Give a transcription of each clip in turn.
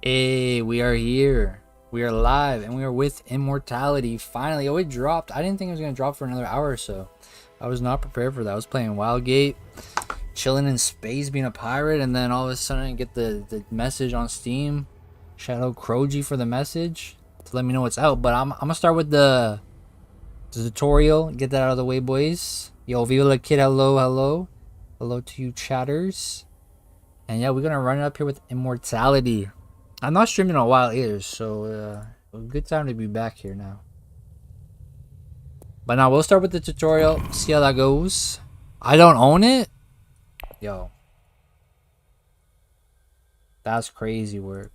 Hey, we are here. We are live and we are with Immortality. Finally, oh, it dropped. I didn't think it was going to drop for another hour or so. I was not prepared for that. I was playing Wildgate, chilling in space, being a pirate, and then all of a sudden I get the message on Steam. Shadow Croji for the message to let me know what's out. But I'm going to start with the tutorial. Get that out of the way, boys. Yo, Viva la Kid, hello, hello. Hello to you chatters. And yeah, we're going to run it up here with Immortality. I'm not streaming in a while either, so a good time to be back here now. But now we'll start with the tutorial, see how that goes. I don't own it? Yo. That's crazy work.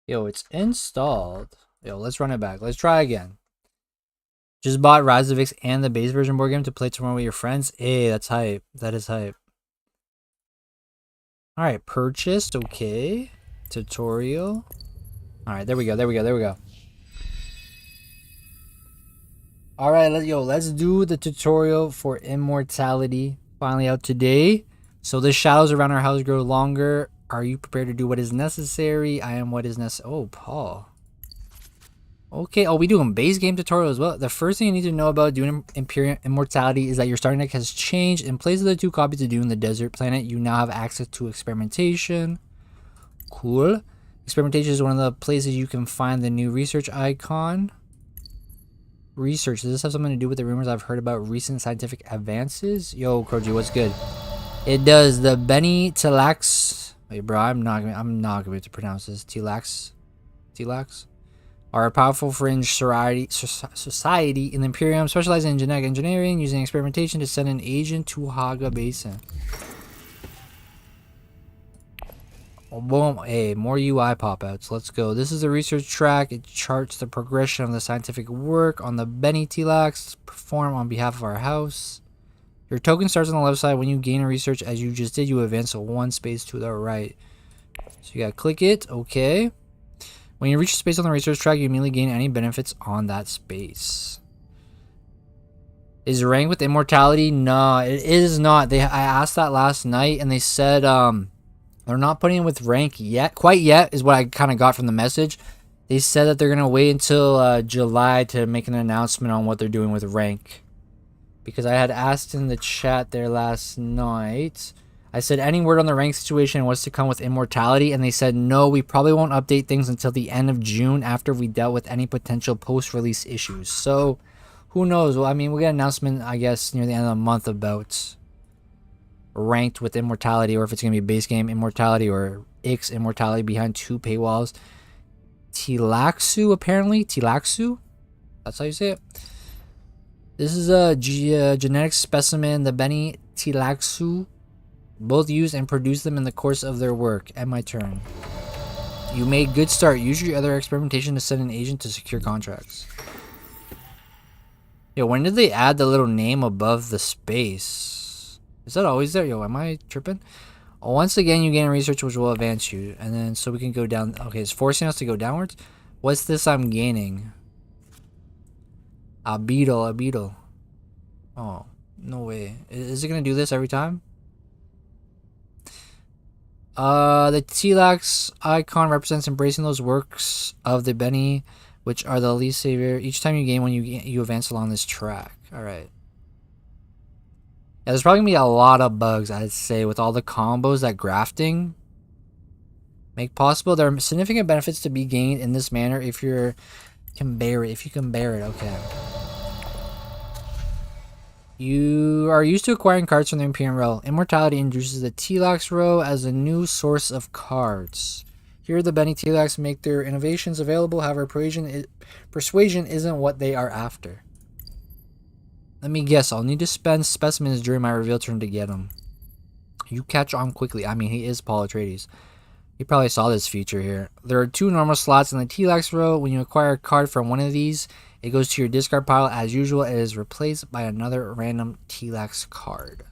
Yo, it's installed. Yo, let's run it back. Let's try again. Just bought Rise of X and the base version board game to play tomorrow with your friends. Hey, that's hype. That is hype. Alright, purchased. Okay. Tutorial. Alright, there we go. There we go. There we go. Alright, let's do the tutorial for Immortality. Finally out today. So the shadows around our house grow longer. Are you prepared to do what is necessary? I am what is necessary. Oh, Paul. Okay. Oh, we doing base game tutorial as well. The first thing you need to know about Dune Imperium Immortality is that your starting deck has changed. In place of the 2 copies of Dune, the desert planet, you now have access to experimentation. Cool. Experimentation is one of the places you can find the new research icon. Research. Does this have something to do with the rumors I've heard about recent scientific advances? Yo, Kroji, what's good? It does. The Beni Tilax. Wait, bro, I'm not gonna be able to pronounce this. Tilax are a powerful fringe society in the Imperium, specializing in genetic engineering, using experimentation to send an agent to Haga Basin. Oh, boom. Hey, more UI pop-outs. Let's go. This is the research track. It charts the progression of the scientific work on the Beni Tilax performed on behalf of our house. Your token starts on the left side. When you gain a research, as you just did, you advance 1 space to the right. So you gotta click it. Okay. When you reach a space on the research track, you immediately gain any benefits on that space. Is ranked with Immortality? No, it is not. I asked that last night, and they said they're not putting it with rank yet. Quite yet is what I kind of got from the message. They said that they're gonna wait until July to make an announcement on what they're doing with rank. Because I had asked in the chat there last night, I said any word on the rank situation was to come with Immortality, and they said no, we probably won't update things until the end of June after we dealt with any potential post-release issues. So who knows? Well, I mean, we'll get an announcement, I guess, near the end of the month about ranked with Immortality, or if it's going to be base game Immortality or X Immortality behind 2 paywalls. Tilaxu, apparently. Tilaxu? That's how you say it. This is a genetic specimen, the Beni Tilaxu. Both use and produce them in the course of their work. At my turn. You made good start. Use your other experimentation to send an agent to secure contracts. Yo, when did they add the little name above the space? Is that always there? Yo, am I tripping? Oh, once again, you gain research, which will advance you. And then, so we can go down. Okay, it's forcing us to go downwards. What's this I'm gaining? A beetle. Oh, no way. Is it going to do this every time? The Tilax icon represents embracing those works of the Beni, which are the least savior. Each time you gain one, you advance along this track. Alright. Yeah, there's probably going to be a lot of bugs, I'd say, with all the combos that grafting make possible. There are significant benefits to be gained in this manner if you can bear it. Okay. You are used to acquiring cards from the Imperium row. Immortality introduces the Tilax row as a new source of cards. Here, the Beni Tilax make their innovations available. However, persuasion isn't what they are after. Let me guess. I'll need to spend specimens during my reveal turn to get them. You catch on quickly. I mean, he is Paul Atreides. You probably saw this feature here. There are 2 normal slots in the Tilax row. When you acquire a card from one of these, it goes to your discard pile. As usual, it is replaced by another random Tilax card.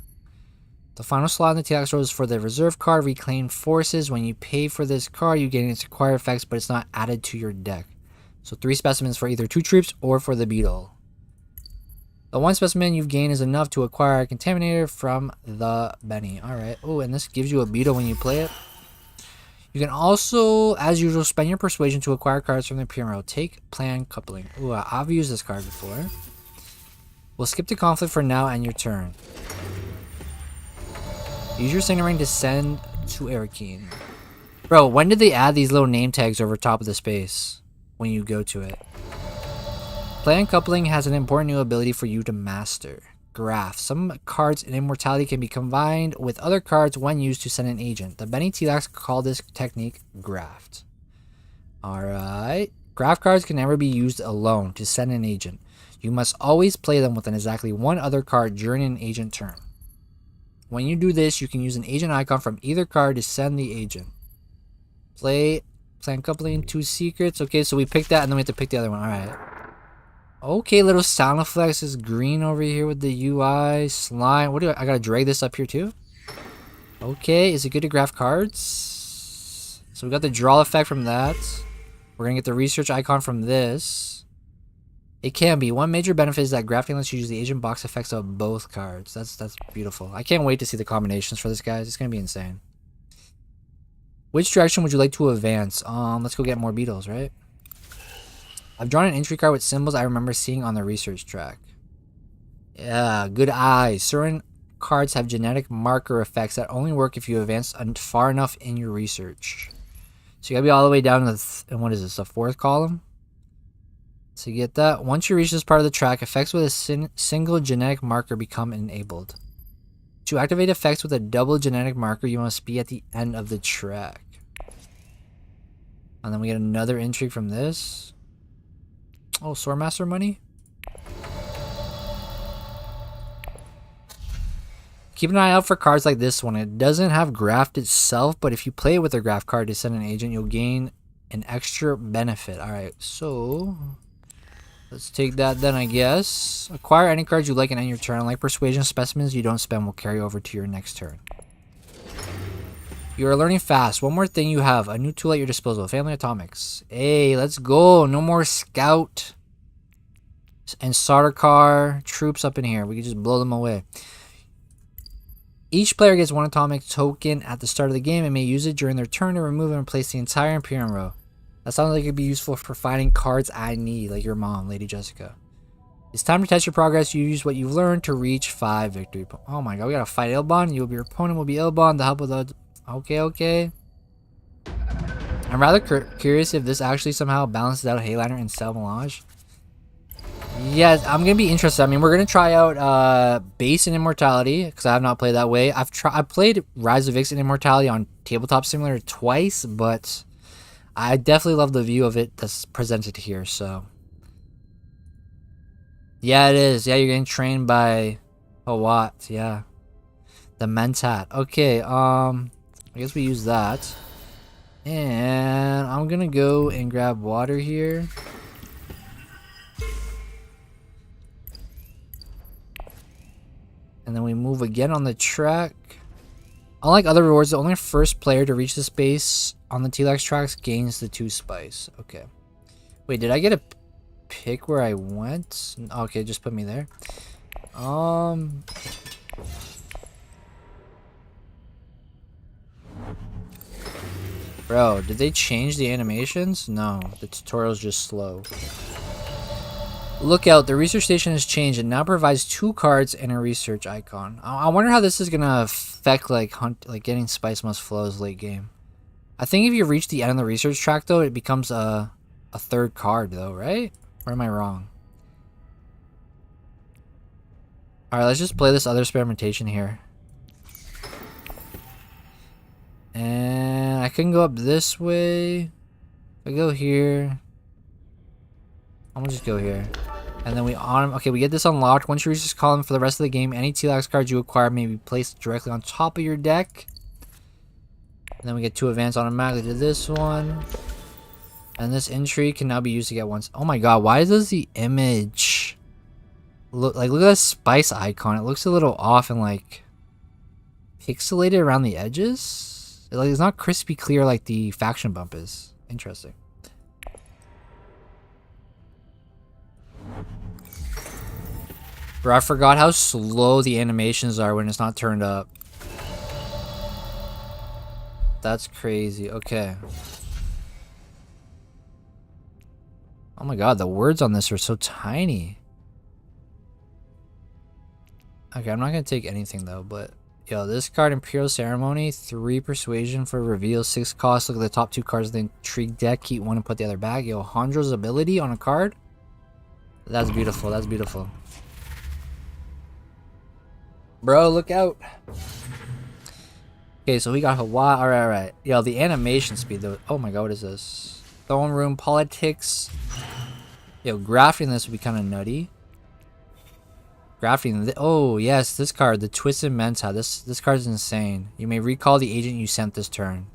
The final slot in the TX row is for the reserve card, Reclaimed Forces. When you pay for this card, you gain its acquired effects, but it's not added to your deck. So 3 specimens for either 2 troops or for the beetle. The 1 specimen you've gained is enough to acquire a Contaminator from the Benny. Alright. Oh, and this gives you a beetle when you play it. You can also, as usual, spend your persuasion to acquire cards from the Imperium row. Take Plan Coupling. Ooh, I've used this card before. We'll skip the conflict for now and your turn. Use your Signet Ring to send to Arakeen. Bro, when did they add these little name tags over top of the space when you go to it? Plan Coupling has an important new ability for you to master. Graph. Some cards in Immortality can be combined with other cards when used to send an agent. The Benny T-Lax call this technique graphed. Alright. Graph cards can never be used alone to send an agent. You must always play them with exactly 1 other card during an agent turn. When you do this, you can use an agent icon from either card to send the agent. Play Plan Coupling, 2 secrets. Okay, so we picked that and then we have to pick the other one. Alright. Okay, little sound effects is green over here with the UI. Slime. What do I gotta drag this up here too? Okay, is it good to graph cards? So we got the draw effect from that. We're gonna get the research icon from this. It can be. One major benefit is that grafting lets you use the agent box effects of both cards. That's beautiful. I can't wait to see the combinations for this, guys. It's gonna be insane. Which direction would you like to advance? Let's go get more beetles, right? I've drawn an entry card with symbols I remember seeing on the research track. Yeah, good eyes. Certain cards have genetic marker effects that only work if you advance far enough in your research. So you gotta be all the way down to the, what is this, the 4th column? So you get that. Once you reach this part of the track, effects with a single genetic marker become enabled. To activate effects with a double genetic marker, you must be at the end of the track. And then we get another intrigue from this. Oh, Swordmaster money? Keep an eye out for cards like this one. It doesn't have graft itself, but if you play it with a graft card to send an agent, you'll gain an extra benefit. Alright, so let's take that then, I guess. Acquire any cards you like and end your turn. Like Persuasion, specimens you don't spend will carry over to your next turn. You are learning fast. One more thing you have. A new tool at your disposal. Family Atomics. Hey, let's go. No more Scout and Sardaukar troops up in here. We can just blow them away. Each player gets 1 atomic token at the start of the game and may use it during their turn to remove and replace the entire Imperium row. That sounds like it could be useful for finding cards I need, like your mom, Lady Jessica. It's time to test your progress. You use what you've learned to reach 5 victory points. Oh my god, we gotta fight Ilbon. Your opponent will be Ilbon. The help of the... Okay. I'm rather curious if this actually somehow balances out Hayliner and Cell Melange. Yes, I'm gonna be interested. I mean, we're gonna try out base and Immortality because I have not played that way. I've played Rise of Ix and Immortality on Tabletop Simulator twice, but I definitely love the view of it that's presented here. So yeah, it is. Yeah, you're getting trained by Hawat. Yeah, the Mentat. Okay. I guess we use that. And I'm gonna go and grab water here. And then we move again on the track. Unlike other rewards, the only first player to reach the space on the T-Lex tracks gains the 2 spice. Okay. Wait, did I get a pick where I went? Okay, just put me there. Bro, did they change the animations? No, the tutorial's just slow. Look out, the research station has changed. It now provides 2 cards and a research icon. I wonder how this is gonna affect like getting Spice Must Flows late game. I think if you reach the end of the research track though, it becomes a 3rd card though, right? Or am I wrong? Alright, let's just play this other experimentation here. And I can go up this way. If I go here, I'm gonna just go here. And then we get this unlocked. Once you reach this column for the rest of the game, any T-Lax cards you acquire may be placed directly on top of your deck. And then we get 2 advance automatically to this one. And this intrigue can now be used to get once. Oh my god, why does the image look at that spice icon? It looks a little off and like pixelated around the edges. Like, it's not crispy clear like the faction bump is. Interesting. Bro, I forgot how slow the animations are when it's not turned up. That's crazy. Okay. Oh my god, the words on this are so tiny. Okay, I'm not gonna take anything though, but yo, this card, Imperial Ceremony, 3 persuasion for reveal, 6 cost. Look at the top 2 cards of the intrigue deck. Keep one and put the other back. Yo, Handra's ability on a card. That's beautiful. That's beautiful. Bro, look out. Okay, so we got Hawaii. Alright. Yo, the animation speed though. Oh my god, what is this? Throne Room Politics. Yo, grafting this would be kind of nutty. Grafting. Oh, yes, this card, the Twisted Menta. This card is insane. You may recall the agent you sent this turn.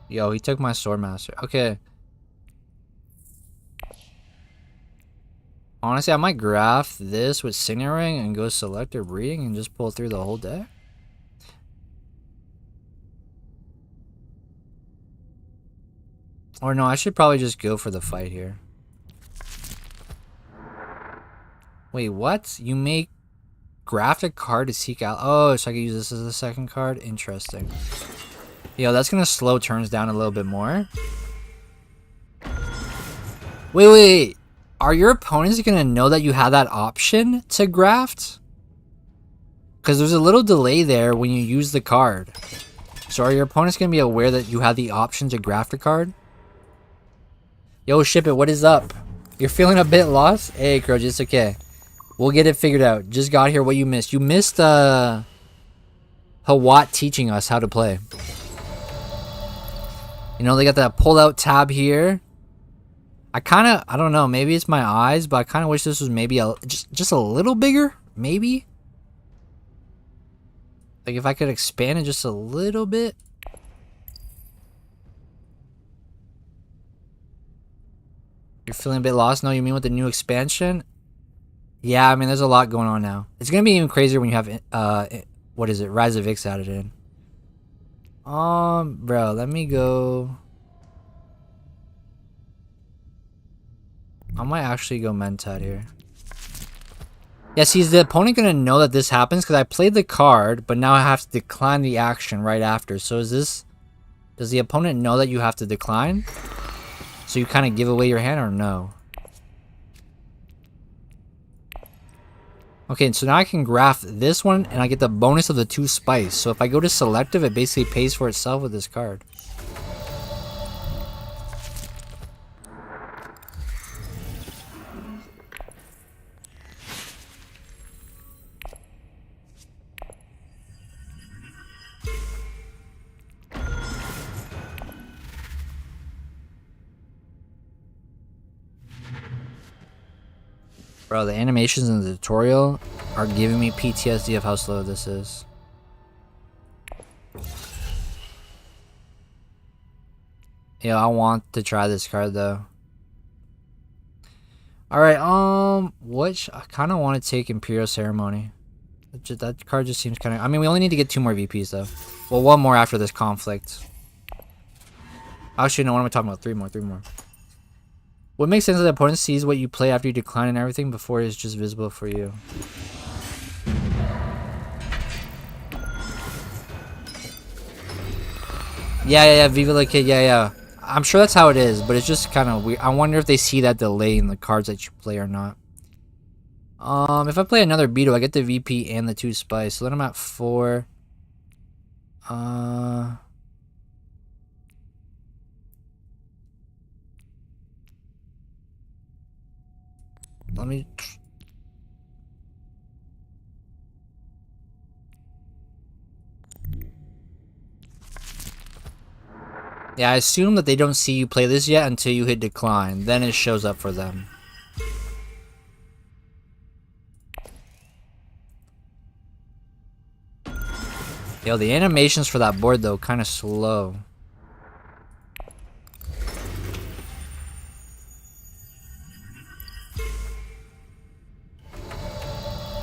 Yo, he took my Swordmaster. Okay. Honestly, I might graft this with Signet Ring and go Selective Breeding and just pull through the whole deck. Or no, I should probably just go for the fight here. Wait, what? You make graft a card to seek out. Oh, so I can use this as a second card? Interesting. Yo, that's gonna slow turns down a little bit more. Wait. Are your opponents gonna know that you have that option to graft? Because there's a little delay there when you use the card. So are your opponents gonna be aware that you have the option to graft a card? Yo, Ship It, what is up? You're feeling a bit lost? Hey, Crow, it's okay. We'll get it figured out. Just got here. What you missed? You missed Hawat teaching us how to play. You know, they got that pull-out tab here. I don't know, maybe it's my eyes, but I kind of wish this was maybe just a little bigger, maybe. Like if I could expand it just a little bit. You're feeling a bit lost? No, you mean with the new expansion? Yeah, I mean, there's a lot going on now. It's going to be even crazier when you have, what is it, Rise of Ix added in. Bro, let me go. I might actually go Mentat here. Yeah, see, is the opponent going to know that this happens? Because I played the card, but now I have to decline the action right after. So is this... Does the opponent know that you have to decline? So you kind of give away your hand or no? Okay, so now I can graft this one and I get the bonus of the 2 spice. So if I go to selective, it basically pays for itself with this card. Bro, the animations in the tutorial are giving me PTSD of how slow this is. Yeah, I want to try this card though. Alright, I kind of want to take Imperial Ceremony. That card just seems kind of... I mean, we only need to get 2 more VPs though. Well, 1 more after this conflict. Actually, no, what am I talking about? 3 more. What makes sense is the opponent sees what you play after you decline and everything before it's just visible for you. Yeah, Viva La Kid, yeah. I'm sure that's how it is, but it's just kind of weird. I wonder if they see that delay in the cards that you play or not. If I play another Beetle, I get the VP and the 2 spice, so then I'm at 4. Let me... Yeah, I assume that they don't see you play this yet until you hit decline. Then it shows up for them. Yo, the animations for that board though kind of slow.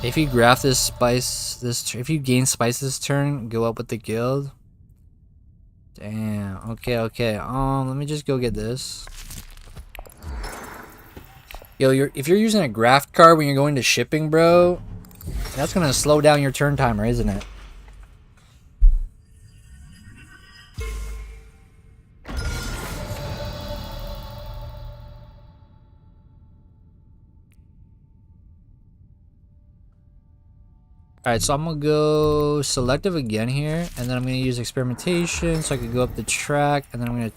If you graph this spice, if you gain spice this turn, go up with the guild. Damn. Okay, okay. Let me just go get this. Yo, if you're using a graft card when you're going to shipping, bro, that's gonna slow down your turn timer, isn't it? Alright, so I'm gonna go selective again here, and then I'm gonna use experimentation so I can go up the track, and then I'm gonna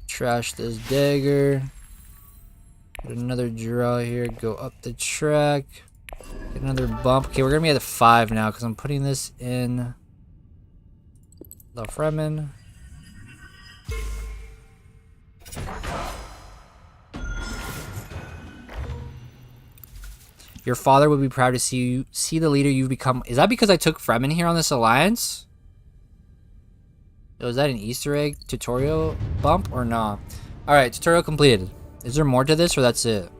trash this dagger. Put another draw here, go up the track, get another bump. Okay, we're gonna be at 5 now because I'm putting this in the Fremen. Your father would be proud to see the leader you've become. Is that because I took Fremen here on this alliance? Was that an Easter egg tutorial bump or not? Alright, tutorial completed. Is there more to this or that's it?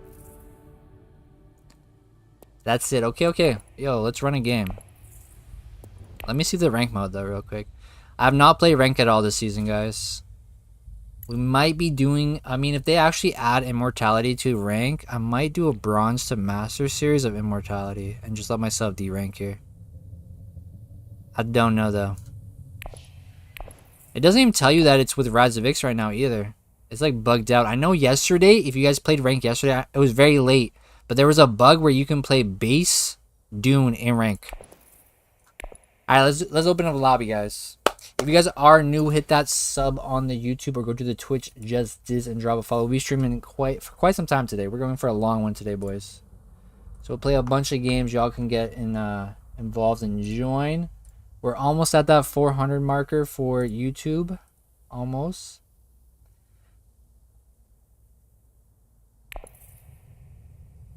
That's it. Okay, okay. Yo, let's run a game. Let me see the rank mode though real quick. I have not played rank at all this season, guys. We might be doing, I mean, if they actually add immortality to rank, I might do a bronze to master series of immortality and just let myself D-rank here. I don't know though. It doesn't even tell you that it's with Rise of X right now either. It's like bugged out. I know yesterday, if you guys played rank yesterday, it was very late. But there was a bug where you can play base Dune in rank. Alright, let's open up a lobby, guys. If you guys are new, hit that sub on the YouTube or go to the Twitch just this and drop a follow. We'll be streaming for quite some time today. We're going for a long one today, boys. So we'll play a bunch of games. Y'all can get involved and join. We're almost at that 400 marker for YouTube. Almost.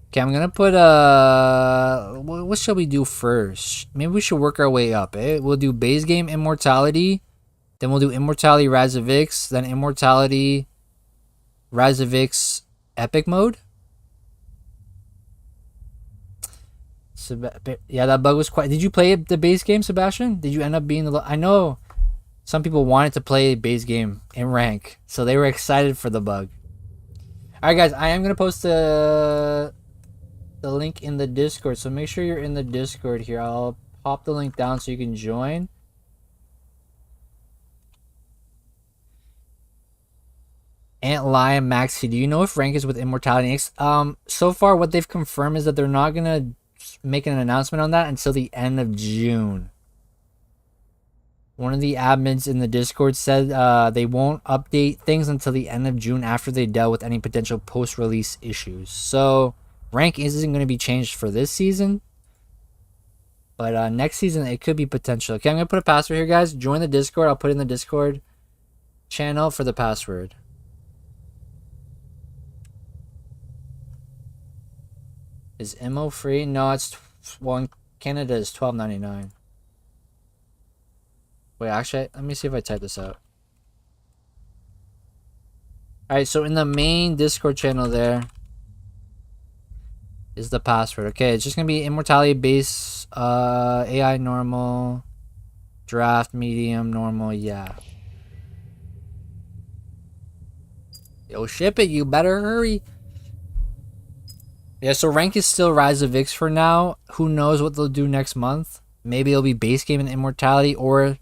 Okay, I'm gonna put what shall we do first? Maybe we should work our way up, eh? We'll do base game immortality, then we'll do immortality Rise of X, then immortality Rise of X epic mode. Yeah, that bug was quite. Did you play the base game, Sebastian? Did you end up being the? I know some people wanted to play base game in rank, so they were excited for the bug. All right, guys, I am gonna post the link in the Discord, so make sure you're in the Discord here. I'll pop the link down so you can join. Ant Lion Maxi, do you know if rank is with Immortality X? So far what they've confirmed is that they're not gonna make an announcement on that until the end of June. One of the admins in the Discord said they won't update things until the end of June after they dealt with any potential post-release issues. So rank isn't going to be changed for this season, but next season it could be potential. Okay, I'm going to put a password here, guys. Join the Discord. I'll put in the Discord channel for the password. Is Immo free? No, it's in Canada is $12.99. Wait, actually, let me see if I type this out. Alright, so in the main Discord channel there is the password. Okay, it's just going to be immortality base, AI normal, draft, medium, normal, yeah. Yo, ship it, you better hurry. Yeah, so rank is still Rise of X for now. Who knows what they'll do next month. Maybe it'll be base game and immortality, or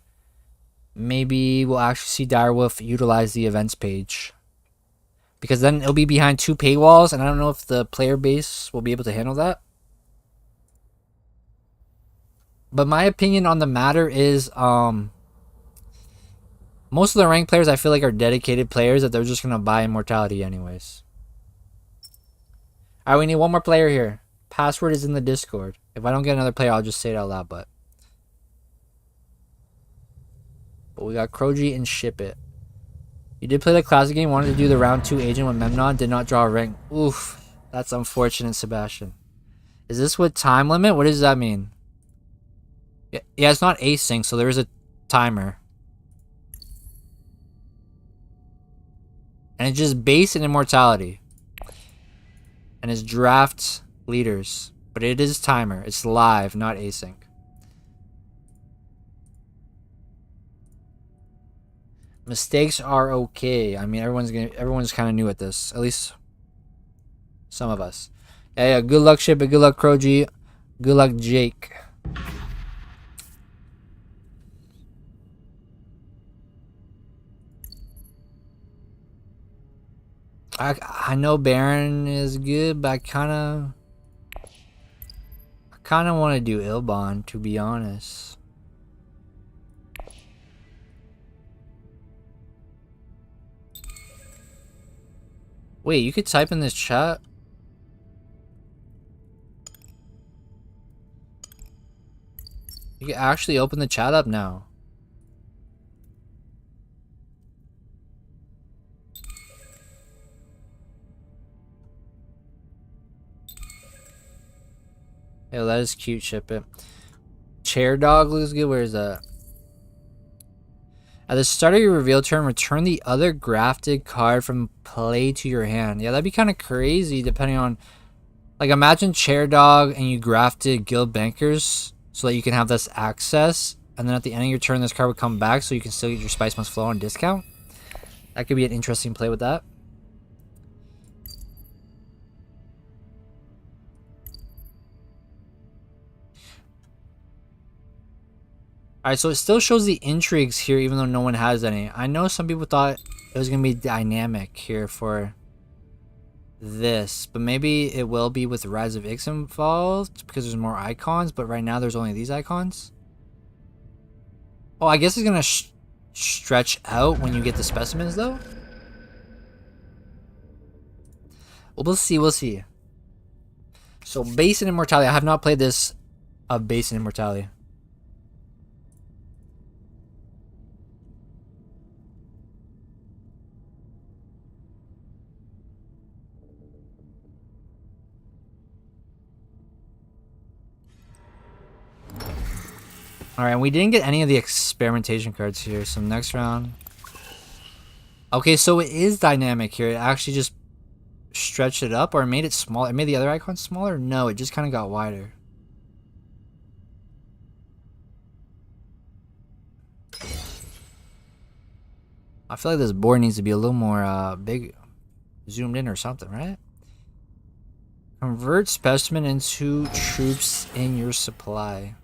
maybe we'll actually see Direwolf utilize the events page. Because then it'll be behind 2 paywalls, and I don't know if the player base will be able to handle that. But my opinion on the matter is, most of the ranked players I feel like are dedicated players that they're just going to buy immortality anyways. Alright, we need one more player here. Password is in the Discord. If I don't get another player, I'll just say it out loud, but we got Kroji and Ship It. You did play the classic game, wanted to do the round 2 agent with Memnon, did not draw a rank. Oof, that's unfortunate, Sebastian. Is this with time limit? What does that mean? Yeah, it's not async, so there is a timer. And it's just base and immortality. And it's draft leaders. But it is timer. It's live, not async. Mistakes are okay. I mean, everyone's kind of new at this. At least some of us. Yeah. Good luck, Ship. Good luck, Croji. Good luck, Jake. I know Baron is good, but I kind of want to do Ilbon, to be honest. Wait, you could type in this chat? You can actually open the chat up now. Yeah, that is cute, Ship it. Chair dog looks good. Where is that? At the start of your reveal turn, return the other grafted card from play to your hand. Yeah, that'd be kind of crazy depending on... Like, imagine Chair Dog and you grafted Guild Bankers so that you can have this access. And then at the end of your turn, this card would come back so you can still get your Spice Must Flow on discount. That could be an interesting play with that. Alright, so it still shows the intrigues here even though no one has any. I know some people thought it was going to be dynamic here for this, but maybe it will be with Rise of Ix involved because there's more icons, but right now there's only these icons. Oh, I guess it's going to stretch out when you get the specimens though? Well, we'll see, we'll see. So base and immortality. I have not played this of base and immortality. Alright, and we didn't get any of the experimentation cards here, so next round. Okay, so it is dynamic here. It actually just stretched it up, or it made it smaller. It made the other icons smaller? No, it just kind of got wider. I feel like this board needs to be a little more big, zoomed in or something, right? Convert specimen into troops in your supply.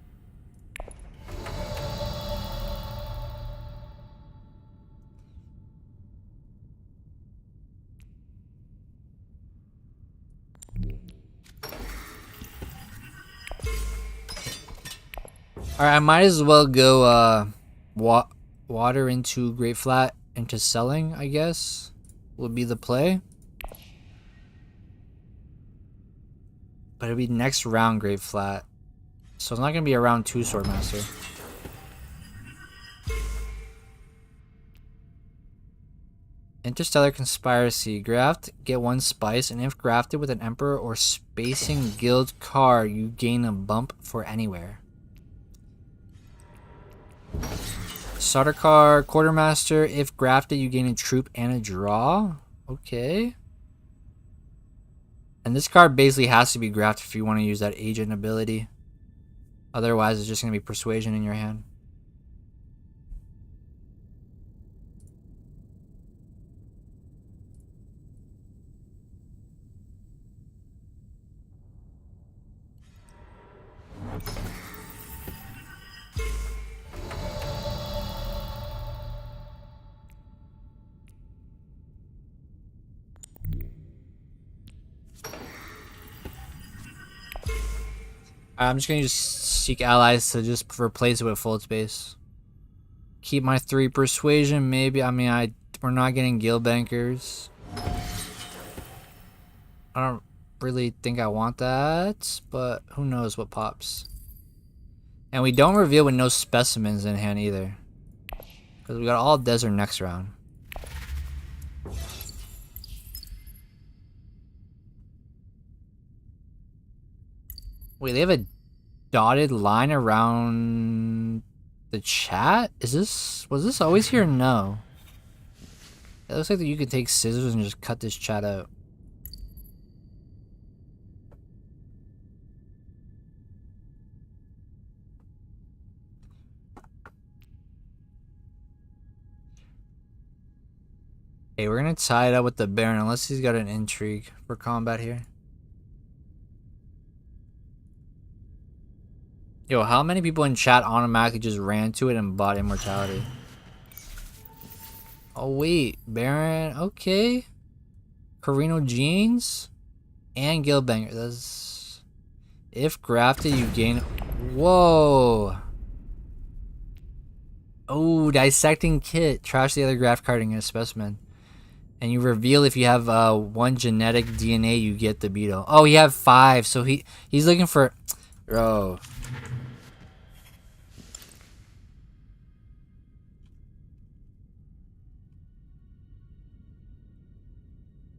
Alright, I might as well go water into Great Flat into selling, I guess, would be the play. But it'll be next round Great Flat. So it's not going to be a round 2 Swordmaster. Interstellar Conspiracy. Graft, get 1 spice, and if grafted with an Emperor or Spacing Guild card, you gain a bump for anywhere. Starter card, Quartermaster. If grafted, you gain a troop and a draw. Okay. And this card basically has to be grafted if you want to use that agent ability. Otherwise, it's just going to be Persuasion in your hand. I'm just going to seek allies to just replace it with full space. Keep my 3 Persuasion, maybe. I mean, we're not getting Guild Bankers. I don't really think I want that, but who knows what pops. And we don't reveal with no specimens in hand either. Because we got all desert next round. Wait, they have a dotted line around the chat? Was this always here? No. It looks like that you could take scissors and just cut this chat out. Hey, we're gonna tie it up with the Baron unless he's got an intrigue for combat here. Yo, how many people in chat automatically just ran to it and bought immortality? Oh wait, Baron, okay. Carino Jeans and Guildbanger. That's if grafted you gain. Whoa. Oh, dissecting kit. Trash the other graft card and get a specimen. And you reveal if you have one genetic DNA, you get the beetle. Oh, you have 5, so he's looking for. Bro.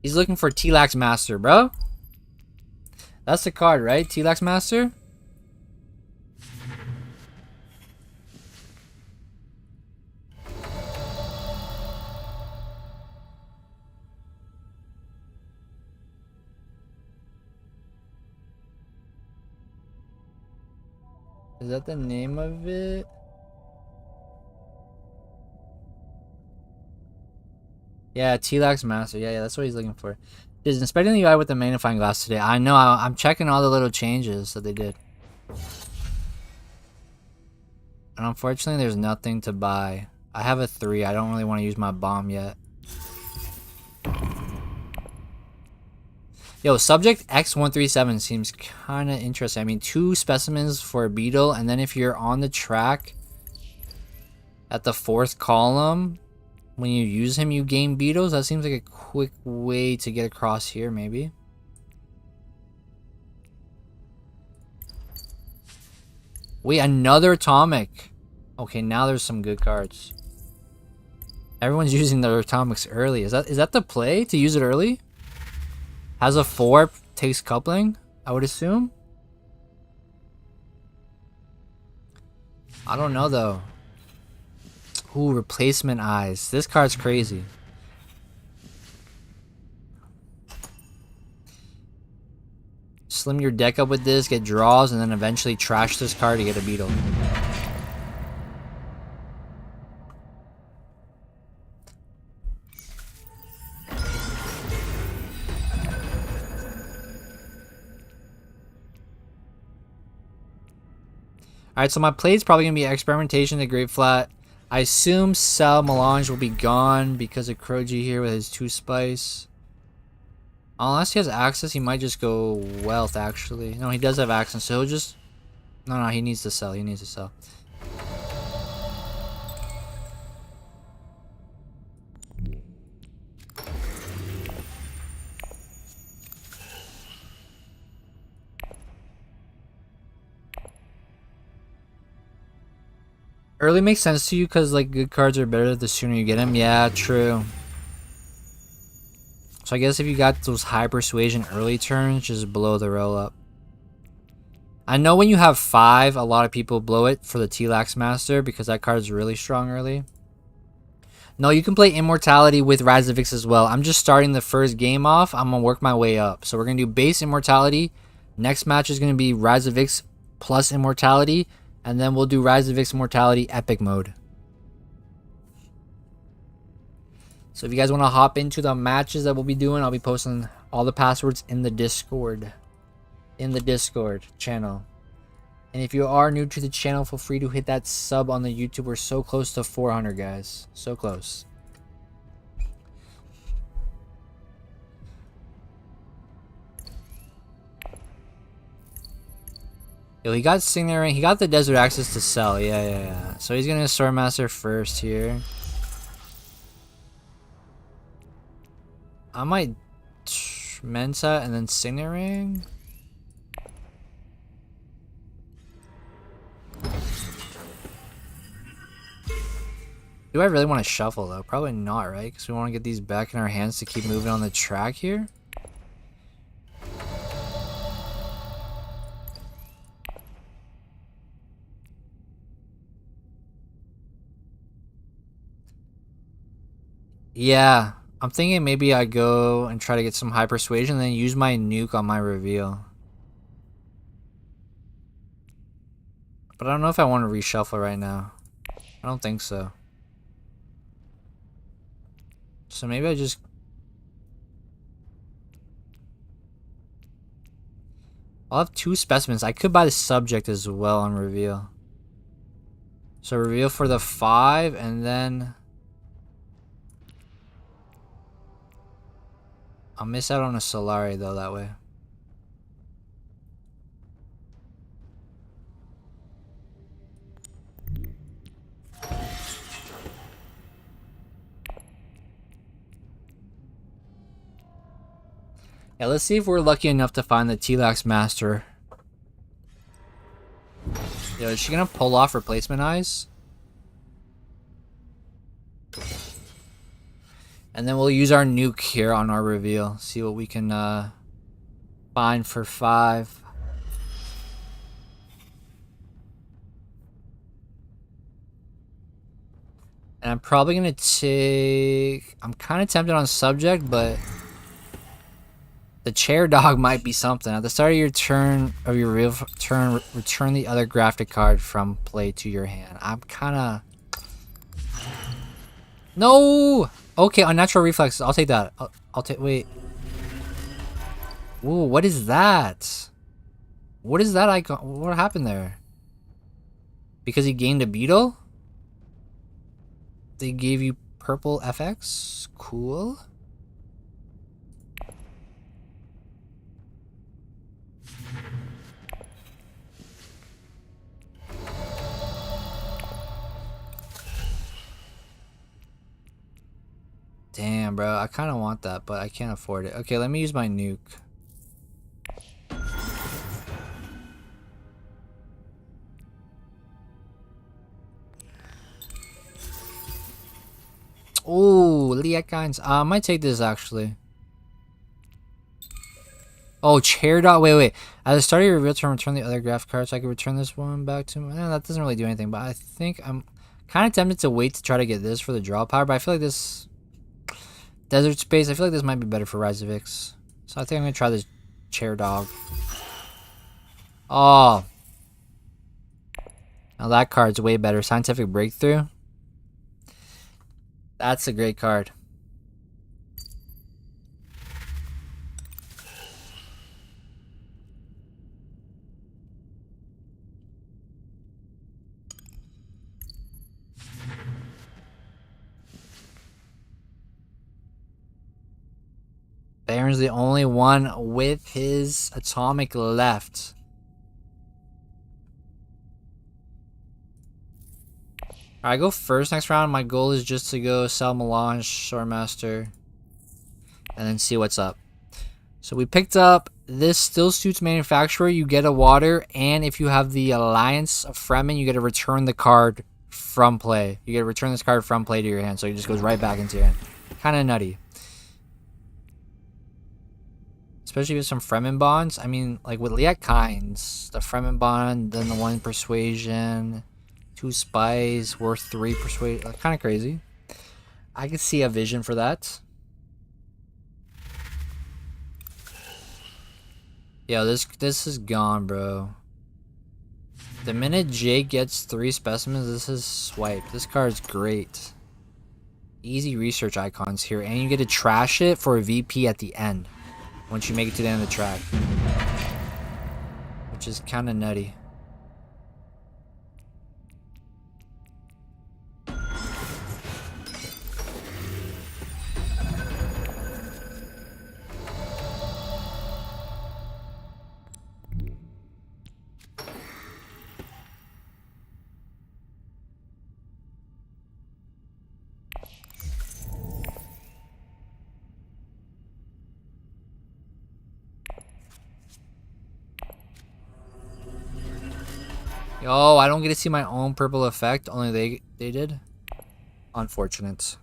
He's looking for T-Lax Master, bro. That's the card, right? T-Lax Master? Is that the name of it? Yeah, T-Lax Master. Yeah, that's what he's looking for. Is inspecting the UI with the magnifying glass today. I know, I'm checking all the little changes that they did. And unfortunately, there's nothing to buy. I have a 3. I don't really want to use my bomb yet. Yo, subject X137 seems kind of interesting. I mean, 2 specimens for a beetle, and then if you're on the track at the 4th column, when you use him, you gain beetles. That seems like a quick way to get across here, maybe. Wait, another atomic. Okay, now there's some good cards. Everyone's using their atomics early. Is that the play to use it early? Has a 4, takes coupling, I would assume. I don't know though. Ooh, replacement eyes. This card's crazy. Slim your deck up with this, get draws, and then eventually trash this card to get a beetle. Alright, so my play's probably going to be Experimentation to Great Flat. I assume Sal Melange will be gone because of Kroji here with his 2 spice. Unless he has access, he might just go Wealth, actually. No, he does have access, so he'll just... No, he needs to sell. He needs to sell. Early makes sense to you because, like, good cards are better the sooner you get them. Yeah, true. So I guess if you got those high persuasion early turns, just blow the roll up. I know when you have 5, a lot of people blow it for the T-Lax Master because that card is really strong early. No, you can play Immortality with Rise of Vix as well. I'm just starting the first game off. I'm going to work my way up. So we're going to do base Immortality. Next match is going to be Rise of Vix plus Immortality. And then we'll do Rise of Vix Immortality Epic Mode. So if you guys want to hop into the matches that we'll be doing, I'll be posting all the passwords in the Discord. In the Discord channel. And if you are new to the channel, feel free to hit that sub on the YouTube. We're so close to 400, guys. So close. Yo, he got Signature Ring. He got the Desert Access to sell. Yeah. So he's gonna Swordmaster first here. I might Mensa and then Signature Ring. Do I really want to shuffle though? Probably not, right? Because we want to get these back in our hands to keep moving on the track here. Yeah, I'm thinking maybe I go and try to get some high persuasion, then use my nuke on my reveal. But I don't know if I want to reshuffle right now. I don't think so. So maybe I just... I'll have 2 specimens. I could buy the subject as well on reveal. So reveal for the 5, and then... I'll miss out on a Solari though that way. Yeah, let's see if we're lucky enough to find the T-Lax Master. Yo, is she gonna pull off replacement eyes? And then we'll use our nuke here on our reveal. See what we can find for 5. And I'm probably gonna take... I'm kind of tempted on subject, but... The chair dog might be something. At the start of your turn, real turn, return the other graphic card from play to your hand. I'm kind of... No! Okay, unnatural reflexes. I'll take that. I'll take... Wait. Whoa, what is that? What is that icon? What happened there? Because he gained a beetle? They gave you purple FX? Cool. Damn, bro. I kind of want that, but I can't afford it. Okay, let me use my nuke. Oh, Liekines. I might take this, actually. Oh, chair dot. Wait. At the start of your reveal turn, return the other graph card, so I can return this one back to me. That doesn't really do anything, but I think I'm kind of tempted to wait to try to get this for the draw power, but I feel like this... Desert Space, I feel like this might be better for Rise of Ix. So I think I'm going to try this chair dog. Oh. Now that card's way better. Scientific Breakthrough. That's a great card. Baron's the only one with his atomic left. Alright, I go first next round. My goal is just to go sell Melange, Swordmaster, and then see what's up. So we picked up this Still Suits Manufacturer. You get a water, and if you have the Alliance of Fremen, you get to return the card from play. You get to return this card from play to your hand, so it just goes right back into your hand. Kind of nutty. Especially with some Fremen bonds. I mean, like with Liekines, the Fremen bond, then the 1 persuasion, 2 spies, worth 3 persuasion. Like, kind of crazy. I could see a vision for that. Yo, this is gone, bro. The minute Jake gets 3 specimens, this is swipe. This card's great. Easy research icons here, and you get to trash it for a VP at the end. Once you make it to the end of the track. Which is kind of nutty. Yo, I don't get to see my own purple effect. Only they did. Unfortunate.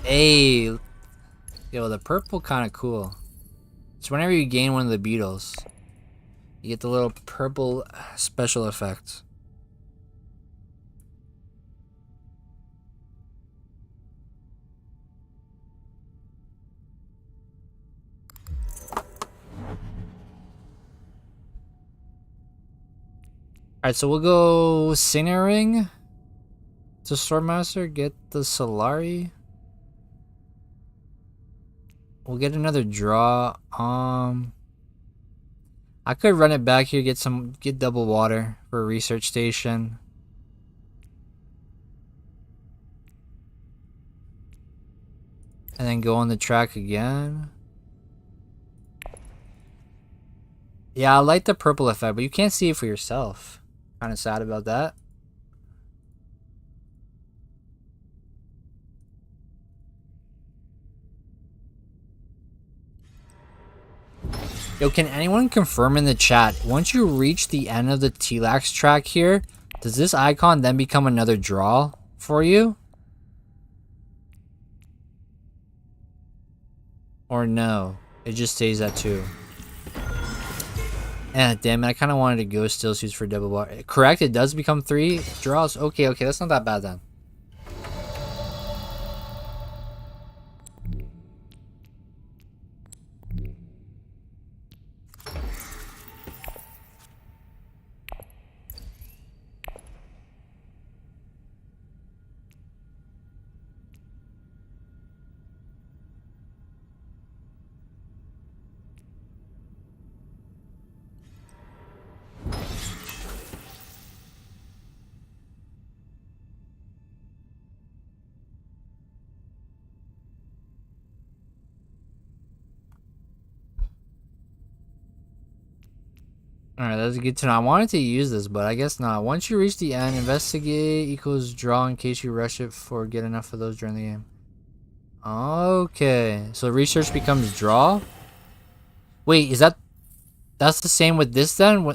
Hey. Yo, the purple kind of cool. So whenever you gain one of the beetles, you get the little purple special effect. Alright, so we'll go Signaring to Swordmaster, get the Solari. We'll get another draw. I could run it back here, get double water for a research station. And then go on the track again. Yeah, I like the purple effect, but you can't see it for yourself. Kind of sad about that. Yo, can anyone confirm in the chat, once you reach the end of the T-Lax track here, does this icon then become another draw for you? Or no? It just stays at 2. Eh, damn it, I kind of wanted to go still suits for double water. Correct, it does become 3 draws. Okay, that's not that bad then. Alright, that's good to know. I wanted to use this, but I guess not. Once you reach the end, investigate equals draw in case you rush it for get enough of those during the game. Okay, so research becomes draw? Wait, that's the same with this then?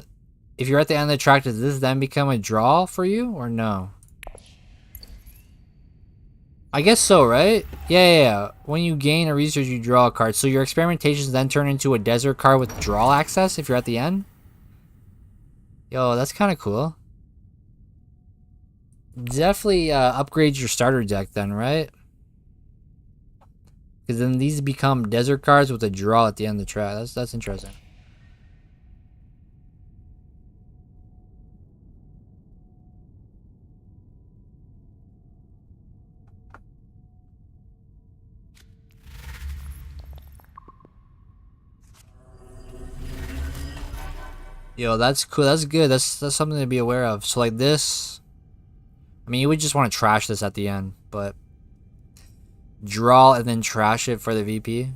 If you're at the end of the track, does this then become a draw for you, or no? I guess so, right? Yeah. When you gain a research, you draw a card. So your experimentations then turn into a desert card with draw access if you're at the end? Yo, that's kind of cool. Definitely upgrades your starter deck then, right? Because then these become desert cards with a draw at the end of the track. That's interesting. Yo, that's cool. That's good. That's something to be aware of. So like this, I mean, you would just want to trash this at the end, but draw and then trash it for the VP.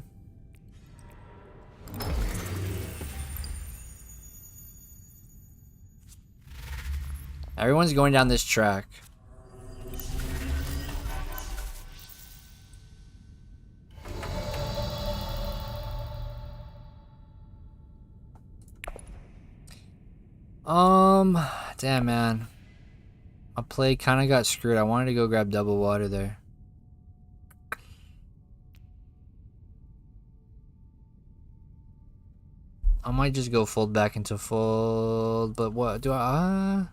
Everyone's going down this track. Damn, man. My play kind of got screwed. I wanted to go grab double water there. I might just go fold back into fold, but what do I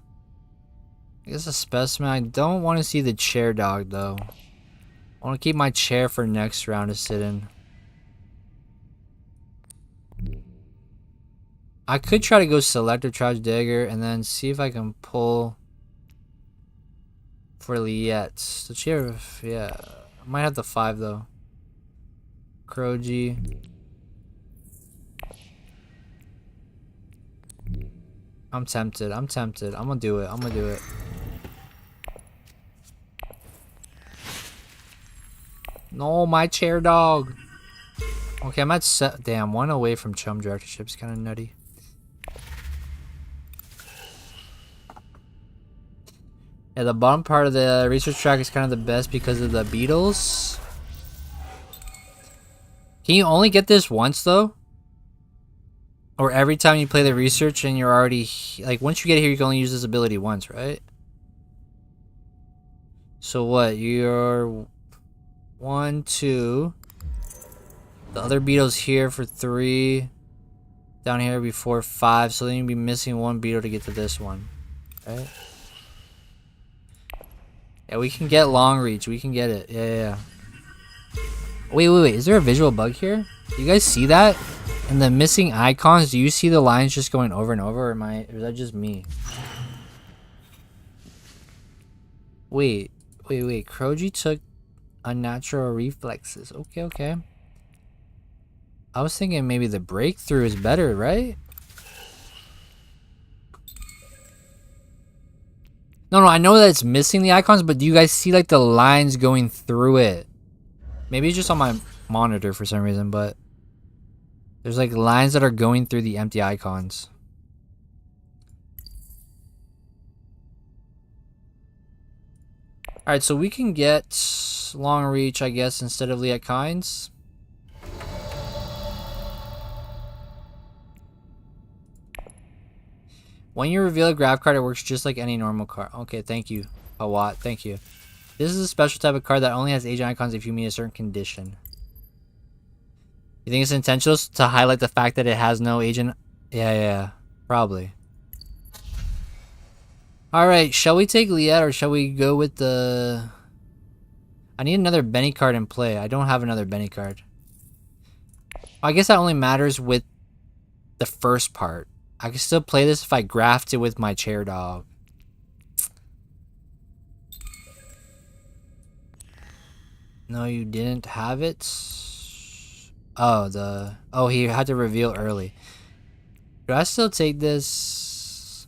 guess a specimen. I don't want to see the chair dog though. I want to keep my chair for next round to sit in. I could try to go Selector Charge Dagger and then see if I can pull for Lietz. The chair, yeah. I might have the 5 though. Croji. I'm tempted. I'm gonna do it. No, my chair dog. Okay, I'm at damn, 1 away from Chum Directorship. It's kind of nutty. Yeah, the bottom part of the research track is kind of the best because of the beetles. Can you only get this once though? Or every time you play the research and you're already like once you get here you can only use this ability once, right? So what? You're 1, 2. The other beetle's here for 3. Down here before 5, so then you'd be missing 1 beetle to get to this one. Right? Yeah, we can get long reach. We can get it. Yeah. Wait. Is there a visual bug here? Do you guys see that? And the missing icons, do you see the lines just going over and over, or is that just me? Wait. Kroji took unnatural reflexes. Okay. I was thinking maybe the breakthrough is better, right? No, I know that it's missing the icons, but do you guys see like the lines going through it? Maybe it's just on my monitor for some reason, but there's like lines that are going through the empty icons. Alright, so we can get long reach, I guess, instead of Liat Kynes. When you reveal a graph card, it works just like any normal card. Okay, thank you, Pawat. Thank you. This is a special type of card that only has agent icons if you meet a certain condition. You think it's intentional to highlight the fact that it has no agent? Yeah, probably. Alright, shall we take Liat or shall we go with the... I need another Benny card in play. I don't have another Benny card. I guess that only matters with the first part. I can still play this if I graft it with my chair dog. No, you didn't have it? Oh, he had to reveal early. Do I still take this?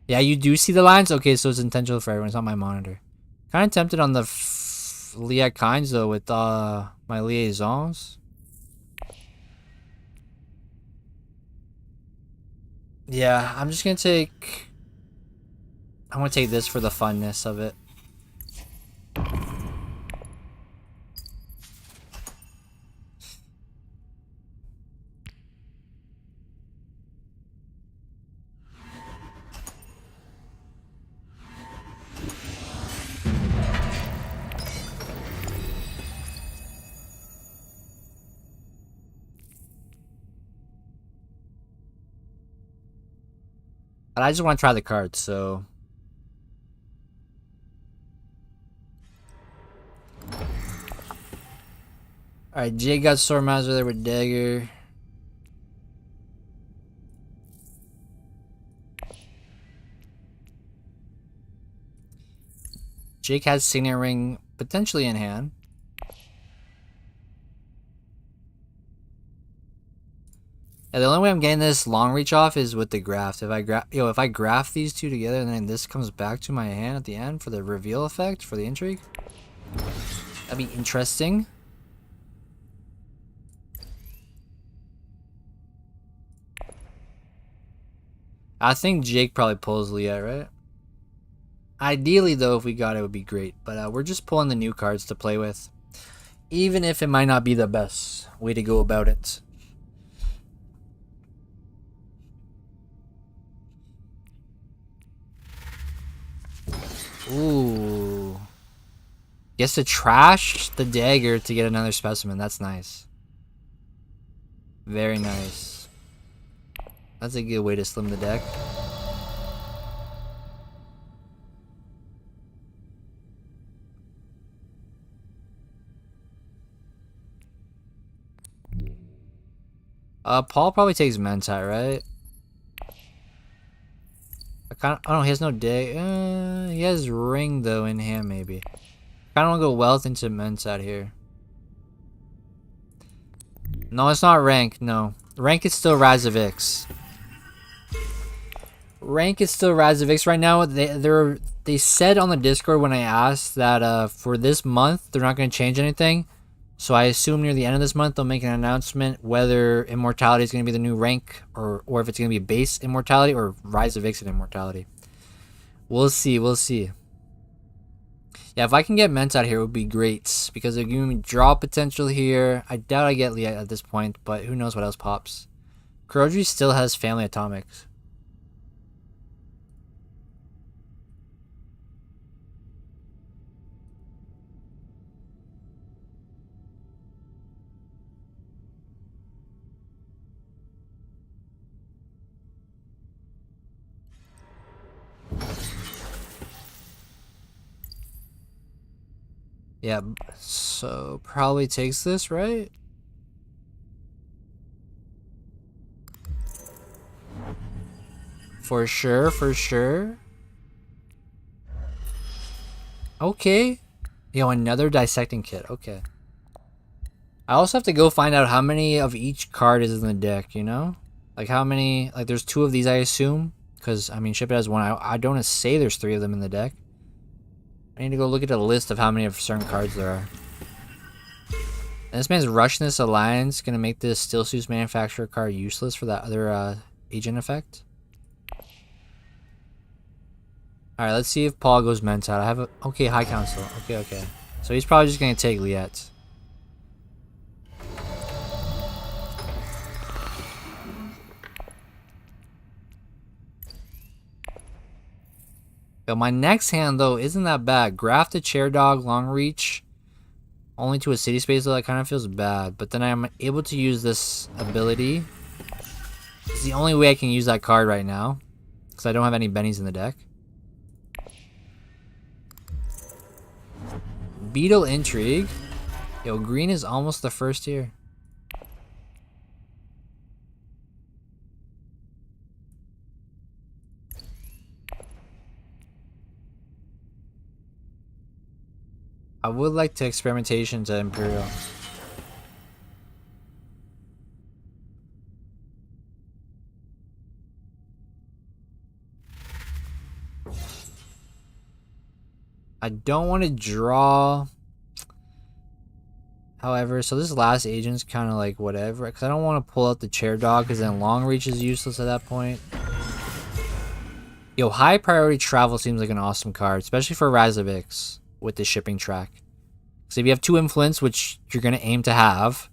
Yeah, you do see the lines? Okay, so it's intentional for everyone. It's on my monitor. Kind of tempted on the Liat Kynes, though, with my liaisons. Yeah, I'm just gonna take... I'm gonna take this for the funness of it. But I just want to try the cards, so... Alright, Jake got Sword Master there with Dagger. Jake has Signet Ring potentially in hand. Yeah, the only way I'm getting this long reach off is with the graft. If I graft these two together and then this comes back to my hand at the end for the reveal effect, for the intrigue. That'd be interesting. I think Jake probably pulls Liat, right? Ideally, though, if we got it, would be great. But we're just pulling the new cards to play with. Even if it might not be the best way to go about it. Ooh. Gets to trash the dagger to get another specimen. That's nice. Very nice. That's a good way to slim the deck. Paul probably takes Mentat, right? Oh no, he has no day. He has Ring though in hand maybe. I don't want to go Wealth into Mentat here. No, it's not Rank. No, Rank is still Razavix. Rank is still Razavix right now. They said on the Discord when I asked that for this month they're not going to change anything. So I assume near the end of this month they'll make an announcement whether Immortality is going to be the new rank or if it's going to be base Immortality or Rise of Ixen Immortality. We'll see. Yeah, if I can get Mentat here, it would be great because they're giving me draw potential here. I doubt I get Liat at this point, but who knows what else pops. Kuroji still has Family Atomics. Yeah, so probably takes this, right? For sure, for sure. Okay. Yo, another dissecting kit. Okay. I also have to go find out how many of each card is in the deck, you know? Like how many, like there's 2 of these I assume. Because, I mean, Ship It has 1. I don't say there's 3 of them in the deck. I need to go look at a list of how many of certain cards there are. And this man's rushing this alliance. Gonna make this Steel Suits Manufacturer card useless for that other agent effect. Alright, let's see if Paul goes mental. I have a... Okay, High Council. Okay. So he's probably just gonna take Liette. But my next hand, though, isn't that bad. Graft a Chair Dog, Long Reach. Only to a city space, though, that kind of feels bad. But then I'm able to use this ability. It's the only way I can use that card right now. Because I don't have any bennies in the deck. Beetle Intrigue. Yo, green is almost the first here. I would like to experimentation to Imperial. I don't want to draw. However, so this last agent's kind of like whatever. Because I don't want to pull out the Chair Dog because then Long Reach is useless at that point. Yo, High Priority Travel seems like an awesome card. Especially for Razavix with the shipping track. So if you have 2 influence, which you're going to aim to have,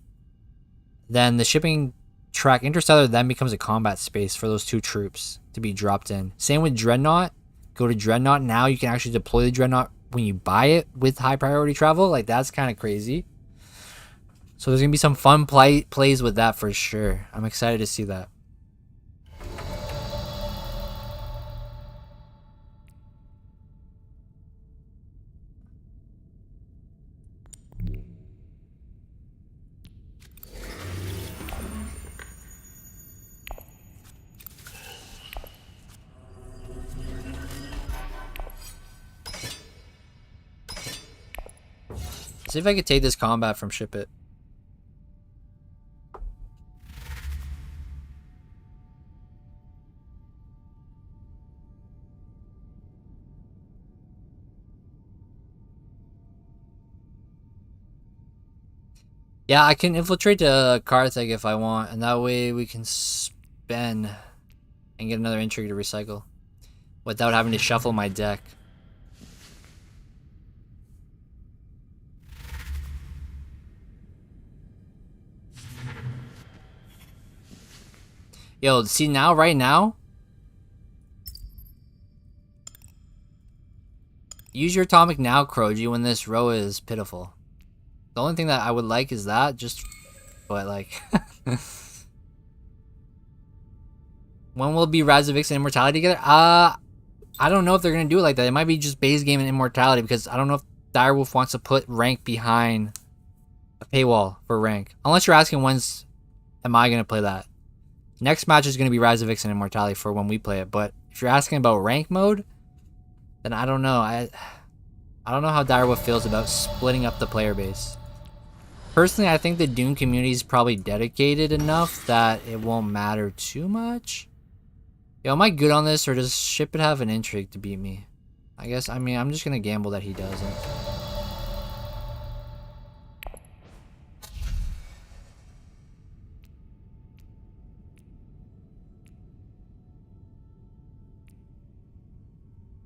then the shipping track Interstellar then becomes a combat space for those 2 troops to be dropped in. Same with Dreadnought. Go to Dreadnought. Now you can actually deploy the Dreadnought when you buy it with High Priority Travel. Like, that's kind of crazy. So there's going to be some fun plays with that for sure. I'm excited to see that. See if I could take this combat from Ship It. Yeah, I can infiltrate the Karthag if I want, and that way we can spend and get another intrigue to recycle without having to shuffle my deck. Yo, see now, right now? Use your atomic now, Kroji, when this row is pitiful. The only thing that I would like is that, just... But, like... When will it be Razavix and Immortality together? I don't know if they're going to do it like that. It might be just base game and Immortality, because I don't know if Direwolf wants to put rank behind a paywall for rank. Unless you're asking when's am I going to play that. Next match is going to be Razavix and Immortality for when we play it. But if you're asking about rank mode, then I don't know. I don't know how Direwolf feels about splitting up the player base. Personally, I think the Dune community is probably dedicated enough that it won't matter too much. Yo, am I good on this, or does Ship It have an intrigue to beat me? I guess, I mean, I'm just going to gamble that he doesn't.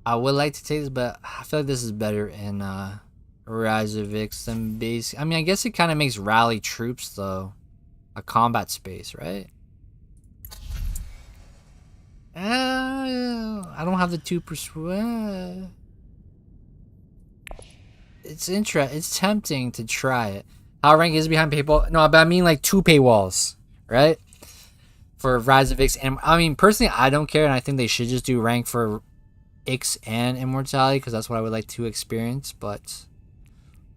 I would like to take this, but I feel like this is better in Razavix than base. I mean, I guess it kind of makes rally troops, though, a combat space, right? I don't have the 2%. It's tempting to try it. How rank is behind paywall? No, but I mean like 2 paywalls, right? For Razavix, and I mean personally, I don't care, and I think they should just do rank for Ix and Immortality because that's what I would like to experience. But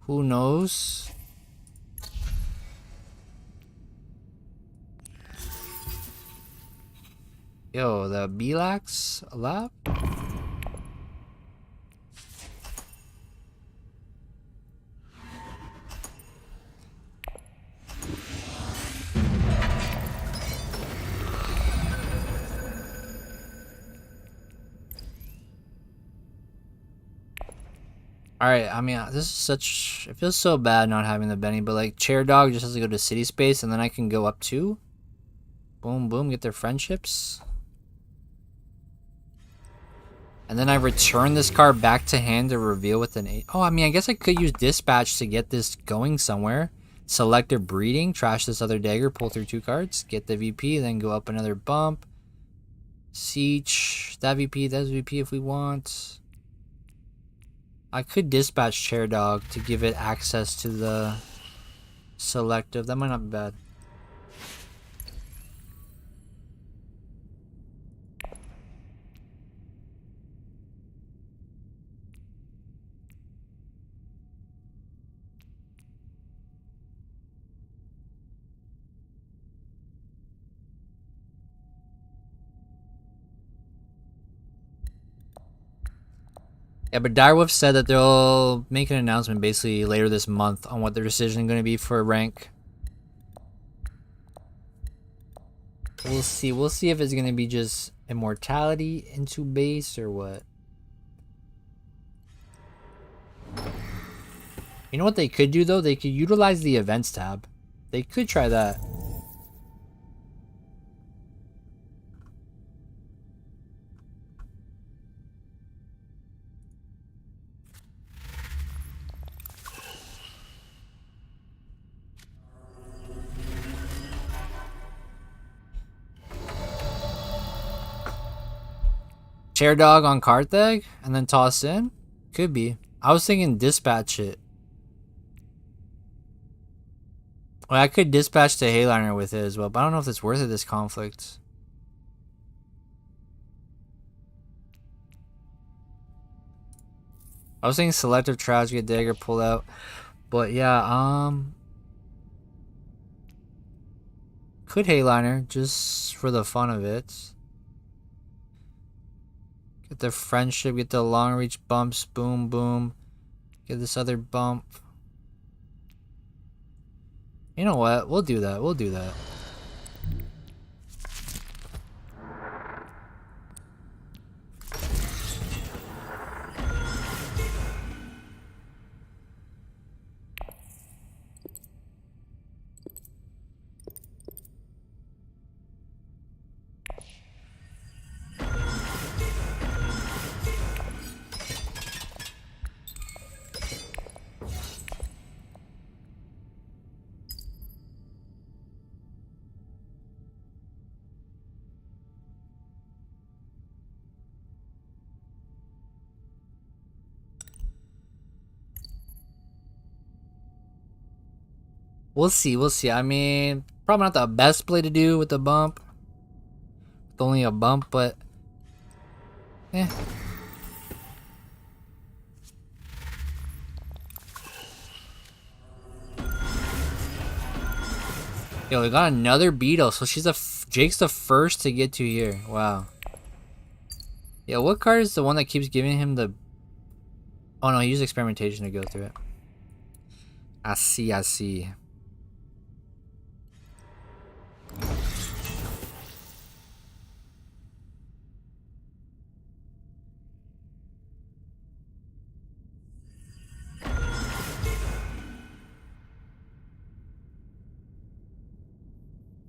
Who knows? Yo, the Belax lab? Alright, I mean, this is such... It feels so bad not having the Benny, but like, Chair Dog just has to go to City Space, and then I can go up too. Boom, boom, get their friendships. And then I return this card back to hand to reveal with an 8. Oh, I mean, I guess I could use Dispatch to get this going somewhere. Selective Breeding, trash this other dagger, pull through 2 cards, get the VP, then go up another bump. Siege, that VP if we want. I could Dispatch Chair Dog to give it access to the selective. That might not be bad. Yeah, but Direwolf said that they'll make an announcement basically later this month on what their decision is going to be for rank. We'll see. We'll see if it's going to be just Immortality into base or what. You know what they could do though? They could utilize the events tab. They could try that. Chair Dog on Karthag and then toss in? Could be. I was thinking dispatch it. Well, I could dispatch the Hayliner with it as well, but I don't know if it's worth it, this conflict. I was thinking selective trash, get dagger, pull out. But yeah, could Hayliner, just for the fun of it. Get the friendship, get the long reach bumps, boom, boom. Get this other bump. You know what? We'll do that. We'll do that. We'll see, we'll see. I mean, probably not the best play to do with the bump. With only a bump, but... eh. Yo, we got another beetle, so she's Jake's the first to get to here. Wow. Yeah, what card is the one that keeps giving him the... Oh no, he used experimentation to go through it. I see, I see.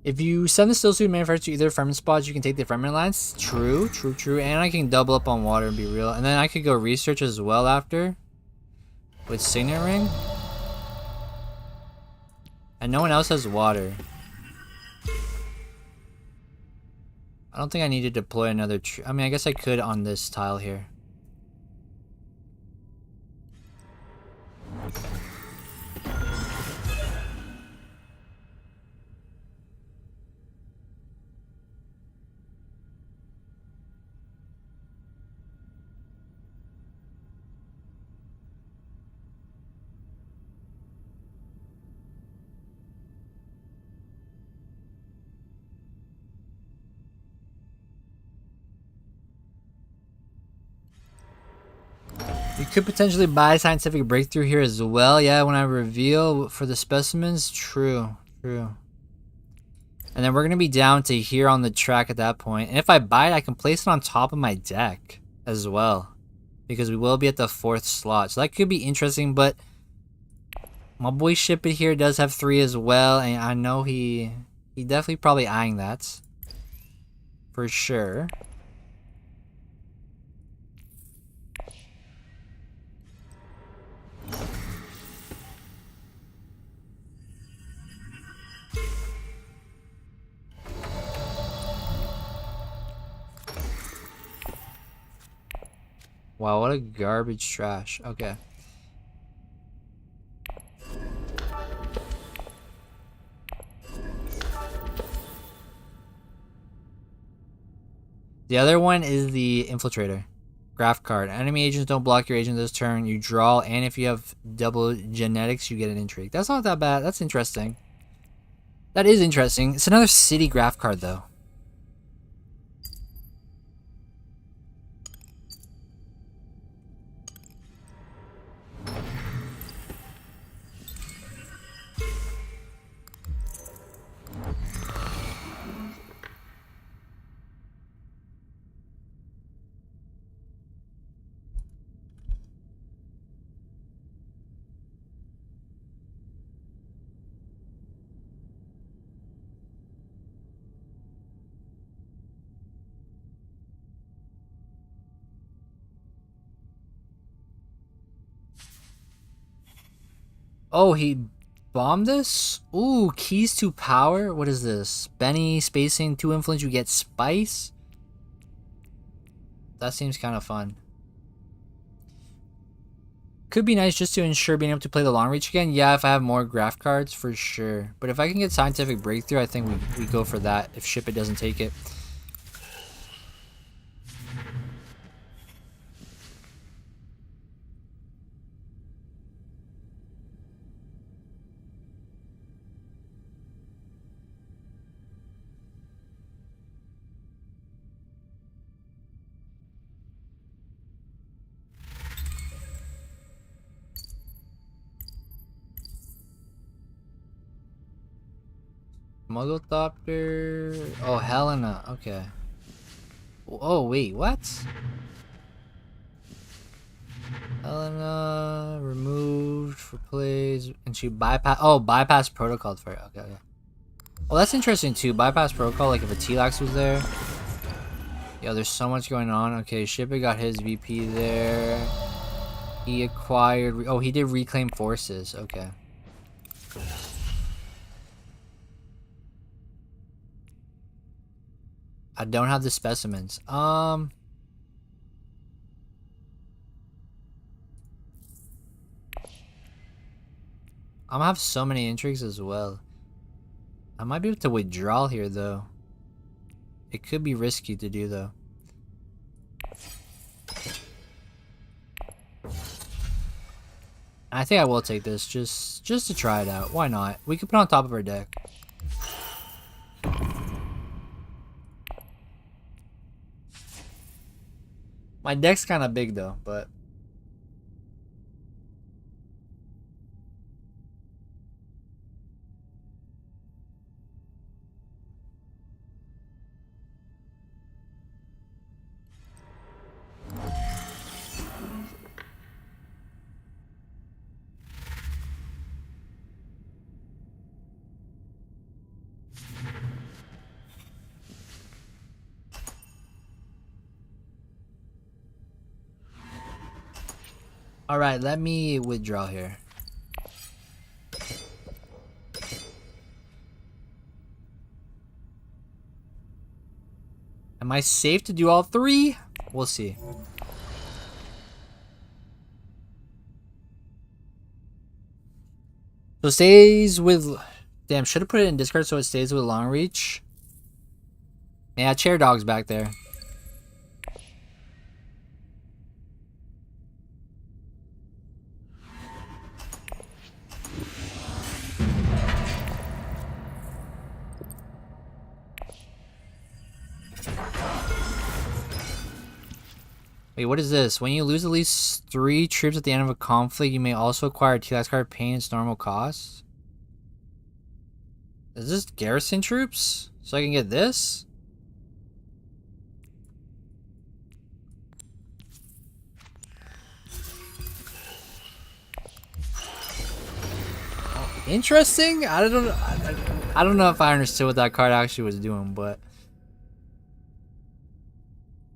If you send the still suit manufacturer to either ferment spots, you can take the ferment lines. True, true, true. And I can double up on water and be real. And then I could go research as well after. With Signet Ring. And no one else has water. I don't think I need to deploy another I mean, I guess I could on this tile here. We could potentially buy scientific breakthrough here as well. Yeah, when I reveal for the specimens. True, true. And then we're going to be down to here on the track at that point. And if I buy it, I can place it on top of my deck as well. Because we will be at the 4th slot. So that could be interesting, but my boy Ship It here does have 3 as well. And I know he definitely probably eyeing that. For sure. Wow, what a garbage trash. Okay. The other one is the Infiltrator. Graph card. Enemy agents don't block your agent this turn. You draw, and if you have double genetics, you get an intrigue. That's not that bad. That's interesting. That is interesting. It's another city graph card, though. Oh, he bombed this? Ooh, keys to power? What is this? Benny, spacing, 2 influence, you get spice? That seems kind of fun. Could be nice just to ensure being able to play the long reach again. Yeah, if I have more graph cards, for sure. But if I can get scientific breakthrough, I think we go for that if Ship It doesn't take it. Mugglethopter. Oh, Helena. Okay. Oh, wait, what? Helena removed for plays, and she bypass. Oh, bypass protocol for it. Okay, okay. Well, that's interesting too. Bypass protocol, like if a T-Lax was there. Yeah, there's so much going on. Okay, Ship It got his VP there. He acquired. Oh, he did reclaim forces. Okay. I don't have the specimens. I'm gonna have so many intrigues as well. I might be able to withdraw here though. It could be risky to do though. I think I will take this just to try it out. Why not? We could put it on top of our deck. My deck's kind of big though, but all right, let me withdraw here. Am I safe to do all 3? We'll see. So it stays with... Damn, should have put it in discard so it stays with long reach. Yeah, chair dog's back there. Wait, what is this? When you lose at least 3 troops at the end of a conflict, you may also acquire a T-Lax card paying its normal cost. Is this garrison troops? So I can get this? Interesting. I don't know if I understood what that card actually was doing, but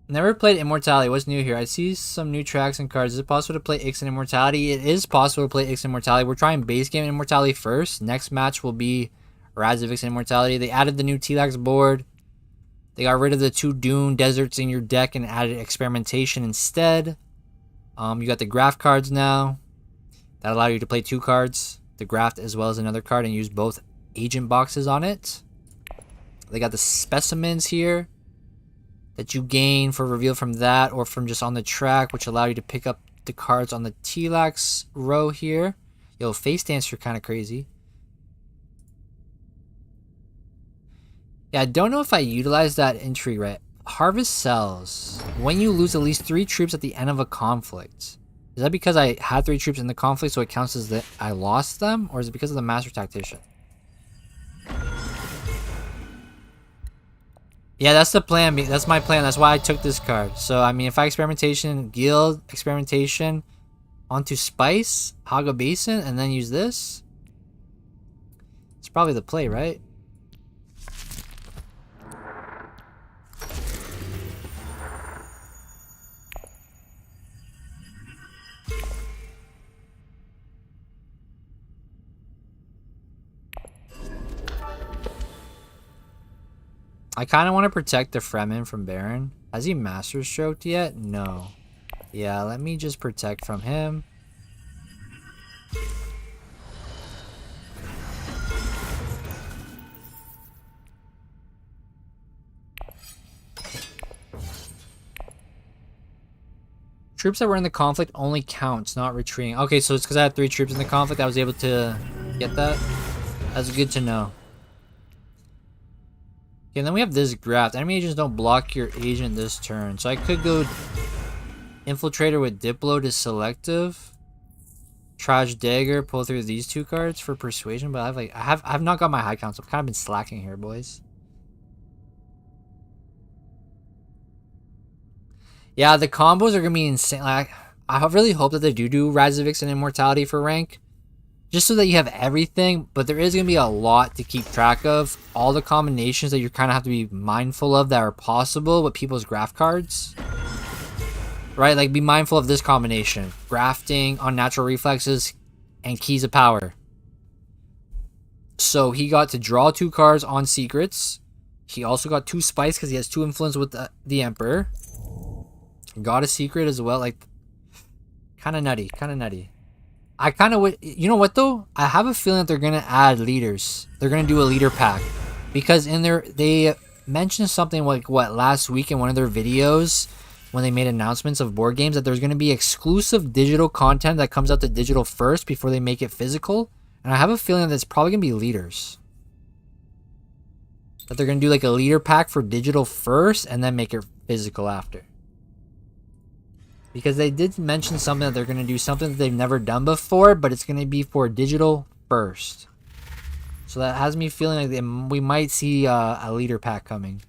never played Immortality. What's new here? I see some new tracks and cards. Is it possible to play Ix and Immortality? It is possible to play Ix and Immortality. We're trying base game Immortality first. Next match will be Rise of Ix and Immortality. They added the new T-Lax board. They got rid of the 2 Dune deserts in your deck and added experimentation instead. You got the graft cards now that allow you to play 2 cards. The graft as well as another card and use both agent boxes on it. They got the specimens here that you gain for reveal from that or from just on the track, which allow you to pick up the cards on the T-Lax row here. Yo, Face Dancer kind of crazy. Yeah, I don't know if I utilized that entry right. Harvest cells. When you lose at least 3 troops at the end of a conflict. Is that because I had 3 troops in the conflict so it counts as that I lost them? Or is it because of the Master Tactician? Yeah, that's the plan. That's my plan. That's why I took this card. So, I mean, if I experimentation, guild, experimentation, onto Spice, Haga Basin, and then use this. It's probably the play, right? I kind of want to protect the Fremen from Baron. Has he Master Stroked yet? No. Yeah, let me just protect from him. Troops that were in the conflict only counts, not retreating. Okay, so it's because I had 3 troops in the conflict I was able to get that. That's good to know. Okay, and then we have this graft. Enemy agents don't block your agent this turn. So I could go Infiltrator with Diplo to selective. Trash Dagger, pull through these 2 cards for persuasion, but I've not got my high count, so I've kind of been slacking here, boys. Yeah, the combos are gonna be insane. Like, I really hope that they do Rise of Ix and Immortality for rank. Just so that you have everything, but there is going to be a lot to keep track of. All the combinations that you kind of have to be mindful of that are possible with people's graft cards. Right? Like, be mindful of this combination. Grafting, unnatural reflexes, and keys of power. So, he got to draw 2 cards on secrets. He also got 2 spice because he has 2 influence with the Emperor. Got a secret as well. Like, kind of nutty. Kind of nutty. I kind of would, you know what though? I have a feeling that they're going to add leaders. They're going to do a leader pack. Because in there, they mentioned something like, what, last week in one of their videos when they made announcements of board games that there's going to be exclusive digital content that comes out to digital first before they make it physical. And I have a feeling that it's probably going to be leaders. That they're going to do like a leader pack for digital first and then make it physical after. Because they did mention something that they're going to do something that they've never done before, but it's going to be for digital first. So that has me feeling like we might see a leader pack coming.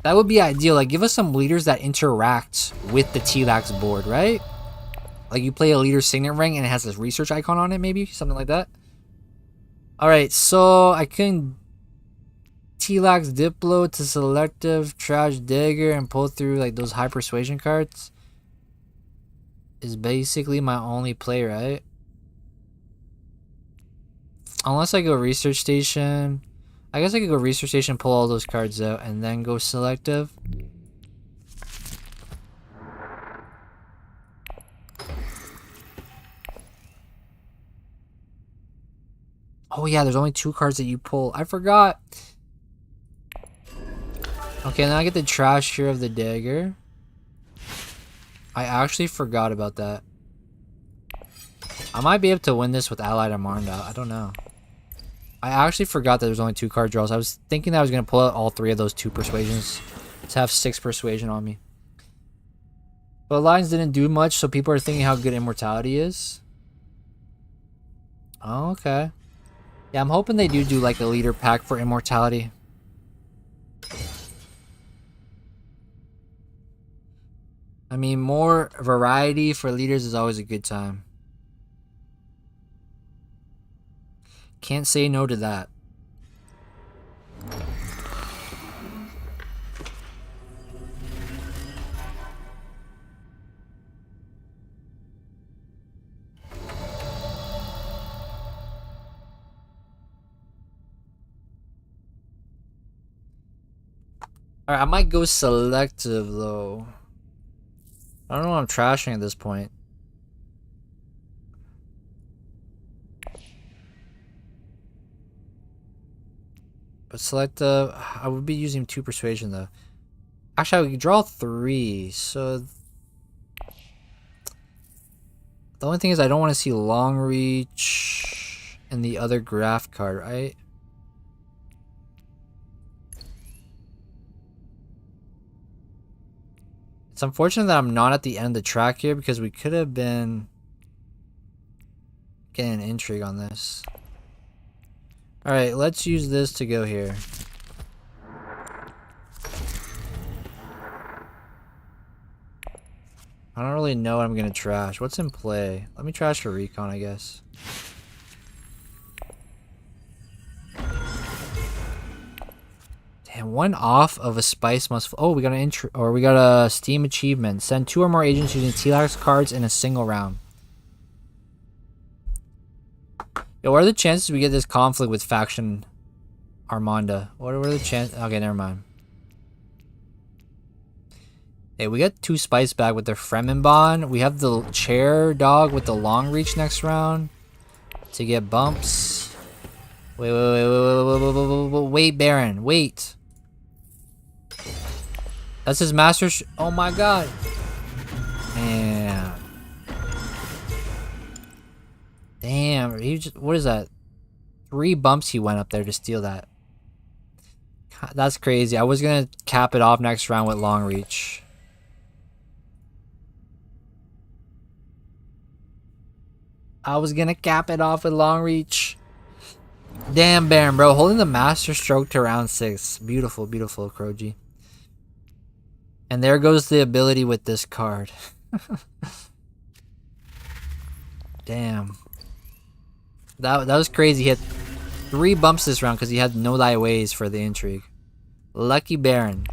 That would be ideal. Like, give us some leaders that interact with the T-Lax board, right? Like, you play a leader signet ring and it has this research icon on it, maybe? Something like that. Alright, so I can T-Lax Diplo to selective, Trash Dagger, and pull through like those high persuasion cards. Is basically my only play, right? Unless I go research station. I guess I could go research station, pull all those cards out, and then go selective. Oh yeah, there's only 2 cards that you pull. I forgot. Okay, then I get the trash here of the dagger. I actually forgot about that. I might be able to win this with Allied Armanda. I don't know. I actually forgot that there's only 2 card draws. I was thinking that I was going to pull out all 3 of those 2 persuasions to have 6 persuasion on me. But Alliance didn't do much, so people are thinking how good Immortality is. Oh, okay. Yeah, I'm hoping they do like a leader pack for Immortality. I mean, more variety for leaders is always a good time. Can't say no to that. Alright, I might go selective though. I don't know what I'm trashing at this point. But selective, I would be using 2 persuasion though. Actually, I would draw 3, so... The only thing is I don't want to see long reach and the other graph card, right? It's unfortunate that I'm not at the end of the track here because we could have been getting an intrigue on this. Alright, let's use this to go here. I don't really know what I'm gonna trash. What's in play? Let me trash for recon, I guess. Damn, 1 off of a spice must. Oh, we got we got a Steam achievement. Send 2 or more agents using T-Lax cards in a single round. Yo, what are the chances we get this conflict with faction Armanda? What are the chances? Okay, never mind. Hey, we got 2 spice back with the Fremen bond. We have the chair dog with the long reach next round to get bumps. Wait, Baron, wait. That's his master. Oh my god. Man. Damn. He just, what is that? 3 bumps he went up there to steal that. God, that's crazy. I was gonna cap it off next round with long reach. I was gonna cap it off with long reach. Damn, Baron, bro. Holding the master stroke to round 6. Beautiful, beautiful, Kroji. And there goes the ability with this card. Damn. That was crazy. He had 3 bumps this round because he had no thy ways for the intrigue. Lucky Baron.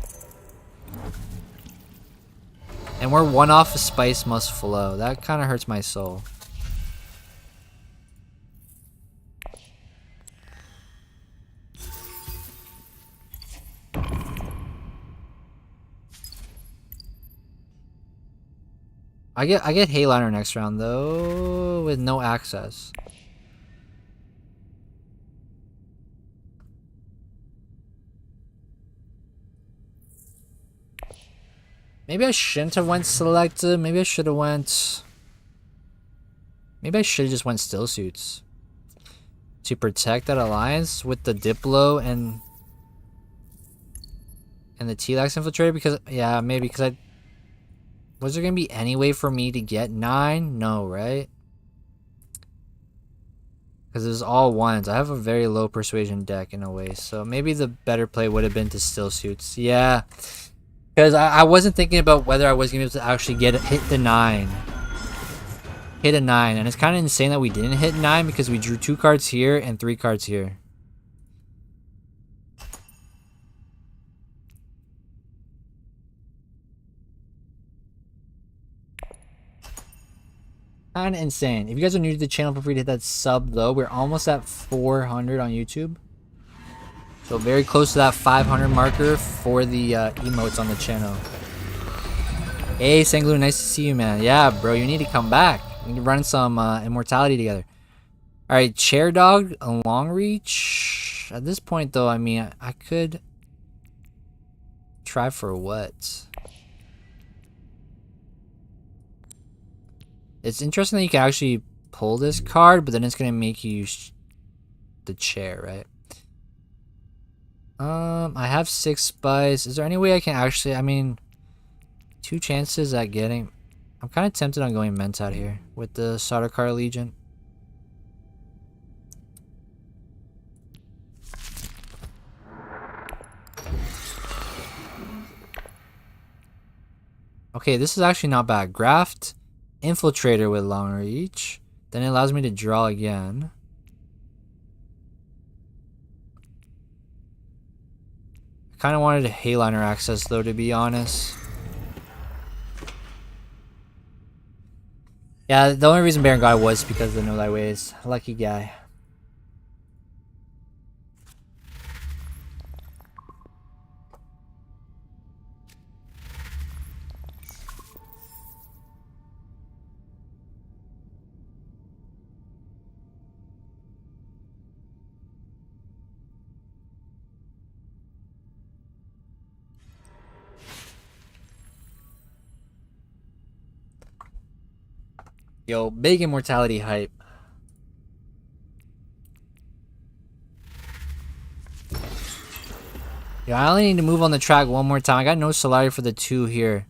And we're 1 off a spice must flow. That kind of hurts my soul. I get Hayliner next round though with no access. Maybe I shouldn't have went selective. Maybe I should have went. Maybe I should have just went still suits to protect that alliance with the Diplo and the T-Lax infiltrator because yeah, maybe because I. Was there gonna be any way for me to get 9? No, right? Because it was all 1s. I have a very low persuasion deck in a way, so maybe the better play would have been to still suits. Yeah, because I wasn't thinking about whether I was gonna be able to actually hit the 9. Hit a 9, and it's kind of insane that we didn't hit 9 because we drew 2 cards here and 3 cards here. Kind of insane. If you guys are new to the channel, feel free to hit that sub though. We're almost at 400 on YouTube. So very close to that 500 marker for the emotes on the channel. Hey, Sanglu, nice to see you, man. Yeah, bro, you need to come back. We need to run some Immortality together. Alright, Chair Dog, a long reach. At this point though, I mean, I could try for what? It's interesting that you can actually pull this card, but then it's going to make you use the chair, right? I have 6 spice. Is there any way I can actually, I mean, 2 chances at getting, I'm kind of tempted on going Mentat here with the Sardaukar Legion. Okay, this is actually not bad. Graft Infiltrator with long reach. Then it allows me to draw again. I kind of wanted a Hayliner access though, to be honest. Yeah, the only reason Baron Guy was because of the Know Thy Ways. Lucky guy. Yo, big immortality hype. Yo, I only need to move on the track one more time. I got no Solari for the 2 here.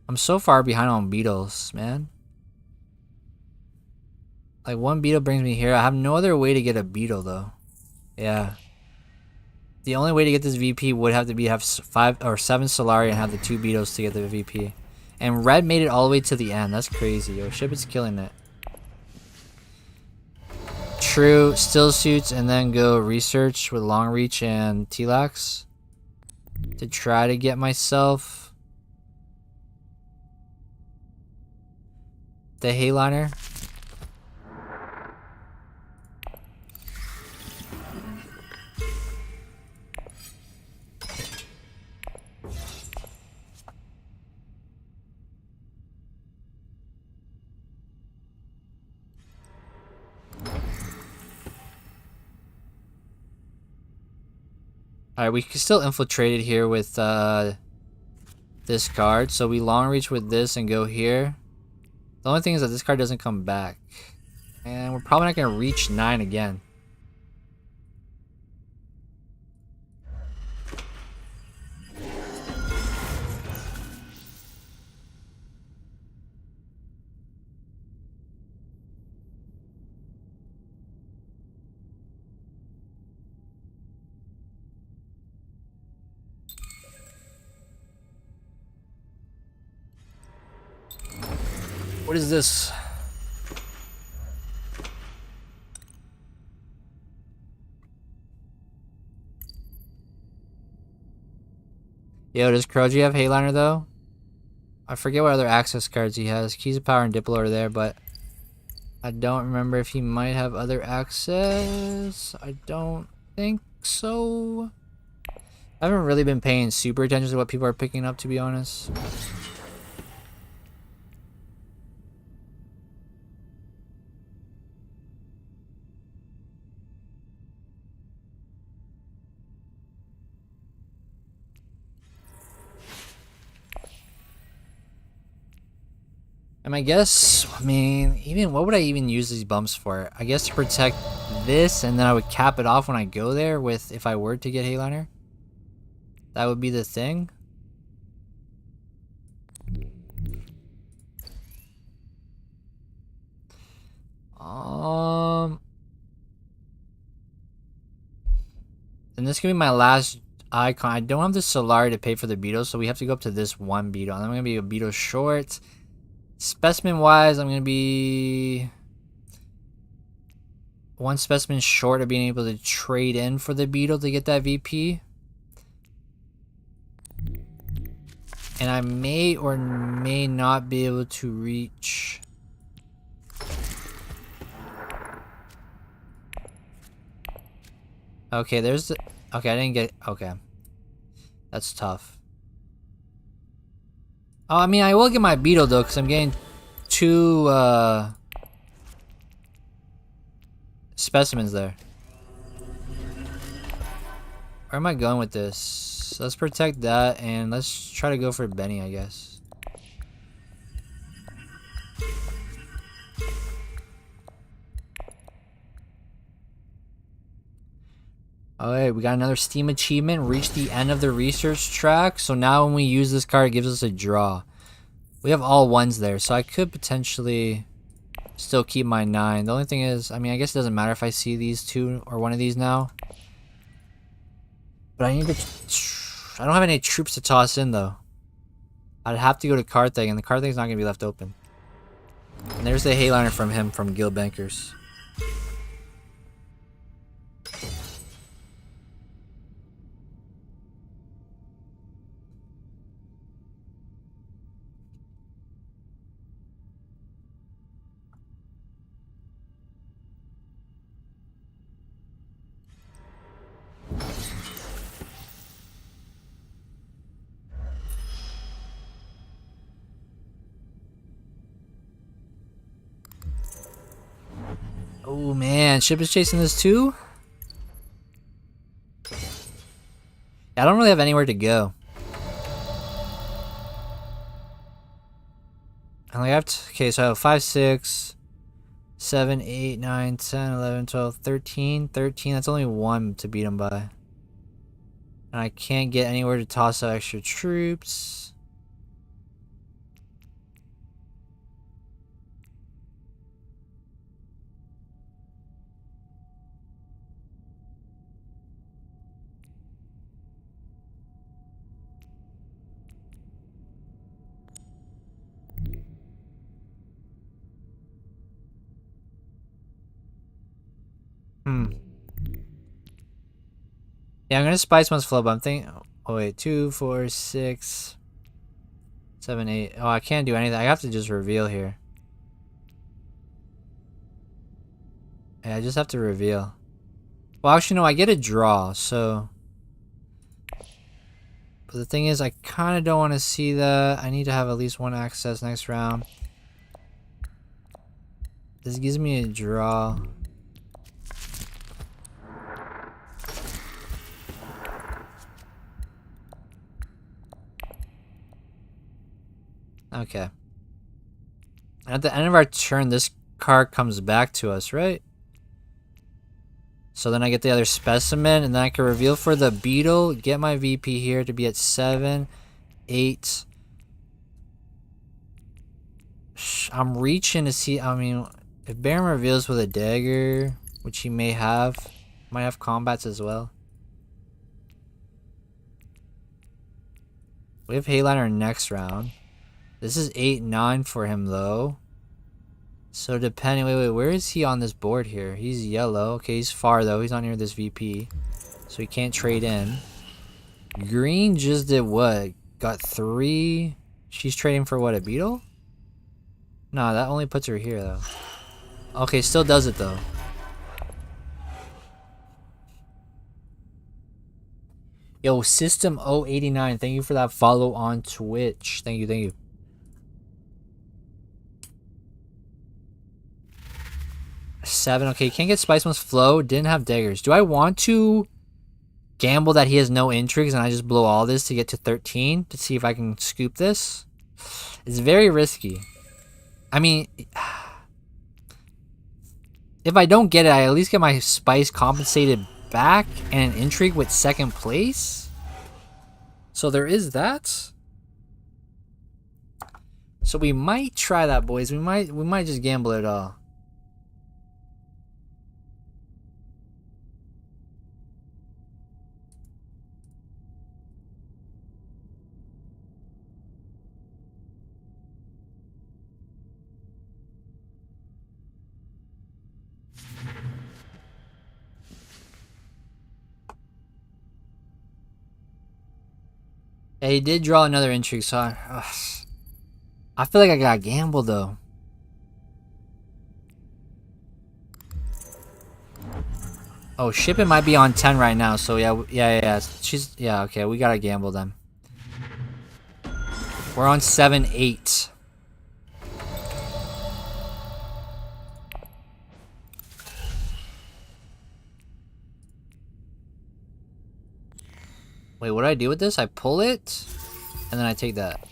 I'm so far behind on beetles, man. Like, one beetle brings me here. I have no other way to get a beetle, though. Yeah. The only way to get this VP would have to be have 5 or 7 Solari and have the 2 beetles to get the VP. And red made it all the way to the end. That's crazy, yo. Ship is killing it. True, still suits, and then go research with long reach and T-Lax to try to get myself the Hayliner. Alright, we can still infiltrate it here with this card. So we long reach with this and go here. The only thing is that this card doesn't come back. And we're probably not going to reach 9 again. What is this? Yo, does Kroji have Hayliner though? I forget what other access cards he has. Keys of Power and Diplo are there, but I don't remember if he might have other access. I don't think so. I haven't really been paying super attention to what people are picking up, to be honest. And I guess, I mean, even what would I even use these bumps for? I guess to protect this, and then I would cap it off when I go there with, if I were to get Hayliner. That would be the thing. And this can be my last icon. I don't have the Solari to pay for the beetles, so we have to go up to this one beetle. And I'm going to be a beetle short. Specimen wise, I'm going to be one specimen short of being able to trade in for the beetle to get that VP. And I may or may not be able to reach. Okay, there's the... Okay, I didn't get... Okay. That's tough. Oh, I mean, I will get my beetle, though, because I'm getting 2, specimens there. Where am I going with this? Let's protect that, and let's try to go for Benny, I guess. Alright, we got another Steam achievement. Reach the end of the research track. So now when we use this card, it gives us a draw. We have all 1s there, so I could potentially still keep my 9. The only thing is, I mean, I guess it doesn't matter if I see these 2 or 1 of these now. But I need to... I don't have any troops to toss in, though. I'd have to go to Carthage, and the Carthage's not going to be left open. And there's the Hayliner from him, from Guild Bankers. Oh man, ship is chasing this too? Yeah, I don't really have anywhere to go. And like I have to, okay, so I have 5, 6, 7, 8, 9, 10, 11, 12, 13. 13, that's only 1 to beat him by. And I can't get anywhere to toss out extra troops. Yeah, I'm gonna spice one's flow, but I'm thinking. Oh wait, 2, 4, 6, 7, 8. Oh, I can't do anything. I have to just reveal here. Yeah, I just have to reveal. Well, actually, no, I get a draw, so. But the thing is, I kind of don't want to see that. I need to have at least 1 access next round. This gives me a draw. Okay. At the end of our turn, this card comes back to us, right? So then I get the other specimen, and then I can reveal for the beetle, get my VP here to be at 7, 8. I'm reaching to see, I mean, if Baron reveals with a dagger, which he may have, might have combats as well. We have Hayliner next round. This is 8, 9 for him though. So depending, wait, where is he on this board here? He's yellow. Okay, he's far though. He's not near this VP. So he can't trade in. Green just did what? Got 3. She's trading for what, a beetle? No, that only puts her here though. Okay, still does it though. Yo, System 089, thank you for that follow on Twitch. Thank you, thank you. Seven. Okay, can't get Spice One's flow. Didn't have daggers. Do I want to gamble that he has no intrigues and I just blow all this to get to 13 to see if I can scoop this? It's very risky. I mean, if I don't get it, I at least get my spice compensated back and an intrigue with 2nd place. So there is that. So we might try that, boys. We might just gamble it all. Yeah, he did draw another intrigue, so I feel like I got gambled though. Oh, shipping might be on 10 right now, so yeah. Yeah, okay, we gotta gamble then. We're on 7, 8. Wait, what do I do with this? I pull it, and then I take that.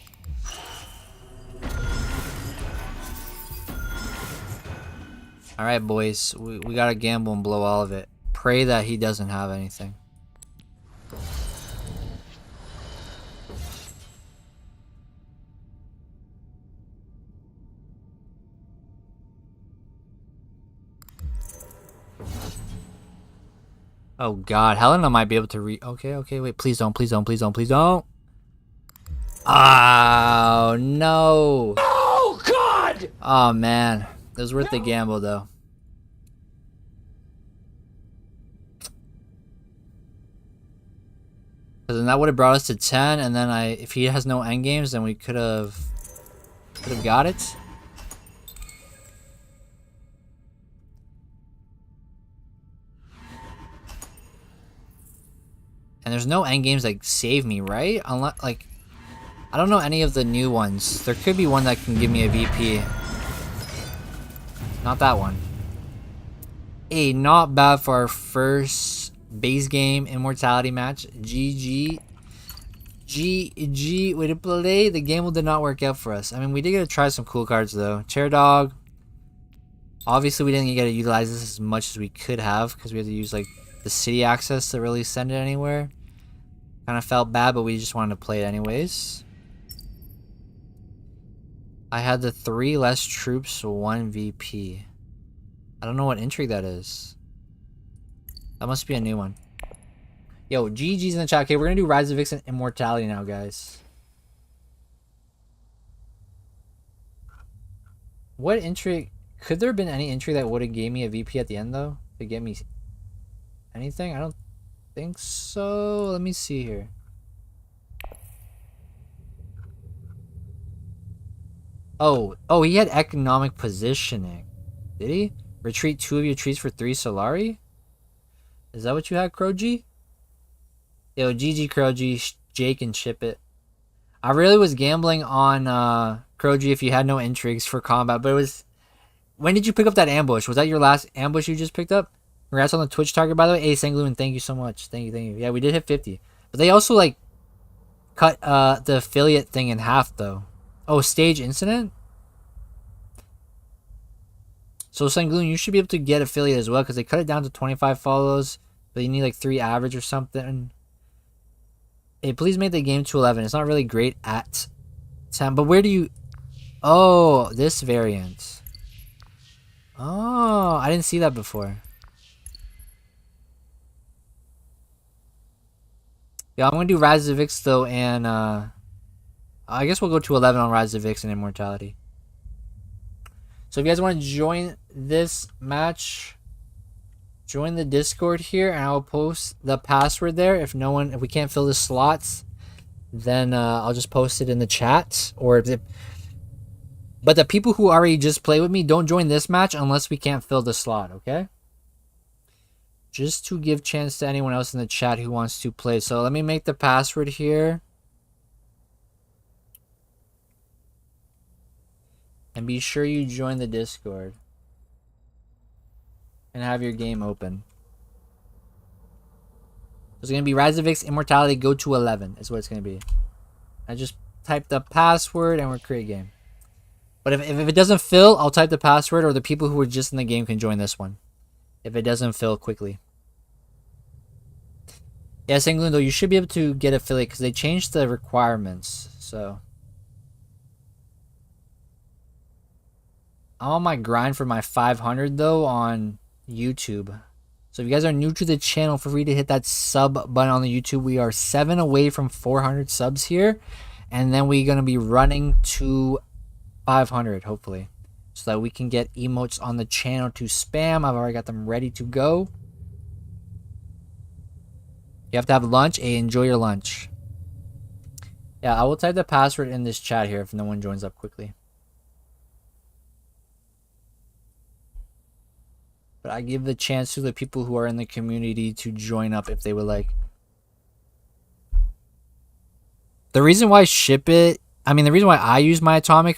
Alright, boys. We gotta gamble and blow all of it. Pray that he doesn't have anything. Oh god, Helena might be able to okay, wait, please don't, please don't, please don't, please don't. Oh no. Oh God! Oh man. It was worth the gamble though. Cause then that would have brought us to 10, and then if he has no end games, then we could have got it. And there's no end games that save me, right? Unless, like, I don't know any of the new ones. There could be one that can give me a VP. Not that one. Hey, not bad for our first base game immortality match. GG. GG. Way to play. The game did not work out for us. I mean, we did get to try some cool cards, though. Chair Dog. Obviously, we didn't get to utilize this as much as we could have, because we had to use, like, the city access to really send it anywhere. Kind of felt bad, but we just wanted to play it anyways. I had the 3 less troops, 1 VP. I don't know what intrigue that is. That must be a new one. Yo, GG's in the chat. Okay, we're gonna do Rise of Vixen Immortality now, guys. What intrigue? Could there have been any intrigue that would have gave me a VP at the end, though? To get me anything? I don't think so. Let me see here. Oh, he had economic positioning. Did he? Retreat 2 of your trees for 3 Solari? Is that what you had, Crow-G? Yo, GG Crow-G, Jake and ship it. I really was gambling on Crow-G if you had no intrigues for combat, but it was... When did you pick up that ambush? Was that your last ambush you just picked up? Congrats on the Twitch target, by the way. Hey, Sangluin, thank you so much. Thank you. Yeah, we did hit 50. But they also, like, cut the affiliate thing in half, though. Oh, stage incident? So, Sangloon, you should be able to get affiliate as well, because they cut it down to 25 follows, but you need like 3 average or something. Hey, please make the game to 11. It's not really great at 10, but where do you... Oh, this variant. Oh, I didn't see that before. Yeah, I'm going to do Rise of Vix, though, and I guess we'll go to 11 on Rise of Vix and Immortality. So if you guys want to join this match, join the Discord here, and I'll post the password there. If we can't fill the slots, then I'll just post it in the chat. But the people who already just play with me, don't join this match unless we can't fill the slot, okay? Just to give chance to anyone else in the chat who wants to play. So let me make the password here. And be sure you join the Discord. And have your game open. It's going to be Rise of Vix Immortality Go to 11 is what it's going to be. I just type the password and we'll create a game. But if it doesn't fill, I'll type the password, or the people who are just in the game can join this one. If it doesn't fill quickly. Yes, England, though, you should be able to get affiliate because they changed the requirements. So I'm on my grind for my 500 though on YouTube. So if you guys are new to the channel, feel free to hit that sub button on the YouTube. We are 7 away from 400 subs here, and then we're gonna be running to 500 hopefully, so that we can get emotes on the channel to spam. I've already got them ready to go. You have to have lunch. Hey, enjoy your lunch. Yeah, I will type the password in this chat here if no one joins up quickly. But I give the chance to the people who are in the community to join up if they would like. The reason why the reason why I use my atomic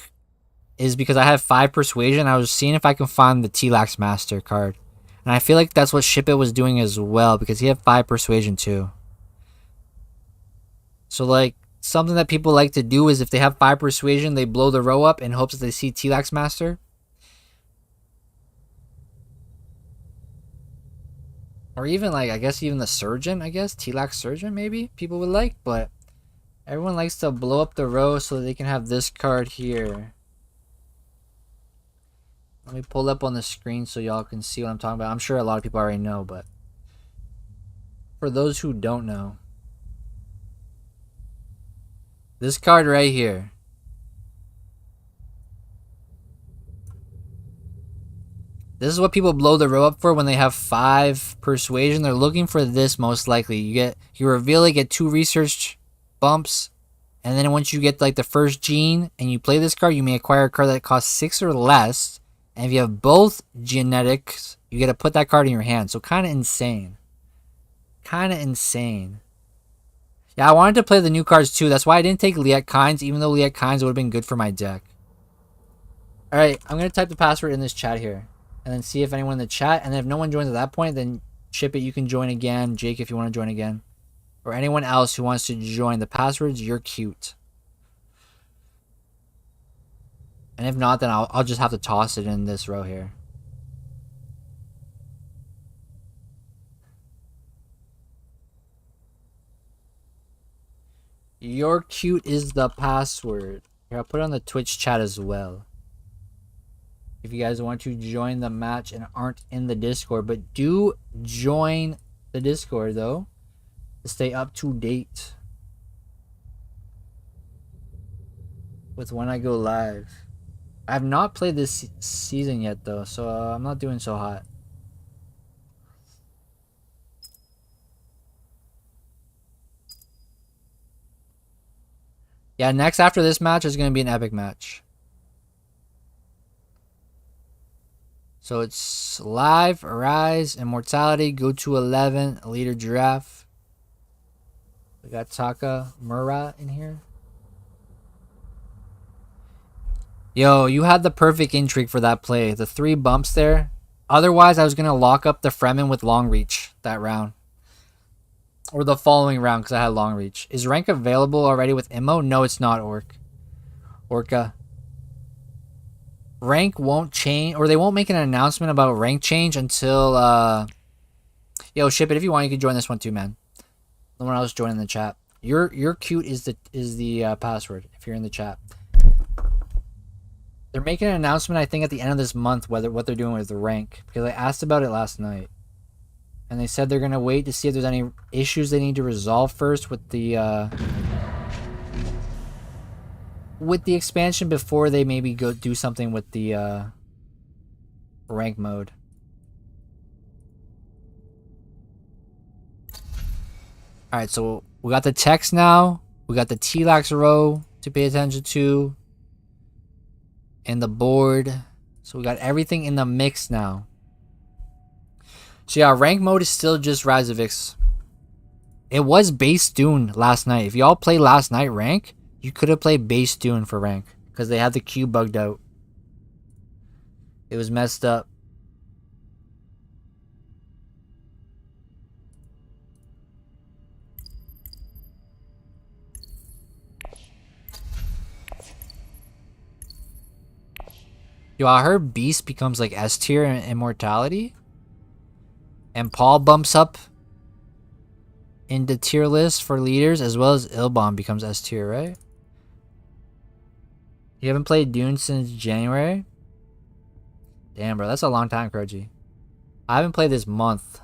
is because I have 5 persuasion. I was seeing if I can find the T-Lax Master card. And I feel like that's what Ship It was doing as well, because he had 5 persuasion too. So like, something that people like to do is if they have 5 persuasion, they blow the row up in hopes that they see T-Lax Master. Or even like, I guess even the Surgeon, T-Lax Surgeon maybe people would like, but everyone likes to blow up the row so they can have this card here. Let me pull up on the screen so y'all can see what I'm talking about. I'm sure a lot of people already know, but For those who don't know, this card right here. This is what people blow the row up for when they have 5 persuasion. They're looking for this most likely. You reveal it, get 2 research bumps, and then once you get like the first gene and you play this card, you may acquire a card that costs 6 or less. And if you have both genetics, you get to put that card in your hand. So kind of insane. Kind of insane. Yeah, I wanted to play the new cards too. That's why I didn't take Liet Kynes, even though Liet Kynes would have been good for my deck. Alright, I'm going to type the password in this chat here. And then see if anyone in the chat. And if no one joins at that point, then Chip It, you can join again. Jake, if you want to join again. Or anyone else who wants to join. The password's You're Cute. And if not, then I'll just have to toss it in this row here. You're Cute is the password. Here, I'll put it on the Twitch chat as well. If you guys want to join the match and aren't in the Discord. But do join the Discord, though, to stay up to date with when I go live. I have not played this season yet, though, so I'm not doing so hot. Yeah, next after this match is going to be an epic match. So it's live, Arise, Immortality, go to 11, Leader Giraffe. We got Taka Mura in here. Yo, you had the perfect intrigue for that play. The 3 bumps there. Otherwise, I was going to lock up the Fremen with long reach that round. Or the following round because I had long reach. Is rank available already with Immo? No, it's not, Orca. Rank won't change, or they won't make an announcement about rank change until, yo, Ship It, if you want, you can join this one too, man. No one else join in the chat. You're Cute is the password if you're in the chat. They're making an announcement, I think, at the end of this month what they're doing with the rank, because I asked about it last night. And they said they're going to wait to see if there's any issues they need to resolve first with the expansion before they maybe go do something with the rank mode. Alright, so we got the text now. We got the T-Lax row to pay attention to. And the board. So we got everything in the mix now. So yeah, rank mode is still just Rise of Ix. It was base Dune last night. If y'all played last night rank, you could have played base Dune for rank. Because they had the queue bugged out. It was messed up. Yo, I heard Beast becomes like S tier in Immortality. And Paul bumps up in the tier list for leaders, as well as Ilbom becomes S tier, right? You haven't played Dune since January? Damn, bro, that's a long time, Kroji. I haven't played this month.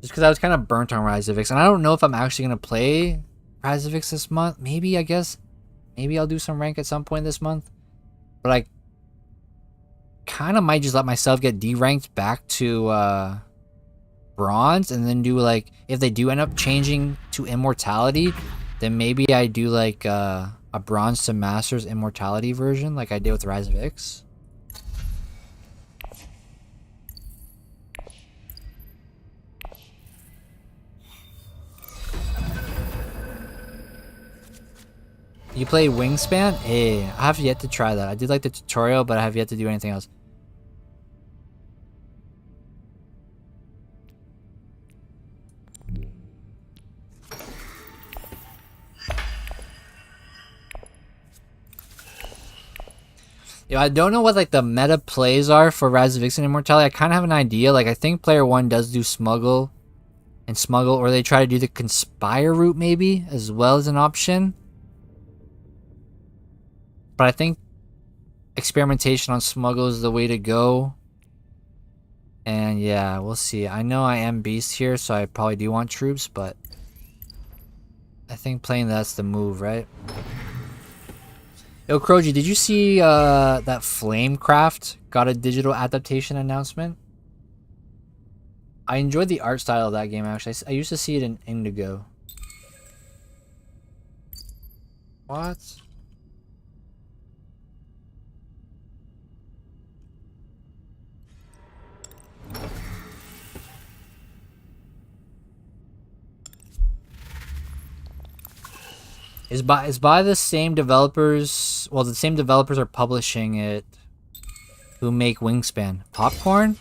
Just because I was kind of burnt on Rise of Ix. And I don't know if I'm actually going to play Rise of Ix this month. Maybe, I guess. Maybe I'll do some rank at some point this month. But I kind of might just let myself get D-ranked back to bronze. And then do like, if they do end up changing to Immortality, then maybe I do like a bronze to masters Immortality version like I did with Rise of Ix. You played Wingspan? Hey, I have yet to try that. I did like the tutorial, but I have yet to do anything else. Yo, I don't know what like the meta plays are for Rise of Ix and Immortality. I kind of have an idea. Like I think player 1 does do smuggle, or they try to do the conspire route maybe as well as an option. But I think experimentation on smuggle is the way to go. And yeah, we'll see. I know I am beast here, so I probably do want troops, but I think playing that's the move, right? Yo, Kroji, did you see that Flamecraft got a digital adaptation announcement? I enjoyed the art style of that game, actually. I used to see it in Indigo. What? Is by the same developers. Well, the same developers are publishing it. Who make Wingspan? Popcorn?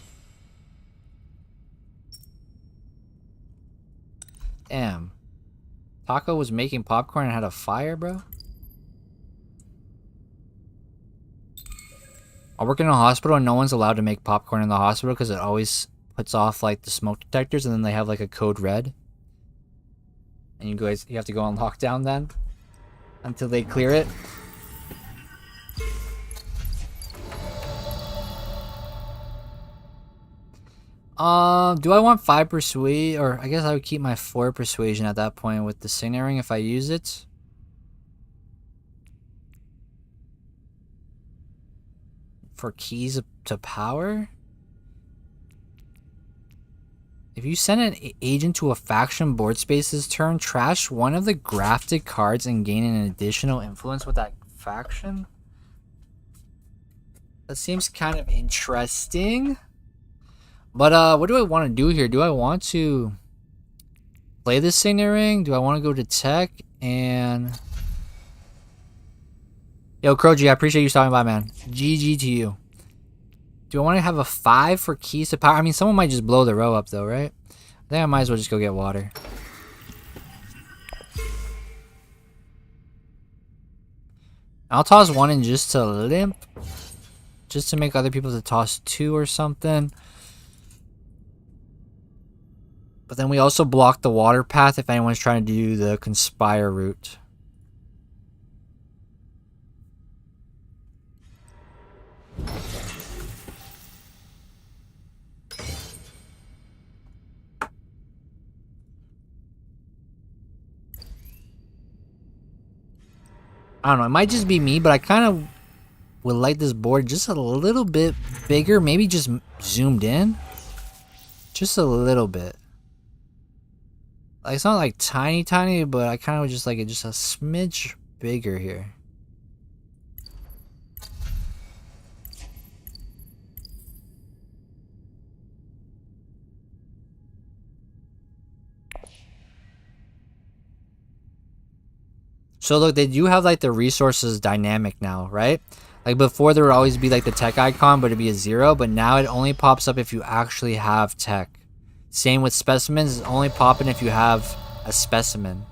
Damn. Taco was making popcorn and had a fire, bro? I work in a hospital and no one's allowed to make popcorn in the hospital because it always puts off like the smoke detectors, and then they have like a code red. And you have to go on lockdown then until they clear it. Do I want 5 persuade, or I guess I would keep my 4 persuasion at that point with the signet ring if I use it. For keys to power? If you send an agent to a faction board space this turn, trash one of the grafted cards and gain an additional influence with that faction? That seems kind of interesting. But what do I want to do here? Do I want to play this signet ring? Do I want to go to tech and... Yo, Kroji, I appreciate you stopping by, man. GG to you. Do I want to have a 5 for keys to power? I mean, someone might just blow the row up, though, right? I think I might as well just go get water. I'll toss 1 in just to limp. Just to make other people to toss 2 or something. But then we also block the water path if anyone's trying to do the conspire route. I don't know, it might just be me, but I kind of would like this board just a little bit bigger. Maybe just zoomed in. Just a little bit. Like, it's not like tiny, but I kind of just like it just a smidge bigger here. So look, they do have like the resources dynamic now, right? Like before there would always be like the tech icon, but it'd be a 0, but now it only pops up if you actually have tech. Same with specimens, it's only popping if you have a specimen.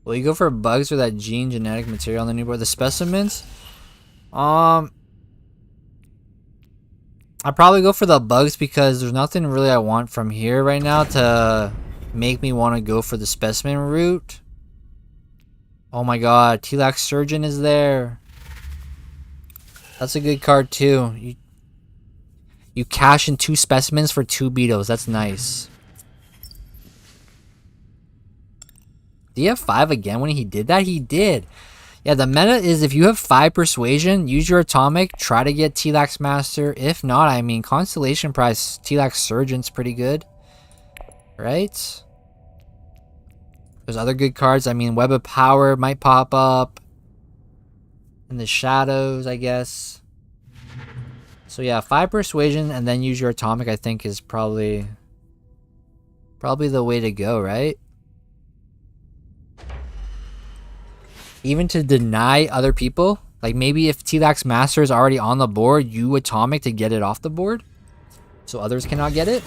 Will you go for bugs or that gene genetic material on the new board? The specimens? I'd probably go for the bugs because there's nothing really I want from here right now to make me want to go for the specimen route. Oh my god, T-Lax Surgeon is there. That's a good card too. You cash in 2 specimens for 2 beetles. That's nice. Did he have 5 again when he did that? He did. Yeah, the meta is if you have 5 persuasion, use your atomic, try to get T-Lax Master. If not, I mean, Constellation Prize, T-Lax Surgeon's pretty good. Right? There's other good cards. I mean, Web of Power might pop up. In the shadows, I guess. So yeah, 5 persuasion and then use your atomic, I think, is probably the way to go, right? Even to deny other people, like maybe if T-Lax Master is already on the board, you atomic to get it off the board, so others cannot get it.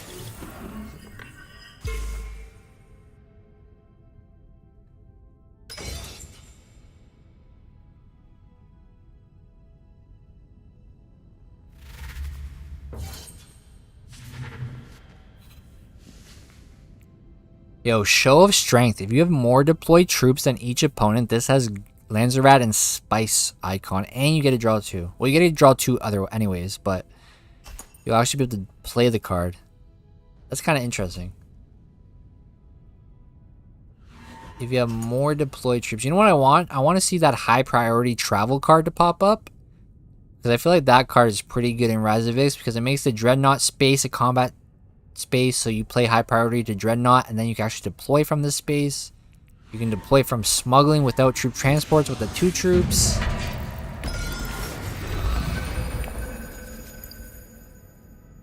Yo, show of strength. If you have more deployed troops than each opponent, this has Lanzarat and Spice icon, and you get to draw 2. Well, you get to draw 2 other anyways, but you'll actually be able to play the card. That's kind of interesting. If you have more deployed troops, you know what I want? I want to see that high priority travel card to pop up. Because I feel like that card is pretty good in Rise of X because it makes the Dreadnought space a combat space. So you play high priority to Dreadnought and then you can actually deploy from this space. You can deploy from smuggling without troop transports with the 2 troops.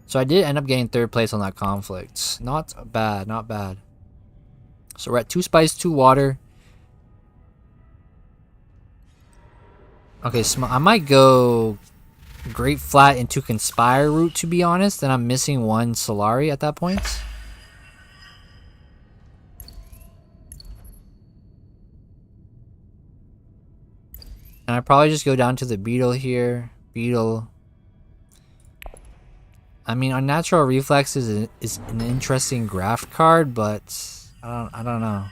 So I did end up getting 3rd place on that conflict. Not bad, not bad. So we're at 2 spice, 2 water. Okay, so I might go Great Flat into Conspire route, to be honest. And I'm missing 1 Solari at that point. And I probably just go down to the Beetle here. Beetle. I mean, Unnatural Reflex is an interesting graft card, but I don't know.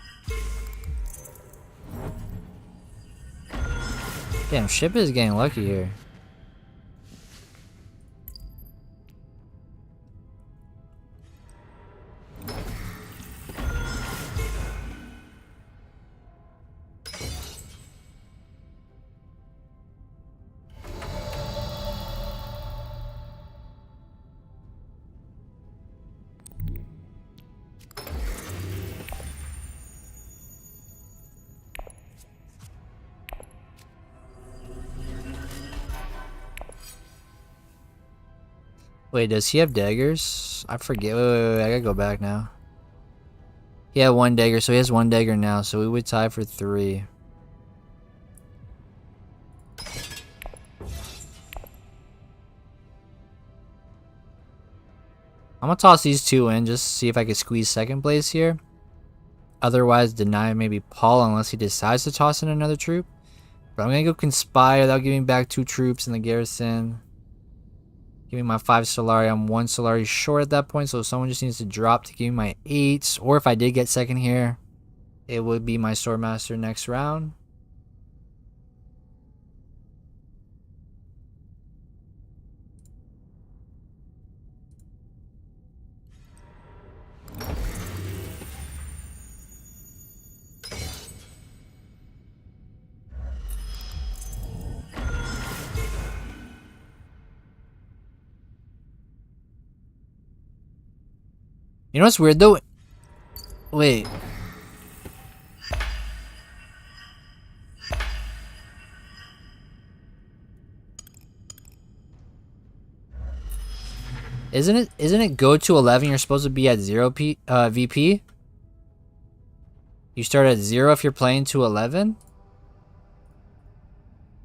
Damn, Ship is getting lucky here. Wait, does he have daggers? I forget. Wait, I gotta go back now. He had 1 dagger, so he has 1 dagger now, so we would tie for 3. I'm gonna toss these 2 in just to see if I can squeeze 2nd place here. Otherwise, deny maybe Paul unless he decides to toss in another troop. But I'm gonna go Conspire. That'll give me back 2 troops in the garrison. Give me my 5 Solari. I'm 1 Solari short at that point, so someone just needs to drop to give me my 8s. Or if I did get 2nd here, it would be my Swordmaster next round. You know what's weird though? Wait. Isn't it go to 11? You're supposed to be at 0 VP? You start at 0 if you're playing to 11?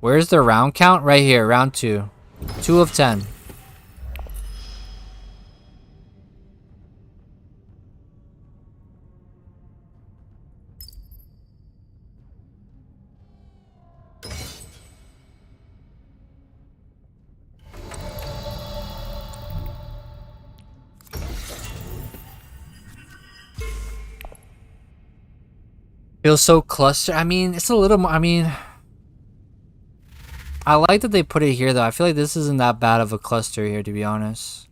Where's the round count? Right here, round 2. 2 of 10. Feels so clustered. I mean, it's a little more, I mean, I like that they put it here though. I feel like this isn't that bad of a cluster here, to be honest.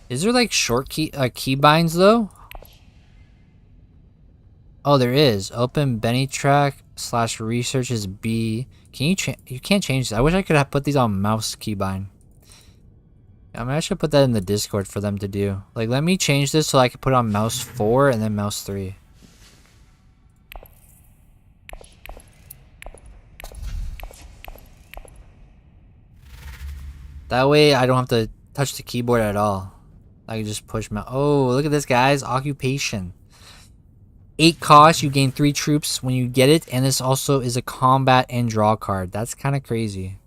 Is there like short key binds though? Oh, there is. Open Benny track / research is B. Can you change? You can't change that. I wish I could have put these on mouse keybind. I mean, I should put that in the Discord for them to do. Like, let me change this so I can put on mouse 4 and then mouse 3. That way, I don't have to touch the keyboard at all. I can just push mouse. Oh, look at this, guys. Occupation. 8 cost, you gain 3 troops when you get it, and this also is a combat and draw card. That's kind of crazy.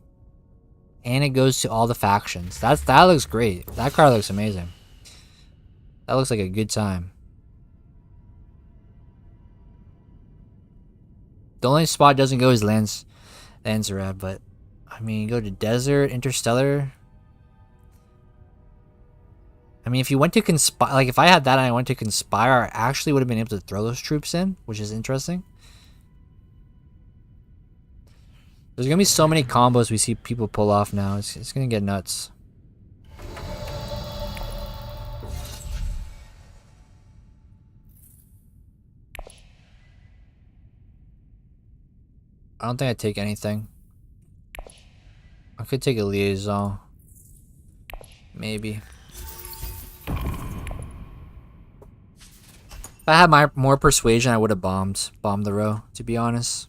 And it goes to all the factions. That looks great. That card looks amazing. That looks like a good time. The only spot it doesn't go is Lanzarat, but I mean, go to Desert, Interstellar. I mean, if you went to conspire, like if I had that and I went to conspire, I actually would have been able to throw those troops in, which is interesting. There's gonna be so many combos we see people pull off now. It's gonna get nuts. I don't think I'd take anything. I could take a liaison. Maybe. If I had more persuasion, I would have bombed the row, to be honest.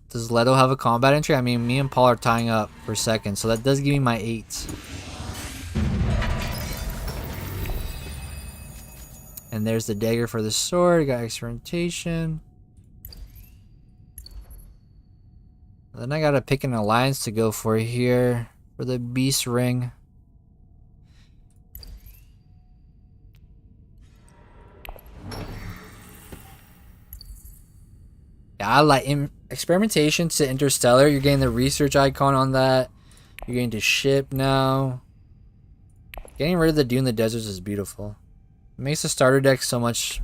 Does Leto have a combat entry? I mean, me and Paul are tying up for second, so that does give me my 8. And there's the dagger for the sword. Got experimentation. Then I gotta pick an alliance to go for here for the beast ring. Yeah, I like experimentation to interstellar. You're getting the research icon on that. You're getting to ship now. Getting rid of the Dune in the deserts is beautiful. It makes the starter deck so much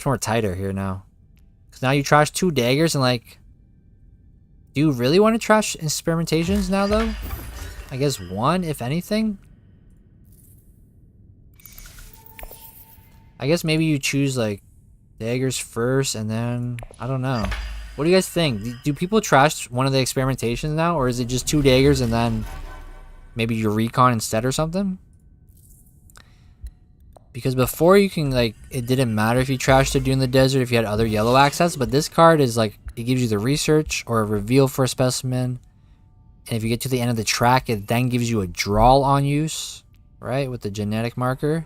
more tighter here now. Because now you trash 2 daggers and like, do you really want to trash experimentations now though? I guess 1 if anything. I guess maybe you choose like daggers first and then I don't know. What do you guys think? Do people trash one of the experimentations now, or is it just 2 daggers and then maybe your recon instead or something? Because before you can like, it didn't matter if you trashed a Dune in the desert if you had other yellow access, but this card is like, it gives you the research or a reveal for a specimen, and if you get to the end of the track, it then gives you a draw on use, right, with the genetic marker.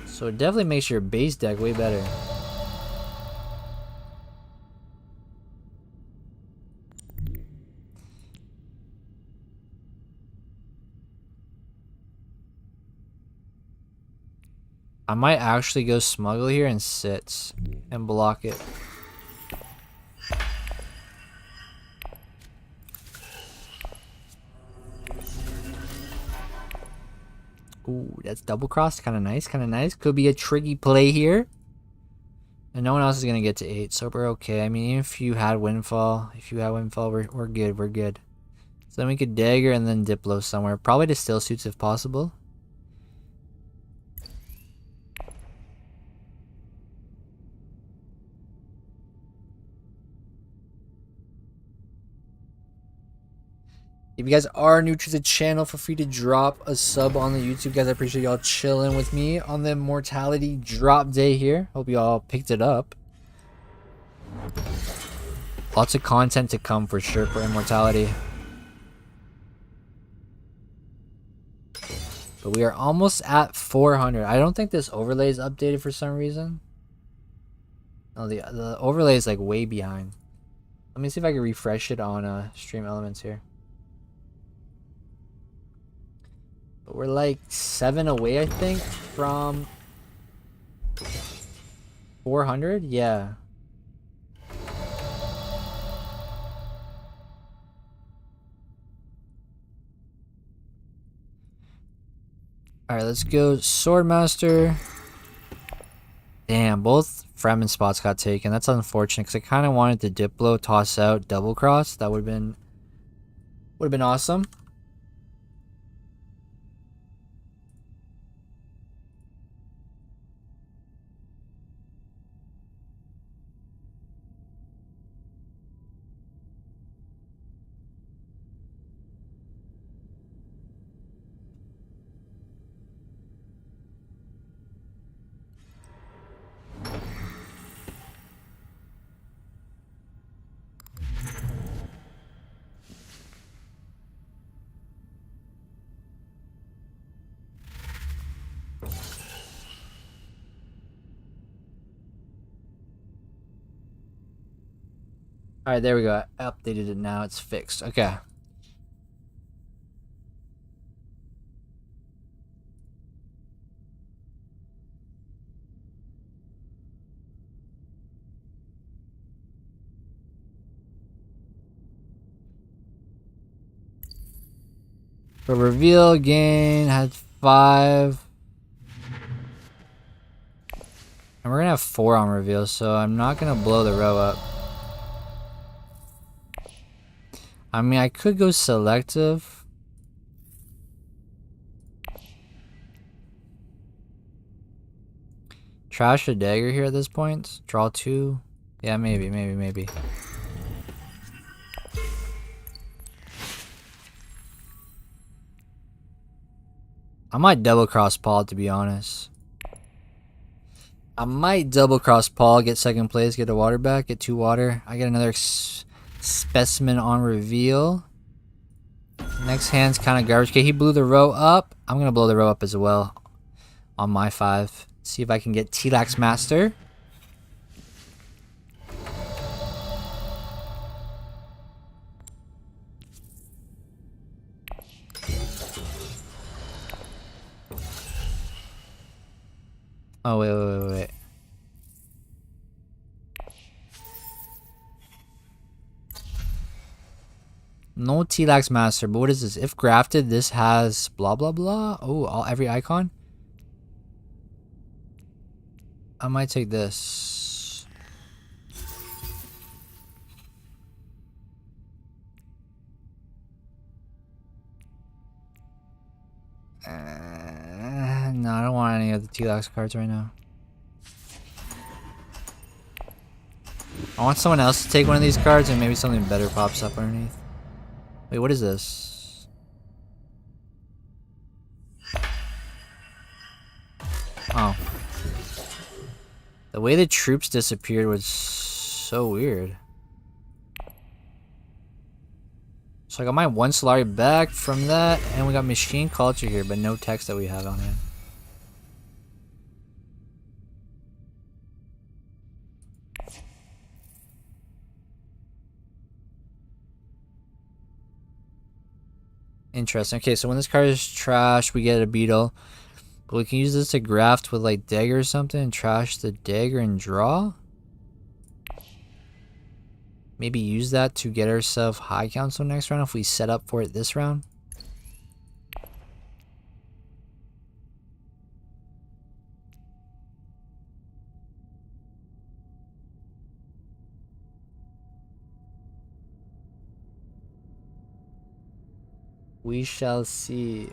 So it definitely makes your base deck way better. I might actually go smuggle here and sit and block it. Ooh, that's double cross. Kind of nice. Kind of nice. Could be a tricky play here. And no one else is going to get to 8, so we're okay. I mean, if you had Windfall, we're good. We're good. So then we could dagger and then Diplo somewhere. Probably to still suits if possible. If you guys are new to the channel, feel free to drop a sub on the YouTube, guys. I appreciate y'all chilling with me on the Immortality drop day here. Hope y'all picked it up. Lots of content to come for sure for Immortality. But we are almost at 400. I don't think this overlay is updated for some reason. No, the overlay is like way behind. Let me see if I can refresh it on Stream Elements here. But we're like 7 away, I think, from 400. Yeah. Alright, let's go Swordmaster. Damn, both Fremen spots got taken. That's unfortunate because I kind of wanted to Diplo, toss out, double cross. That would have been awesome. Alright, there we go. I updated it now. It's fixed. Okay. For reveal, gain had 5. And we're gonna have 4 on reveal, so I'm not gonna blow the row up. I mean, I could go selective. Trash a dagger here at this point. Draw 2. Yeah, maybe. I might double cross Paul, to be honest. I might double cross Paul, get second place, get a water back, get 2 water. I get another specimen on reveal. Next hand's kind of garbage. Okay, he blew the row up. I'm going to blow the row up as well on my 5. See if I can get T-Lax Master. Oh, wait. No T-Lax Master, but what is this? If grafted, this has blah, blah, blah. Oh, every icon? I might take this. No, I don't want any of the T-Lax cards right now. I want someone else to take one of these cards and maybe something better pops up underneath. Wait, what is this? Oh. The way the troops disappeared was so weird. So I got my 1 Solari back from that, and we got machine culture here, but no text that we have on it. Interesting. Okay, so when this card is trashed, we get a beetle. But we can use this to graft with like dagger or something and trash the dagger and draw. Maybe use that to get ourselves high council next round if we set up for it this round. We shall see.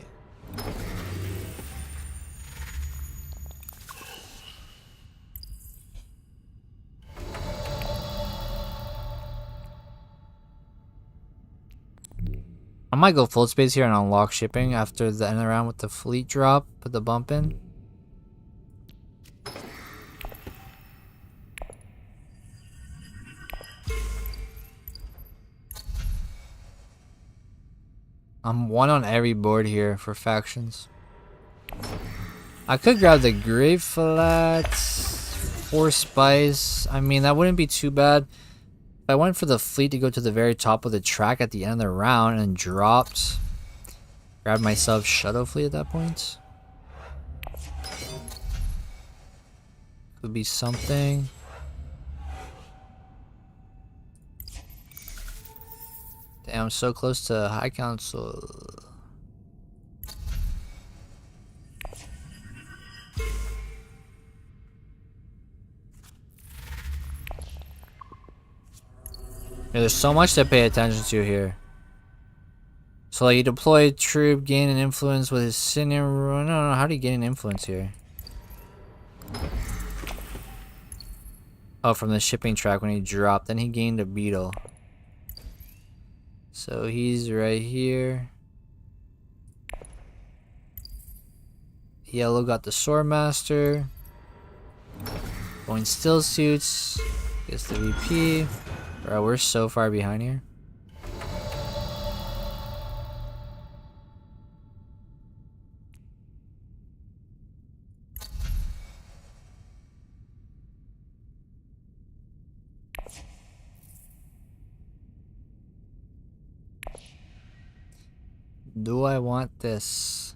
I might go full space here and unlock shipping after the end of the round with the fleet drop. Put the bump in. I'm 1 on every board here for factions. I could grab the Grave Flats, 4 Spice. I mean, that wouldn't be too bad. If I went for the fleet to go to the very top of the track at the end of the round and dropped, grabbed myself Shuttle Fleet at that point. Could be something. Damn, I'm so close to High Council. Yeah, there's so much to pay attention to here. So like you deploy a troop, gain an influence with his scenario. No, how do you gain an influence here? Oh, from the shipping track when he dropped. Then he gained a beetle. So he's right here. Yellow got the Swordmaster. Going still suits. Gets the VP. Bro, we're so far behind here. Do I want this?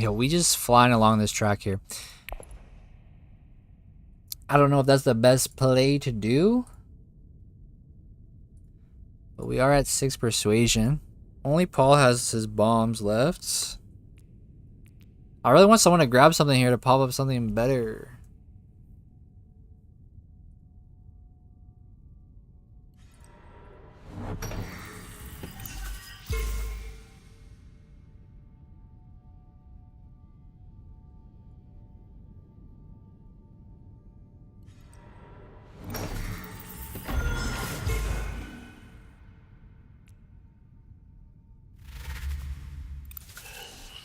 Yo, we just flying along this track here. I don't know if that's the best play to do. But we are at 6 persuasion. Only Paul has his bombs left. I really want someone to grab something here to pop up something better.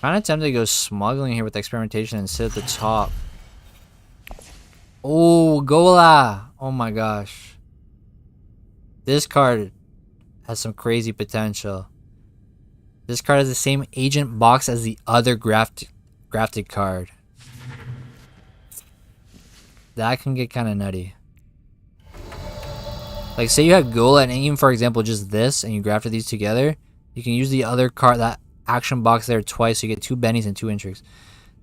Kind of tempted to go smuggling here with experimentation and sit at the top. Oh, Gola! Oh my gosh. This card has some crazy potential. This card has the same agent box as the other grafted card. That can get kind of nutty. Like, say you had Gola and even, for example, just this, and you grafted these together, you can use the other card, that action box there twice, so you get 2 bennies and 2 intrigues.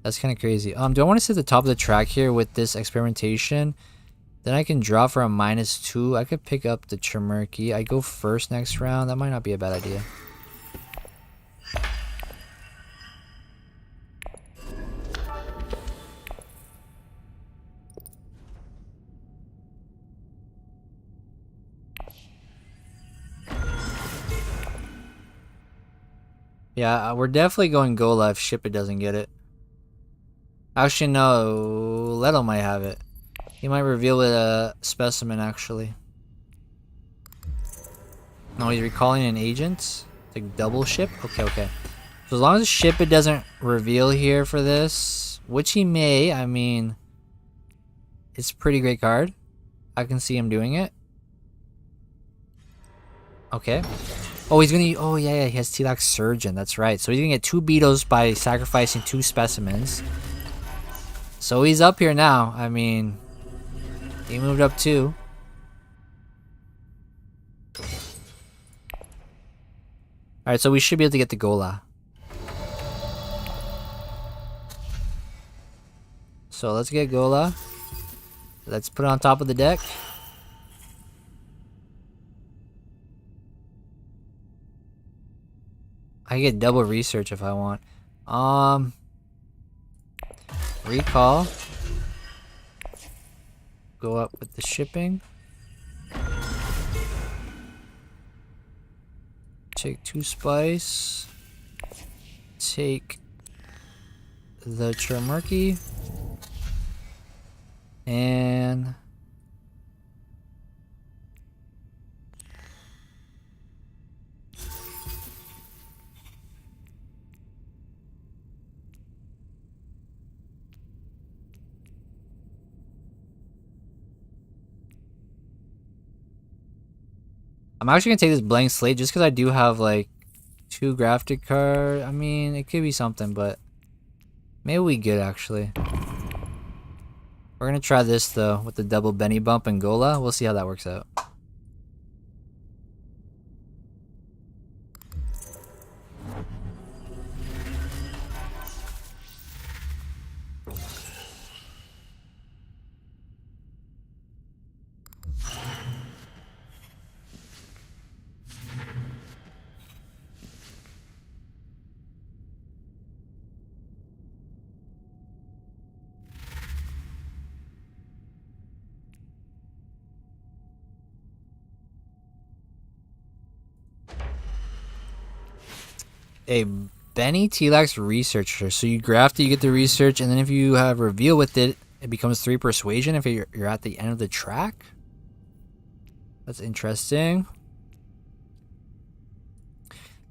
That's kind of crazy. Do I want to sit at the top of the track here with this experimentation? Then I can draw for a -2. I could pick up the Chimurky. I go first next round. That might not be a bad idea. Yeah, we're definitely going Gola if Ship It doesn't get it. Actually, no. Leto might have it. He might reveal it a specimen, actually. No, he's recalling an agent. Like double ship? Okay, okay. So as long as Ship It doesn't reveal here for this, which he may, I mean, it's a pretty great card. I can see him doing it. Okay. Oh, he's gonna. Oh, yeah, he has T-Lax Surgeon. That's right. So he's gonna get 2 Beetles by sacrificing 2 specimens. So he's up here now. I mean, he moved up 2. Alright, so we should be able to get the Gola. So let's get Gola. Let's put it on top of the deck. I get double research if I want. Recall. Go up with the shipping. Take 2 spice. Take the Chimurky. And I'm actually gonna take this blank slate just because I do have like 2 grafted cards. I mean, it could be something, but maybe we good actually. We're gonna try this though with the double Benny bump and Gola. We'll see how that works out. A Benny T-Lax Researcher. So you graft it, you get the research, and then if you have reveal with it, it becomes 3 persuasion if you're at the end of the track. That's interesting.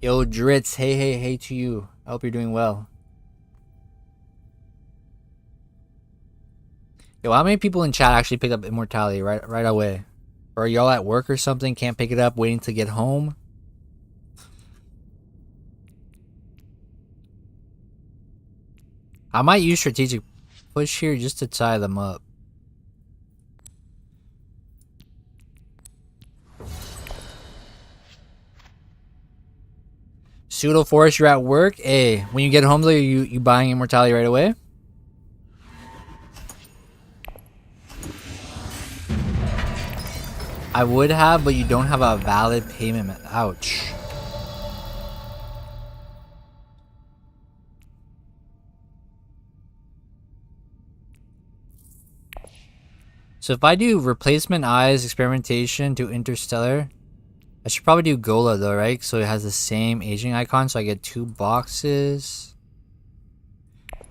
Yo, Dritz, hey to you. I hope you're doing well. Yo, how many people in chat actually picked up Immortality right away? Or are y'all at work or something, can't pick it up, waiting to get home? I might use strategic push here just to tie them up. Pseudo Forest, you're at work. Hey, when you get home though, you buying immortality right away? I would have, but you don't have a valid payment method. Ouch. So if I do replacement eyes, experimentation to interstellar, I should probably do Gola though, right? So it has the same aging icon, so I get 2 boxes.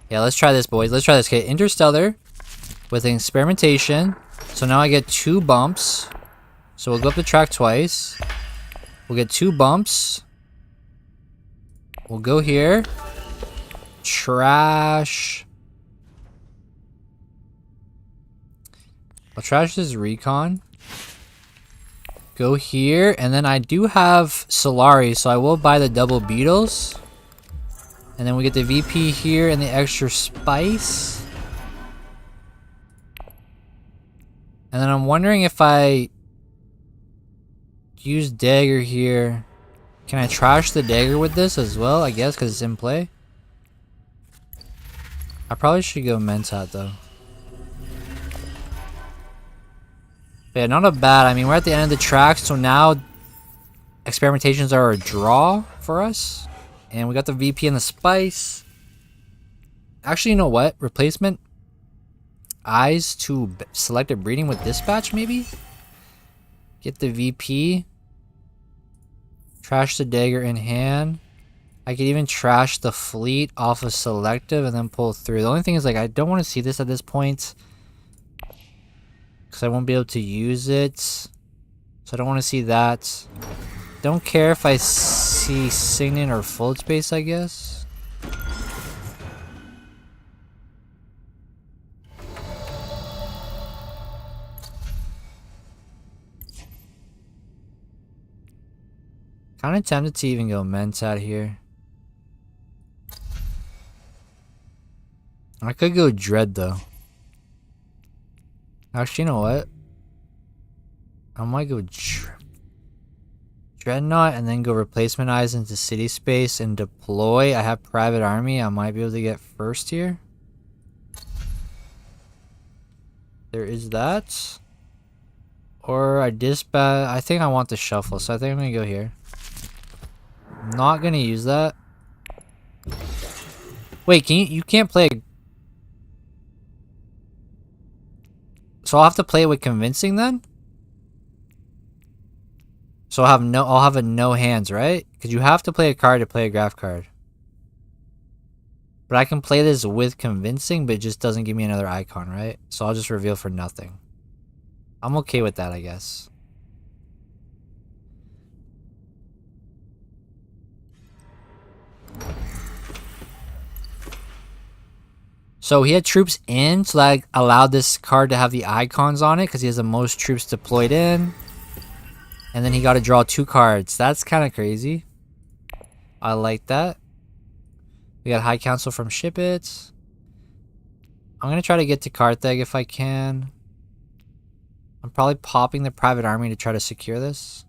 Yeah, let's try this, boys. Let's try this. Okay, interstellar with experimentation. So now I get 2 bumps. So we'll go up the track twice. We'll get 2 bumps. We'll go here. Trash. I'll trash this recon. Go here, and then I do have Solari, so I will buy the double beetles. And then we get the VP here and the extra spice. And then I'm wondering if I use dagger here. Can I trash the dagger with this as well, I guess, because it's in play? I probably should go Mentat though. But yeah, not a bad. I mean, we're at the end of the track, so now experimentations are a draw for us. And we got the VP and the spice. Actually, you know what? Replacement eyes to selective breeding with dispatch, maybe? Get the VP. Trash the dagger in hand. I could even trash the fleet off of selective and then pull through. The only thing is, like, I don't want to see this at this point, because I won't be able to use it. So I don't want to see that. Don't care if I see Signet or Float Space, I guess. Kind of tempted to even go Mentat here. I could go Dread though. Actually, you know what? I might go Dreadnought and then go replacement eyes into city space and deploy. I have private army. I might be able to get first here. There is that. Or I dispatch. I think I want the shuffle, so I think I'm gonna go here. I'm not gonna use that. Wait, you can't play. So I'll have to play it with convincing then? So I'll have a no hands, right? Because you have to play a card to play a graph card. But I can play this with convincing, but it just doesn't give me another icon, right? So I'll just reveal for nothing. I'm okay with that, I guess. So he had troops in, so that allowed this card to have the icons on it because he has the most troops deployed in. And then he got to draw 2 cards. That's kind of crazy. I like that. We got High Council from Ship It. I'm going to try to get to Carthage if I can. I'm probably popping the private army to try to secure this,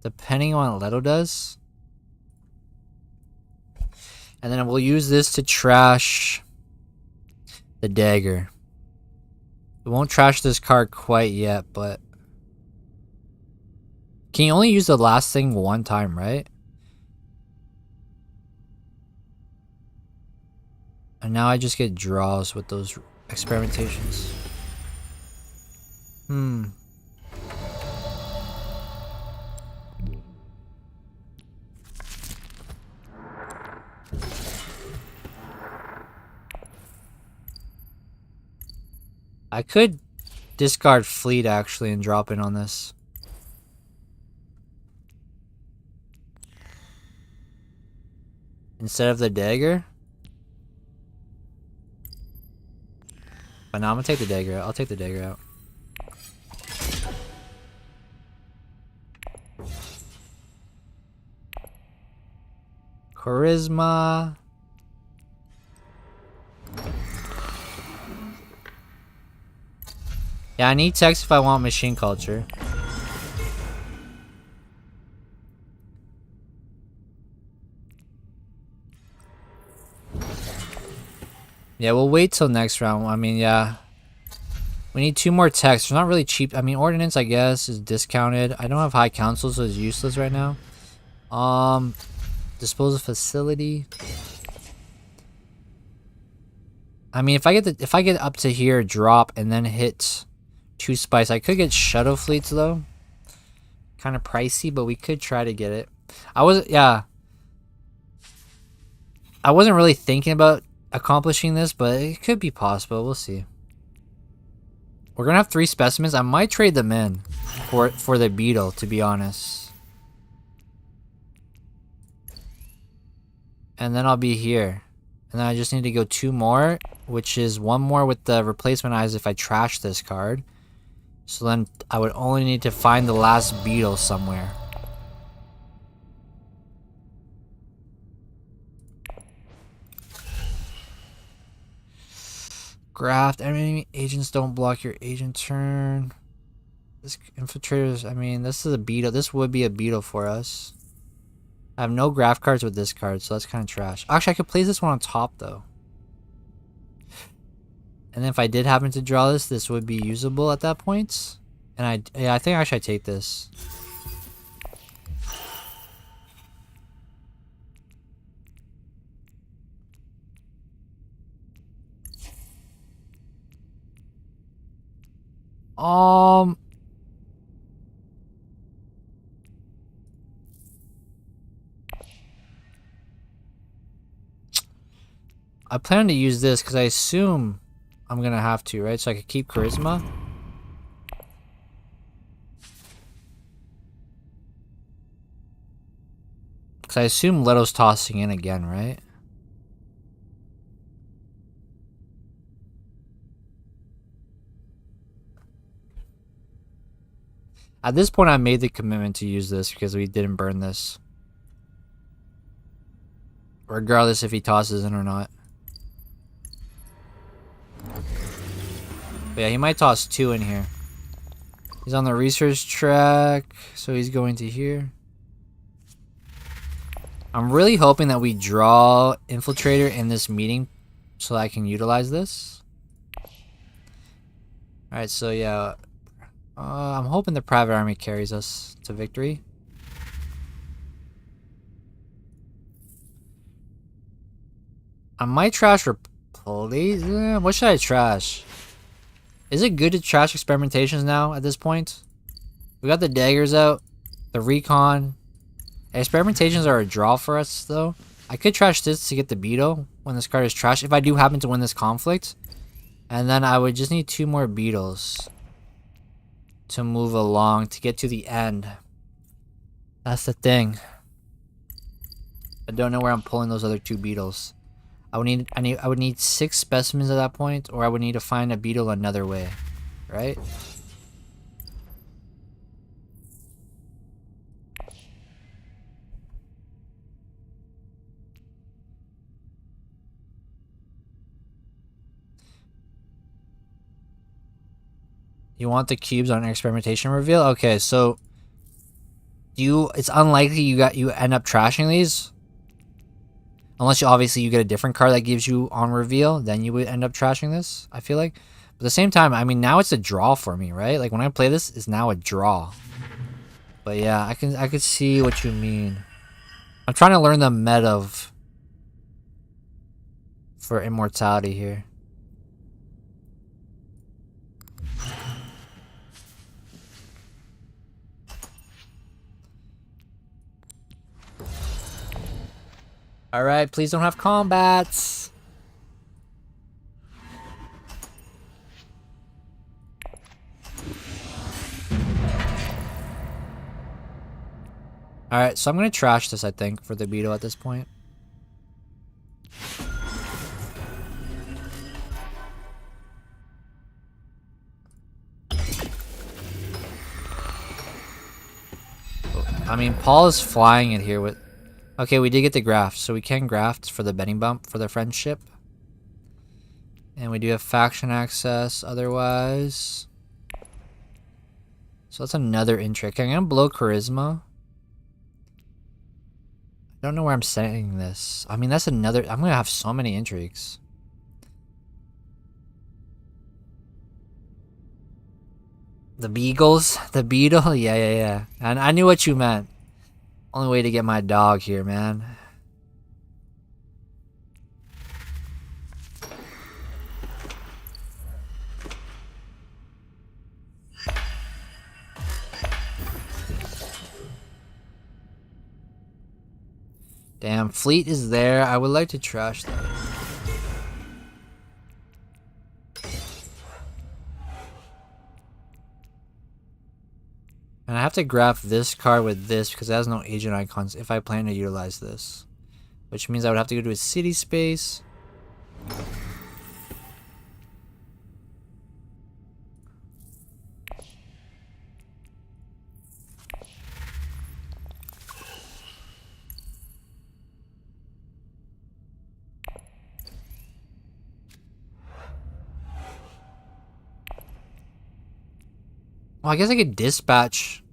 depending on what Leto does. And then we'll use this to trash the dagger. We won't trash this card quite yet, but can you only use the last thing one time, right? And now I just get draws with those experimentations. I could discard fleet actually and drop in on this. Instead of the dagger. But now I'm gonna take the dagger out. I'll take the dagger out. Charisma. Yeah, I need text if I want machine culture. Yeah, we'll wait till next round. I mean, yeah. We need 2 more techs. They're not really cheap. I mean, ordnance, I guess, is discounted. I don't have high council, so it's useless right now. Disposal facility. I mean, if I get up to here, drop, and then hit 2 spice, I could get shuttle fleets though. Kind of pricey, but we could try to get it. I wasn't really thinking about accomplishing this, but it could be possible. We'll see. We're gonna have 3 specimens. I might trade them in for the beetle, to be honest. And then I'll be here. And then I just need to go 2 more, which is 1 more with the replacement eyes if I trash this card. So then I would only need to find the last beetle somewhere. Graft. Enemy agents don't block your agent turn. This infiltrators, I mean, this is a beetle. This would be a beetle for us. I have no graft cards with this card, so that's kind of trash. Actually, I could place this one on top, though. And if I did happen to draw this, this would be usable at that point. And I think actually I take this. I plan to use this because I assume I'm gonna have to, right? So I could keep charisma. Because I assume Leto's tossing in again, right? At this point, I made the commitment to use this because we didn't burn this. Regardless if he tosses in or not. But yeah, he might toss 2 in here. He's on the research track, so he's going to here. I'm really hoping that we draw Infiltrator in this meeting so I can utilize this. Alright, so yeah. I'm hoping the Private Army carries us to victory. I might trash replace. What should I trash? Is it good to trash experimentations now at this point? We got the daggers out, the recon. Experimentations are a draw for us though. I could trash this to get the beetle when this card is trashed if I do happen to win this conflict. And then I would just need 2 more beetles to move along to get to the end. That's the thing. I don't know where I'm pulling those other 2 beetles. I would need 6 specimens at that point, or I would need to find a beetle another way, right? You want the cubes on experimentation reveal? Okay, so it's unlikely you end up trashing these. Unless you get a different card that gives you on reveal, then you would end up trashing this, I feel like. But at the same time, I mean, now it's a draw for me, right? Like when I play this, it's now a draw. But yeah, I could see what you mean. I'm trying to learn the meta for immortality here. Alright, please don't have combats. Alright, so I'm gonna trash this, I think, for the beetle at this point. I mean, Paul is flying it here with... Okay, we did get the graft, so we can graft for the betting bump for the friendship. And we do have faction access otherwise. So that's another intrigue. I'm gonna blow charisma. I don't know where I'm setting this. I mean, that's another... I'm gonna have so many intrigues. The beagles? The beetle? Yeah, yeah, yeah. And I knew what you meant. Only way to get my dog here, man. Damn, fleet is there. I would like to trash that. And I have to graph this card with this because it has no agent icons if I plan to utilize this. Which means I would have to go to a city space. Well, I guess I could dispatch.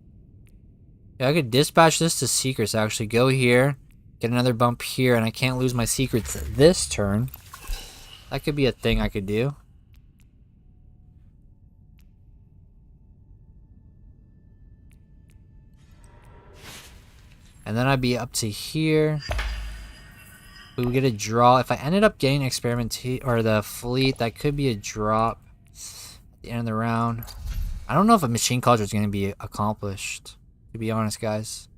Yeah, I could dispatch this to secrets actually. Go here, get another bump here, and I can't lose my secrets this turn. That could be a thing I could do. And then I'd be up to here. We would get a draw. If I ended up getting experiment or the fleet, that could be a drop at the end of the round. I don't know if a machine culture is going to be accomplished, to be honest, guys.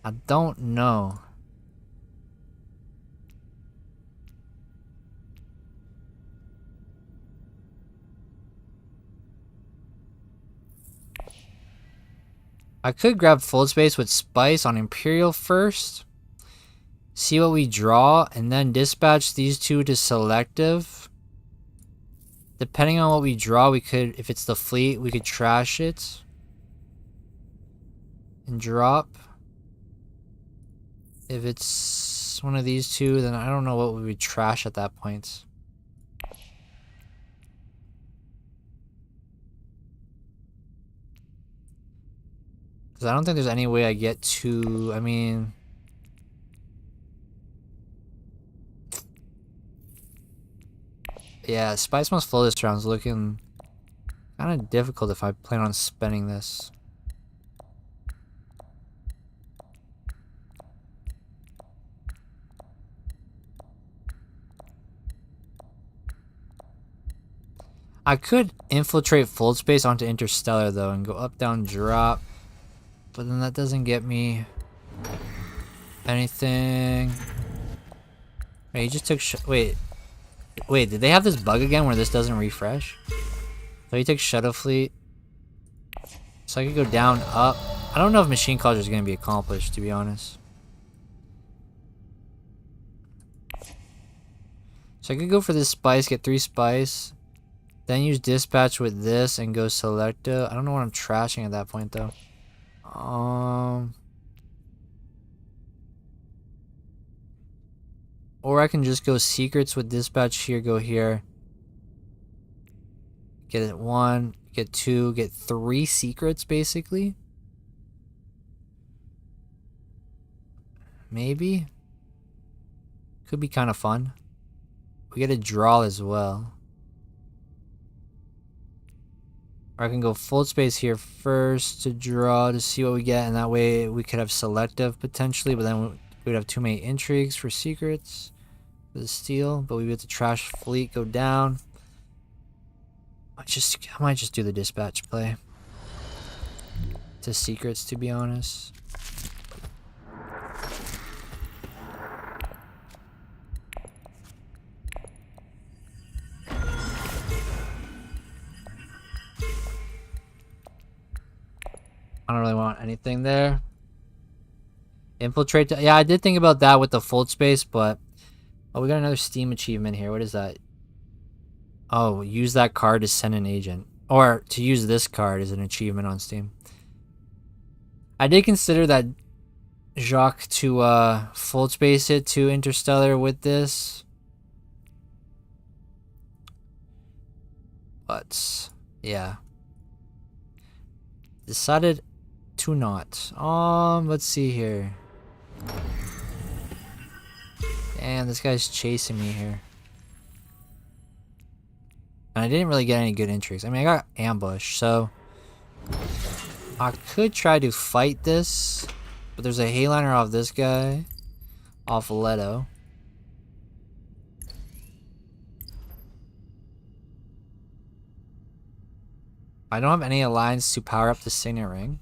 I don't know. I could grab full space with Spice on Imperial first. See what we draw, and then dispatch these two to selective. Depending on what we draw, we could, if it's the fleet, we could trash it. And drop. If it's one of these two, then I don't know what we would trash at that point. Because I don't think there's any way I get to, I mean... Yeah, Spice Must Flow this round's looking kind of difficult if I plan on spending this. I could infiltrate Fold Space onto Interstellar though and go up, down, drop. But then that doesn't get me anything. Wait, he just took wait, did they have this bug again where this doesn't refresh? So he took Shadow Fleet. So I could go down, up. I don't know if Machine Culture is going to be accomplished, to be honest. So I could go for this Spice, get 3 Spice. Then use Dispatch with this and go Selecta. I don't know what I'm trashing at that point, though. Or I can just go Secrets with Dispatch here, go here. Get it 1, get 2, get 3 Secrets, basically. Maybe. Could be kind of fun. We get a draw as well. Or I can go Full Space here first to draw to see what we get, and that way we could have Selective potentially, but then we would have too many Intrigues for Secrets. For the steal, but we have to trash Fleet, go down. I might just do the Dispatch play. To Secrets, to be honest. I don't really want anything there. Infiltrate. Yeah, I did think about that with the Fold Space, but... Oh, we got another Steam achievement here. What is that? Oh, use that card to send an agent. Or to use this card is an achievement on Steam. I did consider that Jacques to Fold Space it to Interstellar with this. But, yeah. Decided to not. Let's see here. Damn, this guy's chasing me here. And I didn't really get any good intrigues. I mean, I got ambush, so I could try to fight this, but there's a Hayliner off this guy, off Leto. I don't have any alliance to power up the Signet Ring.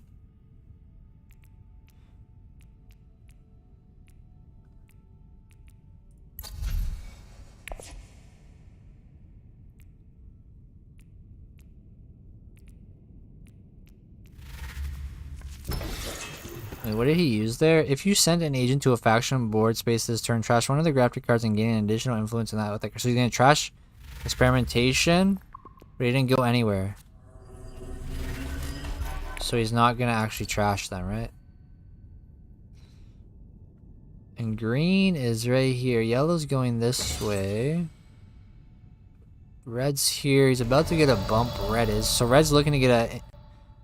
Wait, what did he use there? If you send an agent to a faction board space this turn, trash one of the graphic cards and gain an additional influence in that. So he's gonna trash experimentation, but he didn't go anywhere. So he's not gonna actually trash them, right? And green is right here. Yellow's going this way. Red's here. He's about to get a bump. Red is. So red's looking to get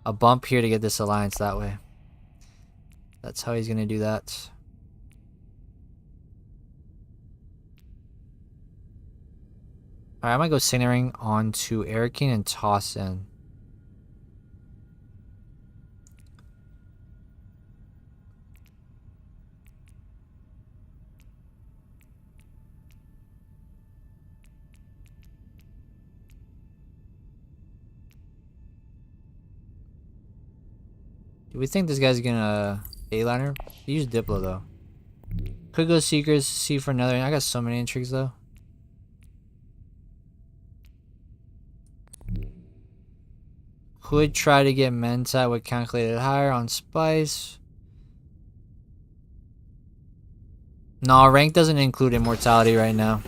a bump here to get this alliance that way. That's how he's gonna do that. Alright, I'm gonna go Signet Ring onto Arcane and toss in. Do we think this guy's gonna A-liner? He used Diplo though. Could go Seekers, see for another. I got so many intrigues though. Could try to get Mentat with calculated higher on Spice. No, rank doesn't include immortality right now.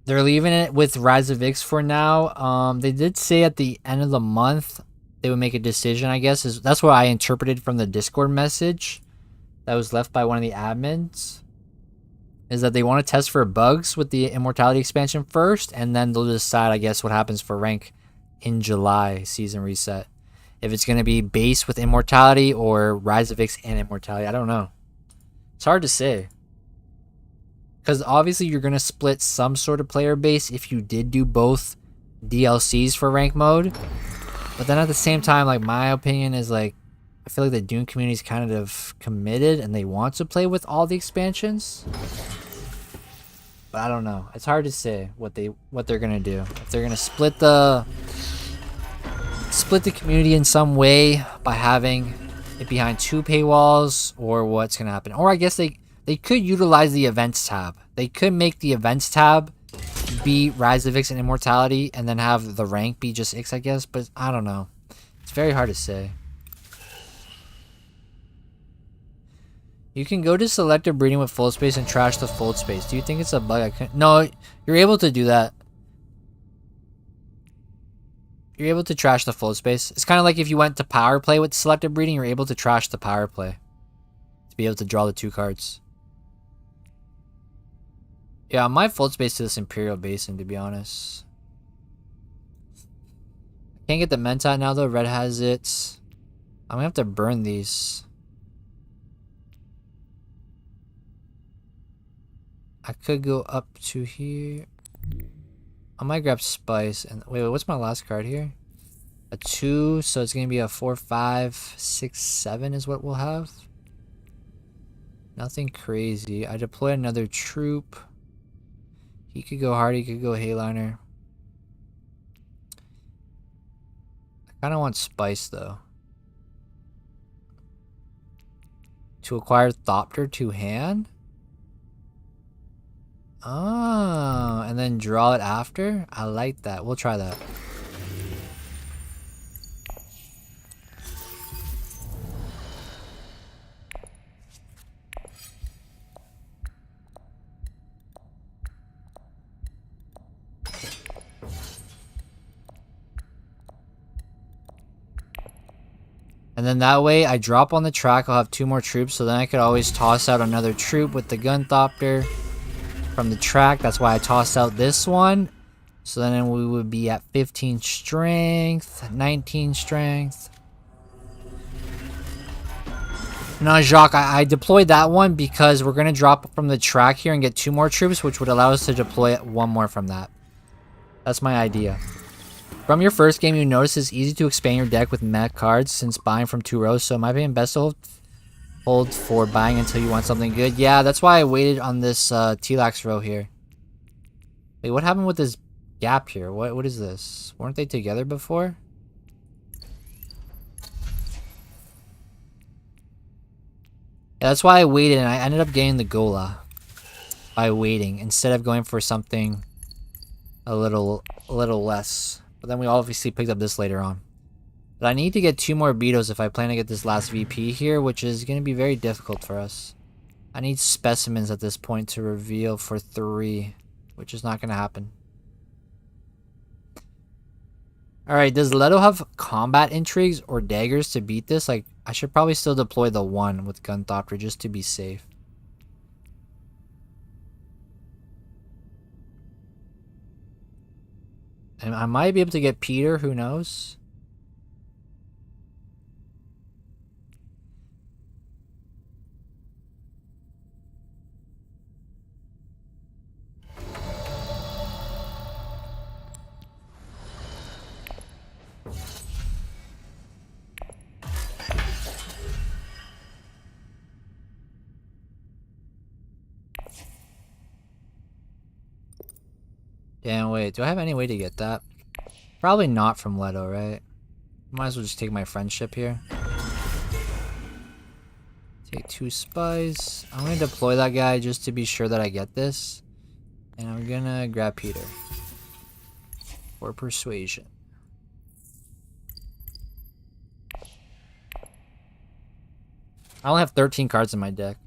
They're leaving it with Rise of Ix for now. They did say at the end of the month they would make a decision, I guess. That's what I interpreted from the Discord message that was left by one of the admins. Is that they want to test for bugs with the Immortality expansion first, and then they'll decide, I guess, what happens for rank in July season reset. If it's going to be base with Immortality or Rise of Ix and Immortality, I don't know. It's hard to say. Because obviously you're going to split some sort of player base if you did do both DLCs for rank mode. But then at the same time, like, my opinion is, like, I feel like the Dune community is kind of committed and they want to play with all the expansions. But I don't know. It's hard to say what they're going to do. If they're going to split the community in some way by having it behind 2 paywalls, or what's going to happen. Or I guess they could utilize the events tab. They could make the events tab be Rise of Ix and Immortality and then have the rank be just Ix, I guess. But I don't know. It's very hard to say. You can go to selective breeding with full space and trash the fold space. Do you think it's a bug? No, you're able to do that. You're able to trash the fold space. It's kind of like if you went to power play with selective breeding, you're able to trash the power play to be able to draw the 2 cards. Yeah, I might fold space to this Imperial Basin, to be honest. Can't get the Mentat now though. Red has it. I'm gonna have to burn these. I could go up to here. I might grab Spice and wait, what's my last card here? A 2, so it's gonna be a 4, 5, 6, 7 is what we'll have. Nothing crazy. I deploy another troop. He could go hard, he could go Hayliner. I kinda want Spice though. To acquire Thopter to hand? Oh, and then draw it after? I like that. We'll try that. And then that way I drop on the track, I'll have 2 more troops, so then I could always toss out another troop with the Gunthopter from the track. That's why I tossed out this one. So then we would be at 15 strength, 19 strength. No, Jacques, I deployed that one because we're going to drop from the track here and get 2 more troops, which would allow us to deploy 1 more from that. That's my idea. From your first game, you notice it's easy to expand your deck with mech cards since buying from 2 rows, so it might be best to hold for buying until you want something good. Yeah, that's why I waited on this T-Lax row here. Wait, what happened with this gap here? What is this? Weren't they together before? Yeah, that's why I waited, and I ended up getting the Gola by waiting instead of going for something a little less. But then we obviously picked up this later on. But I need to get 2 more Betos if I plan to get this last VP here, which is going to be very difficult for us. I need specimens at this point to reveal for 3, which is not going to happen. Alright, does Leto have combat intrigues or daggers to beat this? Like, I should probably still deploy the 1 with Gunthopter just to be safe. And I might be able to get Peter, who knows? Damn, wait, do I have any way to get that? Probably not from Leto, right? Might as well just take my friendship here. Take 2 spies. I'm gonna deploy that guy just to be sure that I get this. And I'm gonna grab Peter. For persuasion. I only have 13 cards in my deck.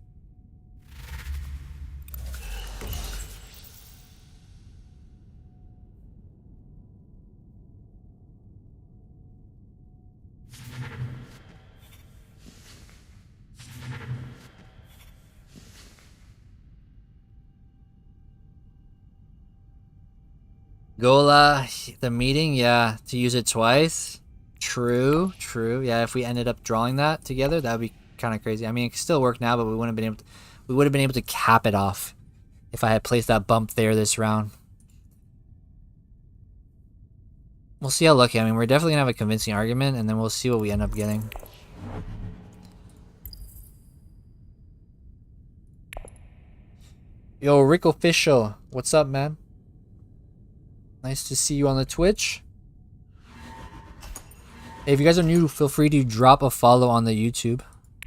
Gola, the meeting, yeah, to use it twice. True, true. Yeah, if we ended up drawing that together, that would be kind of crazy. I mean, it could still work now, but we wouldn't have been able to, we would have been able to cap it off if I had placed that bump there this round. We'll see how lucky. I mean, we're definitely gonna have a convincing argument, and then we'll see what we end up getting. Yo, Rick Official, what's up, man? Nice to see you on the Twitch. Hey, if you guys are new, feel free to drop a follow on the YouTube.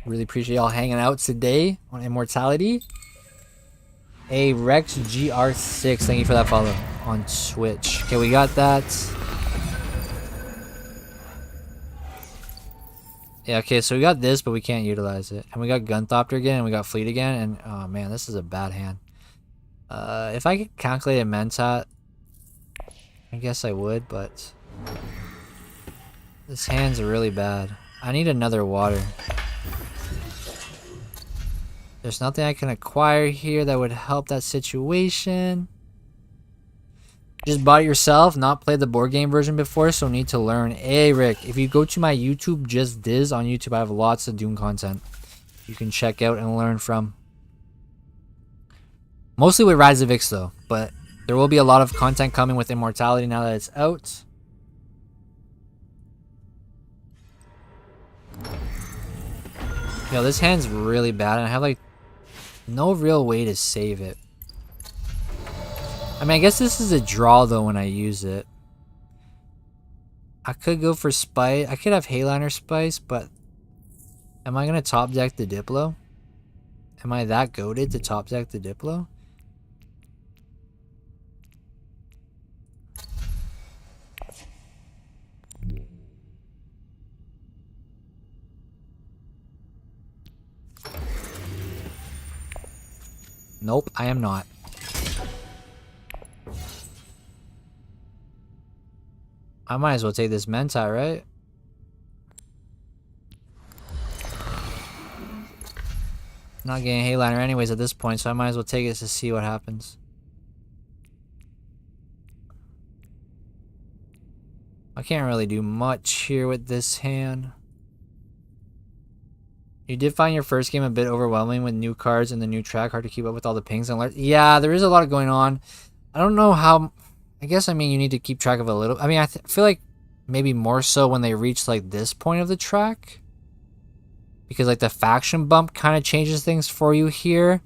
Really appreciate y'all hanging out today on Immortality. Hey, Rex GR6, thank you for that follow on Twitch. Okay, we got that. Yeah, okay, so we got this, but we can't utilize it. And we got Gunthopter again, and we got Fleet again, and oh man, this is a bad hand. If I could calculate a Mentat, I guess I would, but this hand's really bad. I need another water. There's nothing I can acquire here that would help that situation. Just bought it yourself, not played the board game version before, so need to learn. Hey Rick, if you go to my YouTube, Just Diz on YouTube, I have lots of Dune content you can check out and learn from. Mostly with Rise of Ix though, but there will be a lot of content coming with Immortality now that it's out. Yo, this hand's really bad, and I have like no real way to save it. I mean, I guess this is a draw though when I use it. I could go for Spice. I could have Hayliner Spice, but am I gonna top deck the Diplo? Am I that goated to top deck the Diplo? Nope, I am not. I might as well take this Mentai, right? Not getting Hayliner anyways at this point, so I might as well take it to see what happens. I can't really do much here with this hand. You did find your first game a bit overwhelming with new cards and the new track. Hard to keep up with all the pings and alerts. Yeah, there is a lot going on. I don't know how... I guess, I mean, you need to keep track of a little... I mean, I feel like maybe more so when they reach, like, this point of the track. Because, like, the faction bump kind of changes things for you here.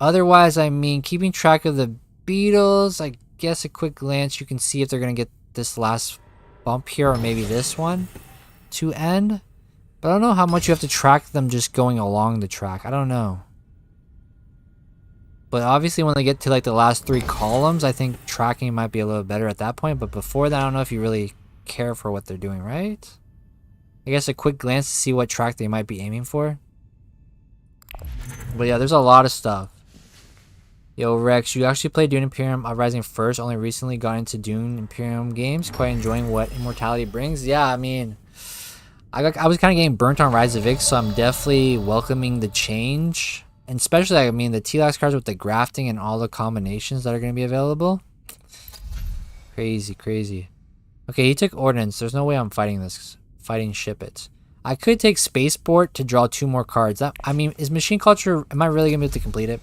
Otherwise, I mean, keeping track of the beetles, I guess a quick glance, you can see if they're going to get this last bump here or maybe this one to end. But I don't know how much you have to track them just going along the track. I don't know. But obviously when they get to like the last 3 columns, I think tracking might be a little better at that point. But before that, I don't know if you really care for what they're doing, right? I guess a quick glance to see what track they might be aiming for. But yeah, there's a lot of stuff. Yo, Rex, you actually played Dune Imperium Uprising first. Only recently got into Dune Imperium games. Quite enjoying what Immortality brings. Yeah, I mean... I was kind of getting burnt on Rise of X, so I'm definitely welcoming the change. And especially, I mean, the T-Lax cards with the grafting and all the combinations that are going to be available. Crazy, crazy. Okay, he took Ordnance. There's no way I'm fighting this. Fighting Ship It. I could take Spaceport to draw 2 more cards. That, I mean, is Machine Culture... Am I really going to be able to complete it?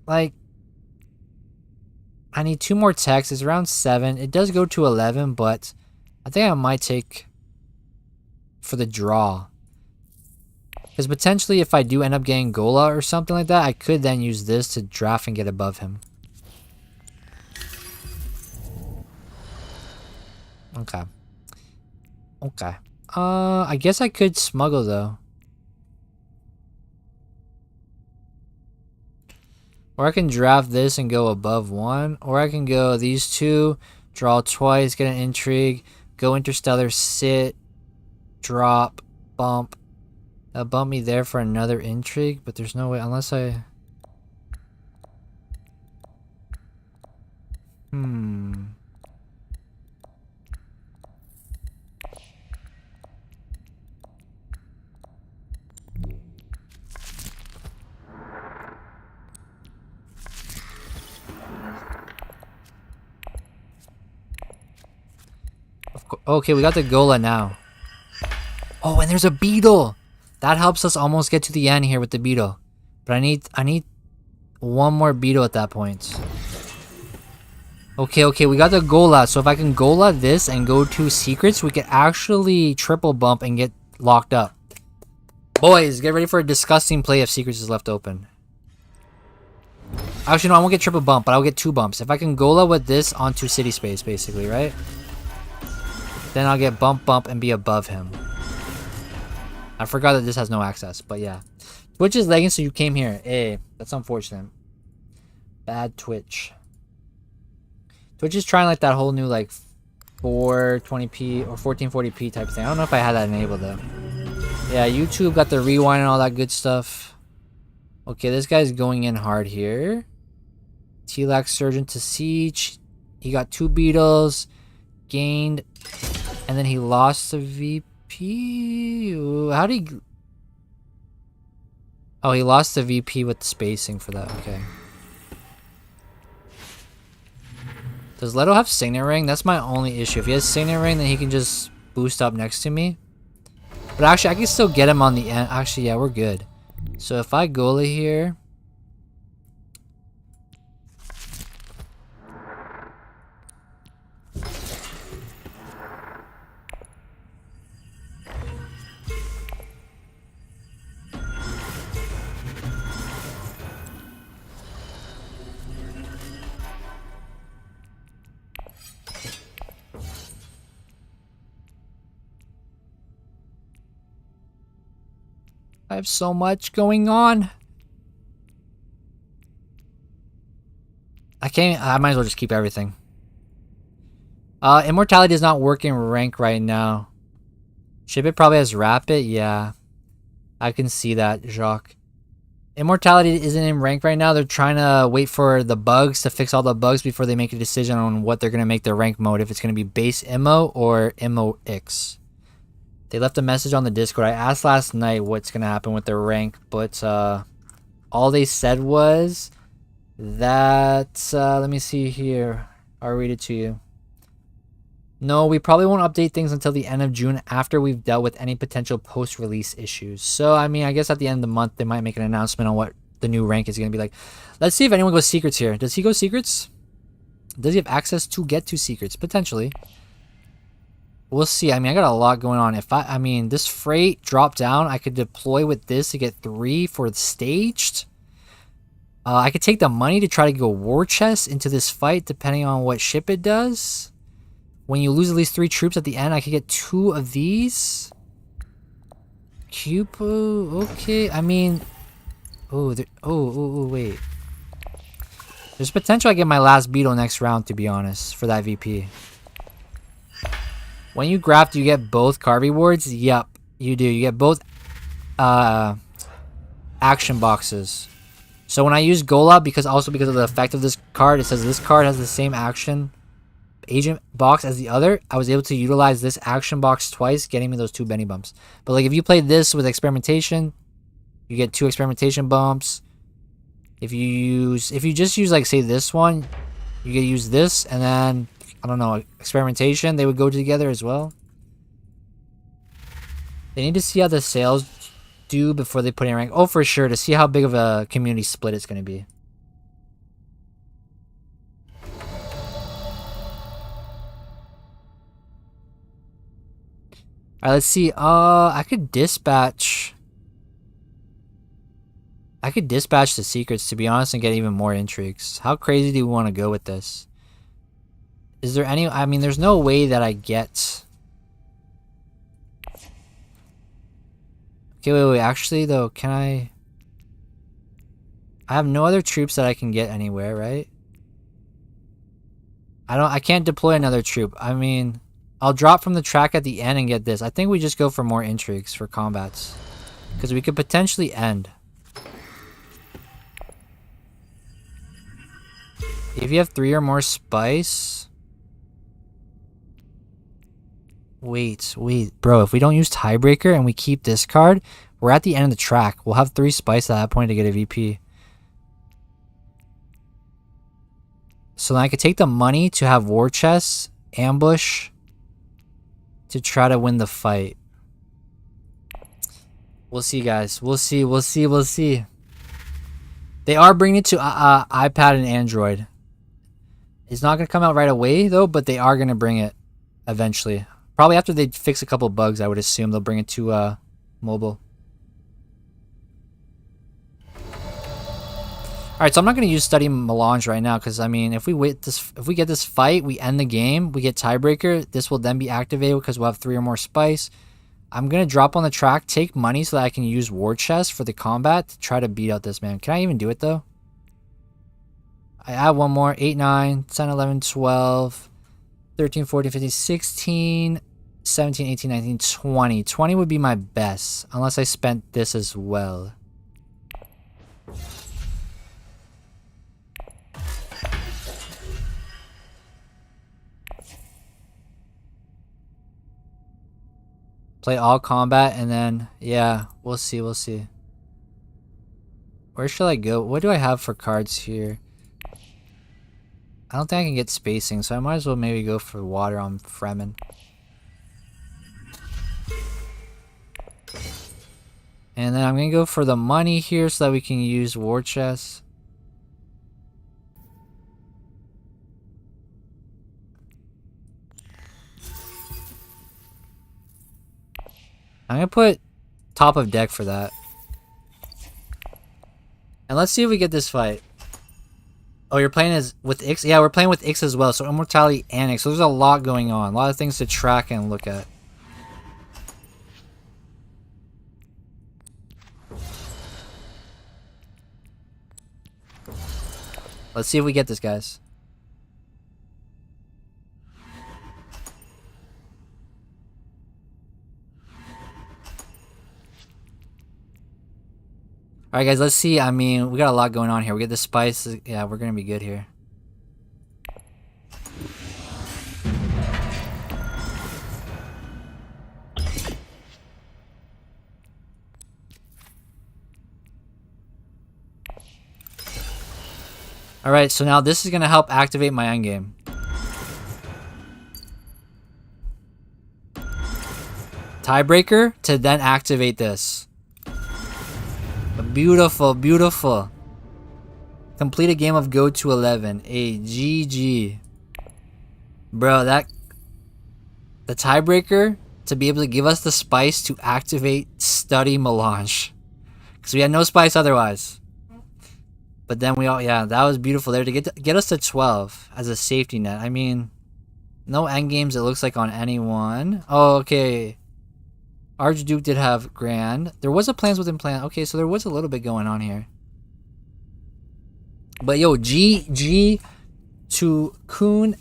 Like... I need 2 more texts. It's around 7. It does go to 11, but... I think I might take... for the draw. Because potentially if I do end up getting Gola or something like that, I could then use this to draft and get above him. Okay. Okay. I guess I could smuggle though. Or I can draft this and go above 1. Or I can go these 2, draw twice, get an intrigue, go interstellar, sit, drop, bump. That'll bump me there for another intrigue, but there's no way unless I... Okay, we got the Gola now. Oh, and there's a beetle. That helps us almost get to the end here with the beetle. But I need 1 more beetle at that point. Okay, we got the Gola. So if I can Gola this and go to secrets, we can actually triple bump and get locked up. Boys, get ready for a disgusting play if secrets is left open. Actually, no, I won't get triple bump, but I'll get 2 bumps. If I can Gola with this onto city space, basically, right? Then I'll get bump and be above him. I forgot that this has no access, but yeah. Twitch is lagging, so you came here. Hey, that's unfortunate. Bad Twitch. Twitch is trying like that whole new like 420p or 1440p type of thing. I don't know if I had that enabled though. Yeah, YouTube got the rewind and all that good stuff. Okay, this guy's going in hard here. T-Lax Surgeon to Siege. He got 2 beetles. Gained. And then he lost the VP. How did he... Oh, he lost the VP with the spacing for that. Okay. Does Leto have Signet Ring? That's my only issue. If he has Signet Ring, then he can just boost up next to me. But actually, I can still get him on the end. Actually, yeah, we're good. So if I Gola here... I have so much going on. I might as well just keep everything. Immortality does not work in rank right now. Ship It probably has Rapid. Yeah. I can see that, Jacques. Immortality isn't in rank right now. They're trying to wait for the bugs to fix all the bugs before they make a decision on what they're going to make their rank mode. If it's going to be base Immo or Immo X. They left a message on the Discord. I asked last night what's going to happen with their rank, but all they said was that, let me see here. I'll read it to you. No, we probably won't update things until the end of June after we've dealt with any potential post-release issues. So, I mean, I guess at the end of the month, they might make an announcement on what the new rank is going to be like. Let's see if anyone goes secrets here. Does he go secrets? Does he have access to get to secrets? Potentially. We'll see. I mean, I got a lot going on. I mean, this freight drop down, I could deploy with this to get 3 for the staged. I could take the money to try to go war chest into this fight, depending on what ship it does. When you lose at least 3 troops at the end, I could get 2 of these. Cupo, okay. I mean, wait. There's potential I get my last beetle next round, to be honest, for that VP. When you graft, you get both card rewards? Yep, you do. You get both action boxes. So when I use Gola, because of the effect of this card, it says this card has the same action agent box as the other, I was able to utilize this action box twice, getting me those 2 Benny bumps. But like if you play this with experimentation, you get 2 experimentation bumps. If you just use like say this one, you get to use this, and then I don't know, experimentation, they would go together as well. They need to see how the sales do before they put in rank. Oh, for sure, to see how big of a community split it's going to be. Alright, let's see. I could dispatch the secrets, to be honest, and get even more intrigues. How crazy do we want to go with this? Is there any... I mean, there's no way that I get... Okay, wait. Actually, though, can I... I have no other troops that I can get anywhere, right? I can't deploy another troop. I mean... I'll drop from the track at the end and get this. I think we just go for more intrigues for combats. Because we could potentially end. If you have 3 or more spice... Wait. Bro, if we don't use Tiebreaker and we keep this card, we're at the end of the track. We'll have 3 spice at that point to get a VP. So then I could take the money to have war chests, ambush... to try to win the fight. We'll see, guys. We'll see. They are bringing it to iPad and Android. It's not going to come out right away, though, but they are going to bring it eventually. Probably after they fix a couple bugs, I would assume they'll bring it to mobile. Alright, so I'm not going to use Study Melange right now, because, I mean, if we get this fight, we end the game, we get Tiebreaker, this will then be activated because we'll have 3 or more spice. I'm going to drop on the track, take money so that I can use War Chest for the combat to try to beat out this man. Can I even do it, though? I add one more. 8, 9, 10, 11, 12, 13, 14, 15, 16, 17, 18, 19, 20. 20 would be my best, unless I spent this as well. Play all combat and then, yeah, we'll see. Where should I go? What do I have for cards here? I don't think I can get spacing, so I might as well maybe go for water on Fremen. And then I'm going to go for the money here so that we can use war chests. I'm going to put top of deck for that. And let's see if we get this fight. Oh, you're playing as with Ix? Yeah, we're playing with Ix as well. So Immortality and Ix. So there's a lot going on. A lot of things to track and look at. Let's see if we get this, guys. Alright, guys, let's see. I mean, we got a lot going on here. We get the spice. Yeah, we're going to be good here. Alright, so now this is going to help activate my endgame. tiebreaker to then activate this. Beautiful, beautiful. Complete a game of Go to 11. A GG. Bro, the tiebreaker to be able to give us the spice to activate Study Melange. Because we had no spice otherwise. But then yeah, that was beautiful there to get us to 12 as a safety net. I mean, no endgames it looks like on anyone. Oh, okay. Archduke did have Grand. There was a plans within plan. Okay, so there was a little bit going on here. But yo, G to Kun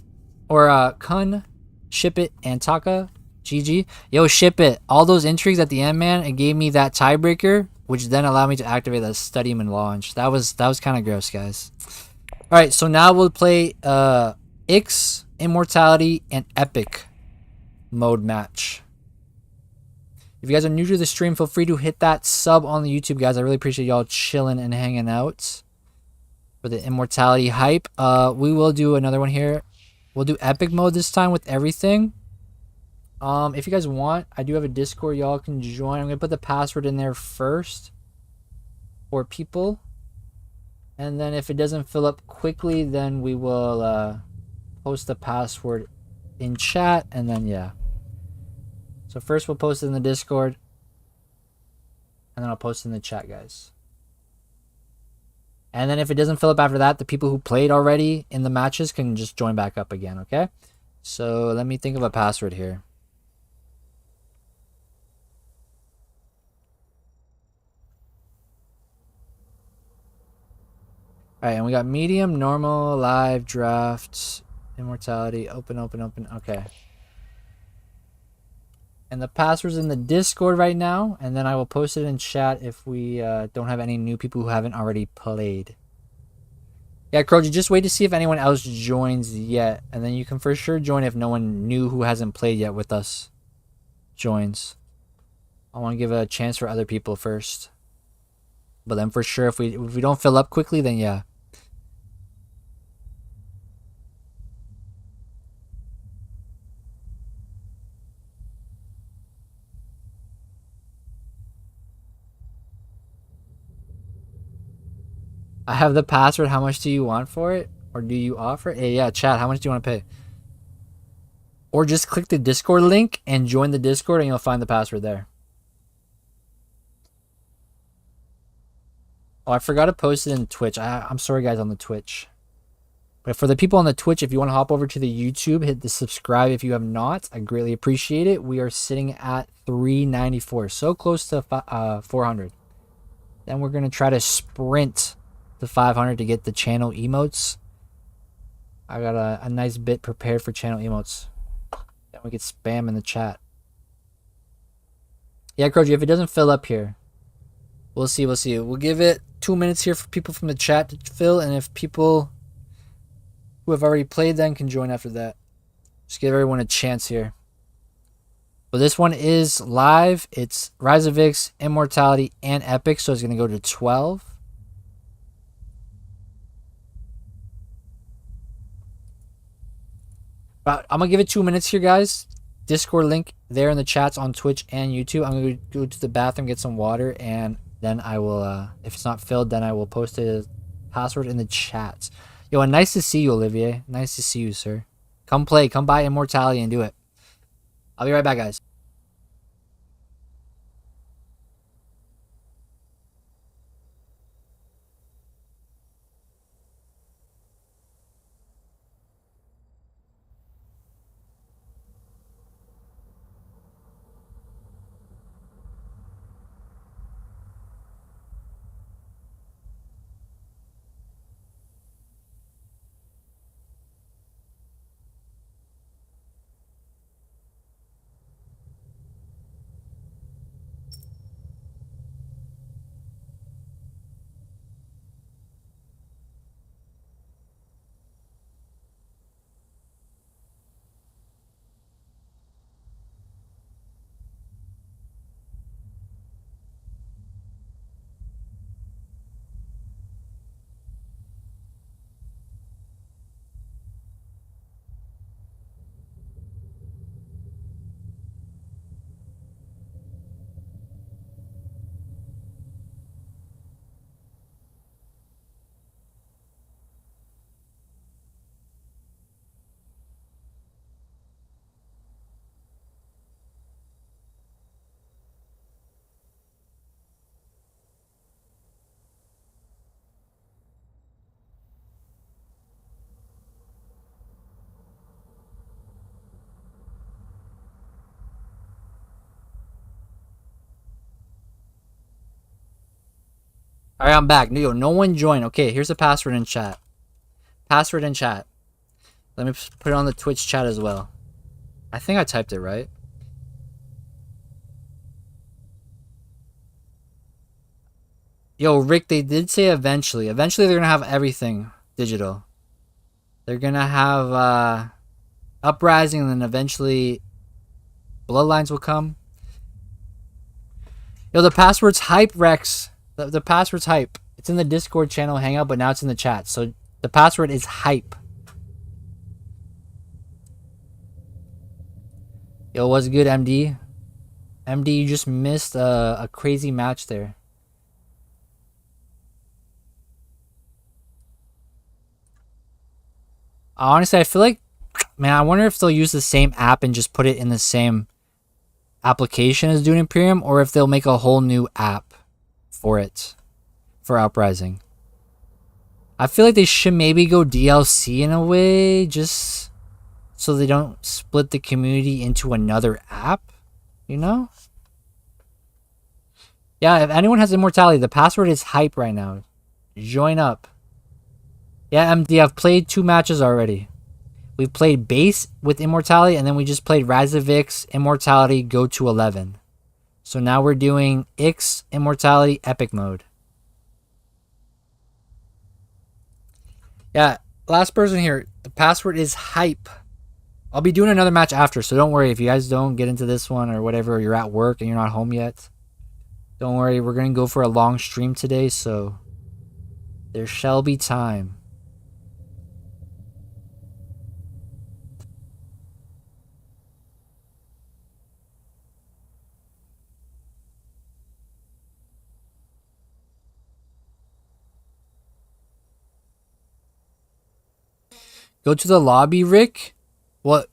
or Kun, Ship It, and Taka. GG. Yo, Ship It. All those intrigues at the end, man, it gave me that tiebreaker, which then allowed me to activate that Study Melange. That was kind of gross, guys. Alright, so now we'll play Ix, Immortality, and Epic mode match. If you guys are new to the stream, feel free to hit that sub on the YouTube, guys. I really appreciate y'all chilling and hanging out for the Immortality hype. We will do another one here. We'll do Epic mode this time with everything. If you guys want, I do have a Discord y'all can join. I'm going to put the password in there first for people. And then if it doesn't fill up quickly, then we will post the password in chat. And then, yeah. So first we'll post it in the Discord. And then I'll post it in the chat, guys. And then if it doesn't fill up after that, the people who played already in the matches can just join back up again, okay? So let me think of a password here. Alright, and we got medium, normal, live, draft, immortality, open. Okay. And the password's in the Discord right now, and then I will post it in chat if we don't have any new people who haven't already played. Yeah, Kroji, just wait to see if anyone else joins yet, and then you can for sure join if no one new who hasn't played yet with us joins. I want to give a chance for other people first. But then for sure, if we don't fill up quickly, then yeah. I have the password. How much do you want for it? Or do you offer it? Hey, yeah, chat. How much do you want to pay? Or just click the Discord link and join the Discord and you'll find the password there. Oh, I forgot to post it in Twitch. I'm sorry, guys, on the Twitch. But for the people on the Twitch, if you want to hop over to the YouTube, hit the subscribe if you have not. I greatly appreciate it. We are sitting at 394. So close to 400. Then we're going to try to sprint to 500 to get the channel emotes. I got a nice bit prepared for channel emotes. Then we get spam in the chat. Yeah, Kroji, if it doesn't fill up here, we'll see. We'll give it 2 minutes here for people from the chat to fill, and if people who have already played then can join after that. Just give everyone a chance here. But this one is live. It's Rise of Ix, Immortality, and Epic, so it's going to go to 12. But I'm going to give it 2 minutes here, guys. Discord link there in the chats on Twitch and YouTube. I'm going to go to the bathroom, get some water, and then I will, if it's not filled, then I will post a password in the chat. Yo, and nice to see you, Olivier. Nice to see you, sir. Come play. Come buy Immortality and do it. I'll be right back, guys. Alright, I'm back. No one joined. Okay, here's the password in chat. Password in chat. Let me put it on the Twitch chat as well. I think I typed it right. Yo, Rick, they did say eventually. Eventually, they're gonna have everything digital. They're gonna have Uprising, and then eventually Bloodlines will come. Yo, the password's hype, Rex. The password's hype. It's in the Discord channel hangout, but now it's in the chat. So the password is hype. Yo, what's good, MD? MD, you just missed a crazy match there. Honestly, I feel like, man, I wonder if they'll use the same app and just put it in the same application as Dune Imperium, or if they'll make a whole new app for it, for Uprising. I feel like they should maybe go DLC in a way, just so they don't split the community into another app, you know? Yeah, if anyone has Immortality, the password is hype right now. Join up. Yeah, MD, I've played 2 matches already. We've played base with Immortality, and then we just played Razavix, Immortality, go to 11. So now we're doing X, Immortality, Epic mode. Yeah, last person here. The password is hype. I'll be doing another match after, so don't worry if you guys don't get into this one or whatever, or you're at work and you're not home yet. Don't worry, we're going to go for a long stream today, so there shall be time. Go to the lobby, Rick. What?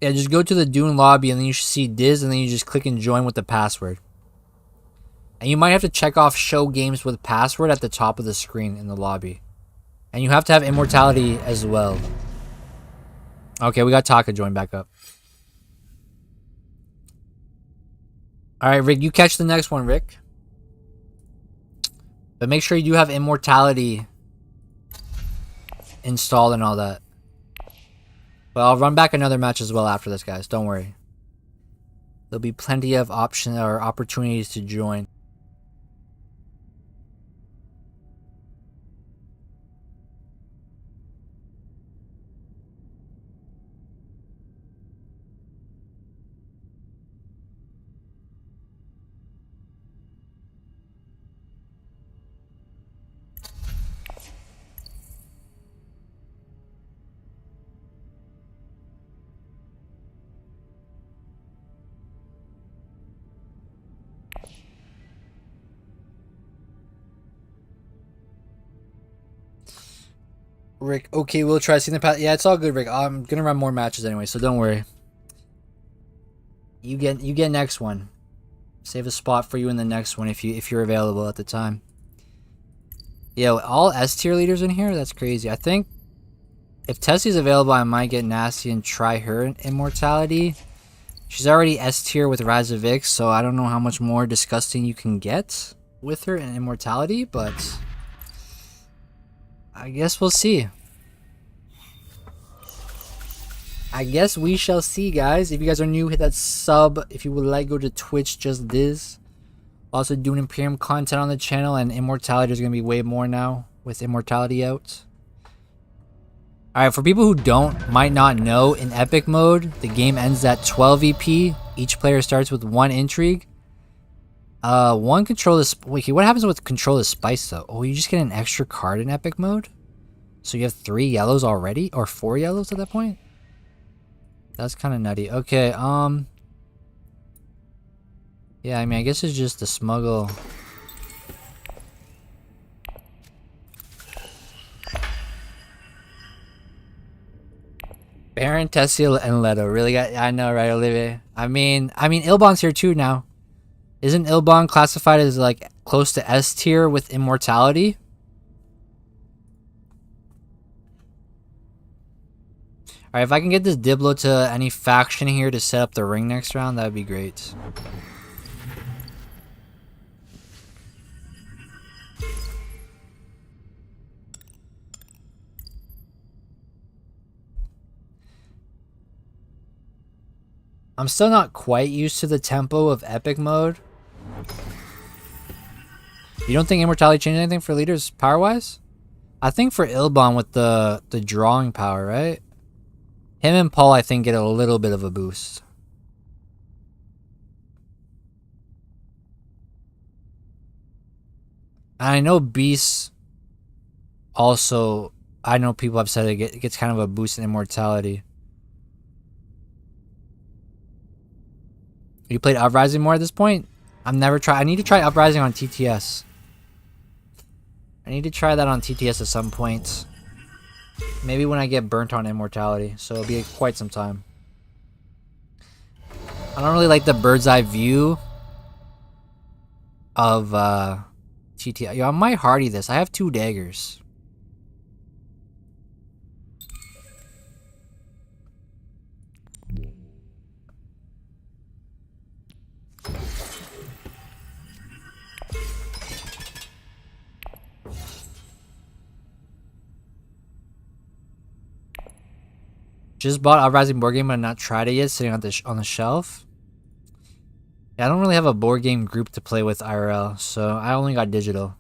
Yeah, just go to the Dune lobby, and then you should see Diz, and then you just click and join with the password. And you might have to check off show games with password at the top of the screen in the lobby. And you have to have Immortality as well. Okay, we got Taka join back up. Alright, Rick, you catch the next one, Rick. But make sure you do have Immortality installed and all that. But I'll run back another match as well after this, guys. Don't worry. There'll be plenty of options or opportunities to join. Rick, okay, we'll try seeing the path. Yeah, it's all good, Rick. I'm gonna run more matches anyway, so don't worry. You get next one. Save a spot for you in the next one if you're available at the time. Yo, all S tier leaders in here? That's crazy. I think if Tessie's available, I might get nasty and try her in Immortality. She's already S tier with Razavix, so I don't know how much more disgusting you can get with her in Immortality, but I guess we'll see. I guess we shall see, guys. If you guys are new, hit that sub. If you would like, go to Twitch, just Diz. Also doing Imperium content on the channel, and Immortality, there's going to be way more now with Immortality out. Alright, for people who might not know, in Epic mode, the game ends at 12 EP. Each player starts with 1 intrigue. One control is... Wait, what happens with control is spice, though? Oh, you just get an extra card in Epic mode? So you have 3 yellows already? Or 4 yellows at that point? That's kind of nutty. Okay, yeah, I mean, I guess it's just the smuggle. Baron, Tessie, and Leto. Really got... I know, right, Olivia? I mean, Ilbon's here too now. Isn't Ilbon classified as, like, close to S tier with Immortality? Alright, if I can get this Diblo to any faction here to set up the ring next round, that would be great. I'm still not quite used to the tempo of epic mode. You don't think immortality changed anything for leaders power-wise? I think for Ilbon with the drawing power, right? Him and Paul, I think, get a little bit of a boost. And I know Beast also, I know people have said it gets kind of a boost in immortality. You played Uprising more at this point? I've never tried. I need to try Uprising on TTS. I need to try that on TTS at some point. Maybe when I get burnt on immortality. So it'll be quite some time. I don't really like the bird's eye view of TTS. Yo, I might hardy this. I have 2 daggers. Just bought Uprising board game but not tried it yet, sitting on the shelf. Yeah, I don't really have a board game group to play with IRL, so I only got digital.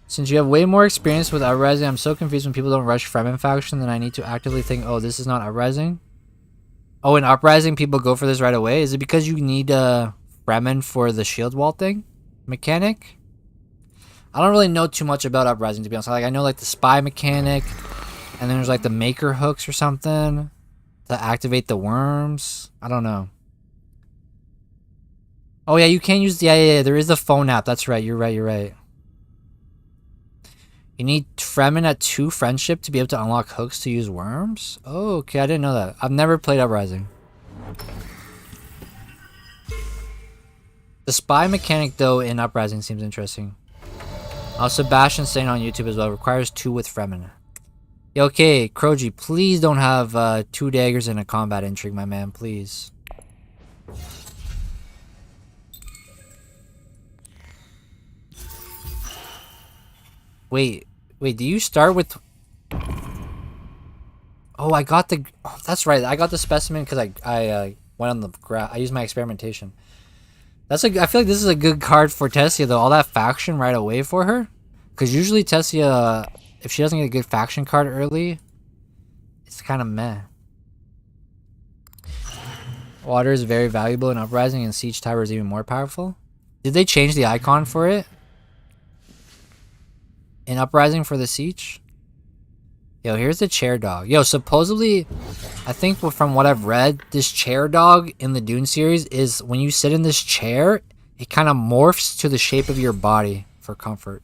Since you have way more experience with Uprising, I'm so confused when people don't rush Fremen faction, then I need to actively think, oh, this is not Uprising? Oh, in Uprising, people go for this right away? Is it because you need Fremen for the shield wall thing? Mechanic? I don't really know too much about Uprising, to be honest. Like, I know like the spy mechanic, and then there's like the maker hooks or something to activate the worms. I don't know. Oh yeah, you can use, yeah, there is the phone app. That's right, you're right. You need Fremen at 2 friendship to be able to unlock hooks to use worms? Oh, okay, I didn't know that. I've never played Uprising. The spy mechanic, though, in Uprising seems interesting. Sebastian saying on YouTube as well, requires 2 with Fremen. Yeah, okay, Kroji, please don't have 2 daggers and a combat intrigue, my man, please. Wait, do you start with... Oh, I got the... Oh, that's right, I got the specimen because I went on the graph. I used my experimentation. I feel like this is a good card for Tessia, though. All that faction right away for her. Because usually Tessia, if she doesn't get a good faction card early, it's kind of meh. Water is very valuable in Uprising, and Siege Tower is even more powerful. Did they change the icon for it? In Uprising for the Siege? Yo, here's the chair dog. Yo, supposedly, I think from what I've read, this chair dog in the Dune series is when you sit in this chair, it kind of morphs to the shape of your body for comfort.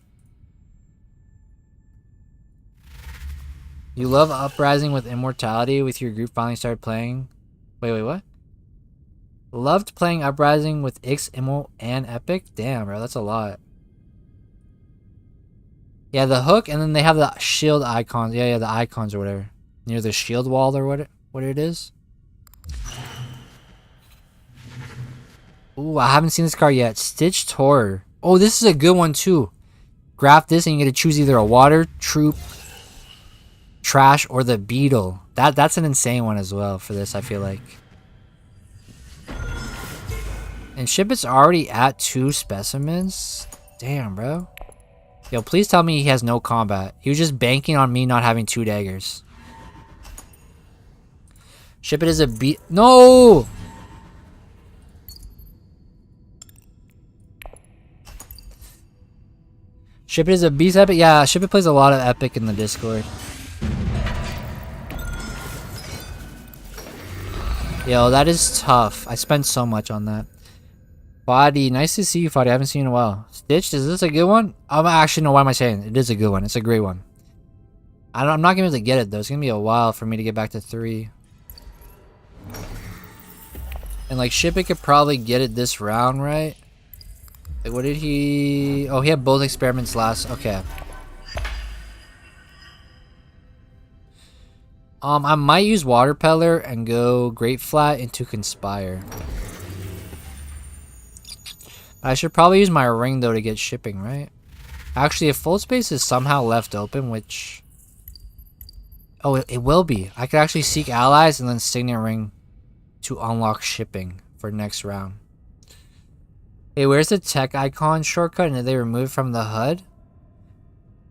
You love Uprising with Immortality with your group finally started playing? Wait, what? Loved playing Uprising with Ix, Immo, and Epic? Damn, bro, that's a lot. Yeah, the hook, and then they have the shield icons. Yeah, the icons or whatever. Near the shield wall or what it is. Ooh, I haven't seen this card yet. Stitched Horror. Oh, this is a good one too. Graph this and you get to choose either a water, troop, trash, or the beetle. That's an insane one as well for this, I feel like. And ship it's already at 2 specimens. Damn, bro. Yo, please tell me he has no combat. He was just banking on me not having 2 daggers. Ship it as a beat. No! Ship it as a beast epic? Yeah, Ship it plays a lot of epic in the Discord. Yo, that is tough. I spent so much on that. Foddy, nice to see you, Foddy. I haven't seen you in a while. Stitched, is this a good one? Actually, no, why am I saying it? It is a good one. It's a great one. I'm not going to be able to get it, though. It's going to be a while for me to get back to 3. And, like, Ship it could probably get it this round, right? Like, what did he... Oh, he had both experiments last... Okay. I might use Water Peddler and go Great Flat into Conspire. I should probably use my ring, though, to get shipping, right? Actually, if full space is somehow left open, which... Oh, it will be. I could actually seek allies and then Signet Ring to unlock shipping for next round. Hey, where's the tech icon shortcut? And did they remove it from the HUD?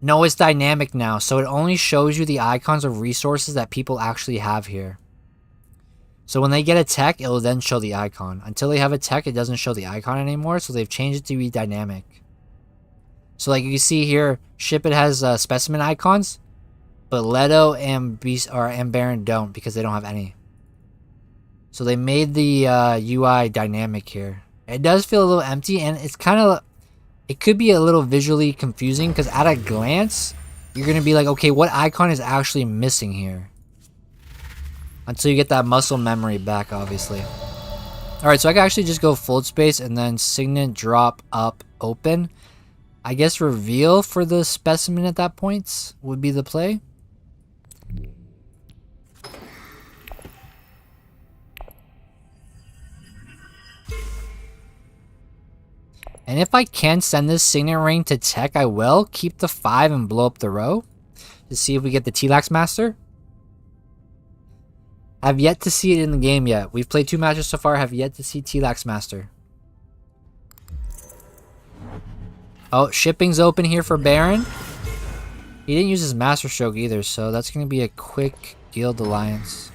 No, it's dynamic now, so it only shows you the icons of resources that people actually have here. So when they get a tech, it'll then show the icon. Until they have a tech, it doesn't show the icon anymore, so they've changed it to be dynamic. So like you see here, Ship It has specimen icons, but Leto and Beast and Baron don't because they don't have any. So they made the UI dynamic here. It does feel a little empty, and it's kind of, it could be a little visually confusing because at a glance, you're going to be like, okay, what icon is actually missing here? Until you get that muscle memory back, obviously. Alright, so I can actually just go fold space and then signet, drop, up, open. I guess reveal for the specimen at that point would be the play. And if I can send this signet ring to tech, I will. Keep the 5 and blow up the row. To see if we get the T-Lax Master. I've yet to see it in the game yet. We've played 2 matches so far. Have yet to see T-Lax Master. Oh, shipping's open here for Baron. He didn't use his Master Stroke either, so that's going to be a quick Guild Alliance.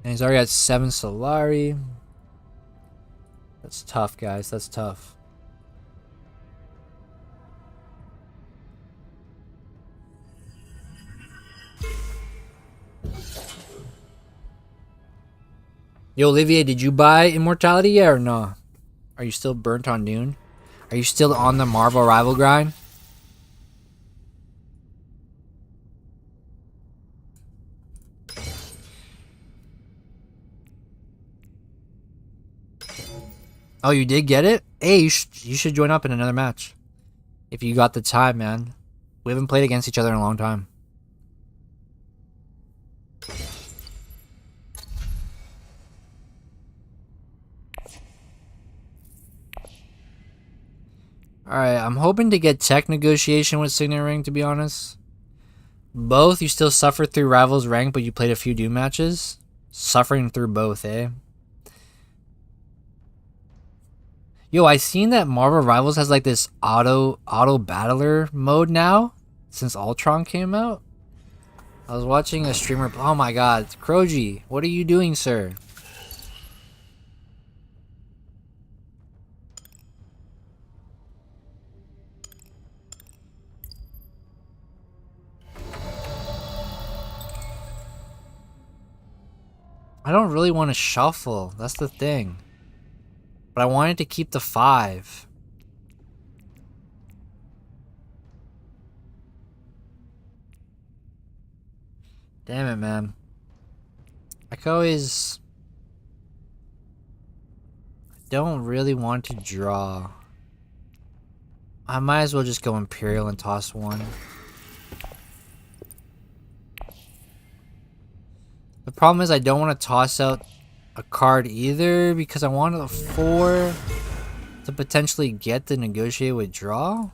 And he's already at 7 Solari. That's tough, guys. That's tough. Yo, Olivier, did you buy Immortality yet or no? Are you still burnt on Dune? Are you still on the Marvel rival grind? Oh, you did get it? Hey, you should join up in another match. If you got the time, man. We haven't played against each other in a long time. Alright, I'm hoping to get tech negotiation with Signet Ring, to be honest. Both, you still suffer through Rivals rank, but you played a few Doom matches. Suffering through both, eh? Yo, I seen that Marvel Rivals has like this auto battler mode now since Ultron came out. I was watching a streamer. Oh my god, Kroji, what are you doing, sir? I don't really want to shuffle. That's the thing. But I wanted to keep the 5. Damn it, man. I could always... I don't really want to draw. I might as well just go Imperial and toss 1. The problem is I don't want to toss out a card either because I wanted a 4 to potentially get the negotiate withdraw.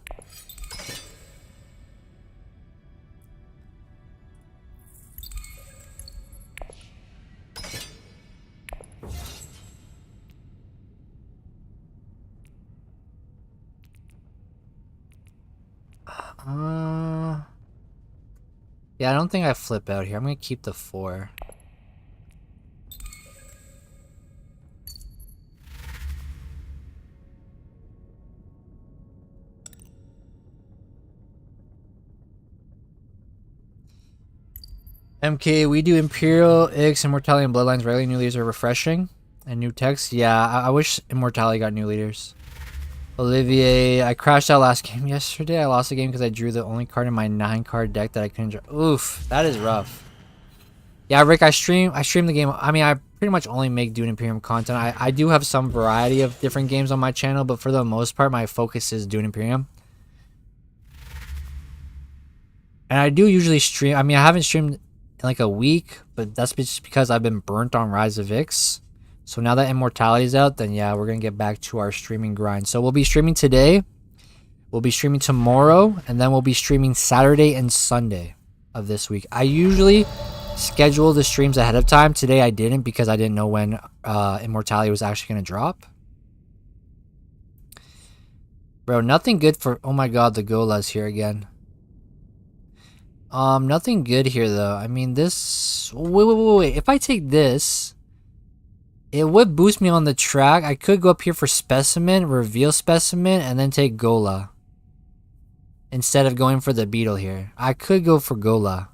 Yeah, I don't think I flip out here. I'm gonna keep the 4. MK, we do Imperial, Ix, Immortality, and Bloodlines regularly. New leaders are refreshing. And new text. Yeah, I wish Immortality got new leaders. Olivier, I crashed out last game yesterday. I lost the game because I drew the only card in my 9-card deck that I couldn't draw. Oof, that is rough. Yeah, Rick, I stream the game. I mean, I pretty much only make Dune Imperium content. I do have some variety of different games on my channel, but for the most part, my focus is Dune Imperium. And I do usually stream. I mean, I haven't streamed in like a week, but that's just because I've been burnt on Rise of Ix. So now that Immortality is out, then yeah, we're gonna get back to our streaming grind. So we'll be streaming today, we'll be streaming tomorrow, and then we'll be streaming Saturday and Sunday of this week. I usually schedule the streams ahead of time. Today I didn't because I didn't know when Immortality was actually gonna drop. Bro, nothing good for... Oh my god, the Gola's here again. Nothing good here though. I mean, this... Wait. If I take this, it would boost me on the track. I could go up here for Specimen, reveal Specimen, and then take Gola. Instead of going for the Beetle here. I could go for Gola.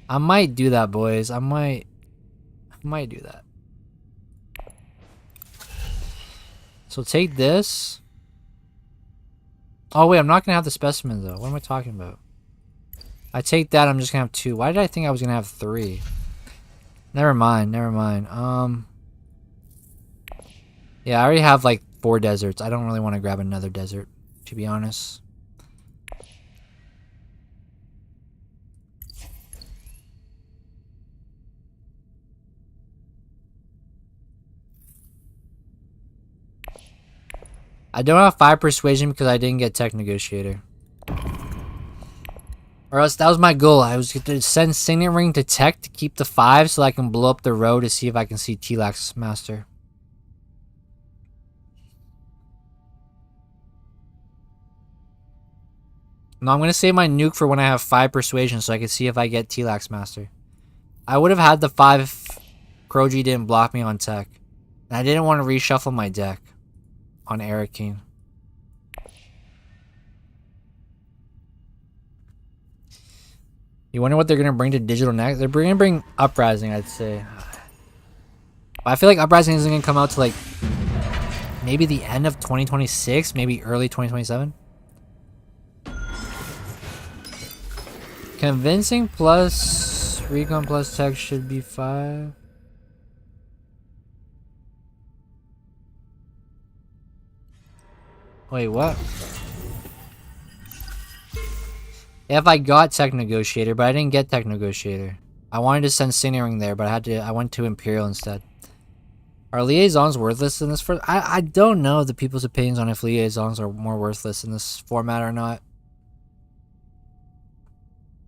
I might do that, boys. I might do that. So take this. Oh wait, I'm not gonna have the Specimen though. What am I talking about? I take that, I'm just gonna have 2. Why did I think I was gonna have 3? Never mind. Yeah, I already have like 4 deserts. I don't really want to grab another desert, to be honest. I don't have 5 persuasion because I didn't get tech negotiator. Or else that was my goal. I was going to send Signet Ring to tech to keep the 5 so I can blow up the road to see if I can see T-Lax Master. No, I'm going to save my nuke for when I have 5 persuasion so I can see if I get T-Lax Master. I would have had the 5 if Kroji didn't block me on tech. And I didn't want to reshuffle my deck on Arakeen. You wonder what they're going to bring to digital next? They're going to bring Uprising, I'd say. I feel like Uprising isn't going to come out to like maybe the end of 2026, maybe early 2027. Convincing plus Recon plus tech should be 5. Wait, what? If I got Tech Negotiator, but I didn't get Tech Negotiator. I wanted to send Signet Ring there, but I went to Imperial instead. Are liaisons worthless in this? I don't know the people's opinions on if liaisons are more worthless in this format or not.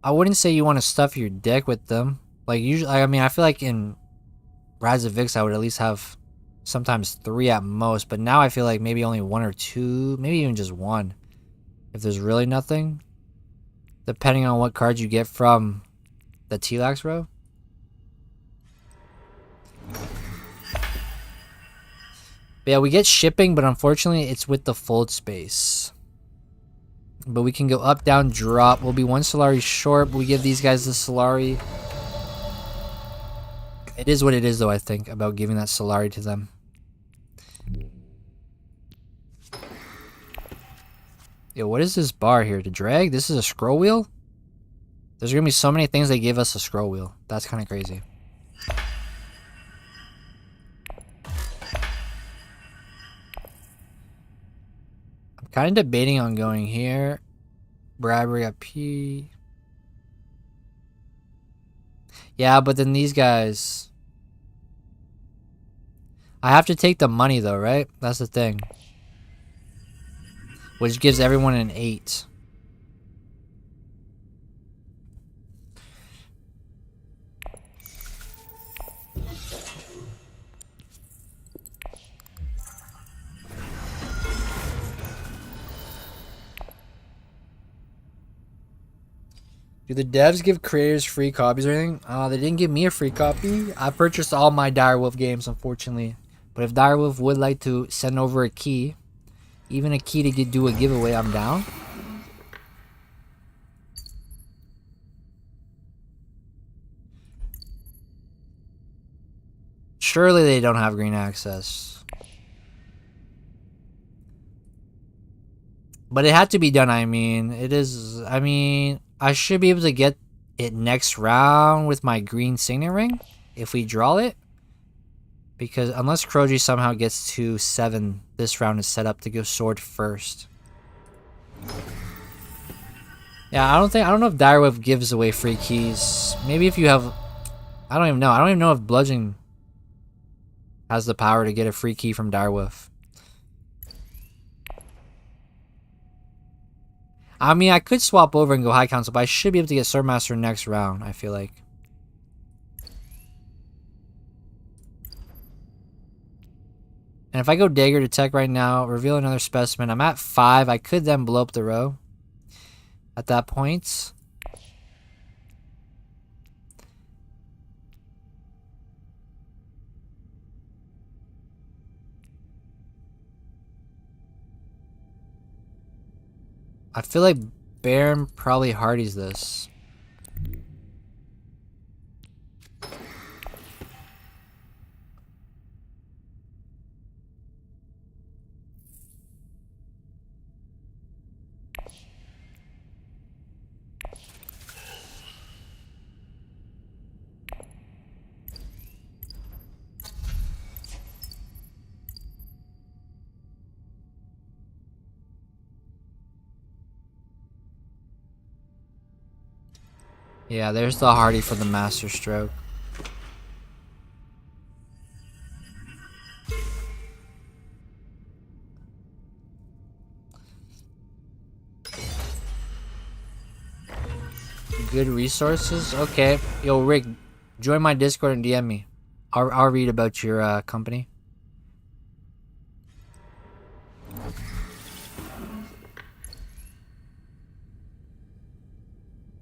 I wouldn't say you want to stuff your deck with them. Like usually, I mean, I feel like in Rise of Vix, I would at least have sometimes 3 at most. But now I feel like maybe only 1 or 2, maybe even just 1. If there's really nothing, depending on what cards you get from the T-Lax row. But yeah, we get shipping, but unfortunately, it's with the fold space. But we can go up, down, drop. We'll be 1 Solari short, but we give these guys the Solari. It is what it is, though, I think, about giving that Solari to them. Yo, what is this bar here? To drag? This is a scroll wheel? There's gonna be so many things they give us a scroll wheel. That's kind of crazy. I'm kind of debating on going here. Bribery at P. Yeah, but then these guys... I have to take the money though, right? That's the thing. Which gives everyone an 8. Do the devs give creators free copies or anything? They didn't give me a free copy. I purchased all my Direwolf games, unfortunately. But if Direwolf would like to send over a key, even a key to do a giveaway, I'm down. Surely they don't have green access. But it had to be done, I mean. It is, I mean, I should be able to get it next round with my green Signet Ring if we draw it. Because unless Kroji somehow gets to 7, this round is set up to go sword first. Yeah, I don't know if Direwolf gives away free keys. Maybe if you have I don't even know. I don't even know if bludgeon has the power to get a free key from Direwolf. I mean, I could swap over and go High Council, but I should be able to get Swordmaster next round, I feel like. And if I go Dagger Detect right now, reveal another specimen, I'm at 5. I could then blow up the row at that point. I feel like Baron probably hardies this. Yeah, there's the hardy for the Master Stroke. Good resources? Okay. Yo, Rick, join my Discord and DM me. I'll read about your company.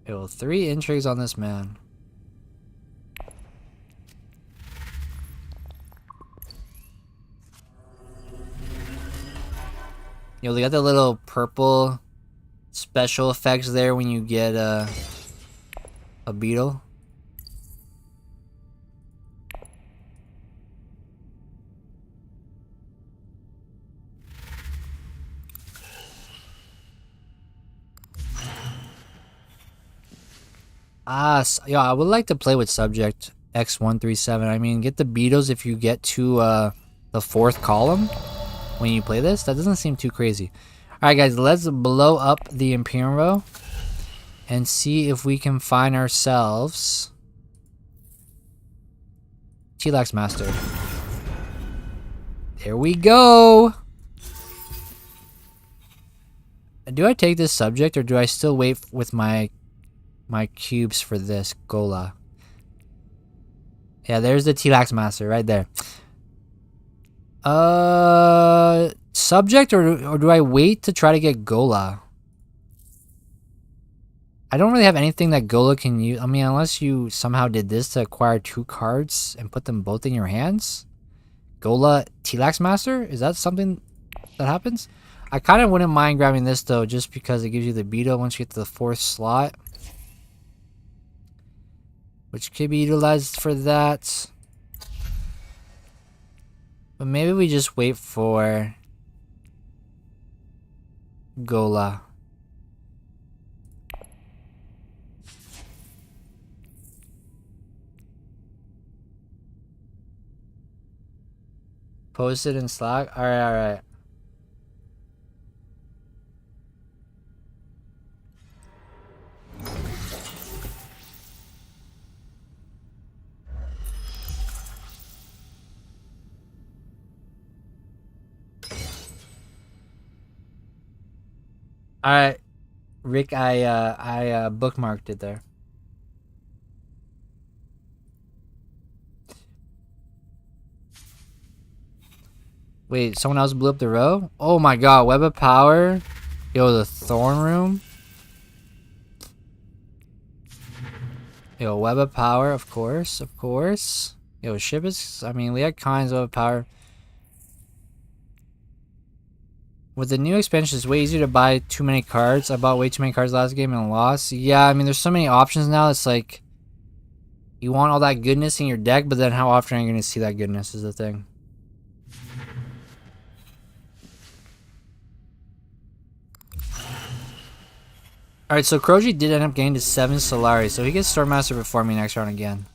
Yo, 3 intrigues on this man. Yo, they got the little purple special effects there when you get a beetle. Yo, I would like to play with Subject X137. I mean, get the beetles if you get to the 4th column when you play this. That doesn't seem too crazy. Alright guys, let's blow up the Imperium row and see if we can find ourselves T-Lax Master. There we go! Do I take this subject or do I still wait with my cubes for this Gola? Yeah, there's the T-Lax Master right there. Subject or do I wait to try to get Gola? I don't really have anything that Gola can use. I mean, unless you somehow did this to acquire 2 cards and put them both in your hands. Gola T-Lax Master? Is that something that happens? I kind of wouldn't mind grabbing this though, just because it gives you the beetle once you get to the 4th slot, which could be utilized for that. But maybe we just wait for Gola. Post it in Slack? Alright, alright. Alright, Rick, I bookmarked it there. Wait, someone else blew up the row? Oh my god, Web of Power. Yo, the Thorn Room. Yo, Web of Power, of course, of course. Yo, ship is, I mean, we had kinds of power. With the new expansion, it's way easier to buy too many cards. I bought way too many cards last game and lost. Yeah, I mean, there's so many options now. It's like, you want all that goodness in your deck, but then how often are you going to see that goodness is the thing. Alright, so Kroji did end up getting to 7 Solari, so he gets Swordmaster before me next round again.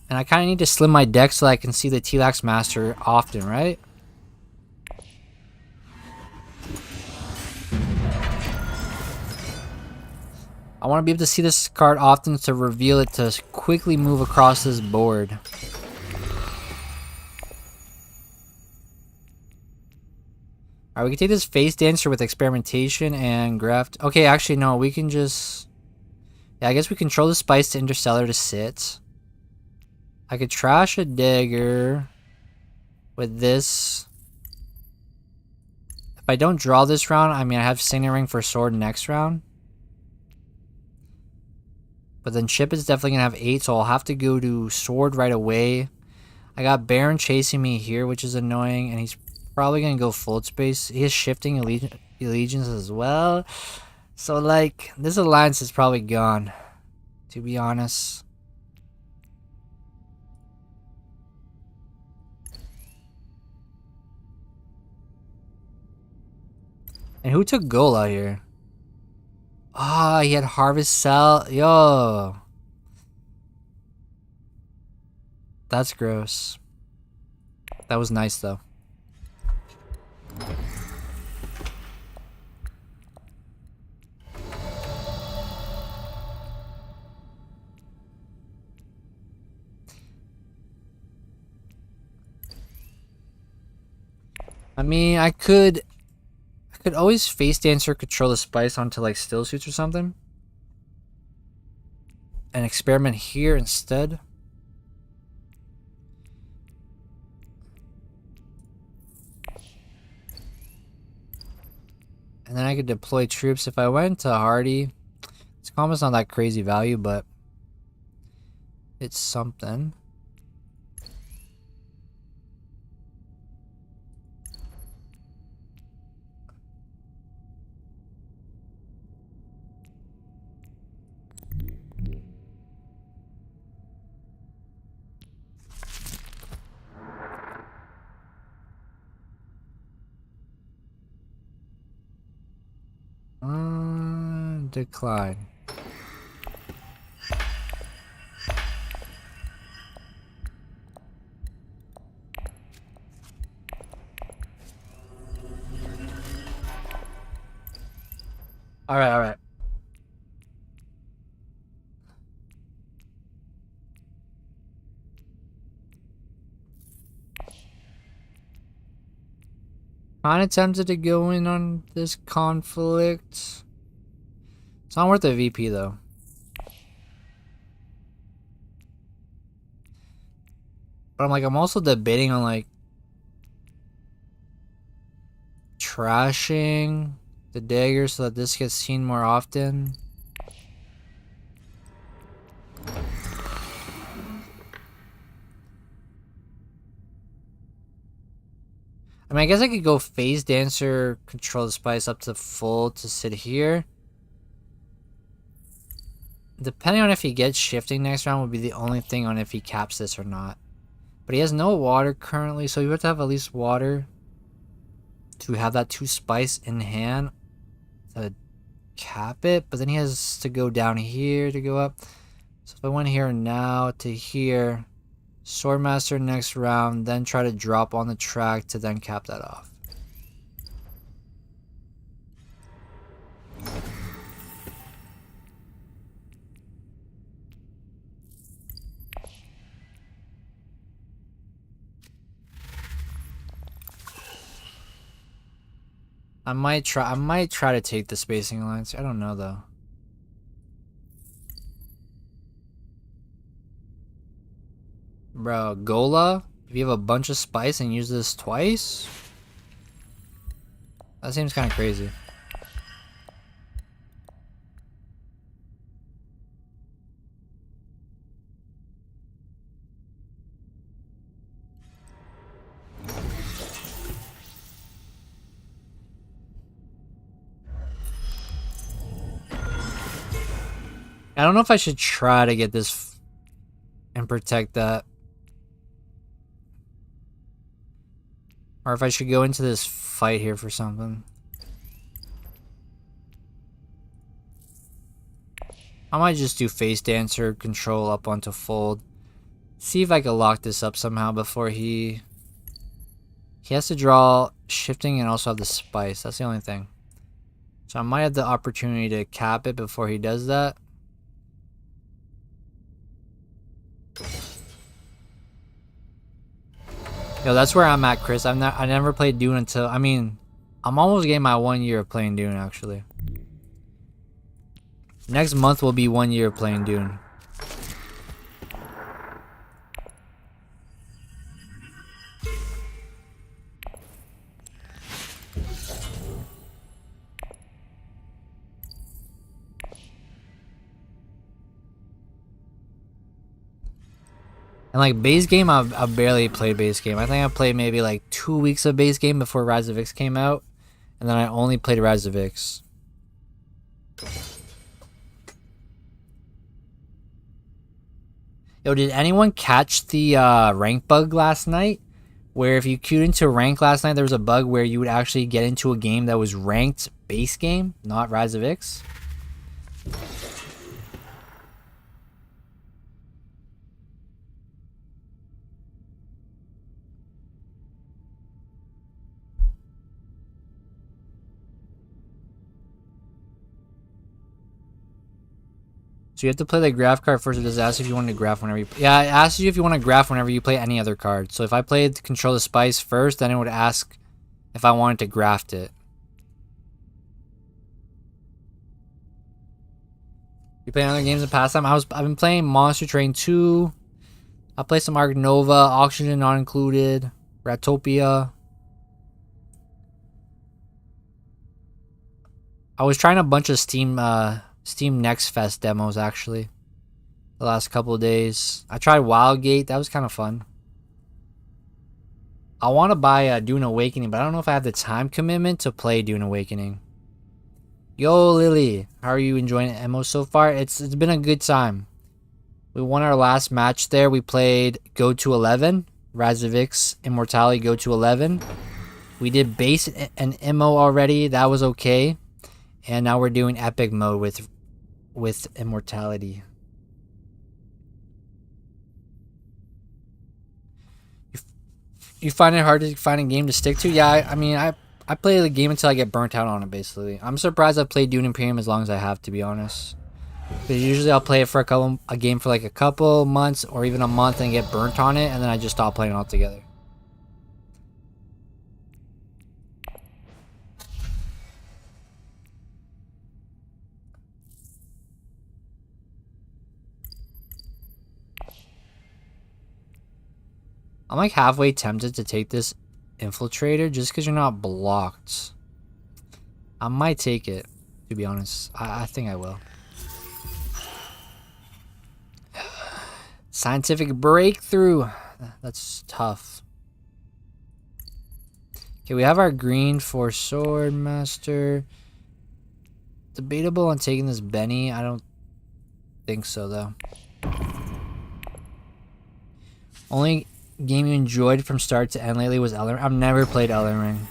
And I kind of need to slim my deck so I can see the T-Lax Master often, right? I want to be able to see this card often to reveal it to quickly move across this board. Alright, we can take this Face Dancer with Experimentation and Graft. Okay, actually, no, we can just... Yeah, I guess we control the Spice to Interstellar to sit. I could trash a Dagger with this. If I don't draw this round, I mean, I have Signet Ring for Sword next round. But then Chip is definitely going to have 8, so I'll have to go to Sword right away. I got Baron chasing me here, which is annoying, and he's probably going to go Fold Space. He has Shifting Allegiance as well. So, like, this alliance is probably gone, to be honest. And who took Gola here? Ah, he had Harvest Cell. Yo. That's gross. That was nice, though. I mean, I could always Face Dancer control the Spice onto like Still Suits or something. And experiment here instead. And then I could deploy troops if I went to Hardy. It's almost not that crazy value, but it's something. Decline. All right. Kinda tempted to go in on this conflict. It's not worth a VP though. But I'm also debating on like trashing the dagger so that this gets seen more often. I mean, I guess I could go Phase Dancer, control the Spice up to full to sit here. Depending on if he gets Shifting next round would be the only thing on if he caps this or not. But he has no water currently, so you have to have at least water to have that 2 Spice in hand to cap it. But then he has to go down here to go up. So if I went here now to here, Swordmaster next round, then try to drop on the track to then cap that off. I might try to take the Spacing Alliance. I don't know though. Bro, Gola? If you have a bunch of Spice and use this twice? That seems kind of crazy. I don't know if I should try to get this and protect that. Or if I should go into this fight here for something. I might just do Face Dancer, control up onto Fold. See if I can lock this up somehow before he has to draw Shifting and also have the Spice. That's the only thing. So I might have the opportunity to cap it before he does that. Yo, that's where I'm at, Chris. I never played Dune until, I mean, I'm almost getting my 1 year of playing Dune, actually. Next month will be 1 year of playing Dune. And like base game, I've barely played base game. I think I played maybe like 2 weeks of base game before Rise of X came out. And then I only played Rise of X. Yo, did anyone catch the rank bug last night? Where if you queued into rank last night, there was a bug where you would actually get into a game that was ranked base game, not Rise of X. So you have to play the graph card first. It does ask if you want to graph whenever you... Yeah, it asks you if you want to graph whenever you play any other card. So if I played Control the Spice first, then it would ask if I wanted to graft it. You play other games in pastime? I've been playing Monster Train 2. I play some Arc Nova, Oxygen not included, Ratopia. I was trying a bunch of Steam Next Fest demos actually. The last couple of days. I tried Wildgate, that was kind of fun. I want to buy Dune Awakening, but I don't know if I have the time commitment to play Dune Awakening. Yo, Lily, how are you enjoying Immo so far? It's been a good time. We won our last match there. We played Go to 11, Rise of X, Immortality, Go to 11. We did base and Immo already. That was okay. And now we're doing epic mode with Immortality. You find it hard to find a game to stick to? Yeah, I mean, I play the game until I get burnt out on it, basically. I'm surprised I've played Dune Imperium as long as I have, to be honest. Because usually I'll play it for a game for like a couple months or even a month and get burnt on it, and then I just stop playing altogether. I'm like halfway tempted to take this Infiltrator just because you're not blocked. I might take it, to be honest. I think I will. Scientific breakthrough. That's tough. Okay, we have our green for Swordmaster. Debatable on taking this Benny. I don't think so, though. Only game you enjoyed from start to end lately was Elden Ring. I've never played Elden Ring.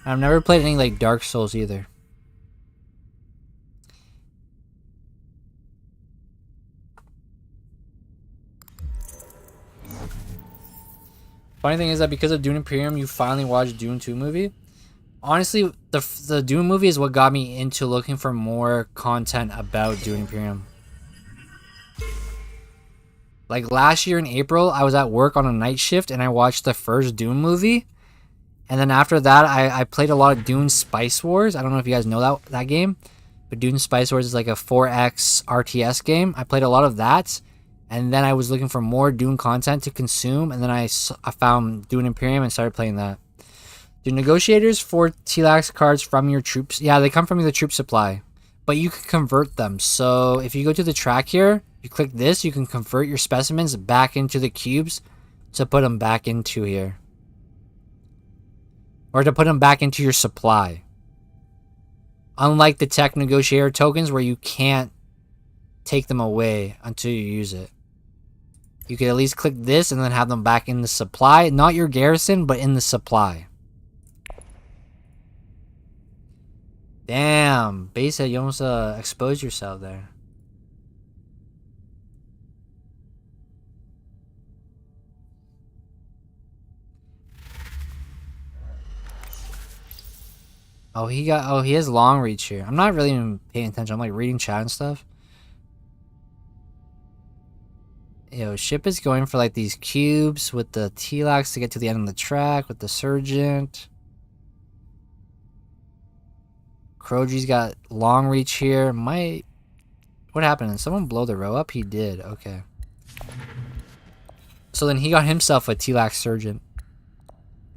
I've never played any like Dark Souls either. Funny thing is that because of Dune Imperium, you finally watched Dune 2 movie. Honestly, the Dune movie is what got me into looking for more content about Dune Imperium. Like last year in April, I was at work on a night shift and I watched the first Dune movie. And then after that, I played a lot of Dune Spice Wars. I don't know if you guys know that game. But Dune Spice Wars is like a 4X RTS game. I played a lot of that. And then I was looking for more Dune content to consume. And then I found Dune Imperium and started playing that. Do negotiators for T-Lax cards from your troops? Yeah, they come from the troop supply. But you can convert them. So if you go to the track here, you click this, you can convert your specimens back into the cubes to put them back into here. Or to put them back into your supply. Unlike the tech negotiator tokens where you can't take them away until you use it. You could at least click this and then have them back in the supply. Not your garrison, but in the supply. Damn. Basehead, you almost exposed yourself there. Oh, he has long reach here. I'm not really even paying attention. I'm like reading chat and stuff. Yo, ship is going for like these cubes with the T-Lax to get to the end of the track with the Sergeant. Kroji's got long reach here. What happened? Did someone blow the row up? He did. Okay. So then he got himself a T-Lax Sergeant.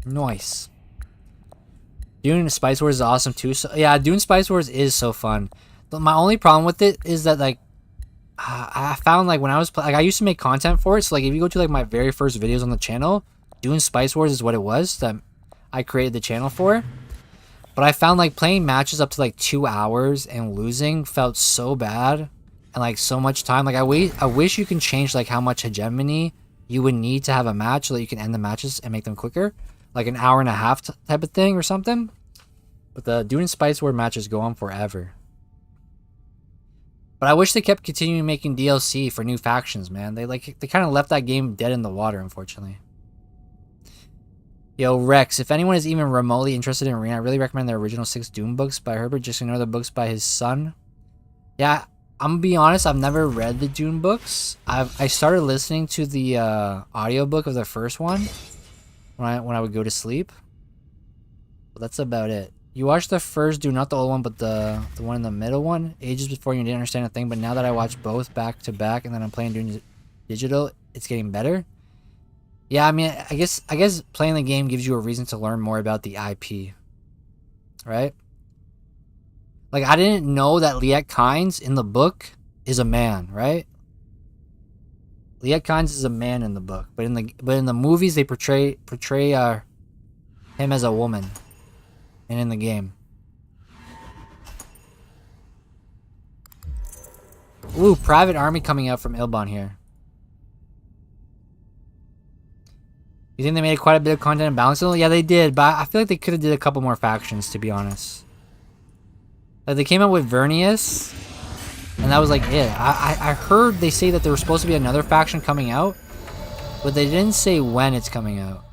Nice. Dune Spice Wars is awesome too. So yeah, Dune Spice Wars is so fun. But my only problem with it is that like I found like when I was I used to make content for it. So like if you go to like my very first videos on the channel, Dune Spice Wars is what it was that I created the channel for. But I found like playing matches up to like 2 hours and losing felt so bad and like so much time. Like I wish you can change like how much hegemony you would need to have a match so that you can end the matches and make them quicker. Like an hour and a half type of thing or something. But the Dune Spice War matches go on forever. But I wish they kept continuing making DLC for new factions, man. They kind of left that game dead in the water, unfortunately. Yo, Rex, if anyone is even remotely interested in Arena, I really recommend the original 6 Dune books by Herbert. Just ignore the books by his son. Yeah, I'm gonna be honest, I've never read the Dune books. I started listening to the audiobook of the first one when I would go to sleep. But that's about it. You watched the first Dune, not the old one, but the one in the middle one, ages before you didn't understand a thing, but now that I watch both back to back and then I'm playing Dune digital, it's getting better. Yeah, I mean, I guess playing the game gives you a reason to learn more about the IP. Right? Like I didn't know that Liet Kynes in the book is a man, right? Liet Kynes is a man in the book, but in the movies they portray him as a woman. And in the game. Ooh, private army coming out from Ilbon here. You think they made quite a bit of content and balance? Yeah, they did, but I feel like they could have did a couple more factions, to be honest. Like they came out with Vernius, and that was like it. I heard they say that there was supposed to be another faction coming out, but they didn't say when it's coming out.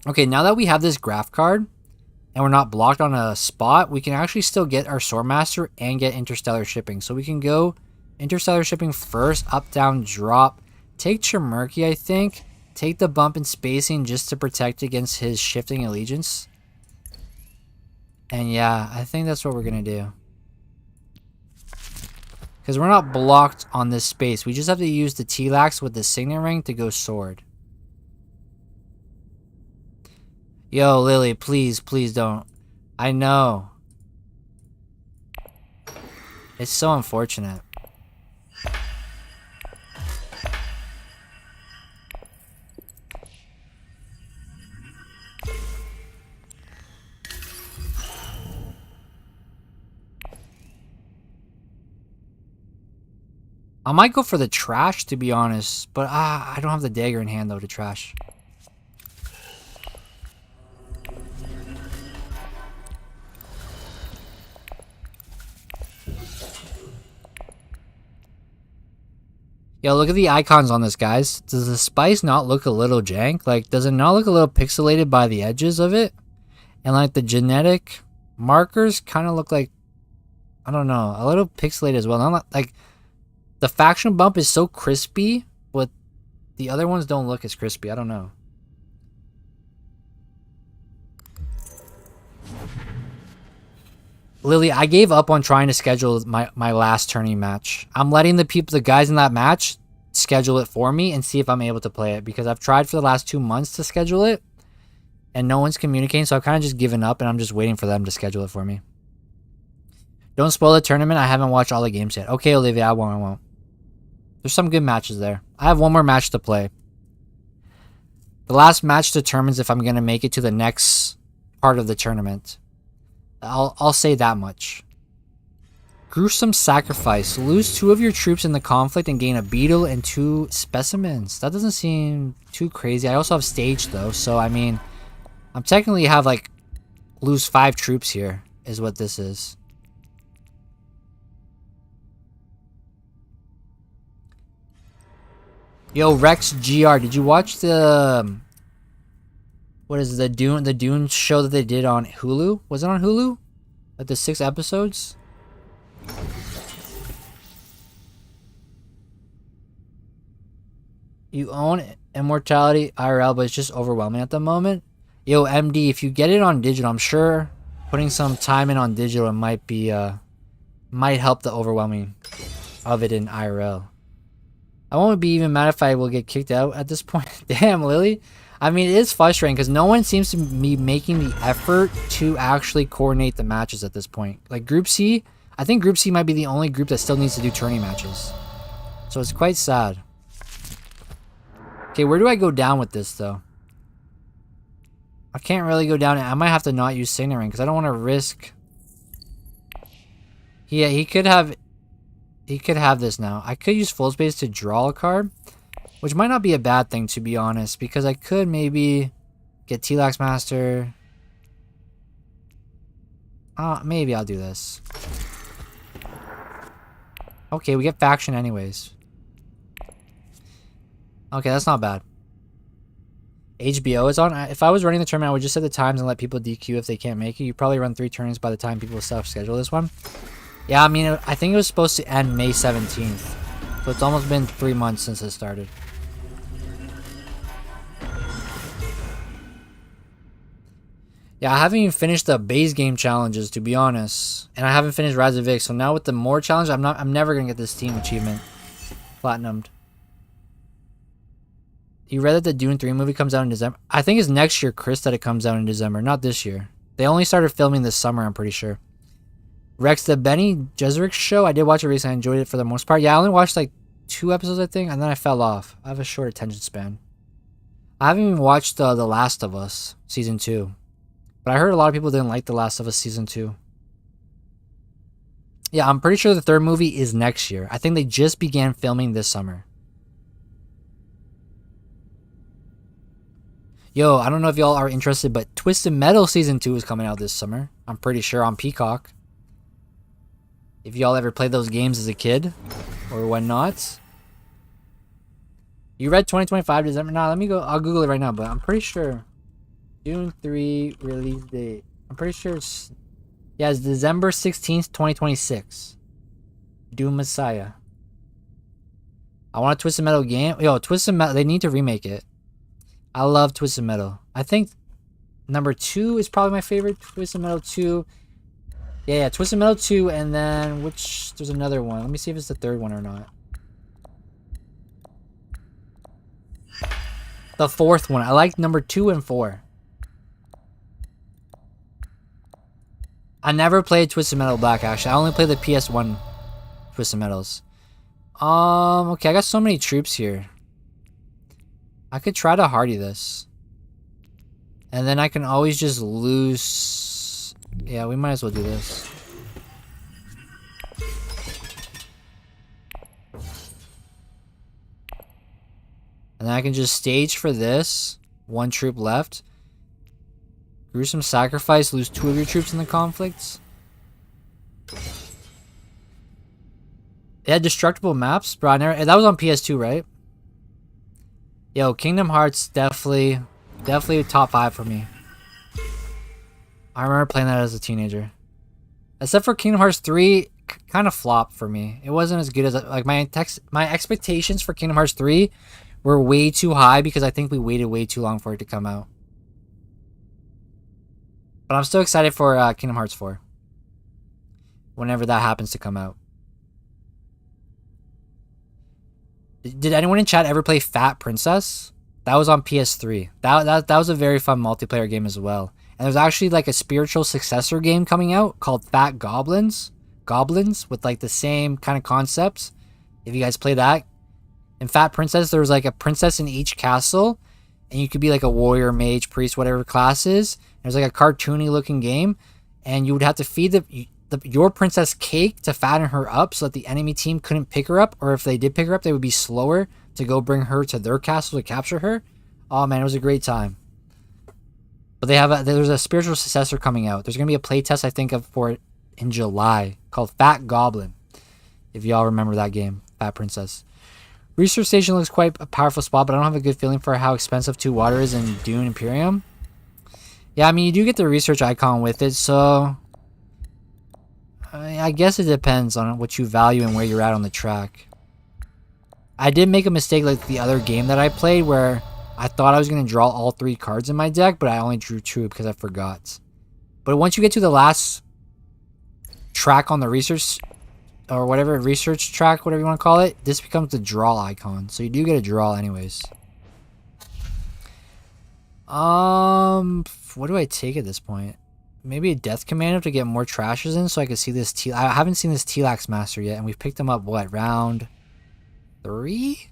Okay, now that we have this graph card, and we're not blocked on a spot, we can actually still get our Swordmaster and get interstellar shipping. So we can go interstellar shipping first, up, down, drop. Take Chimerki, I think. Take the bump in spacing just to protect against his shifting allegiance. And yeah, I think that's what we're going to do. Because we're not blocked on this space. We just have to use the T-Lax with the Signet Ring to go sword. Yo, Lily, please, please don't. I know. It's so unfortunate. I might go for the trash, to be honest. But I don't have the dagger in hand, though, to trash. Yo, look at the icons on this, guys. Does the spice not look a little jank? Like, does it not look a little pixelated by the edges of it? And, like, the genetic markers kind of look like, I don't know, a little pixelated as well. Not like, the faction bump is so crispy, but the other ones don't look as crispy. I don't know. Lily, I gave up on trying to schedule my last tourney match. I'm letting the guys in that match schedule it for me and see if I'm able to play it, because I've tried for the last 2 months to schedule it and no one's communicating, so I've kind of just given up and I'm just waiting for them to schedule it for me. Don't spoil the tournament. I haven't watched all the games yet. Okay, Olivia, I won't. There's some good matches there. I have one more match to play. The last match determines if I'm going to make it to the next part of the tournament. I'll say that much. Gruesome sacrifice. Lose 2 of your troops in the conflict and gain a beetle and 2 specimens. That doesn't seem too crazy. I also have stage though, so I mean, I'm technically have like lose 5 troops here is what this is. Yo, Rex GR, did you watch the Dune show that they did on Hulu? Was it on Hulu? Like the 6 episodes? You own Immortality IRL, but it's just overwhelming at the moment. Yo, MD, if you get it on digital, I'm sure putting some time in on digital might be might help the overwhelming of it in IRL. I won't be even mad if I will get kicked out at this point. Damn, Lily. I mean, it is frustrating because no one seems to be making the effort to actually coordinate the matches at this point. Like Group C, I think Group C might be the only group that still needs to do tourney matches. So it's quite sad. Okay, where do I go down with this, though? I can't really go down. I might have to not use Signet Ring because I don't want to risk... Yeah, he could have this now. I could use Full Space to draw a card, which might not be a bad thing, to be honest, because I could maybe get T-Lax Master. Maybe I'll do this. Okay, we get Faction anyways. Okay, that's not bad. HBO is on. If I was running the tournament, I would just set the times and let people DQ if they can't make it. You probably run 3 tournaments by the time people self-schedule this one. Yeah, I mean, I think it was supposed to end May 17th. So it's almost been 3 months since it started. Yeah, I haven't even finished the base game challenges, to be honest. And I haven't finished Rise of Vic. So now with the more challenge, I'm never going to get this team achievement platinumed. You read that the Dune 3 movie comes out in December? I think it's next year, Chris, that it comes out in December. Not this year. They only started filming this summer, I'm pretty sure. Rex, the Benny Jeserich show, I did watch it recently. I enjoyed it for the most part. Yeah, I only watched like 2 episodes, I think, and then I fell off. I have a short attention span. I haven't even watched The Last of Us Season 2. But I heard a lot of people didn't like The Last of Us Season 2. Yeah, I'm pretty sure the 3rd movie is next year. I think they just began filming this summer. Yo, I don't know if y'all are interested, but Twisted Metal Season 2 is coming out this summer. I'm pretty sure on Peacock. If y'all ever played those games as a kid or whatnot. You read 2025 December? Nah, let me go. I'll Google it right now, but I'm pretty sure. Dune 3 release date. I'm pretty sure it's... Yeah, it's December 16th, 2026. Dune Messiah. I want a Twisted Metal game. Yo, Twisted Metal, they need to remake it. I love Twisted Metal. I think number 2 is probably my favorite. Twisted Metal 2. Yeah, Twisted Metal 2, and then there's another one. Let me see if it's the 3rd one or not. The 4th one. I like number 2 and 4. I never played Twisted Metal Black, actually. I only played the PS1 Twisted Metals. Okay, I got so many troops here. I could try to hardy this. And then I can always just lose... Yeah, we might as well do this. And then I can just stage for this. 1 troop left. Gruesome Sacrifice. Lose 2 of your troops in the conflicts. Yeah, Destructible Maps. Bro, I never... That was on PS2, right? Yo, Kingdom Hearts definitely top 5 for me. I remember playing that as a teenager. Except for Kingdom Hearts 3, kind of flopped for me. It wasn't as good as... Like, my expectations for Kingdom Hearts 3 were way too high because I think we waited way too long for it to come out. But I'm still excited for Kingdom Hearts 4. Whenever that happens to come out. Did anyone in chat ever play Fat Princess? That was on PS3. That was a very fun multiplayer game as well. And there's actually like a spiritual successor game coming out called Fat Goblins. Goblins with like the same kind of concepts. If you guys play that. In Fat Princess, there was like a princess in each castle. And you could be like a warrior, mage, priest, whatever class is. There's like a cartoony looking game. And you would have to feed your princess cake to fatten her up so that the enemy team couldn't pick her up, or if they did pick her up, they would be slower to go bring her to their castle to capture her. Oh man, it was a great time. But there's a spiritual successor coming out. There's gonna be a playtest I think for it in July called Fat Goblin. If y'all remember that game, Fat Princess. Research Station looks quite a powerful spot, but I don't have a good feeling for how expensive 2 water is in Dune Imperium. Yeah, I mean you do get the research icon with it, so I guess it depends on what you value and where you're at on the track. I did make a mistake like the other game that I played where I thought I was going to draw all 3 cards in my deck, but I only drew 2 because I forgot. But once you get to the last track on the research, or whatever, research track, whatever you want to call it, this becomes the draw icon. So you do get a draw anyways. What do I take at this point? Maybe a Death Commando to get more trashes in so I can see this I haven't seen this T-Lax Master yet, and we've picked him up, what, round 3?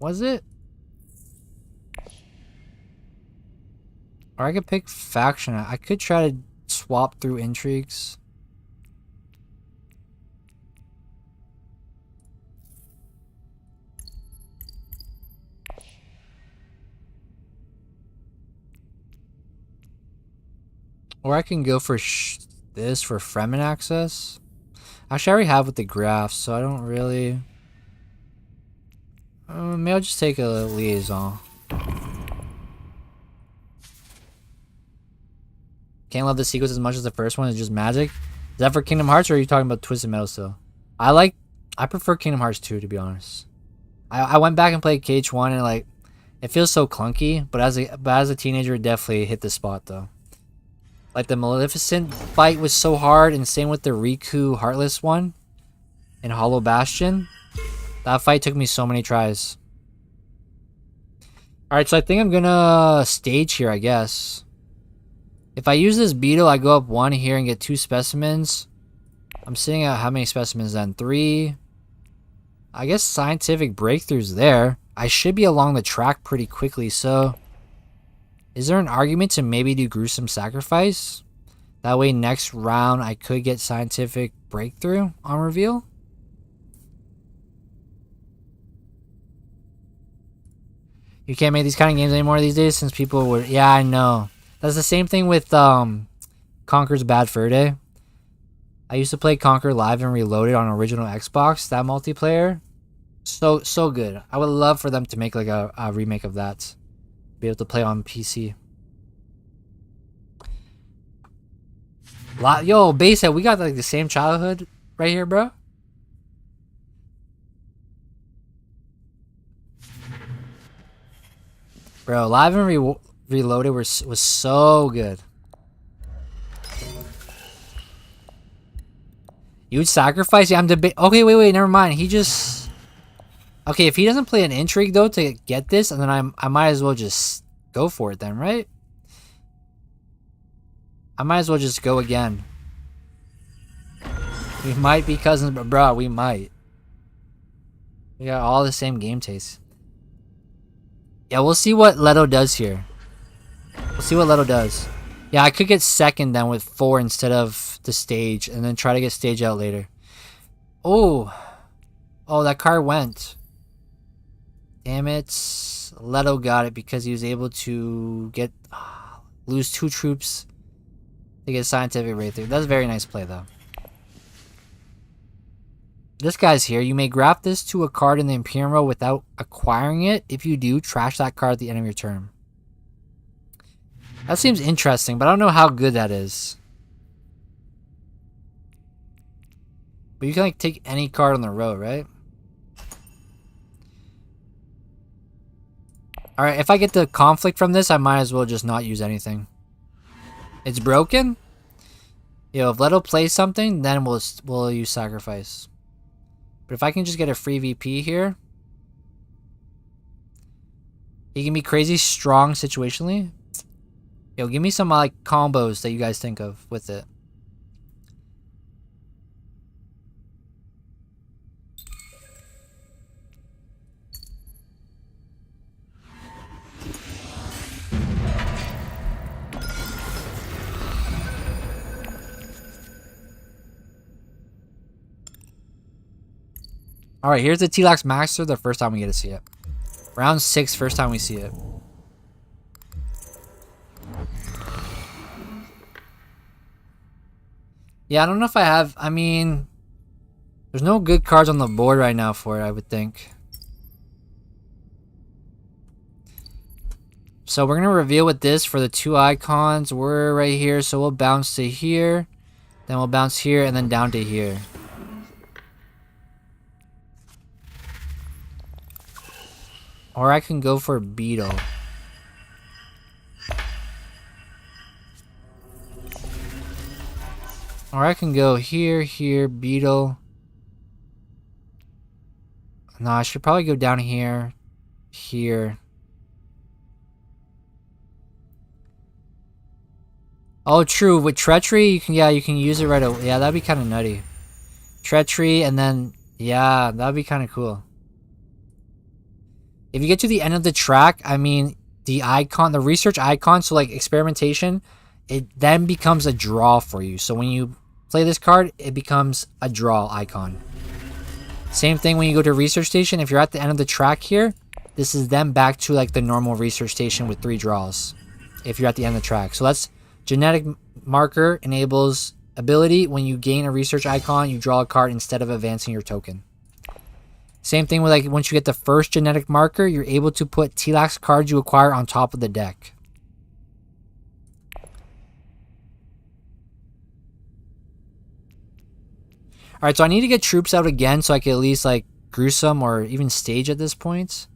Was it? Or I could pick Faction. I could try to swap through Intrigues. Or I can go for this for Fremen access. Actually, I already have with the graphs, so I don't really... maybe I'll just take a liaison. Can't love the sequels as much as the first one. It's just magic. Is that for Kingdom Hearts, or are you talking about Twisted Metal still? I prefer Kingdom Hearts 2, to be honest. I went back and played KH1 and like, it feels so clunky, but as a teenager, it definitely hit the spot though. Like the Maleficent fight was so hard, and same with the Riku Heartless one in Hollow Bastion. That fight took me so many tries. Alright, so I think I'm gonna stage here, I guess. If I use this beetle, I go up 1 here and get 2 specimens. I'm sitting at how many specimens then? 3. I guess scientific breakthroughs there. I should be along the track pretty quickly, so... Is there an argument to maybe do gruesome sacrifice? That way next round I could get scientific breakthrough on reveal? You can't make these kind of games anymore these days since people would... Yeah, I know. That's the same thing with Conker's Bad Fur Day. I used to play Conker Live and Reloaded on original Xbox, that multiplayer. So good. I would love for them to make like a remake of that. Be able to play on PC. Yo, Basehead, we got like the same childhood right here, bro. Bro, Live and Reloaded was so good. You would sacrifice? Yeah, I'm debating. Okay, wait, never mind. He just... Okay, if he doesn't play an intrigue though to get this, and then I might as well just go for it then, right? I might as well just go again. We might be cousins, but bro, we might. We got all the same game taste. Yeah, we'll see what Leto does here. We'll see what Leto does. Yeah, I could get second then with 4 instead of the stage, and then try to get stage out later. Oh, that card went. Damn it. Leto got it because he was able to get lose 2 troops to get scientific breakthrough. That's a very nice play though. This guy's here. You may grab this to a card in the Imperium row without acquiring it. If you do, trash that card at the end of your turn. That seems interesting, but I don't know how good that is. But you can like take any card on the row, right? Alright, if I get the conflict from this, I might as well just not use anything. It's broken? Yo, if Leto plays something, then we'll use sacrifice. But if I can just get a free VP here, he can be crazy strong situationally. Yo, give me some like combos that you guys think of with it. Alright, here's the T-Lax Master, the first time we get to see it. Round 6, first time we see it. Yeah, I don't know if I have... I mean... There's no good cards on the board right now for it, I would think. So we're going to reveal with this for the 2 icons. We're right here, so we'll bounce to here. Then we'll bounce here and then down to here. Or I can go for beetle. Or I can go here, here, beetle. No, I should probably go down here, here. Oh, true. With treachery, you can, yeah, you can use it right away. Yeah, that'd be kind of nutty. Treachery, and then, yeah, that'd be kind of cool. If you get to the end of the track, I mean, the icon, the research icon, so like experimentation, it then becomes a draw for you. So when you play this card, it becomes a draw icon. Same thing when you go to research station. If you're at the end of the track here, this is then back to like the normal research station with 3 draws. If you're at the end of the track. So that's genetic marker enables ability. When you gain a research icon, you draw a card instead of advancing your token. Same thing with like once you get the first genetic marker, you're able to put Tlax cards you acquire on top of the deck. Alright, so I need to get troops out again so I can at least like gruesome or even stage at this point.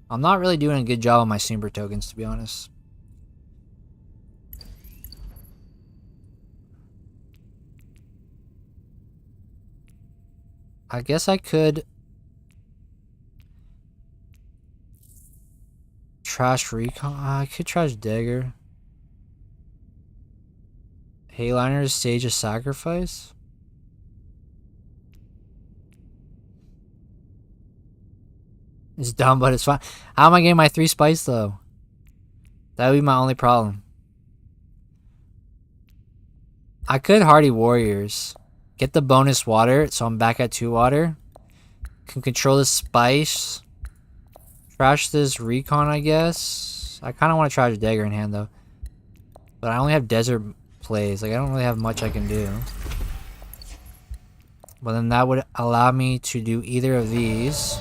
I'm not really doing a good job on my super tokens, to be honest. I guess I could trash recon. I could trash dagger. Hayliner stage a sacrifice. It's dumb, but it's fine. How am I getting my 3 spice though? That would be my only problem. I could Hardy Warriors. Get the bonus water, so I'm back at 2 water. Can control the spice. Trash this recon, I guess. I kind of want to trash dagger in hand though. But I only have desert plays. Like I don't really have much I can do. But then that would allow me to do either of these.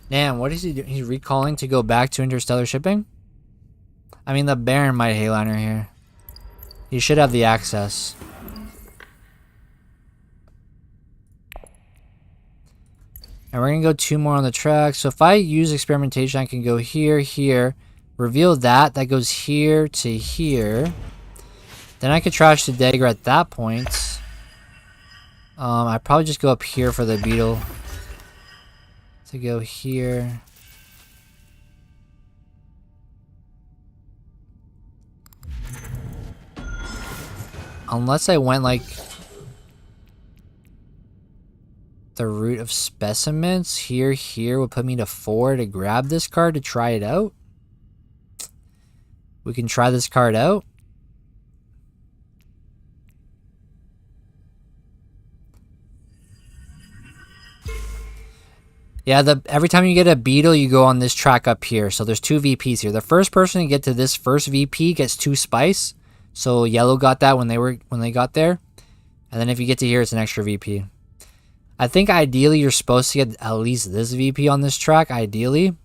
Damn, what is he doing? He's recalling to go back to interstellar shipping? I mean, the Baron might Hayliner here. He should have the access. And we're going to go 2 more on the track. So if I use experimentation, I can go here, here. Reveal that. That goes here to here. Then I could trash the dagger at that point. I'd probably just go up here for the beetle. To go here. Unless I went like the route of specimens. Here would put me to 4 to grab this card to try it out. We can try this card out. Yeah, every time you get a beetle, you go on this track up here. So there's 2 VPs here. The first person to get to this first VP gets 2 spice. So yellow got that when they got there. And then if you get to here, it's an extra VP. I think ideally you're supposed to get at least this VP on this track, ideally. And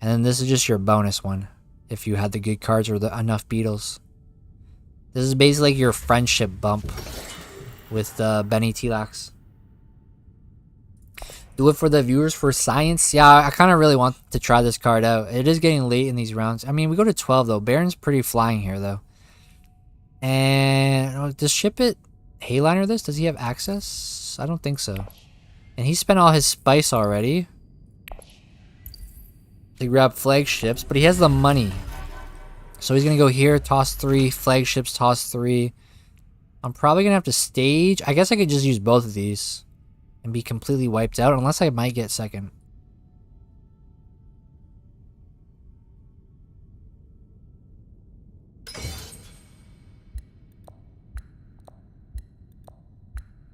then this is just your bonus one. If you had the good cards or enough beetles. This is basically like your friendship bump with Benny Tlax. Do it for the viewers for science. Yeah, I kind of really want to try this card out. It is getting late in these rounds. I mean, we go to 12 though. Baron's pretty flying here though. And does ship it Hayliner this? Does he have access? I don't think so. And he spent all his spice already to grab flagships, but he has the money. So he's going to go here, toss 3, flagships, toss 3. I'm probably going to have to stage. I guess I could just use both of these. and be completely wiped out, unless I might get second.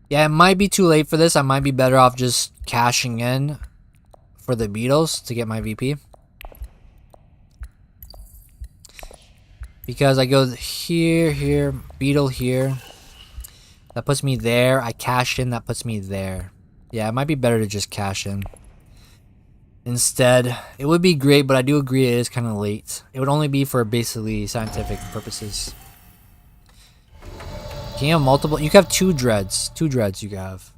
Yeah, it might be too late for this. I might be better off just cashing in for the Beatles to get my VP. Because I go here, here, Beetle here. That puts me there. I cash in, that puts me there. Yeah, it might be better to just cash in. Instead, it would be great, but I do agree it is kind of late. It would only be for basically scientific purposes. Can you have multiple? You can have 2 dreads. 2 dreads you can have.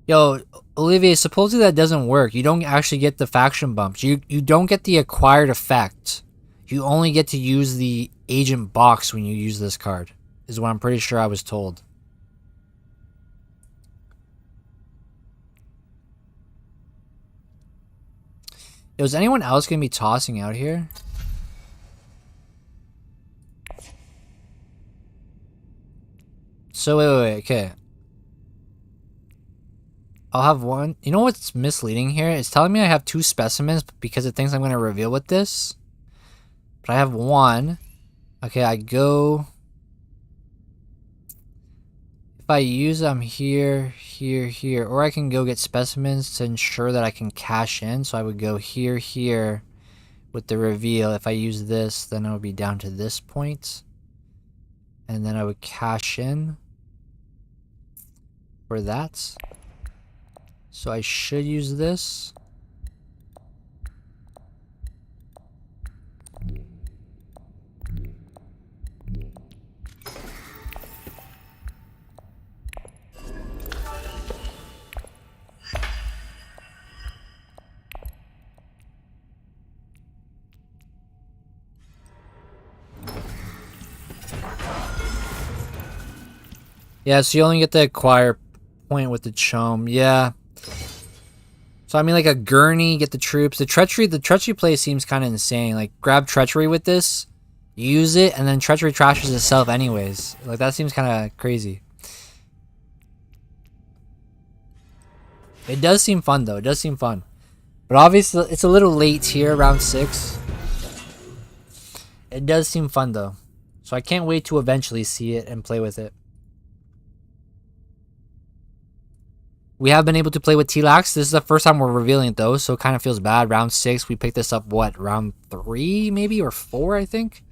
Yo, Olivier, supposedly that doesn't work. You don't actually get the faction bumps. You don't get the acquired effect. You only get to use the agent box when you use this card, is what I'm pretty sure I was told. Yo, is anyone else going to be tossing out here? So, wait, okay. I'll have one. You know what's misleading here? It's telling me I have 2 specimens because it thinks I'm going to reveal with this. But I have 1. Okay, I go. If I use them here, here, here, or I can go get specimens to ensure that I can cash in. So I would go here, here with the reveal. If I use this, then I would be down to this point. And then I would cash in for that. So I should use this. Yeah, so you only get the acquire point with the chum. Yeah. So I mean, like a gurney, get the troops. The treachery play seems kind of insane. Like, grab treachery with this, use it, and then treachery trashes itself anyways. Like, that seems kind of crazy. It does seem fun though. It does seem fun, but obviously it's a little late here, round 6. It does seem fun though, so I can't wait to eventually see it and play with it. We have been able to play with T-Lax. This is the first time we're revealing it though, so it kind of feels bad. Round 6, we picked this up, what, round 3 maybe, or 4, I think?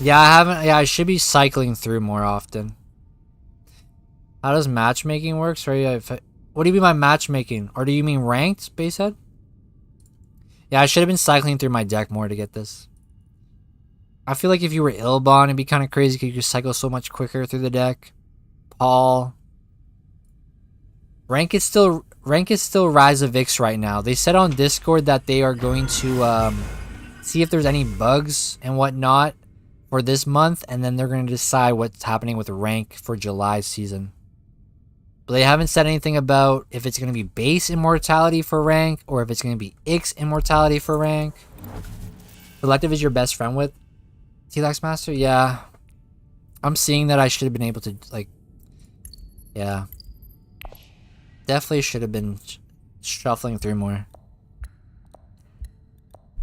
Yeah, I haven't. Yeah, I should be cycling through more often. How does matchmaking work? Sorry, what do you mean by matchmaking? Or do you mean ranked, Basehead? Yeah, I should have been cycling through my deck more to get this. I feel like if you were Ilbon, it'd be kind of crazy because you could cycle so much quicker through the deck. Paul. Rank is still Rise of Ix right now. They said on Discord that they are going to see if there's any bugs and whatnot for this month, and then they're going to decide what's happening with rank for July's season. But they haven't said anything about if it's going to be base immortality for rank or if it's going to be Ix immortality for rank. Collective is your best friend with T-Lax Master? Yeah. I'm seeing that I should have been able to, like, yeah. Definitely should have been shuffling through more.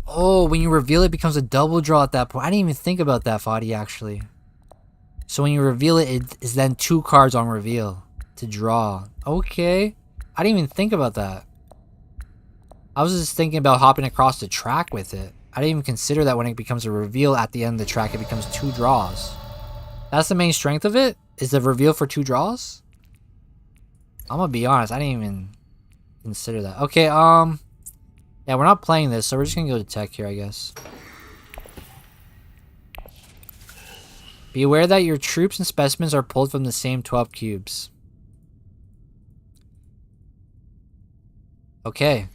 Oh, when you reveal it becomes a double draw at that point. I didn't even think about that, VOD, actually. So when you reveal it, it is then 2 cards on reveal to draw. Okay. I didn't even think about that. I was just thinking about hopping across the track with it. I didn't even consider that when it becomes a reveal at the end of the track, it becomes 2 draws. That's the main strength of it? Is the reveal for 2 draws? I'm gonna be honest, I didn't even consider that. Okay, yeah, we're not playing this, so we're just gonna go to tech here, I guess. Be aware that your troops and specimens are pulled from the same 12 cubes. Okay.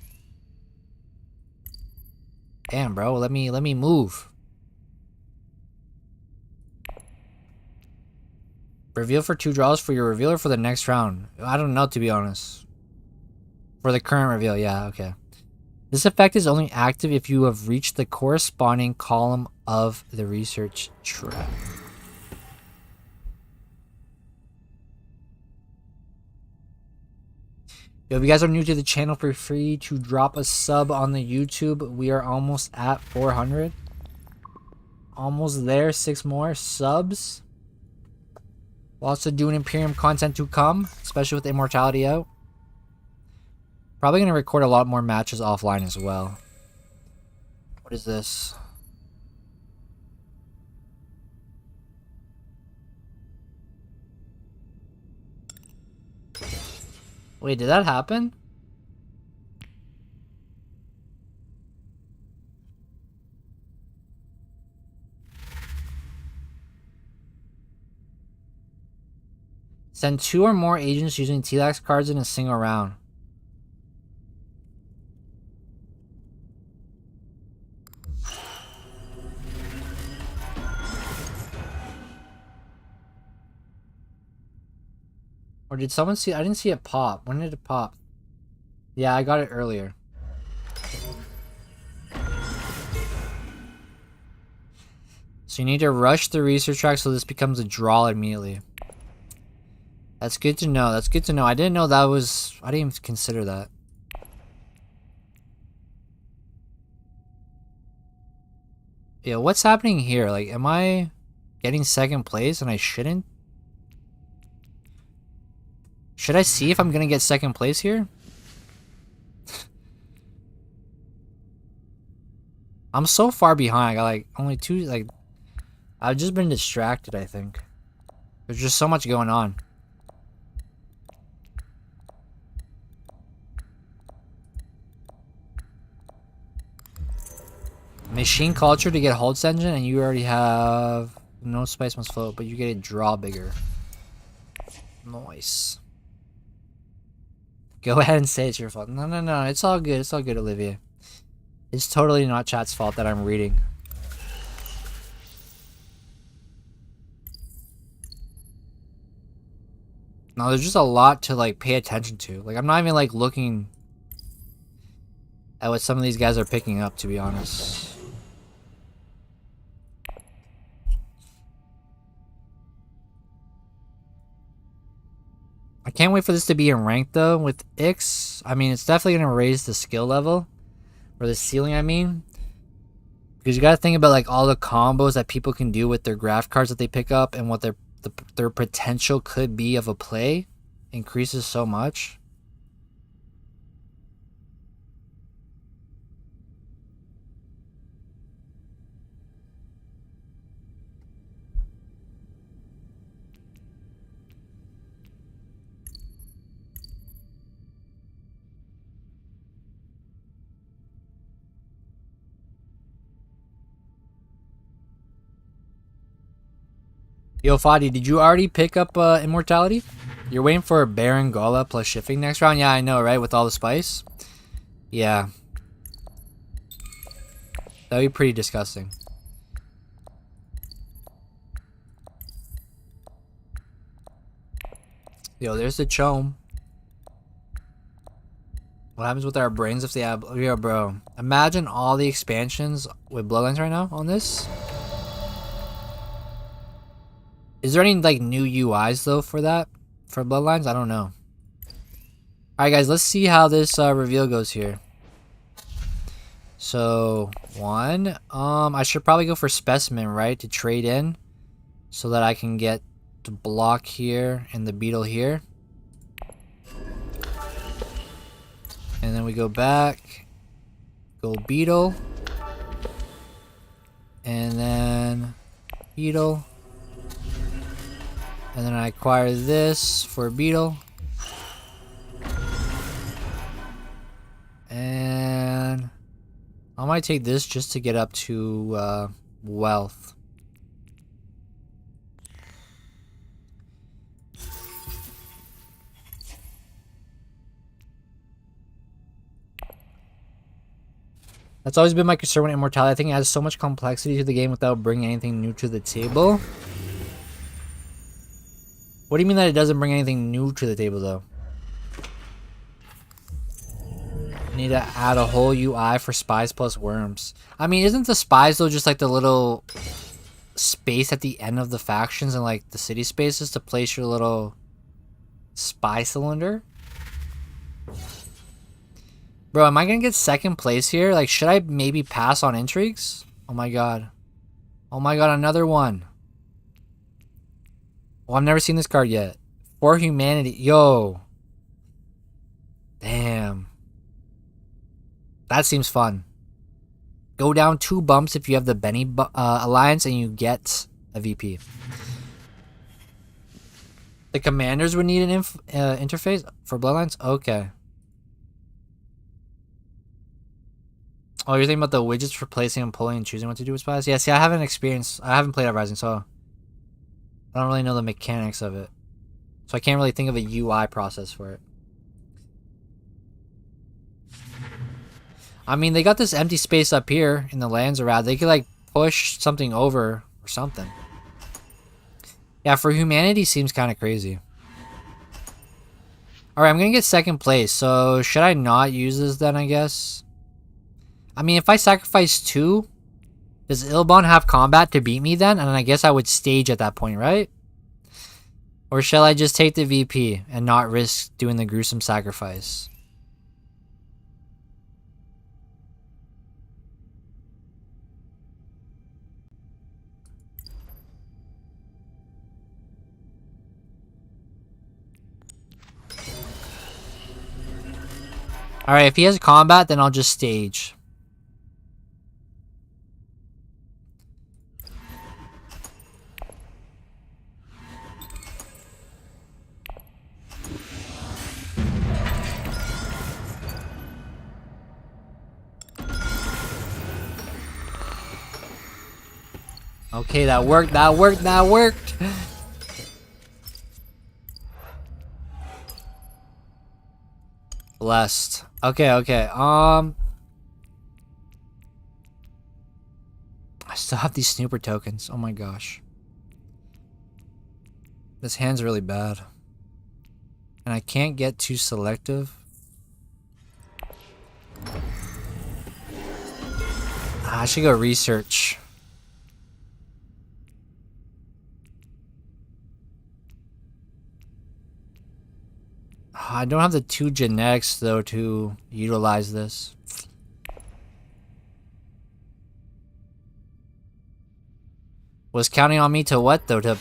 Damn, bro, let me move. Reveal for 2 draws for your reveal or for the next round? I don't know, to be honest. For the current reveal, yeah, okay. This effect is only active if you have reached the corresponding column of the research track. Yo, if you guys are new to the channel, feel free to drop a sub on the YouTube. We are almost at 400. Almost there, 6 more subs. Lots of Dune Imperium content to come, especially with Immortality out. Probably going to record a lot more matches offline as well. What is this? Wait, did that happen? Send 2 or more agents using TLAX cards in a single round. Or did someone see? I didn't see it pop. When did it pop? Yeah, I got it earlier. So you need to rush the research track so this becomes a draw immediately. That's good to know. That's good to know. I didn't know that was... I didn't even consider that. Yeah, what's happening here? Like, am I getting second place and I shouldn't? Should I see if I'm gonna get second place here? I'm so far behind. I got like only 2, like... I've just been distracted, I think. There's just so much going on. Machine culture to get Holt's engine, and you already have no spice must float, but you get a draw bigger. Nice. Go ahead and say it's your fault. No, no, no. It's all good. It's all good, Olivia. It's totally not chat's fault that I'm reading. No, there's just a lot to like pay attention to. Like, I'm not even like looking at what some of these guys are picking up, to be honest. I can't wait for this to be in rank though with Ix. I mean, it's definitely going to raise the skill level. Or the ceiling, I mean. Because you got to think about like all the combos that people can do with their graph cards that they pick up and what their potential could be of a play increases so much. Yo, Fadi, did you already pick up Immortality? You're waiting for a Baron Gala plus shifting next round? Yeah, I know, right? With all the spice? Yeah. That'd be pretty disgusting. Yo, there's the Chome. What happens with our brains if they have... Yo, bro. Imagine all the expansions with Bloodlines right now on this. Is there any, like, new UIs, though, for that? For Bloodlines? I don't know. Alright, guys. Let's see how this reveal goes here. So, 1. I should probably go for Specimen, right? To trade in. So that I can get the block here and the beetle here. And then we go back. Go beetle. And then beetle. And then I acquire this for beetle. And I might take this just to get up to wealth. That's always been my concern with Immortality. I think it adds so much complexity to the game without bringing anything new to the table. What do you mean that it doesn't bring anything new to the table, though? Need to add a whole UI for spies plus worms. I mean, isn't the spies, though, just like the little space at the end of the factions and like the city spaces to place your little spy cylinder? Bro, am I gonna get second place here? Like, should I maybe pass on intrigues? Oh my god. Oh my god, another one. Well, I've never seen this card yet. For humanity. Yo. Damn. That seems fun. Go down 2 bumps if you have the Benny alliance and you get a VP. The commanders would need an interface for bloodlines? Okay. Oh, you're thinking about the widgets for placing and pulling and choosing what to do with spies? Yeah, see, I haven't played Uprising, so I don't really know the mechanics of it. So I can't really think of a UI process for it. I mean, they got this empty space up here in the lands around. They could, like, push something over or something. Yeah, for humanity seems kind of crazy. Alright, I'm going to get second place. So, should I not use this then, I guess? I mean, if I sacrifice 2, does Ilbon have combat to beat me then? And I guess I would stage at that point, right? Or shall I just take the VP and not risk doing the gruesome sacrifice? Alright, if he has combat, then I'll just stage. Okay, that worked. Blessed. Okay. I still have these snooper tokens. Oh my gosh. This hand's really bad. And I can't get too selective. I should go research. I don't have the 2 genetics, though, to utilize this. Was counting on me to what, though? Because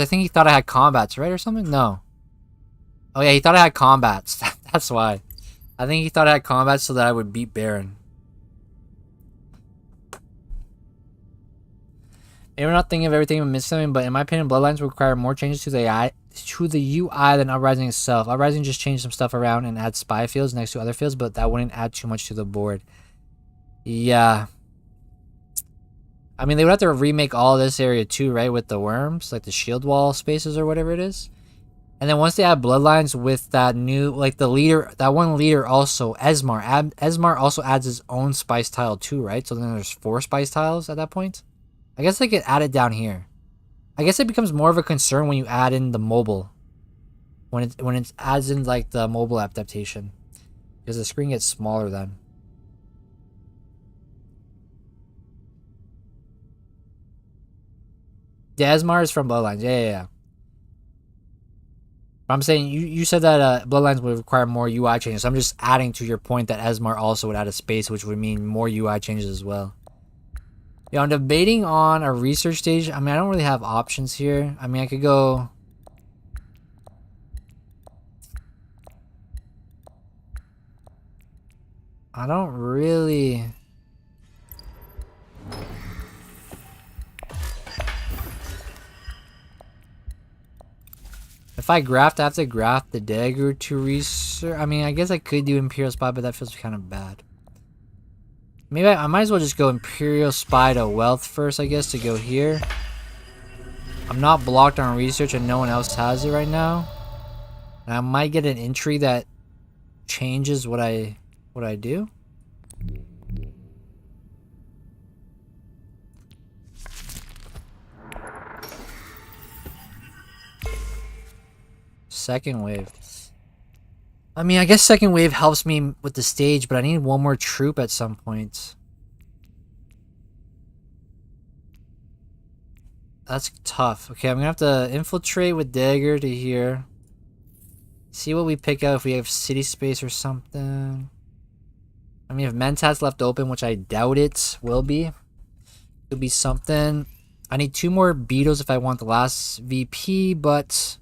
I think he thought I had combats, right, or something? No. Oh, yeah, he thought I had combats. That's why. I think he thought I had combats so that I would beat Baron. Maybe we're not thinking of everything and missing something, but in my opinion, Bloodlines will require more changes to the UI than Uprising itself. Uprising just changed some stuff around and add spy fields next to other fields, but that wouldn't add too much to the board. Yeah. I mean, they would have to remake all this area too, right? With the worms, like the shield wall spaces or whatever it is. And then once they add Bloodlines with that new, like the leader, that one leader also, Esmar. Esmar also adds his own spice tile too, right? So then there's 4 spice tiles at that point. I guess they could add it down here. I guess it becomes more of a concern when you add in the mobile. When it adds in like the mobile adaptation. Because the screen gets smaller then. Yeah, Esmar is from Bloodlines. Yeah. But I'm saying, you said that Bloodlines would require more UI changes. So I'm just adding to your point that Esmar also would add a space, which would mean more UI changes as well. Yeah, I'm debating on a research stage. I mean, I don't really have options here. I mean, I could go... I don't really... If I graft, I have to graft the dagger to research. I mean, I guess I could do Imperial Spy, but that feels kind of bad. Maybe I might as well just go Imperial Spy to Wealth first, I guess, to go here. I'm not blocked on research and no one else has it right now. And I might get an entry that changes what I do. second wave. I mean, I guess second wave helps me with the stage, but I need one more troop at some point. That's tough. Okay, I'm gonna have to infiltrate with dagger to here. See what we pick out if we have city space or something. I mean, if Mentat's left open, which I doubt it will be, could be something. I need 2 more beetles if I want the last VP, but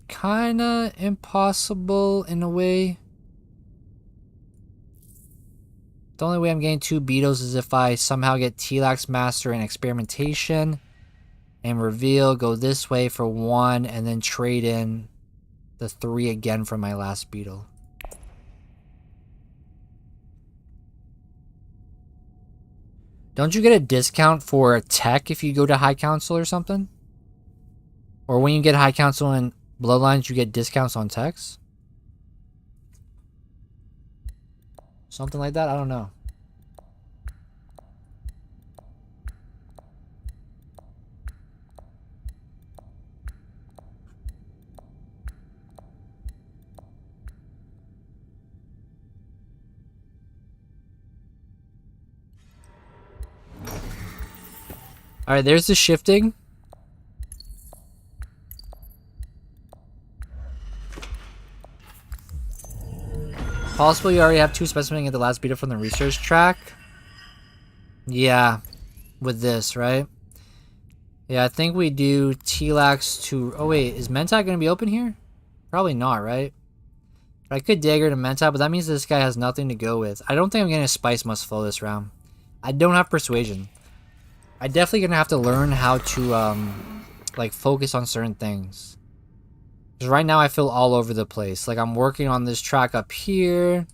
kinda impossible in a way. The only way I'm getting 2 beetles is if I somehow get Tlax Master and Experimentation and reveal, go this way for 1, and then trade in the 3 again from my last beetle. Don't you get a discount for tech if you go to High Council or something? Or when you get High Council in Bloodlines, you get discounts on techs? Something like that? I don't know. Alright, there's the shifting. Possible you already have 2 specimens at the last beetle from the research track. Yeah, with this, right? Yeah, I think we do Tlax to... Oh wait, is Mentat going to be open here? Probably not, right? But I could dagger to Mentat, but that means this guy has nothing to go with. I don't think I'm getting a Spice Must Flow this round. I don't have Persuasion. I'm definitely going to have to learn how to, like, focus on certain things. Because right now I feel all over the place. Like, I'm working on this track up here.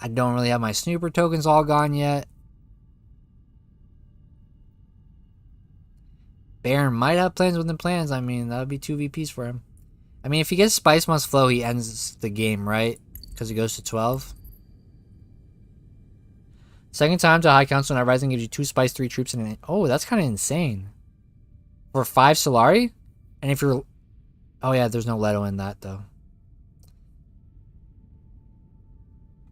I don't really have my snooper tokens all gone yet. Baron might have plans within plans. I mean, that would be 2 VPs for him. I mean, if he gets Spice Must Flow, he ends the game, right? Because he goes to 12. Second time to High Council and Uprising gives you 2 Spice, 3 troops, and... Oh, that's kind of insane. For 5 Solari? And if you're... Oh yeah, there's no Leto in that, though.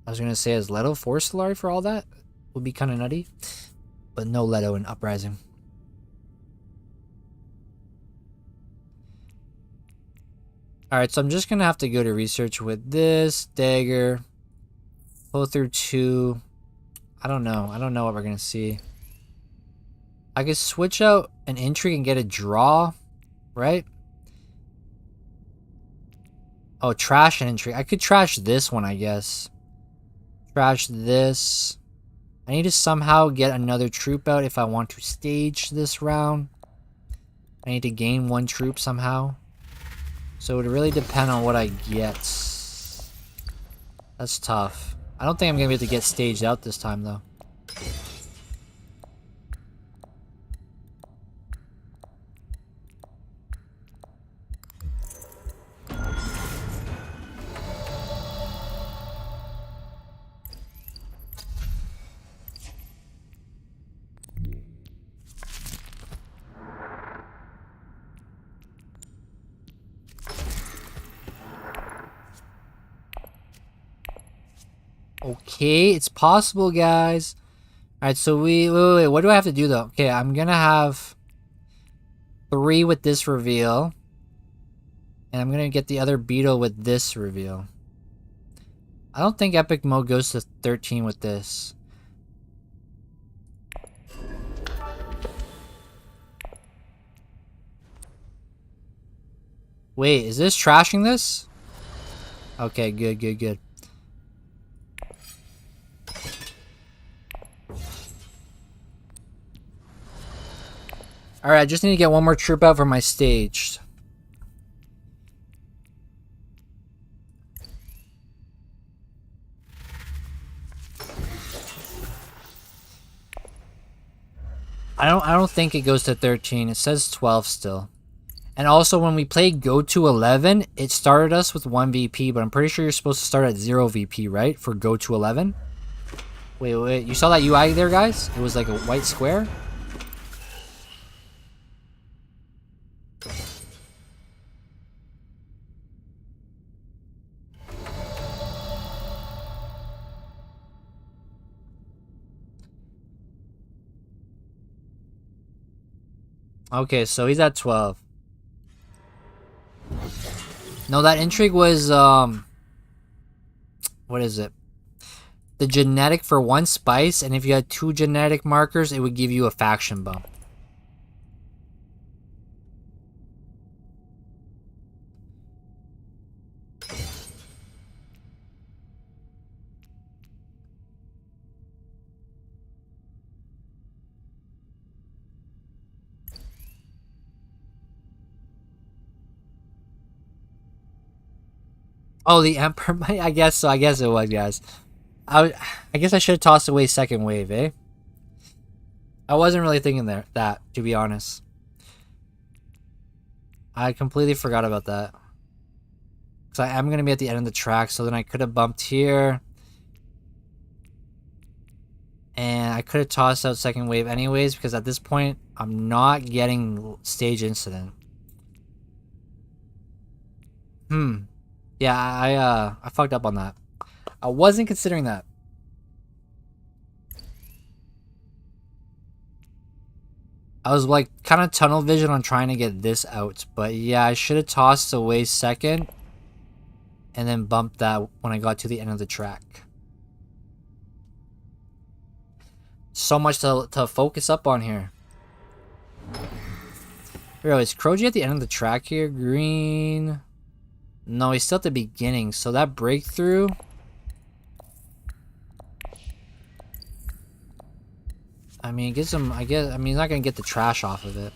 I was going to say, is Leto 4 Solari for all that? Would be kind of nutty. But no Leto in Uprising. Alright, so I'm just going to have to go to research with this. Dagger. Pull through 2. I don't know. I don't know what we're going to see. I could switch out an Intrigue and get a draw. Right? Oh, trash an Intrigue. I could trash this one, I guess. Trash this. I need to somehow get another troop out if I want to stage this round. I need to gain 1 troop somehow. So it would really depend on what I get. That's tough. I don't think I'm going to be able to get staged out this time, though. Okay, it's possible, guys. Alright, so wait, what do I have to do, though? Okay, I'm gonna have 3 with this reveal. And I'm gonna get the other beetle with this reveal. I don't think epic mode goes to 13 with this. Wait, is this trashing this? Okay, good, good, good. Alright, I just need to get 1 more troop out for my stage. I don't think it goes to 13. It says 12 still. And also when we played Go to 11, it started us with 1 VP, but I'm pretty sure you're supposed to start at 0 VP, right? For Go to 11. Wait, you saw that UI there, guys? It was like a white square. Okay, so he's at 12. No, that intrigue was, what is it? The genetic for one spice, and if you had 2 genetic markers, it would give you a faction bump. Oh, the Emperor. I guess so. I guess it was, guys. I guess I should have tossed away second wave, eh? I wasn't really thinking that, to be honest. I completely forgot about that. Because I am going to be at the end of the track, so then I could have bumped here. And I could have tossed out second wave anyways, because at this point, I'm not getting stage incident. Yeah, I fucked up on that. I wasn't considering that. I was like kind of tunnel vision on trying to get this out, but yeah, I should have tossed away second and then bumped that when I got to the end of the track. So much to focus up on here. Bro, is Kroji at the end of the track here? Green. No, he's still at the beginning, so that breakthrough. I mean, it gives him, I mean, he's not gonna get the trash off of it.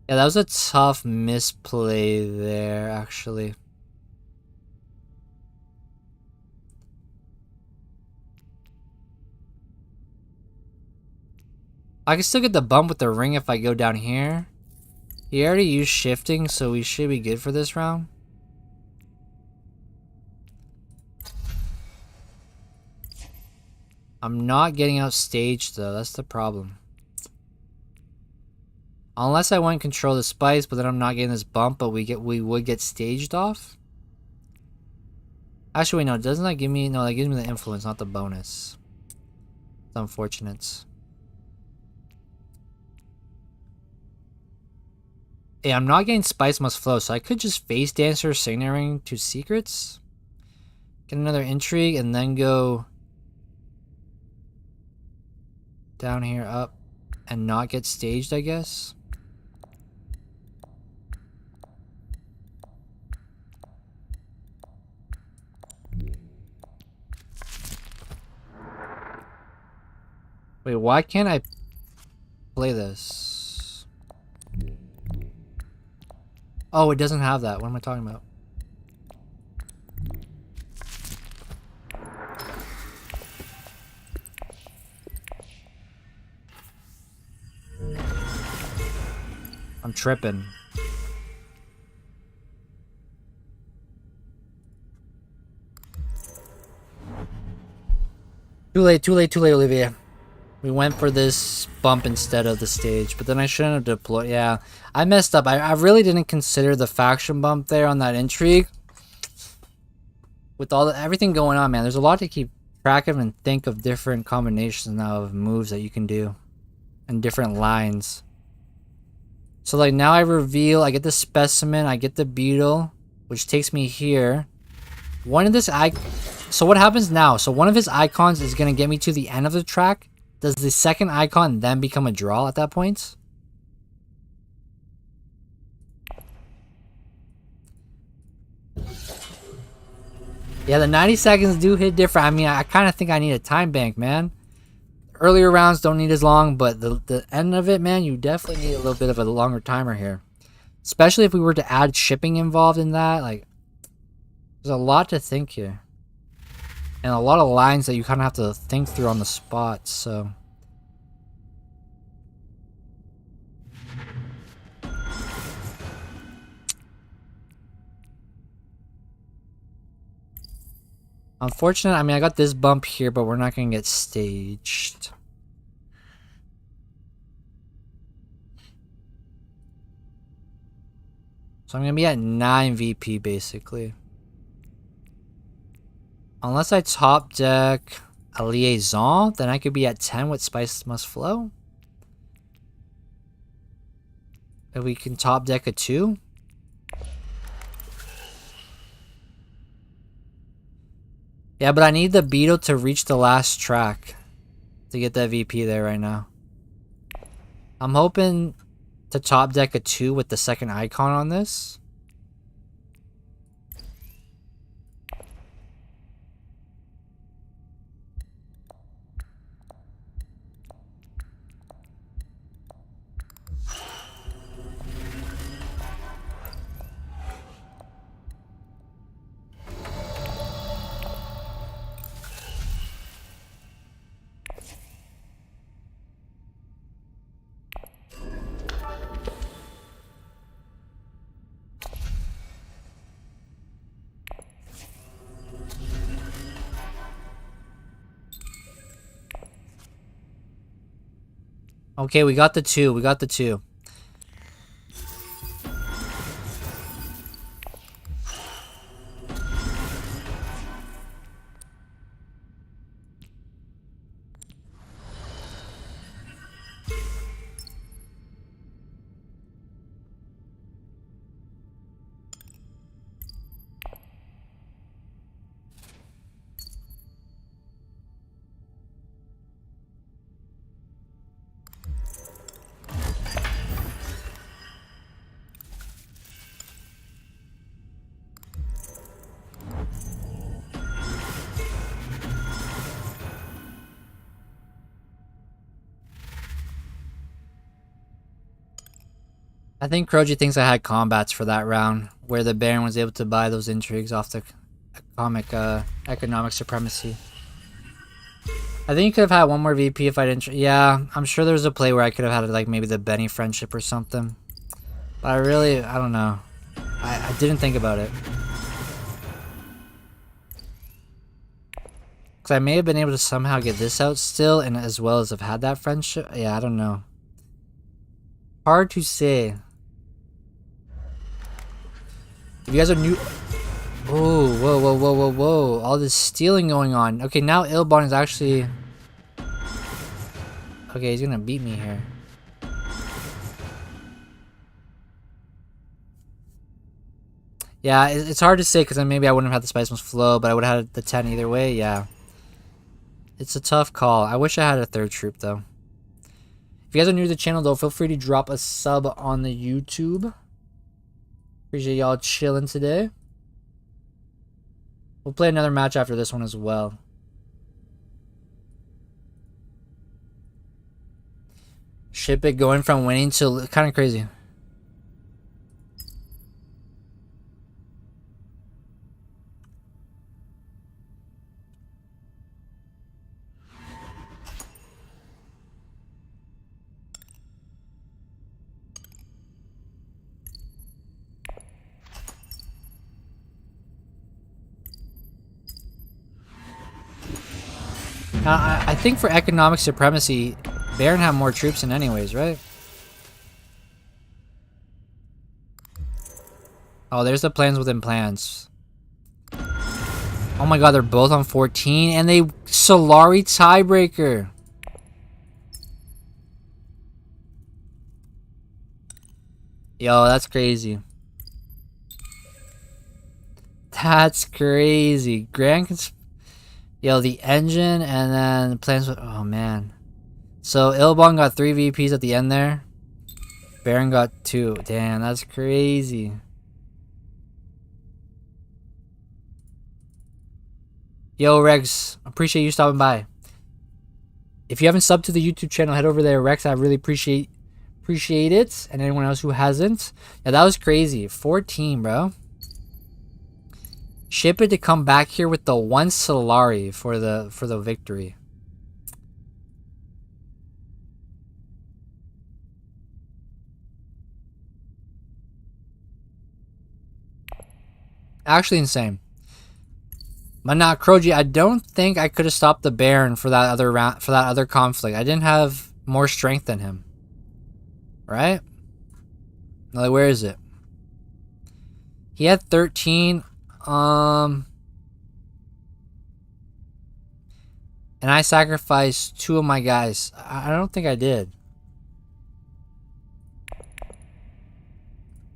Yeah, that was a tough misplay there, actually. I can still get the bump with the ring if I go down here. He already used shifting, so we should be good for this round. I'm not getting outstaged though, that's the problem. Unless I want to control the spice, but then I'm not getting this bump, but we would get staged off. Actually, wait, no, doesn't that give me, no, that gives me the influence, not the bonus. It's unfortunate. Hey, I'm not getting spice must flow, so I could just face dancer signaling 2 secrets. Get another intrigue and then go down here up and not get staged, I guess. Wait, why can't I play this? Oh, it doesn't have that. What am I talking about? I'm tripping. Too late, Olivia. We went for this bump instead of the stage, but then I shouldn't have deployed. Yeah, I messed up. I really didn't consider the faction bump there on that intrigue. With everything going on, man, there's a lot to keep track of and think of different combinations now of moves that you can do. And different lines. So like now I reveal, I get the specimen, I get the beetle, which takes me here. One of this so what happens now? So one of his icons is going to get me to the end of the track. Does the second icon then become a draw at that point? Yeah, the 90 seconds do hit different. I mean, I kind of think I need a time bank, man. Earlier rounds don't need as long, but the end of it, man, you definitely need a little bit of a longer timer here. Especially if we were to add shipping involved in that. Like, there's a lot to think here. And a lot of lines that you kind of have to think through on the spot, so... Unfortunate, I mean, I got this bump here, but we're not going to get staged. So I'm going to be at 9 VP, basically. Unless I top deck a liaison, then I could be at 10 with Spice Must Flow. If we can top deck a 2. Yeah, but I need the beetle to reach the last track to get that VP there right now. I'm hoping to top deck a 2 with the second icon on this. Okay, we got the 2. We got the 2. I think Kroji thinks I had combats for that round, where the Baron was able to buy those intrigues off the economic supremacy. I think you could have had one more VP if I didn't... Yeah, I'm sure there was a play where I could have had like maybe the Benny friendship or something. But I don't know. I didn't think about it. Because I may have been able to somehow get this out still, and as well as have had that friendship. Yeah, I don't know. Hard to say. If you guys are new... Oh, whoa, whoa, whoa, whoa, whoa. All this stealing going on. Okay, now Ilbon is actually... Okay, he's gonna beat me here. Yeah, it's hard to say because then maybe I wouldn't have had the Spice Must Flow, but I would have had the 10 either way, yeah. It's a tough call. I wish I had a third troop, though. If you guys are new to the channel, though, feel free to drop a sub on the YouTube. Appreciate y'all chilling today. We'll play another match after this one as well. Ship it going from winning to kind of crazy. Now, I think for economic supremacy, Baron have more troops in anyways, right? Oh, there's the plans within plans. Oh my god, they're both on 14, and they Solari tiebreaker. Yo, that's crazy. That's crazy. Yo, the engine and then the plans with... Oh, man. So, Ilbon got 3 VPs at the end there. Baron got 2. Damn, that's crazy. Yo, Rex. Appreciate you stopping by. If you haven't subbed to the YouTube channel, head over there, Rex. I really appreciate it. And anyone else who hasn't. Yeah, that was crazy. 14, bro. Ship it to come back here with the 1 Solari for the victory. Actually insane. But not Kroji. I don't think I could have stopped the Baron for that other round, for that other conflict. I didn't have more strength than him, right? Like, where is it? He had 13. And I sacrificed 2 of my guys. I don't think I did.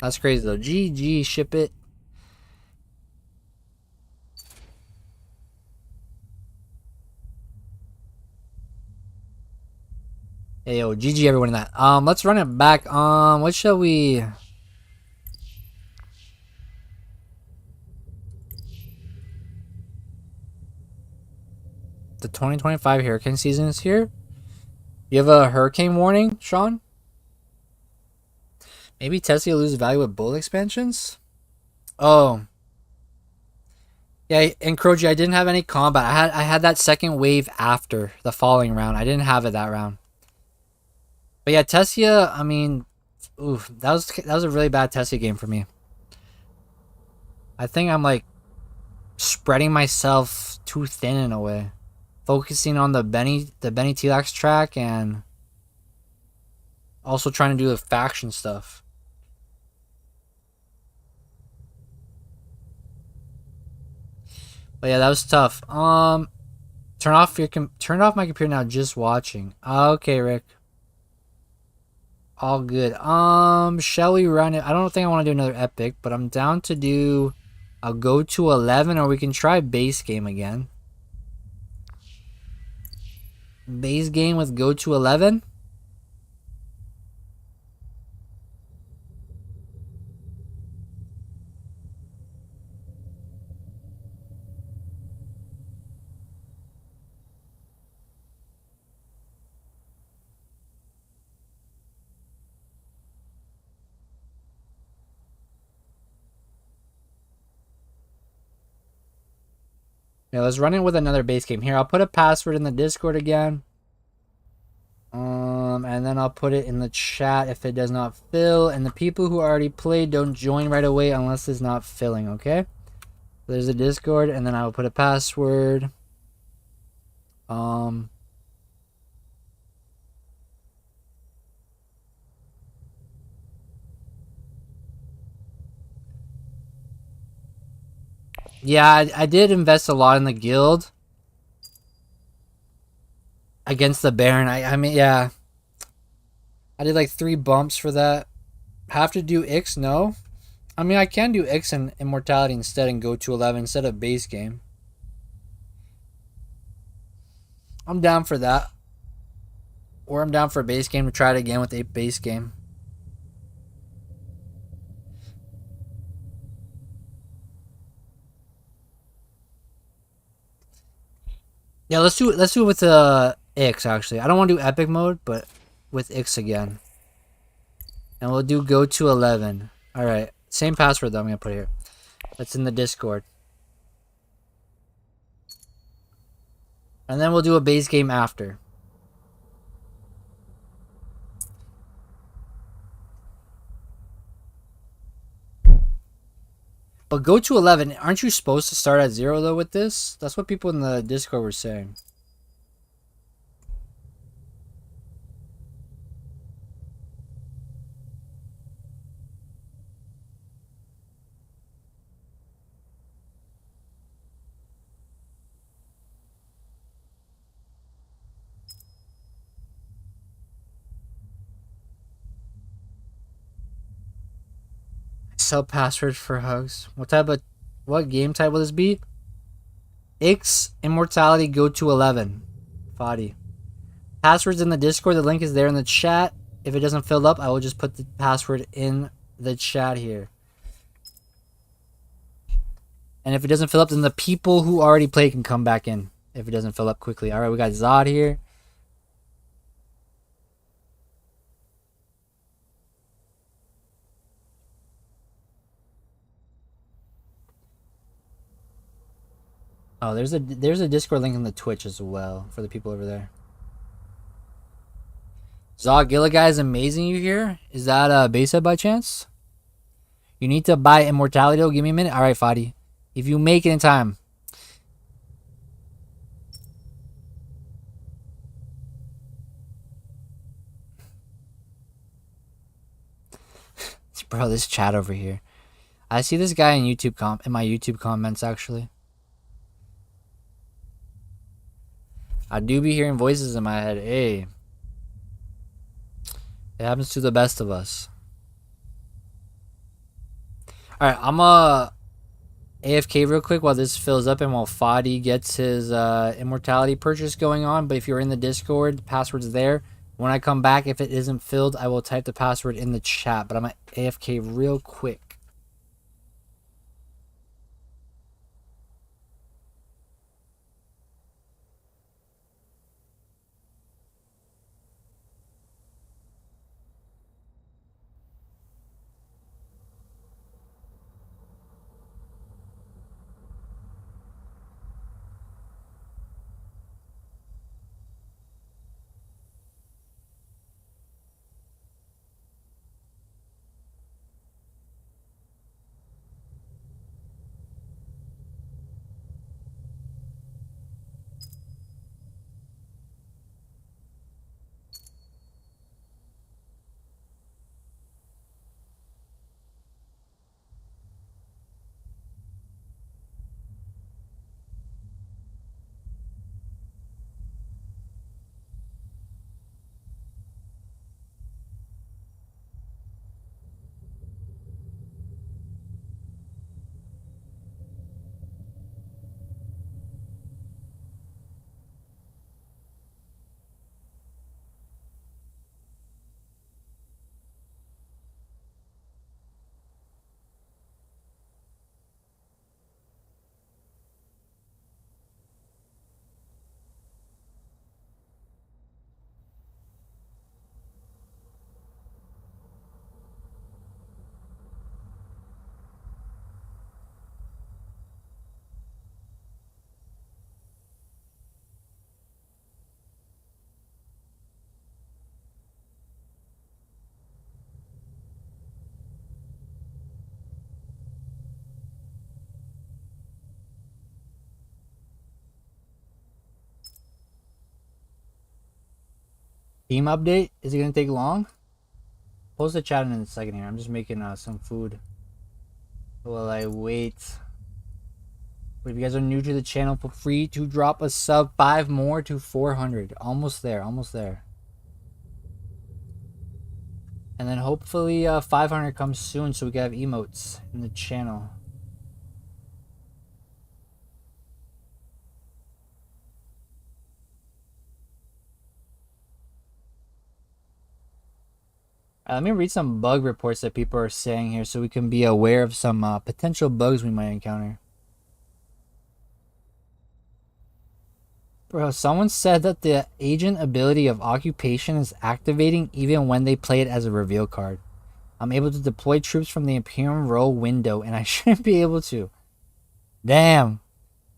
That's crazy though. GG, ship it. Hey yo, GG everyone in that. Let's run it back. What shall we? The 2025 hurricane season is here. You have a hurricane warning, Sean? Maybe Tesla loses value with both expansions? Oh. Yeah, and Kroji, I didn't have any combat. I had that second wave after the following round. I didn't have it that round. But yeah, Tessia, I mean, oof, that was a really bad Tessia game for me. I think I'm like spreading myself too thin in a way. Focusing on the Benny Tlax track and also trying to do the faction stuff. But yeah, that was tough. Turn off my computer now. Just watching. Okay, Rick. All good. Shall we run it? I don't think I want to do another epic, but I'm down to do. I'll go to 11, or we can try base game again. Base game with go to 11. Yeah, let's run it with another base game. Here, I'll put a password in the Discord again. And then I'll put it in the chat if it does not fill. And the people who already played, don't join right away unless it's not filling, okay? There's a Discord, and then I will put a password. Yeah, I did invest a lot in the guild against the Baron. I mean, yeah. I did like 3 bumps for that. Have to do X? No. I mean, I can do X and Immortality instead and go to 11 instead of base game. I'm down for that. Or I'm down for base game to try it again with a base game. Yeah, let's do it with X actually. I don't want to do epic mode, but with X again. And we'll do go to 11. Alright. Same password though I'm gonna put here. That's in the Discord. And then we'll do a base game after. But go to 11. Aren't you supposed to start at 0 though with this? That's what people in the Discord were saying. Sell passwords for hugs. What game type will this be? X Immortality go to 11. Fadi. Passwords in the Discord. The link is there in the chat. If it doesn't fill up, I will just put the password in the chat here. And if it doesn't fill up, then the people who already played can come back in. If it doesn't fill up quickly. Alright, we got Zod here. Oh, there's a Discord link in the Twitch as well for the people over there. Zog Gilligai is amazing. You here? Is that base set by chance? You need to buy Immortality. Give me a minute. All right, Fadi. If you make it in time, Bro, this chat over here. I see this guy in in my YouTube comments actually. I do be hearing voices in my head. Hey, it happens to the best of us. All right, I'm AFK real quick while this fills up and while Fadi gets his immortality purchase going on. But if you're in the Discord, the password's there. When I come back, if it isn't filled, I will type the password in the chat. But I'm at AFK real quick. Team update? Is it gonna take long? Post the chat in a second here. I'm just making some food while I wait. But if you guys are new to the channel, feel free to drop a sub. 5 more to 400. Almost there. Almost there. And then hopefully 500 comes soon so we can have emotes in the channel. Let me read some bug reports that people are saying here so we can be aware of some potential bugs we might encounter. Bro, someone said that the agent ability of occupation is activating even when they play it as a reveal card. I'm able to deploy troops from the Imperium row window, and I shouldn't be able to. Damn.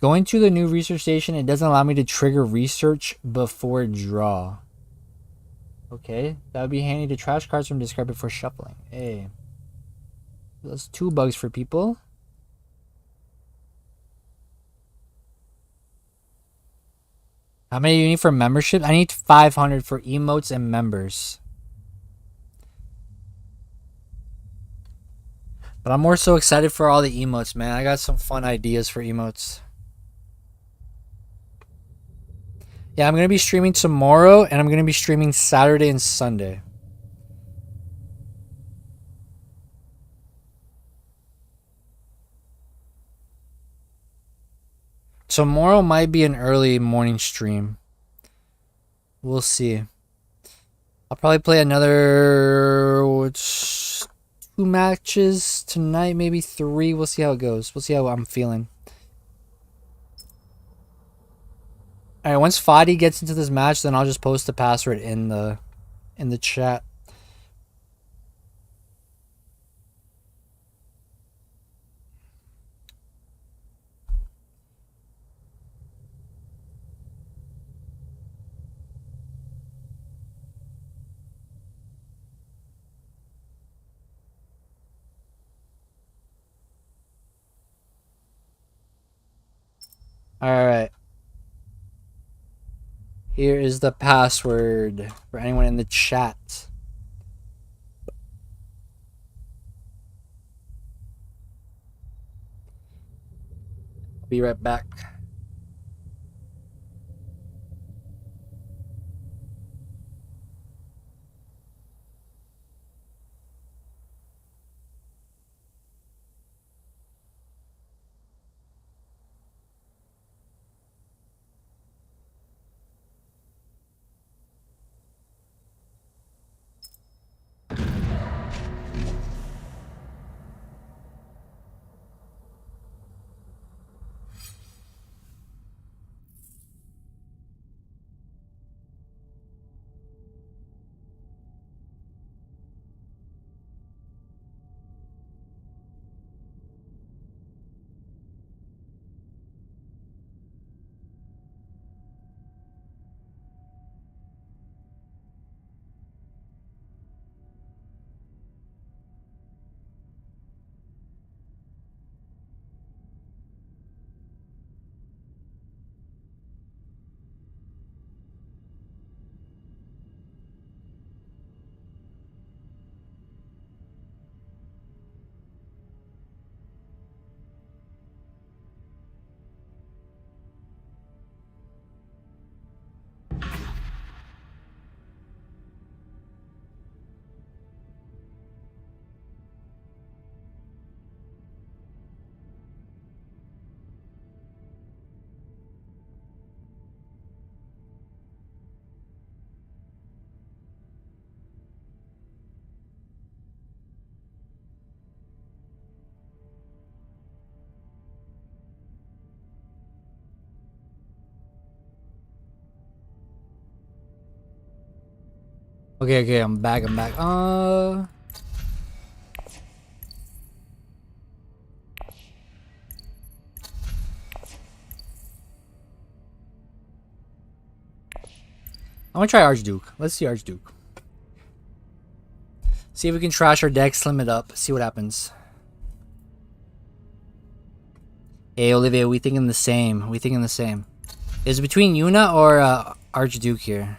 Going to the new research station, it doesn't allow me to trigger research before draw. Okay, that would be handy to trash cards from discard before shuffling. Hey. That's 2 bugs for people. How many do you need for membership? I need 500 for emotes and members. But I'm more so excited for all the emotes, man. I got some fun ideas for emotes. Yeah, I'm going to be streaming tomorrow, and I'm going to be streaming Saturday and Sunday. Tomorrow might be an early morning stream. We'll see. I'll probably play another 2 matches tonight, maybe 3. We'll see how it goes. We'll see how I'm feeling. Alright, once Fadi gets into this match, then I'll just post the password in the chat. Alright. Here is the password for anyone in the chat. Be right back. Okay, I'm back. I'm gonna try Archduke. Let's see Archduke. See if we can trash our deck, slim it up, see what happens. Hey Olivia, we thinking the same. Is it between Yuna or Archduke here?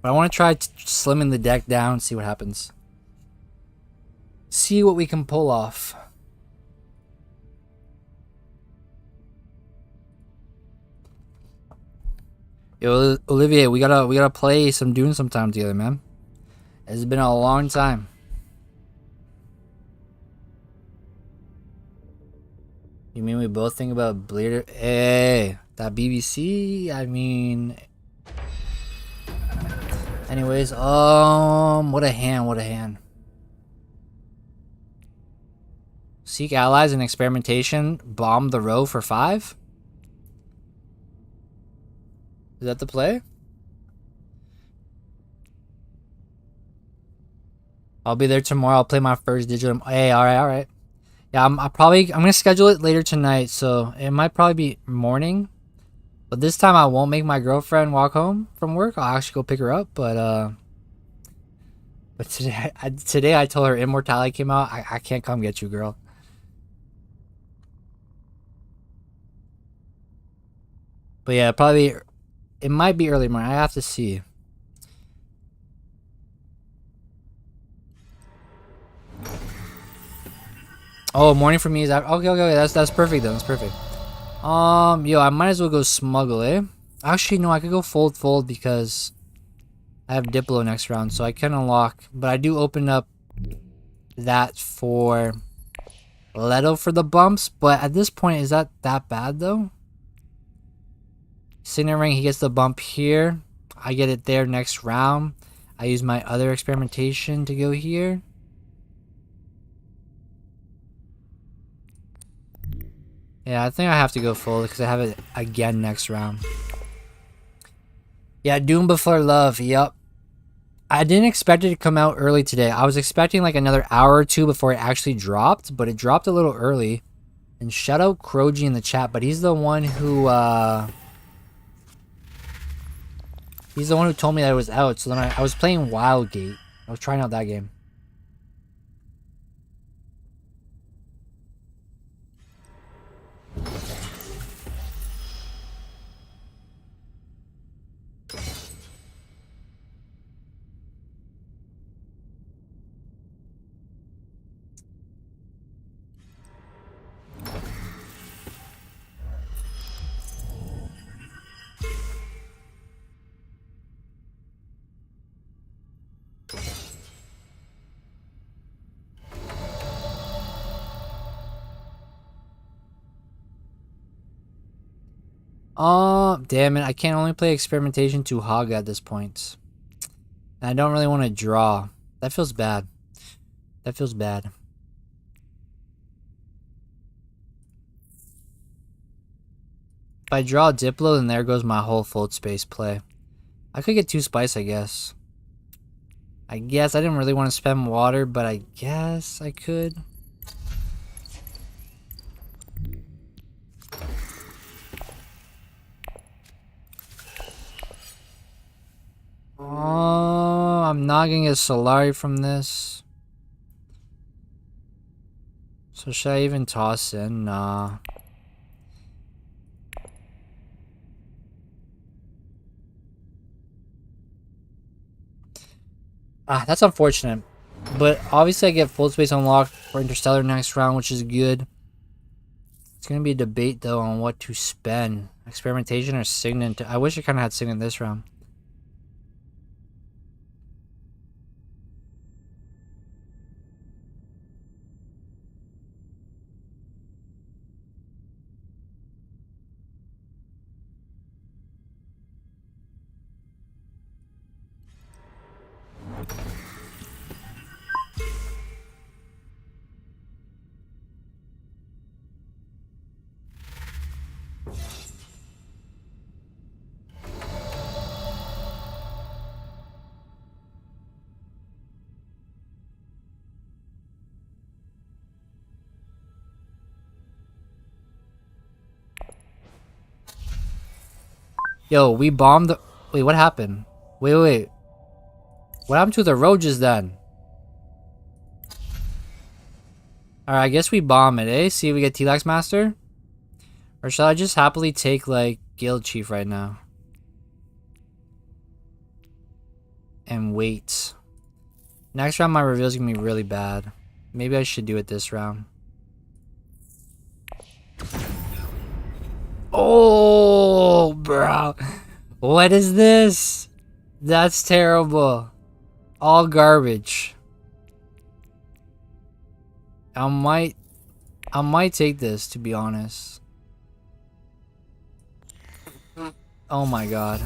But I want to try slimming the deck down, see what happens. See what we can pull off. Yo, Olivier, we gotta play some Dune sometime together, man. It's been a long time. You mean we both think about Bleeder? Hey, that BBC? I mean... Anyways, what a hand. Seek allies in experimentation. Bomb the row for 5? Is that the play? I'll be there tomorrow. I'll play my first digital. Hey, alright. Yeah, I'm gonna schedule it later tonight, so it might probably be morning. But this time I won't make my girlfriend walk home from work. I'll actually go pick her up. But today I told her Immortality came out. I can't come get you, girl. But yeah, probably it might be early morning. I have to see. Oh, morning for me is out. Okay. That's perfect then. That's perfect. Yo, I might as well go smuggle, eh? Actually, no, I could go fold because I have Diplo next round, so I can unlock. But I do open up that for Leto for the bumps. But at this point, is that bad though? Signet Ring, he gets the bump here. I get it there next round. I use my other experimentation to go here. Yeah, I think I have to go full because I have it again next round. Yeah, Doom Before Love. Yup. I didn't expect it to come out early today. I was expecting like another hour or two before it actually dropped, but it dropped a little early. And shout out Kroji in the chat, but he's the one who told me that it was out. So then I was playing Wildgate. I was trying out that game. Oh, damn it. I can only play experimentation to hog at this point. And I don't really want to draw. That feels bad. That feels bad. If I draw a Diplo, then there goes my whole float space play. I could get 2 spice, I guess. I didn't really want to spend water, but I guess I could. Oh, I'm not gonna get Solari from this. So should I even toss in? Nah. Ah, that's unfortunate. But obviously I get full space unlocked for Interstellar next round, which is good. It's gonna be a debate though on what to spend. Experimentation or Signet. I wish I kinda had Signet this round. Yo, we bombed the... Wait, what happened? Wait. What happened to the roaches then? Alright, I guess we bomb it, eh? See if we get T-Lax Master? Or shall I just happily take, like, Guild Chief right now? And wait. Next round my reveal is gonna be really bad. Maybe I should do it this round. Oh, bro. What is this? That's terrible. All garbage. I might take this, to be honest. Oh my god.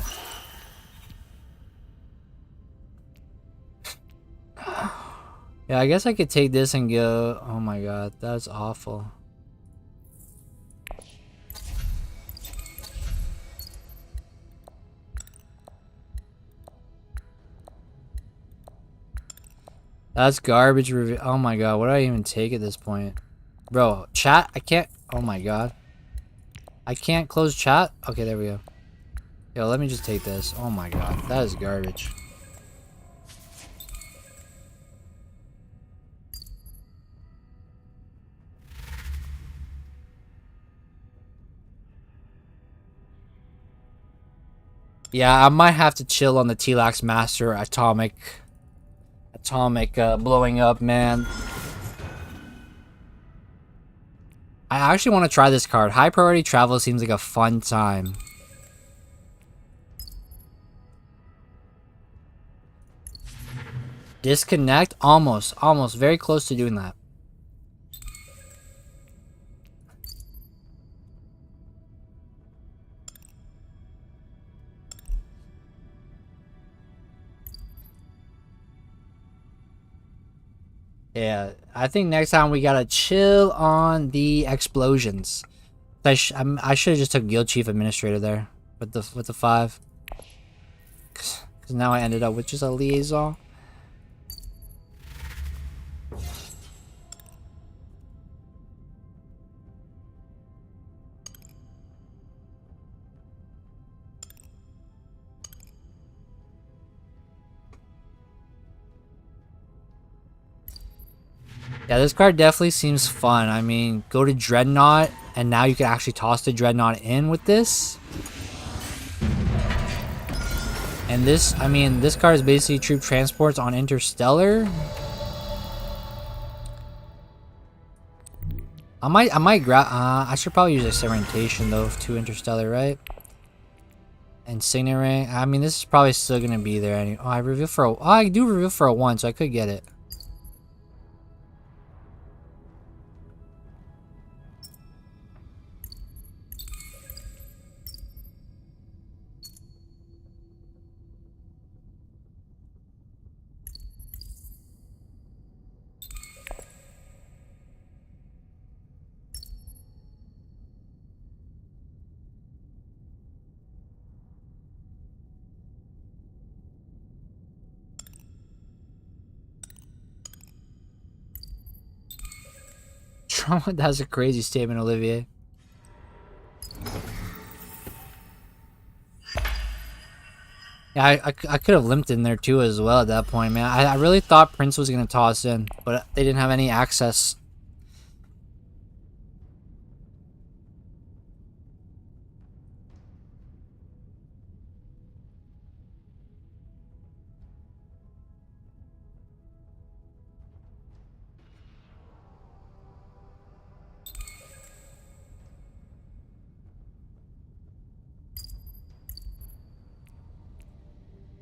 Yeah, I guess I could take this and go... Oh my god, that's awful. That's garbage review. Oh my god, what do I even take at this point? Bro, chat? I can't... Oh my god. I can't close chat? Okay, there we go. Yo, let me just take this. Oh my god, that is garbage. Yeah, I might have to chill on the T-Lax Master atomic blowing up, man. I actually want to try this card. High priority travel seems like a fun time. Disconnect? Almost. Very close to doing that. Yeah, I think next time we gotta chill on the explosions. I should have just took Guild Chief Administrator there with the 5. Cause now I ended up with just a liaison. Yeah, this card definitely seems fun. I mean, go to Dreadnought, and now you can actually toss the Dreadnought in with this. And this, I mean, this card is basically troop transports on Interstellar. I should probably use Experimentation though to Interstellar, right? And Signet Ring. I mean, this is probably still gonna be there anyway. Oh, I reveal for a. Oh, I do reveal for a 1, so I could get it. That's a crazy statement, Olivier. Yeah, I could have limped in there too as well at that point, man. I really thought Prince was going to toss in, but they didn't have any access.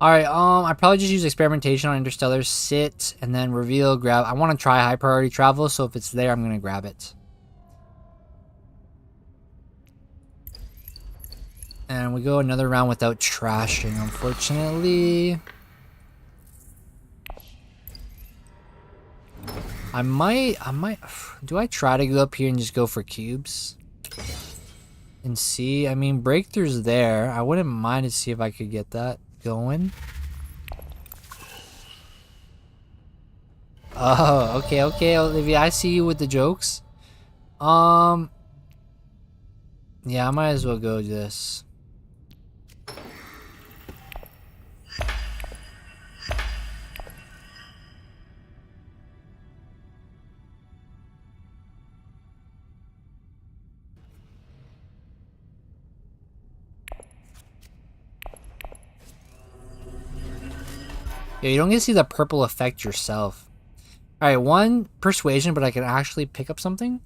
Alright, I probably just use experimentation on Interstellar, sit, and then reveal, grab. I want to try high priority travel, so if it's there, I'm going to grab it. And we go another round without trashing, unfortunately. I might, do I try to go up here and just go for cubes? And see, I mean, breakthrough's there. I wouldn't mind to see if I could get that going. Oh, okay, Olivia, I see you with the jokes. Yeah, I might as well go this. Yeah, you don't get to see the purple effect yourself. Alright, one persuasion, but I can actually pick up something.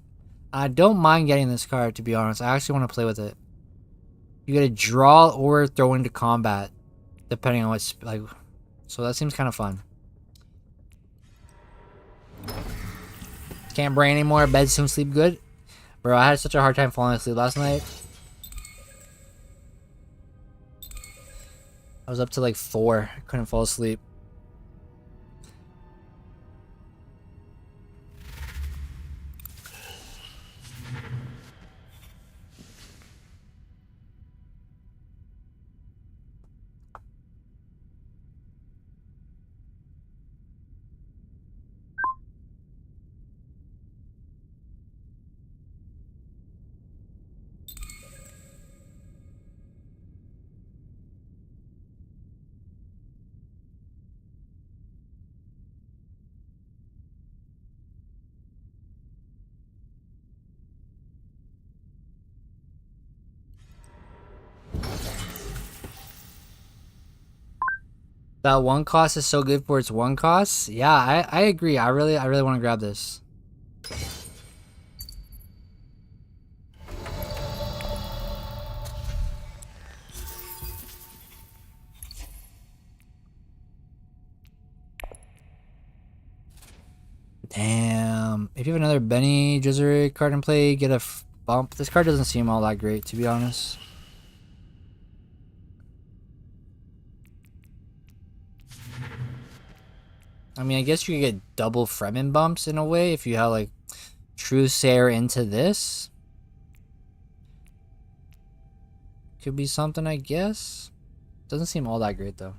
I don't mind getting this card, to be honest. I actually want to play with it. You get to draw or throw into combat, depending on what's like. So that seems kind of fun. Can't brain anymore. Bed soon, sleep good. Bro, I had such a hard time falling asleep last night. I was up to like 4. I couldn't fall asleep. That one cost is so good for its one cost. Yeah, I agree. I really want to grab this. Damn. If you have another Benny Gesserit card in play, get a bump. This card doesn't seem all that great, to be honest. I mean, I guess you could get double Fremen bumps in a way if you have, like, Truesayer into this. Could be something, I guess. Doesn't seem all that great, though.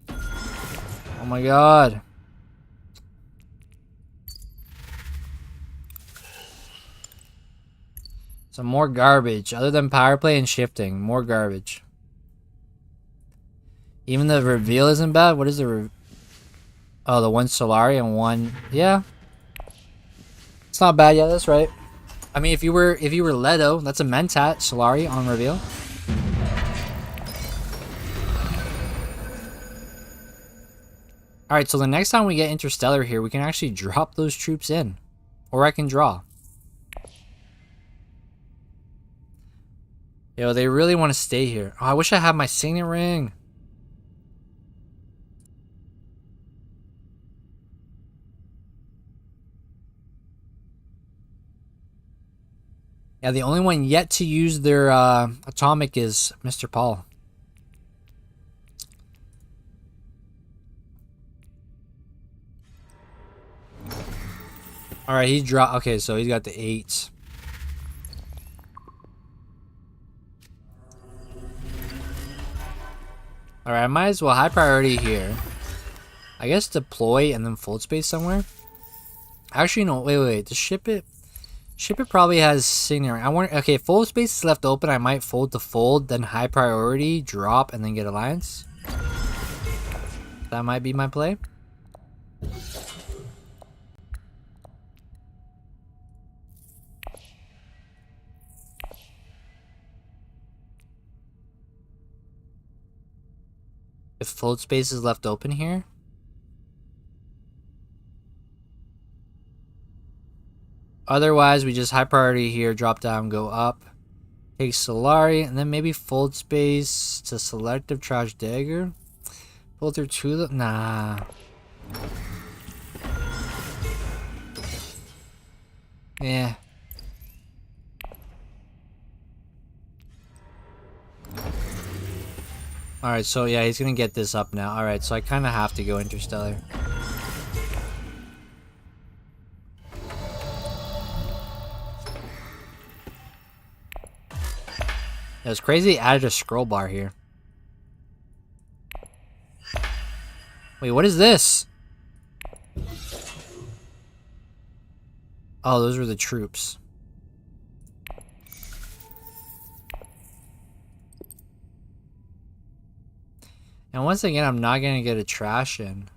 Oh my god. Some more garbage. Other than power play and shifting. More garbage. Even the reveal isn't bad. What is the oh, the one Solari and one... Yeah. It's not bad. Yeah, that's right. I mean, if you were Leto, that's a Mentat Solari on reveal. Alright, so the next time we get Interstellar here, we can actually drop those troops in. Or I can draw. Yo, they really want to stay here. Oh, I wish I had my signet ring. Yeah, the only one yet to use their atomic is Mr. Paul. Alright, he dropped. Okay, so he's got the 8. Alright, I might as well high priority here. I guess deploy and then fold space somewhere. Actually, no. Wait. To ship it. Ship it probably has scenery. I want. Okay, fold space is left open. I might fold to fold, then high priority, drop, and then get alliance. That might be my play. If fold space is left open here. Otherwise, we just high priority here, drop down, go up. Take Solari, and then maybe fold space to selective trash dagger. Fold through two. Nah. Yeah. Alright, so yeah, he's gonna get this up now. Alright, so I kind of have to go Interstellar. It was crazy they added a scroll bar here. Wait, what is this? Oh, those were the troops. And once again, I'm not gonna get a trash in.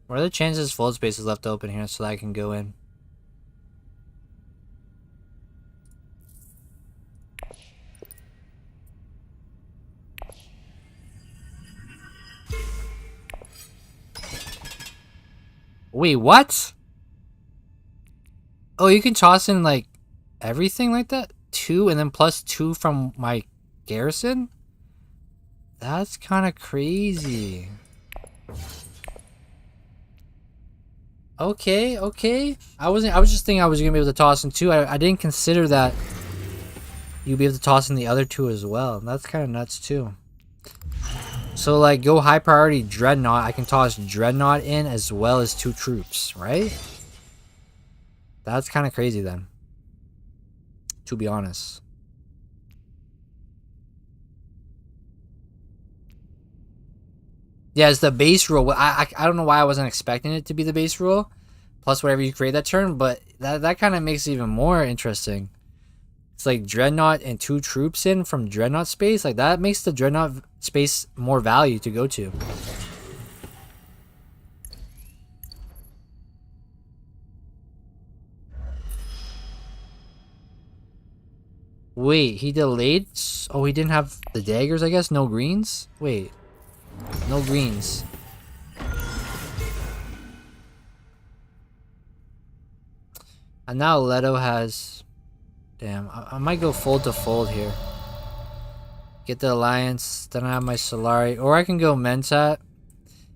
What are the chances fold space is left open here so that I can go in? Wait, what? Oh, you can toss in like everything like that? 2 and then plus 2 from my garrison? That's kind of crazy. Okay. I was just thinking I was gonna be able to toss in 2. I didn't consider that you'd be able to toss in the other 2 as well. That's kind of nuts too. So like go high priority Dreadnought. I can toss Dreadnought in as well as 2 troops, right? That's kind of crazy then. To be honest. Yeah, it's the base rule. I don't know why I wasn't expecting it to be the base rule. Plus whatever you create that turn, but that kind of makes it even more interesting. It's like Dreadnought and 2 troops in from Dreadnought space. Like that makes the Dreadnought space more value to go to. Wait, he delayed? Oh, he didn't have the daggers, I guess? No greens? Wait. No greens. And now Leto has... Damn, I might go fold to fold here. Get the alliance, then I have my Solari. Or I can go Mentat.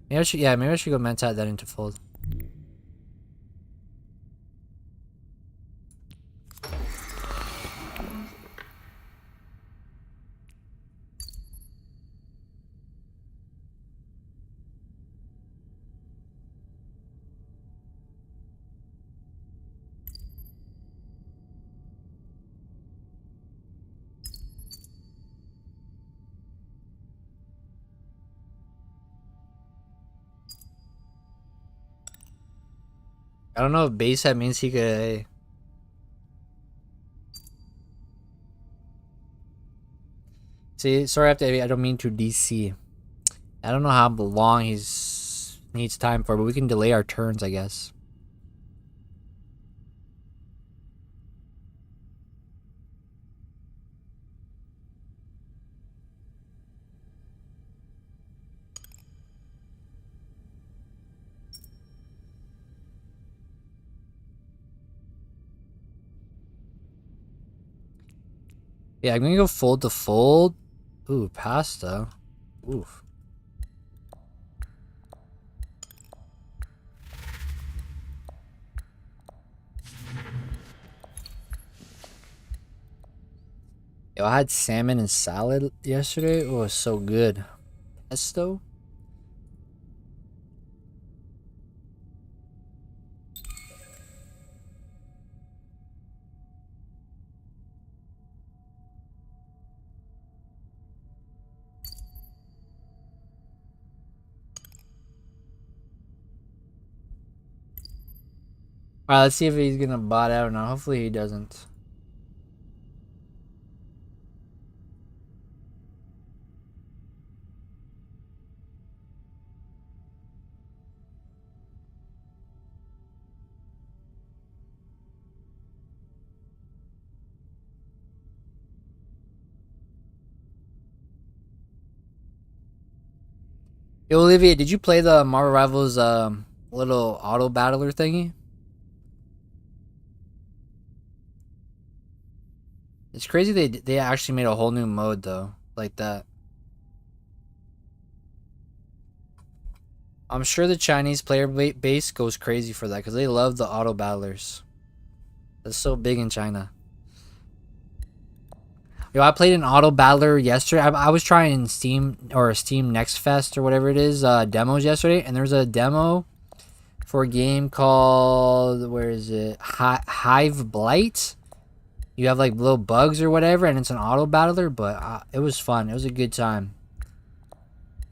Maybe I should go Mentat then into fold. I don't know if base set means he could... See, sorry, I don't mean to DC. I don't know how long he's needs time for, but we can delay our turns, I guess. Yeah, I'm gonna go fold to fold. Ooh, pasta. Oof. Yo, I had salmon and salad yesterday. Oh, it was so good. Pesto? Alright, let's see if he's gonna bot out or not. Hopefully he doesn't. Yo, Olivia, did you play the Marvel Rivals little auto battler thingy? It's crazy they actually made a whole new mode though, like that. I'm sure the Chinese player base goes crazy for that because they love the auto battlers. That's so big in China. Yo, I played an auto battler yesterday. I was trying Steam or Steam Next Fest or whatever it is demos yesterday, and there's a demo for a game called, where is it? Hive Blight. You have like little bugs or whatever, and it's an auto battler, but it was fun. It was a good time.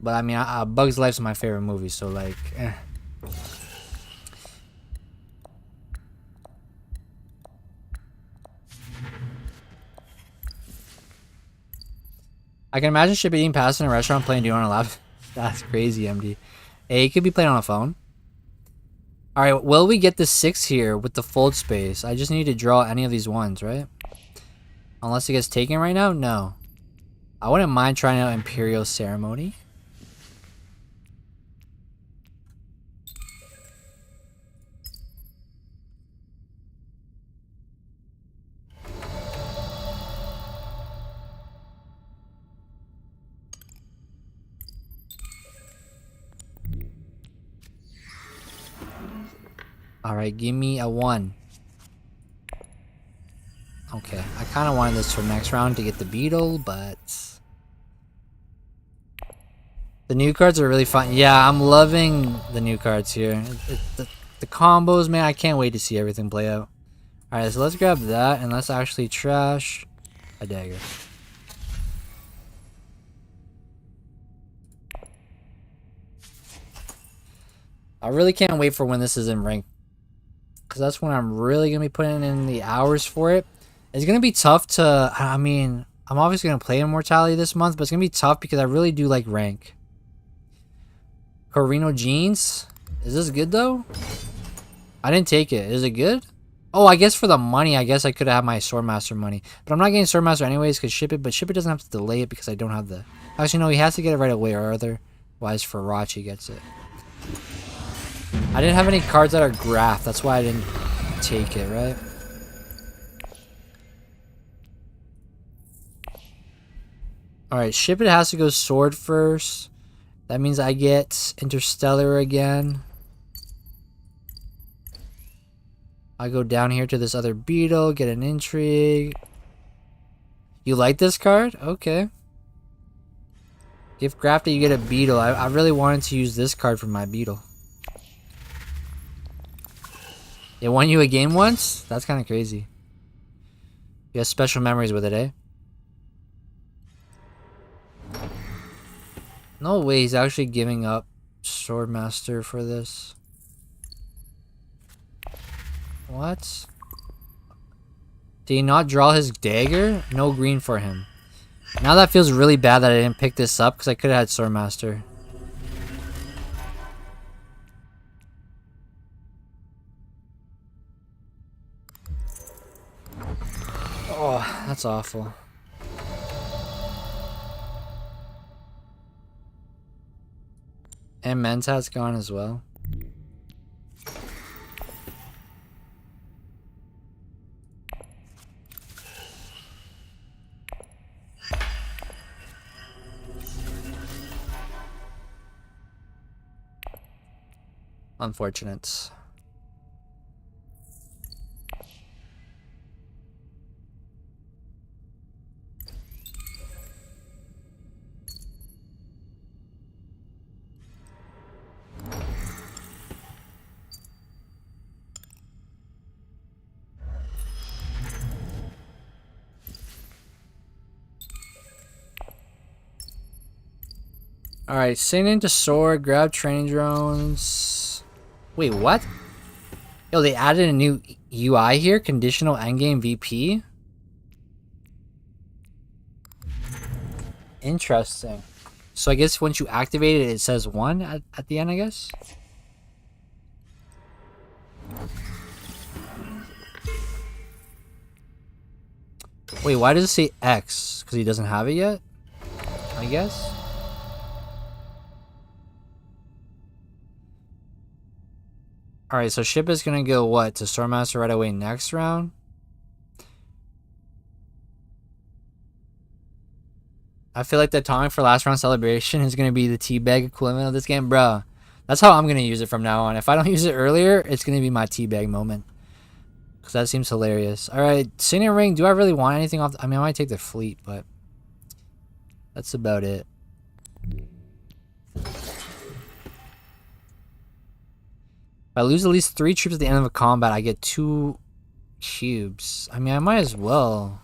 But I mean, Bugs Life's my favorite movie, so like, eh. I can imagine Ship eating pasta in a restaurant playing Dune on a laptop. That's crazy, MD. Hey, it could be playing on a phone. Alright, will we get the 6 here with the fold space? I just need to draw any of these ones, right? Unless it gets taken right now? No. I wouldn't mind trying out Imperial Ceremony. Alright, give me a 1. Okay, I kind of wanted this for next round to get the beetle, but... the new cards are really fun. Yeah, I'm loving the new cards here. The combos, man, I can't wait to see everything play out. Alright, so let's grab that, and let's actually trash a dagger. I really can't wait for when this is in rank, because that's when I'm really going to be putting in the hours for it. It's going to be tough to, I mean, I'm obviously going to play Immortality this month, but it's going to be tough because I really do like rank. Corino Jeans? Is this good though? I didn't take it. Is it good? Oh, I guess for the money, I guess I could have had my Swordmaster money. But I'm not getting Swordmaster anyways because Ship It, but Ship It doesn't have to delay it because I don't have the... Actually, no, he has to get it right away or otherwise Farachi gets it. I didn't have any cards that are graph. That's why I didn't take it, right? Alright, Ship It has to go Sword first. That means I get Interstellar again. I go down here to this other beetle, get an Intrigue. You like this card? Okay. Gift Grafted, you get a beetle. I really wanted to use this card for my beetle. It won you a game once? That's kind of crazy. You have special memories with it, eh? No way he's actually giving up Swordmaster for this. What? Did he not draw his dagger? No green for him. Now that feels really bad that I didn't pick this up because I could have had Swordmaster. Oh, that's awful. And Mentat's gone as well. Unfortunate. Alright, sing into sword, grab training drones. Wait, what? Yo, they added a new UI here. Conditional endgame VP. Interesting. So I guess once you activate it, it says 1 at the end, I guess? Wait, why does it say X? Because he doesn't have it yet? I guess? Alright, so ship is gonna go what? To Stormmaster right away next round? I feel like the atomic for last round celebration is gonna be the teabag equivalent of this game, bruh. That's how I'm gonna use it from now on. If I don't use it earlier, it's gonna be my teabag moment. Because that seems hilarious. Alright, Signet Ring, do I really want anything off? I mean, I might take the fleet, but that's about it. If I lose at least 3 troops at the end of a combat, I get 2 cubes. I mean, I might as well.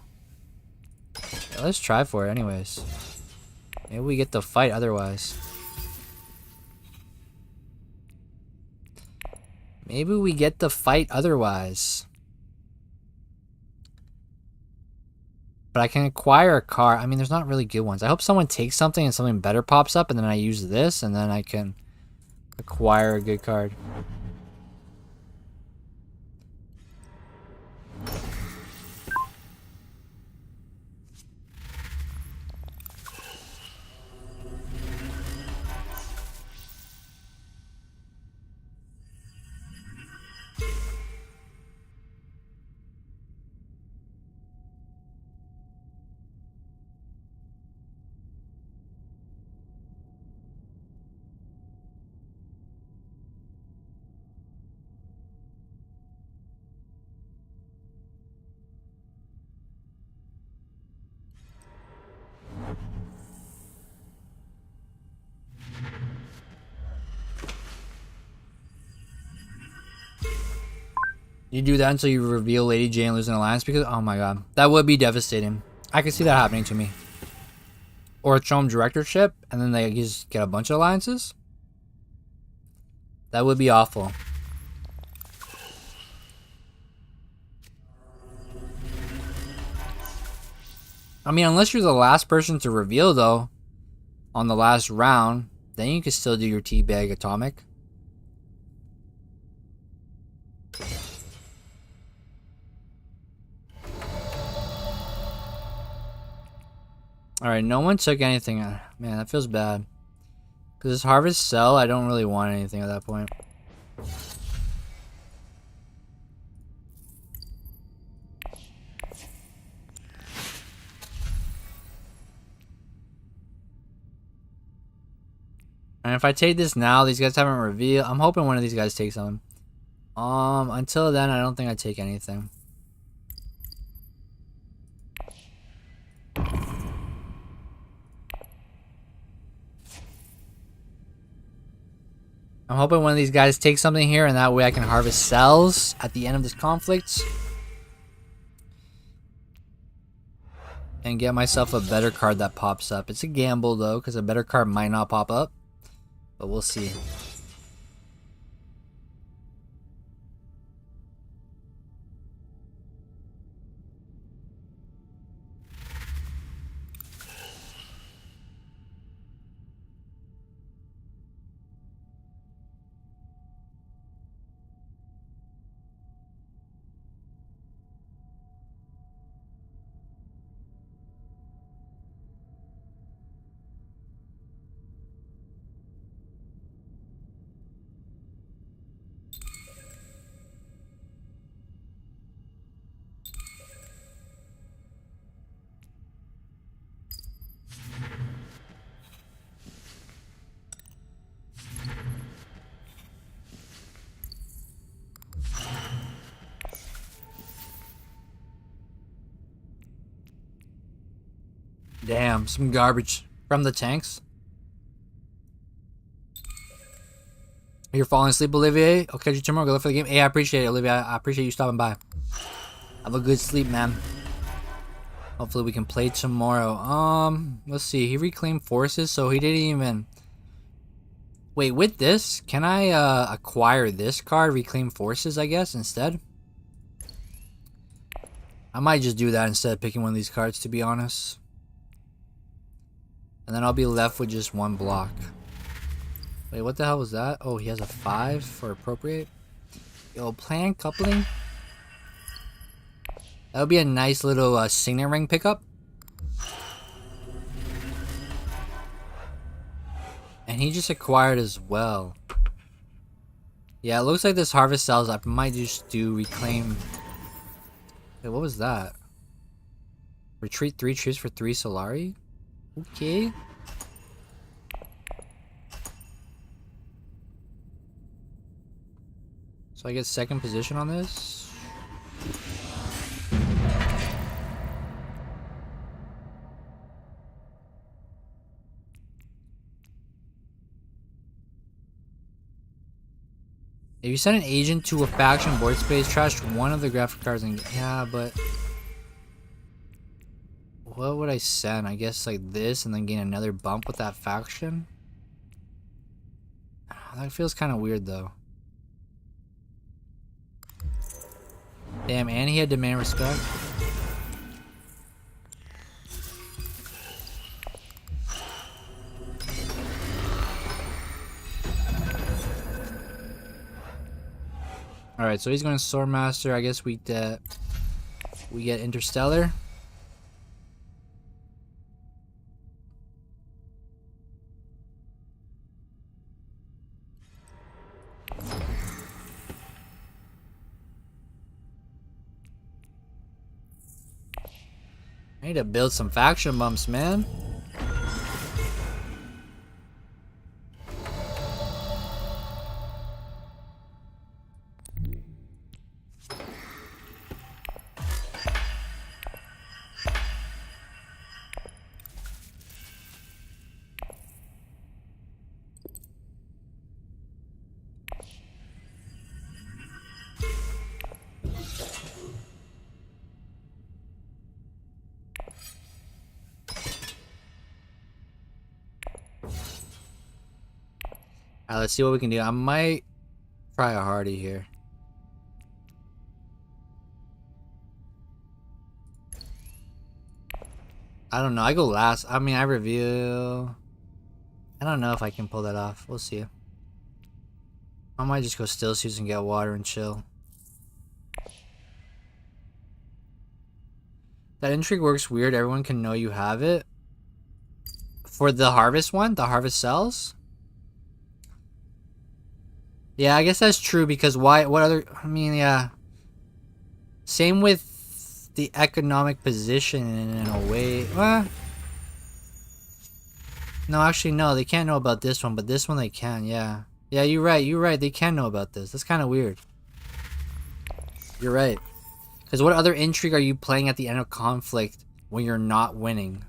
Yeah, let's try for it anyways. Maybe we get the fight otherwise. Maybe we get the fight otherwise. But I can acquire a car. I mean, there's not really good ones. I hope someone takes something and something better pops up, and then I use this, and then I can acquire a good card. You do that until you reveal Lady J and lose an alliance because, oh my god, that would be devastating. I could see that happening to me. Or show them directorship and then they just get a bunch of alliances. That would be awful. I mean, unless you're the last person to reveal though, on the last round, then you can still do your teabag atomic. Alright, no one took anything. Man, that feels bad. Because this harvest sell, I don't really want anything at that point. And if I take this now, these guys haven't revealed. I'm hoping one of these guys takes them. Until then, I don't think I take anything. I'm hoping one of these guys takes something here, and that way I can harvest cells at the end of this conflict. And get myself a better card that pops up. It's a gamble, though, because a better card might not pop up. But we'll see. Damn, some garbage from the tanks. You're falling asleep, Olivier? I'll catch you tomorrow. Go look for the game. Hey, I appreciate it, Olivia. I appreciate you stopping by. Have a good sleep, man. Hopefully we can play tomorrow. Let's see. He reclaimed forces, so he didn't even... Wait, with this, can I acquire this card, Reclaim Forces, I guess, instead? I might just do that instead of picking one of these cards, to be honest. And then I'll be left with just one block. Wait, what the hell was that? Oh, he has a 5 for Appropriate. Yo, Plan Coupling. That would be a nice little Signet Ring pickup. And he just acquired as well. Yeah, it looks like this Harvest Cells, I might just do Reclaim. Wait, what was that? Retreat 3 troops for 3 Solari? Okay. So I get second position on this. If you send an agent to a faction board space, trash one of the graphic cards and yeah, but what would I send? I guess like this and then gain another bump with that faction? That feels kind of weird though. Damn, and he had Demand Respect. Alright, so he's going to Swordmaster. I guess we get Interstellar. I need to build some faction bumps, man. Alright, let's see what we can do. I might try a Hardy here. I don't know. I go last. I mean, I reveal. I don't know if I can pull that off. We'll see. I might just go Still Suits and get water and chill. That intrigue works weird. Everyone can know you have it. For the Harvest one? The Harvest Cells? Yeah, I guess that's true because why? What other? I mean, yeah. Same with the economic position in a way. No, actually, no. They can't know about this one, but this one they can. Yeah. Yeah, you're right. You're right. They can know about this. That's kind of weird. You're right. Because what other intrigue are you playing at the end of conflict when you're not winning?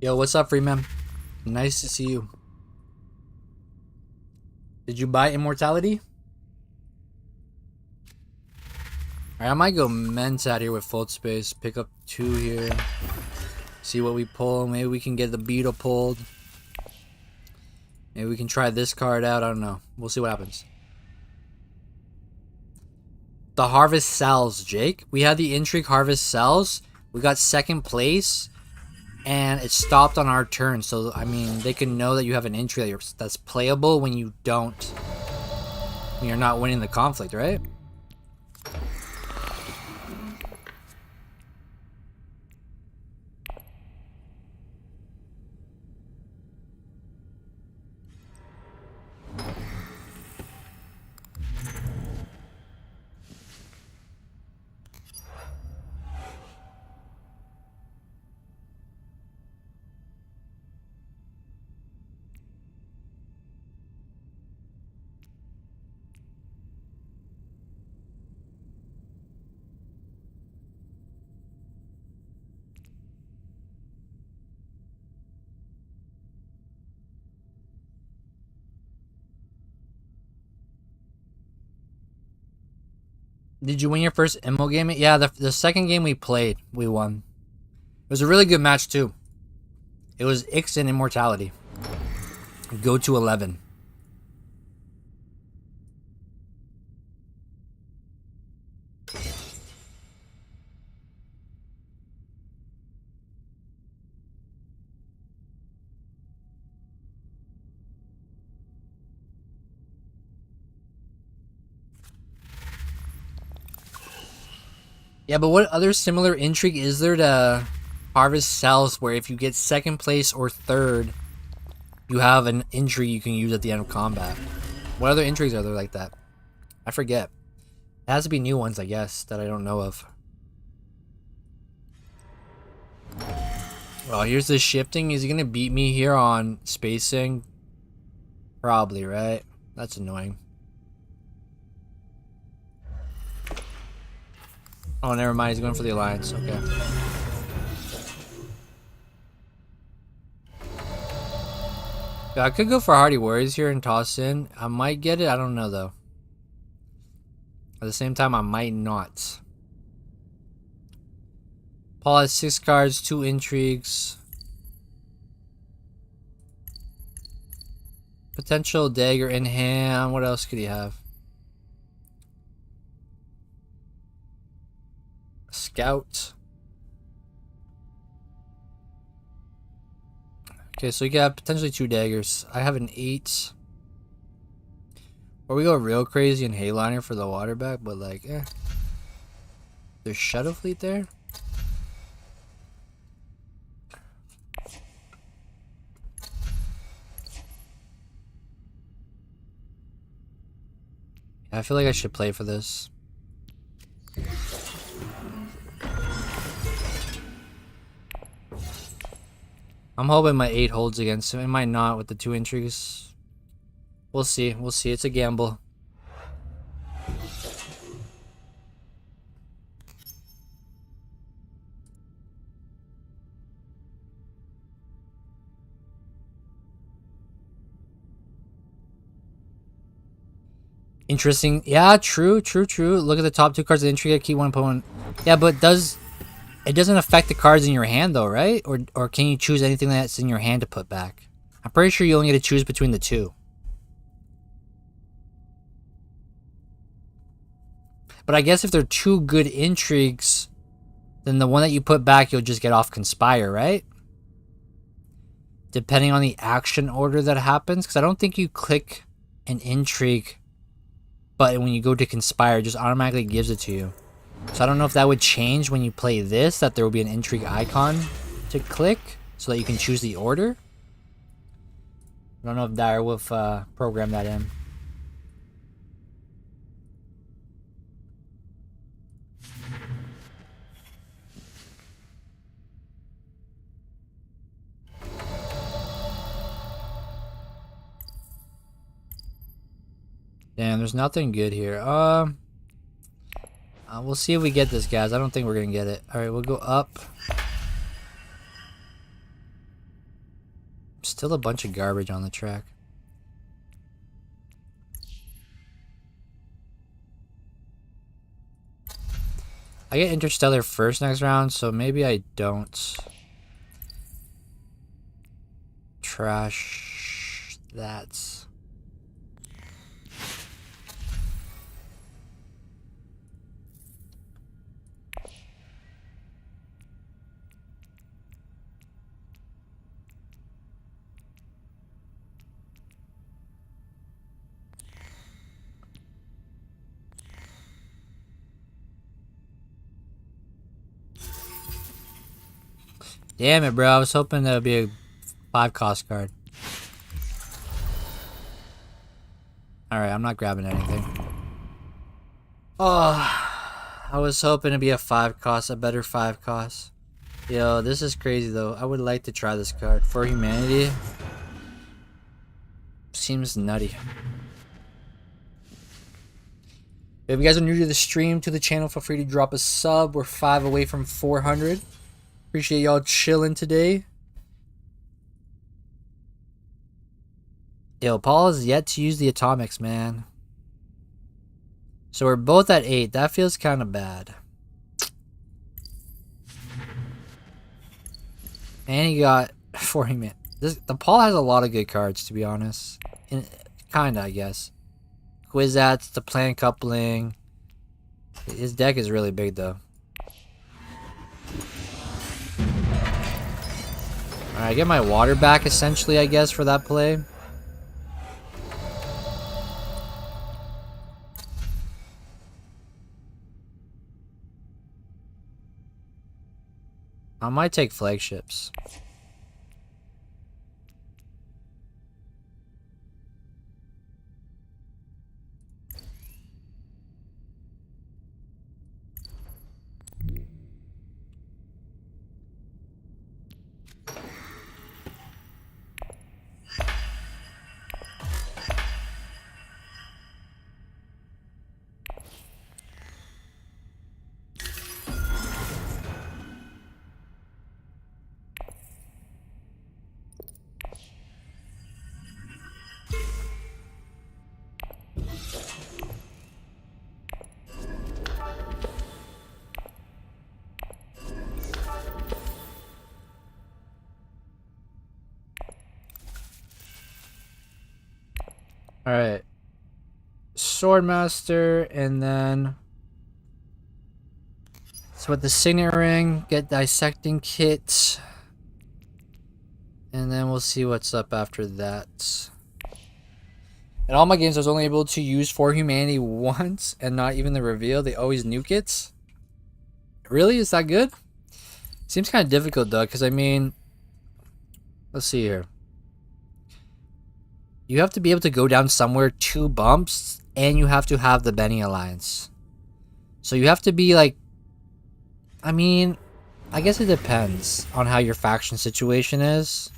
Yo, what's up, Freeman? Nice to see you. Did you buy Immortality? Alright, I might go Mensat here with Fold Space. Pick up 2 here. See what we pull. Maybe we can get the Beetle pulled. Maybe we can try this card out. I don't know. We'll see what happens. The Harvest Cells, Jake. We had the Intrigue Harvest Cells. We got second place. And it stopped on our turn. So, I mean, they can know that you have an entry that's playable when you don't. When you're not winning the conflict, right? Did you win your first Immo game? Yeah, the second game we played, we won. It was a really good match too. It was Ix and Immortality. Go to 11. Yeah, but what other similar intrigue is there to Harvest Cells where if you get second place or third, you have an intrigue you can use at the end of combat? What other intrigues are there like that? I forget. It has to be new ones, I guess, that I don't know of. Well, here's the shifting. Is he gonna beat me here on spacing? Probably, right? That's annoying. Oh, never mind. He's going for the alliance. Okay. Yeah, I could go for Hardy Warriors here and toss in. I might get it. I don't know, though. At the same time, I might not. Paul has 6 cards, 2 intrigues. Potential dagger in hand. What else could he have? Scout. Okay, so you got potentially 2 daggers. I have an 8. Or we go real crazy and Hayliner for the water back, but like, eh. There's Shadow Fleet there? I feel like I should play for this. I'm hoping my 8 holds against him. It might not with the 2 intrigues. We'll see. We'll see. It's a gamble. Interesting. Yeah, true. Look at the top 2 cards of the intrigue. I keep one opponent. Yeah, but it doesn't affect the cards in your hand though, right? Or can you choose anything that's in your hand to put back? I'm pretty sure you only get to choose between the 2. But I guess if they're 2 good intrigues, then the one that you put back, you'll just get off Conspire, right? Depending on the action order that happens. Because I don't think you click an intrigue, but when you go to Conspire, it just automatically gives it to you. So I don't know if that would change when you play this, that there will be an intrigue icon to click so that you can choose the order. I don't know if Direwolf programmed that in. Damn, there's nothing good here. We'll see if we get this, guys. I don't think we're gonna get it. All right, we'll go up. Still a bunch of garbage on the track. I get Interstellar first next round, so maybe I don't. Trash that. Damn it, bro. I was hoping that would be a 5 cost card. Alright, I'm not grabbing anything. Oh, I was hoping to be a 5 cost, a better 5 cost. Yo, this is crazy though. I would like to try this card. For Humanity. Seems nutty. If you guys are new to the stream, to the channel, feel free to drop a sub. We're 5 away from 400. Appreciate y'all chilling today. Yo, Paul has yet to use the atomics, man. So we're both at 8. That feels kind of bad. And he got 40 man. The Paul has a lot of good cards, to be honest. Kinda, I guess. Kwisatz, the Plan Coupling. His deck is really big, though. Alright, I get my water back, essentially, I guess, for that play. I might take flagships. Alright. Swordmaster, and then... So with the Signet Ring, get Dissecting Kit. And then we'll see what's up after that. In all my games, I was only able to use For Humanity once, and not even the reveal. They always nuke it. Really? Is that good? Seems kind of difficult, though, because, I mean... Let's see here. You have to be able to go down somewhere 2 bumps, and you have to have the Benny Alliance. So you have to be like... I mean, I guess it depends on how your faction situation is.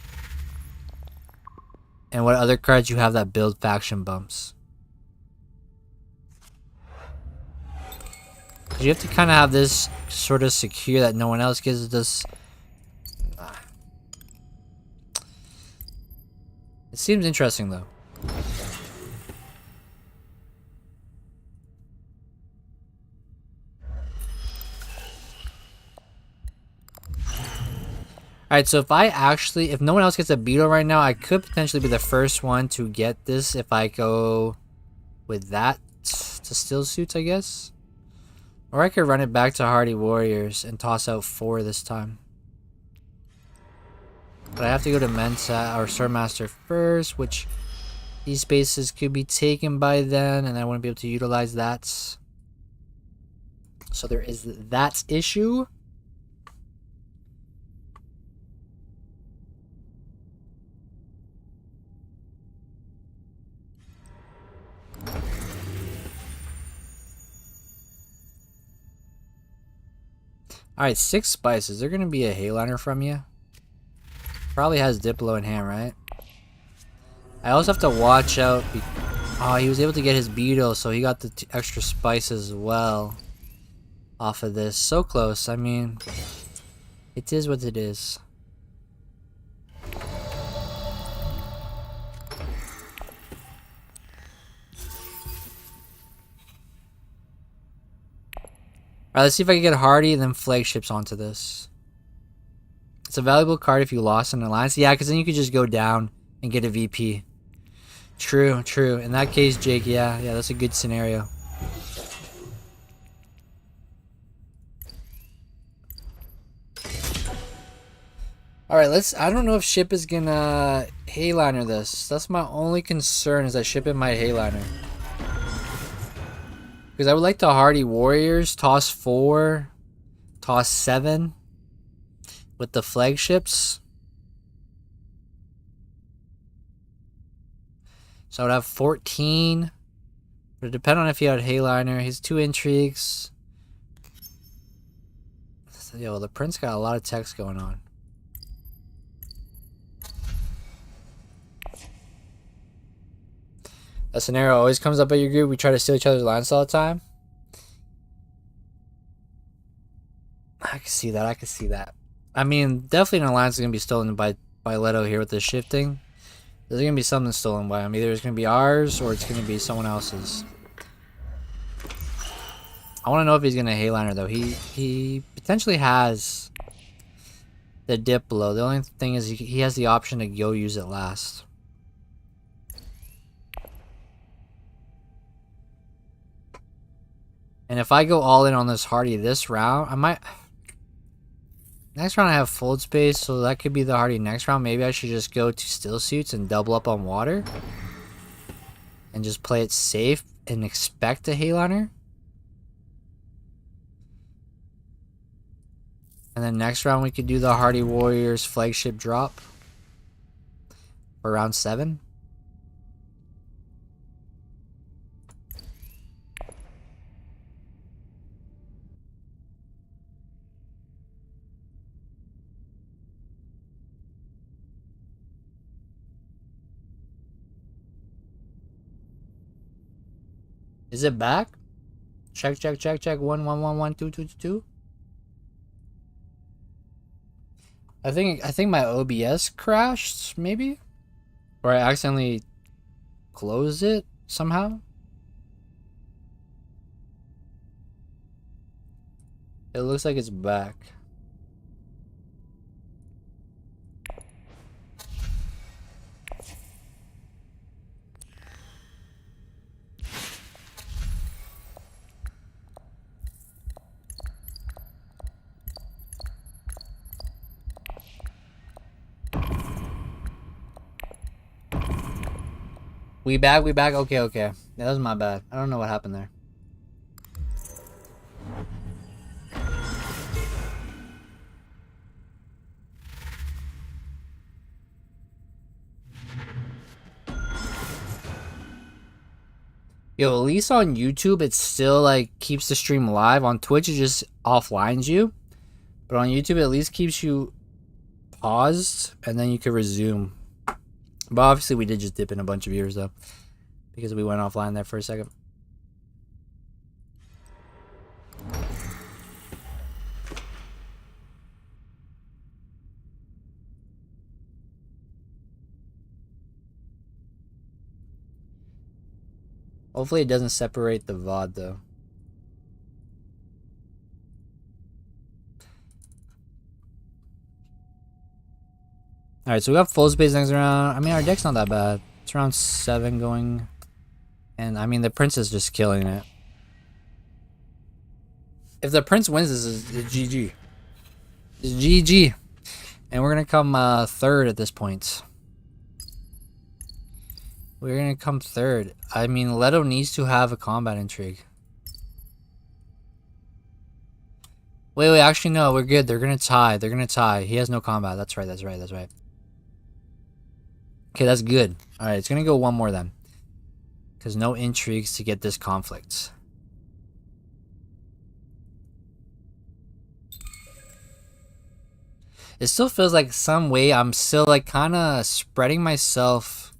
And what other cards you have that build faction bumps. You have to kind of have this sort of secure that no one else gives this... It seems interesting, though. Alright, so if no one else gets a Beetle right now, I could potentially be the first one to get this if I go with that to Steel Suits, I guess. Or I could run it back to Hardy Warriors and toss out 4 this time. But I have to go to Mensa or Swordmaster first, which these spaces could be taken by then, and I wouldn't be able to utilize that. So there is that issue. Alright, 6 spices. They're gonna be a Hayliner from you. Probably has Diplo in hand, right? I also have to watch out. Oh, he was able to get his Beetle, so he got the extra spices as well off of this. So close. I mean, it is what it is. Alright, let's see if I can get Hardy and then Flagships onto this. It's a valuable card if you lost an alliance. Yeah, because then you could just go down and get a VP. True, true. In that case, Jake, yeah, that's a good scenario. Alright, I don't know if Ship is gonna Hayliner this. That's my only concern, is that Ship might Hayliner. Because I would like to Hardy Warriors, toss 4, toss 7 with the Flagships. So I would have 14. But it depends on if he had Hayliner. He's 2 Intrigues. So, yo, the Prince got a lot of text going on. That scenario always comes up at your group. We try to steal each other's lines all the time. I can see that. I can see that. I mean, definitely an alliance is going to be stolen by Leto here with the shifting. There's going to be something stolen by him. Either it's going to be ours or it's going to be someone else's. I want to know if he's gonna Hayliner though. He potentially has the Diplo. The only thing is he has the option to go use it last. And if I go all in on this Hardy this round, I might... Next round I have fold space, so that could be the Hardy next round. Maybe I should just go to Still Suits and double up on water. And just play it safe and expect a Hayliner. And then next round we could do the Hardy Warriors flagship drop. For round 7. Is it back? Check, check, check, check. 1, 1, 1, 1, 2, 2, 2, 2. I think my OBS crashed, maybe? Or I accidentally closed it somehow. It looks like it's back. We back? Okay, okay. That was my bad. I don't know what happened there. Yo, at least on YouTube, it still, like, keeps the stream live. On Twitch, it just offlines you. But on YouTube, it at least keeps you paused, and then you can resume. But obviously, we did just dip in a bunch of viewers, though. Because we went offline there for a second. Hopefully, it doesn't separate the VOD, though. Alright, so we got full space next round. I mean, our deck's not that bad. It's around 7 going. And, I mean, the Prince is just killing it. If the Prince wins, this is GG. It's GG. And we're going to come 3rd at this point. We're going to come 3rd. I mean, Leto needs to have a combat intrigue. Wait, actually, no, we're good. They're going to tie. They're going to tie. He has no combat. That's right. Okay, that's good. Alright, it's going to go one more then. Because no intrigues to get this conflict. It still feels like some way I'm still like kind of spreading myself,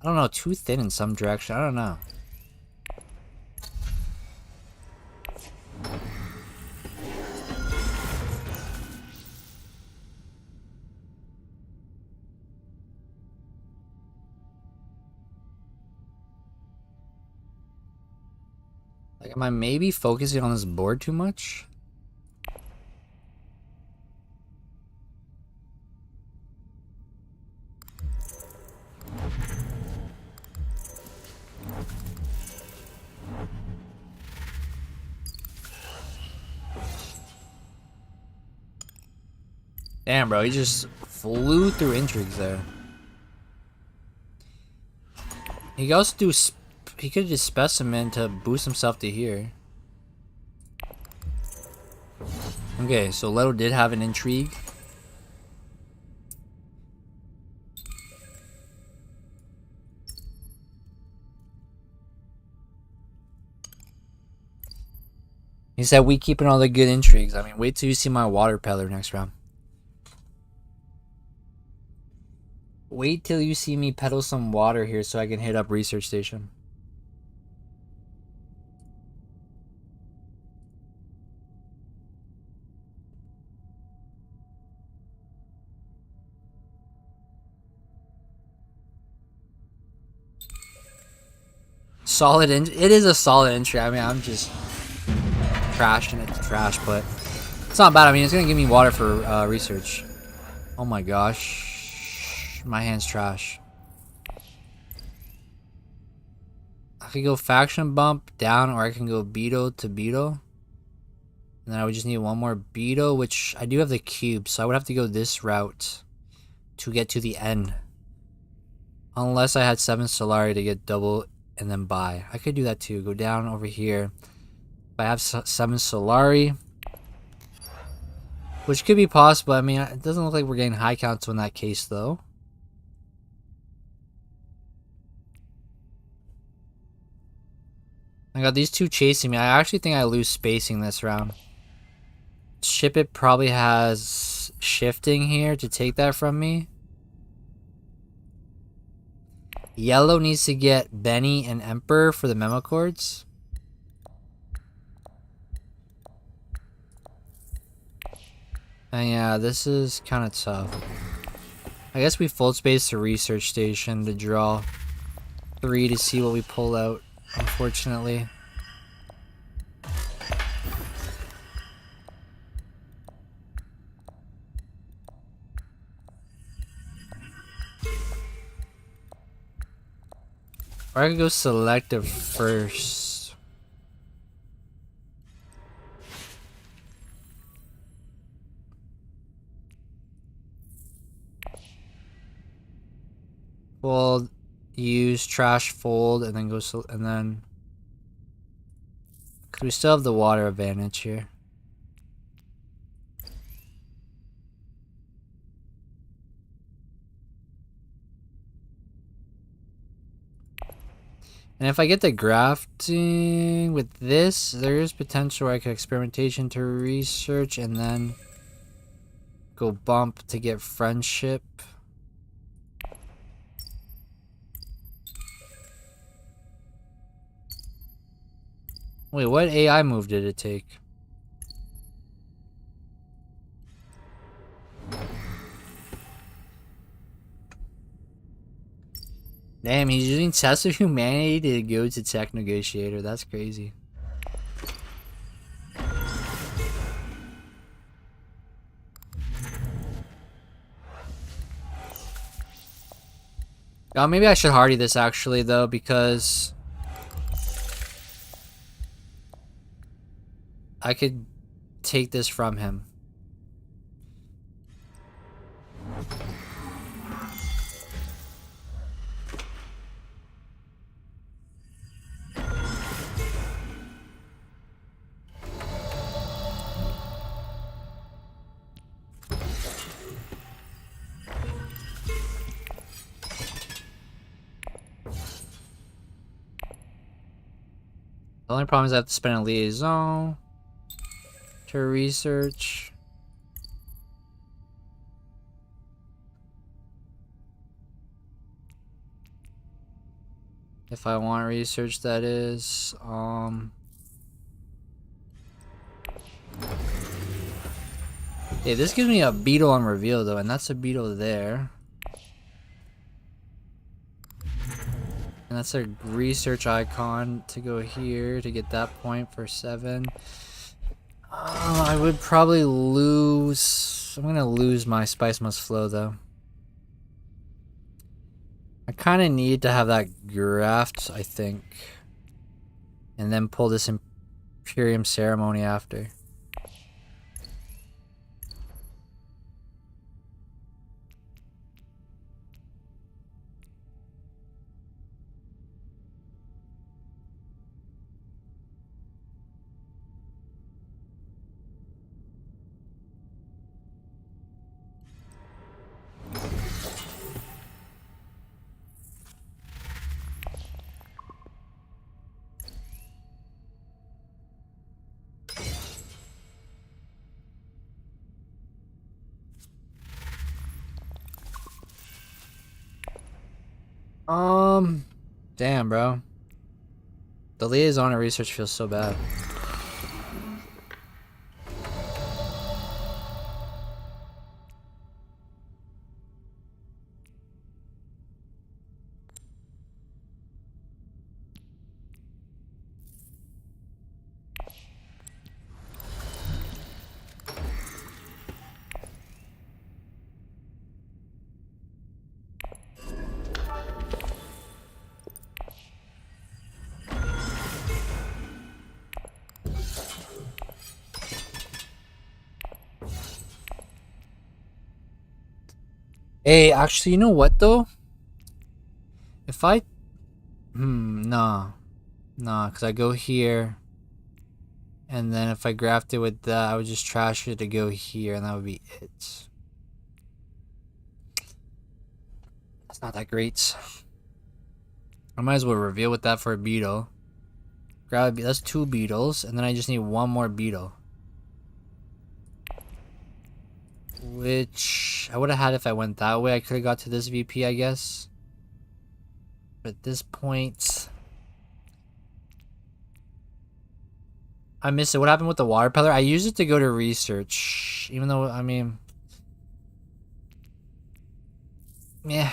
I don't know, too thin in some direction. I don't know. Like, am I maybe focusing on this board too much? Damn, bro, he just flew through intrigues there. He could also do, he could just specimen to boost himself to here. Okay, so Leto did have an intrigue. He said we keeping all the good intrigues. I mean, wait till you see my water peddler next round. Wait till you see me peddle some water here so I can hit up research station. Solid it is a solid entry. I mean, I'm just trash in it to trash, but it's not bad. I mean, it's gonna give me water for research. Oh my gosh, my hand's trash. I could go faction bump down, or I can go beetle to beetle. And then I would just need one more beetle, which I do have the cube, so I would have to go this route to get to the end. Unless I had 7 Solari to get double and then buy. I could do that too. Go down over here. If I have 7 Solari, which could be possible. I mean, it doesn't look like we're getting high counts in that case, though. I got these two chasing me. I actually think I lose spacing this round. Ship It probably has shifting here to take that from me. Yellow needs to get Benny and Emperor for the memo cords. And yeah, this is kind of tough. I guess we fold space to research station to draw 3 to see what we pull out, unfortunately. Or I could go selective first. We'll use trash fold and then go and then, cause we still have the water advantage here. And if I get the grafting with this, there is potential where I could experimentation to research and then go bump to get friendship. Wait, what AI move did it take? Damn, he's using Test of Humanity to go to Tech Negotiator. That's crazy. Oh, maybe I should hardy this actually, though, because I could take this from him. The only problem is I have to spend a liaison to research. If I want research, that is. Yeah, this gives me a beetle on reveal though, and that's a beetle there. And that's a research icon to go here to get that point for 7. I would probably lose. I'm gonna lose my Spice Must Flow though. I kind of need to have that graft, I think. And then pull this Imperium Ceremony after. Damn, bro. The liaison and research feels so bad. Hey, actually, you know what though? If I... nah. Nah, because I go here. And then if I graft it with that, I would just trash it to go here, and that would be it. It's not that great. I might as well reveal with that for a beetle. Grab that's 2 beetles, and then I just need 1 more beetle. Which I would have had if I went that way. I could have got to this VP, I guess. But at this point... I missed it. What happened with the water peddler? I used it to go to research. Even though, I mean... Yeah.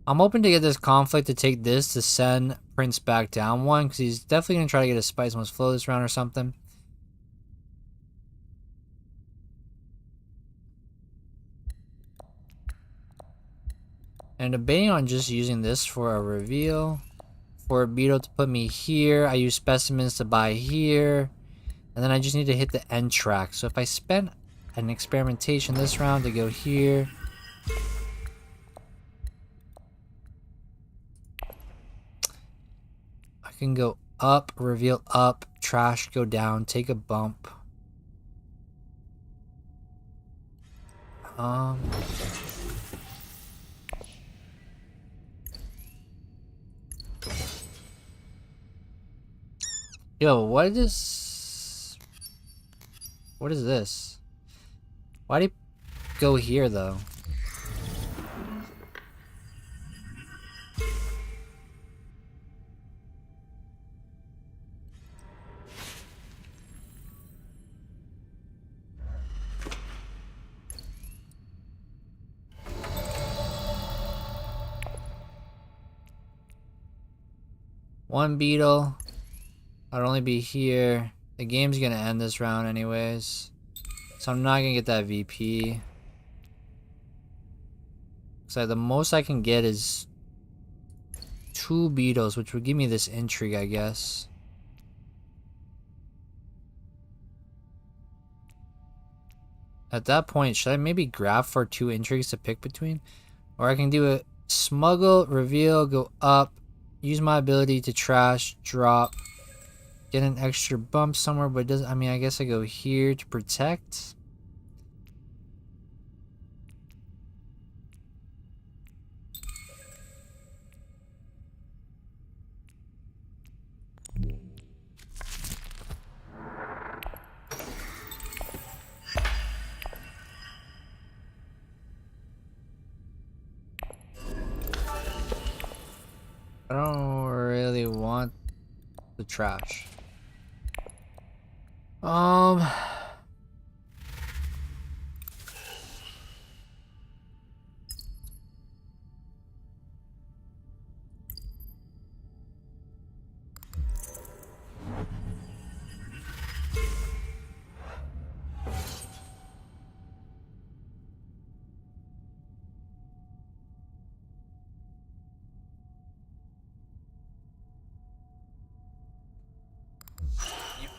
I'm hoping to get this conflict to take this to send Prince back down 1. Because he's definitely going to try to get a spice once flow this round or something. And debating on just using this for a reveal. For a beetle to put me here. I use specimens to buy here. And then I just need to hit the end track. So if I spend an experimentation this round to go here. I can go up, reveal up, trash, go down, take a bump. Yo, what is this? Why do you go here though? One beetle. I'd only be here. The game's gonna end this round anyways. So I'm not gonna get that VP. So the most I can get is 2 beetles, which would give me this intrigue, I guess. At that point, should I maybe grab for 2 intrigues to pick between? Or I can do a smuggle, reveal, go up, use my ability to trash, drop, get an extra bump somewhere, but it doesn't, I mean, I guess I go here to protect. I don't really want the trash.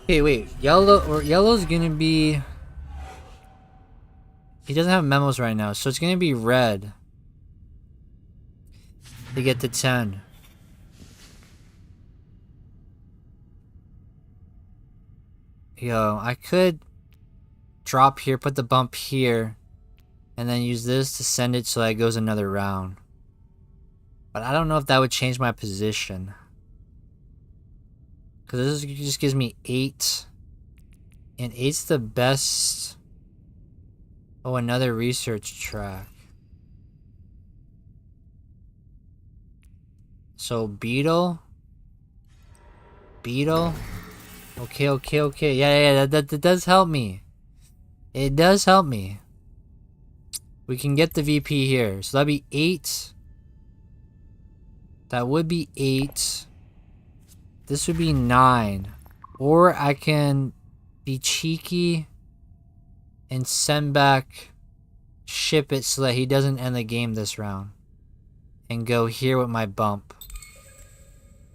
Okay, wait. Yellow's gonna be... He doesn't have memos right now, so it's gonna be red to get to 10. Yo, I could drop here, put the bump here, and then use this to send it so that it goes another round. But I don't know if that would change my position. Because this just gives me 8. And 8's the best... Oh, another research track. So, beetle. Beetle. Okay. Yeah, that does help me. It does help me. We can get the VP here. So that'd be 8. That would be 8. This would be 9. Or I can be cheeky and send back, ship it so that he doesn't end the game this round. And go here with my bump.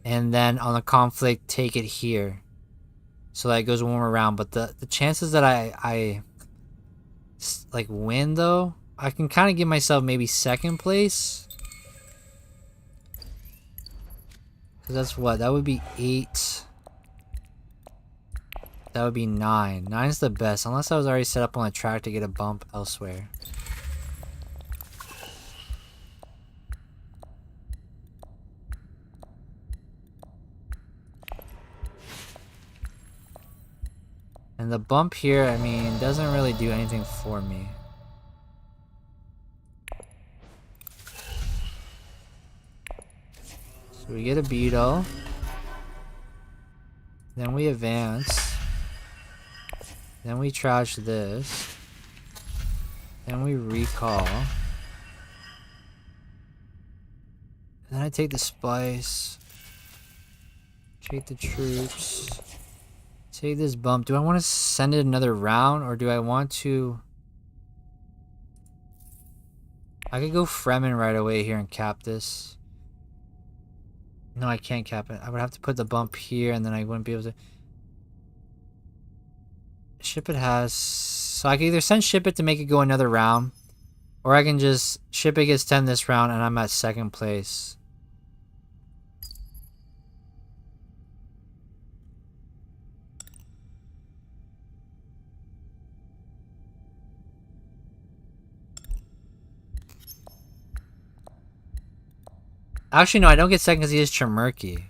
And then on the conflict, take it here. so that it goes one more round. But the chances that I like win though, I can kind of give myself maybe second place. Cause that's what, that would be 8. That would be 9. 9's the best, unless I was already set up on a track to get a bump elsewhere. And the bump here, I mean, doesn't really do anything for me. So we get a beetle. Then we advance. Then we trash this. Then we recall. Then I take the spice. Take the troops. Take this bump. Do I want to send it another round, or do I want to... I could go Fremen right away here and cap this. No, I can't cap it. I would have to put the bump here, and then I wouldn't be able to... Ship it has... So I can either send ship it to make it go another round, or I can just... Ship it gets 10 this round, and I'm at second place. Actually, no, I don't get second because he is Chimurky.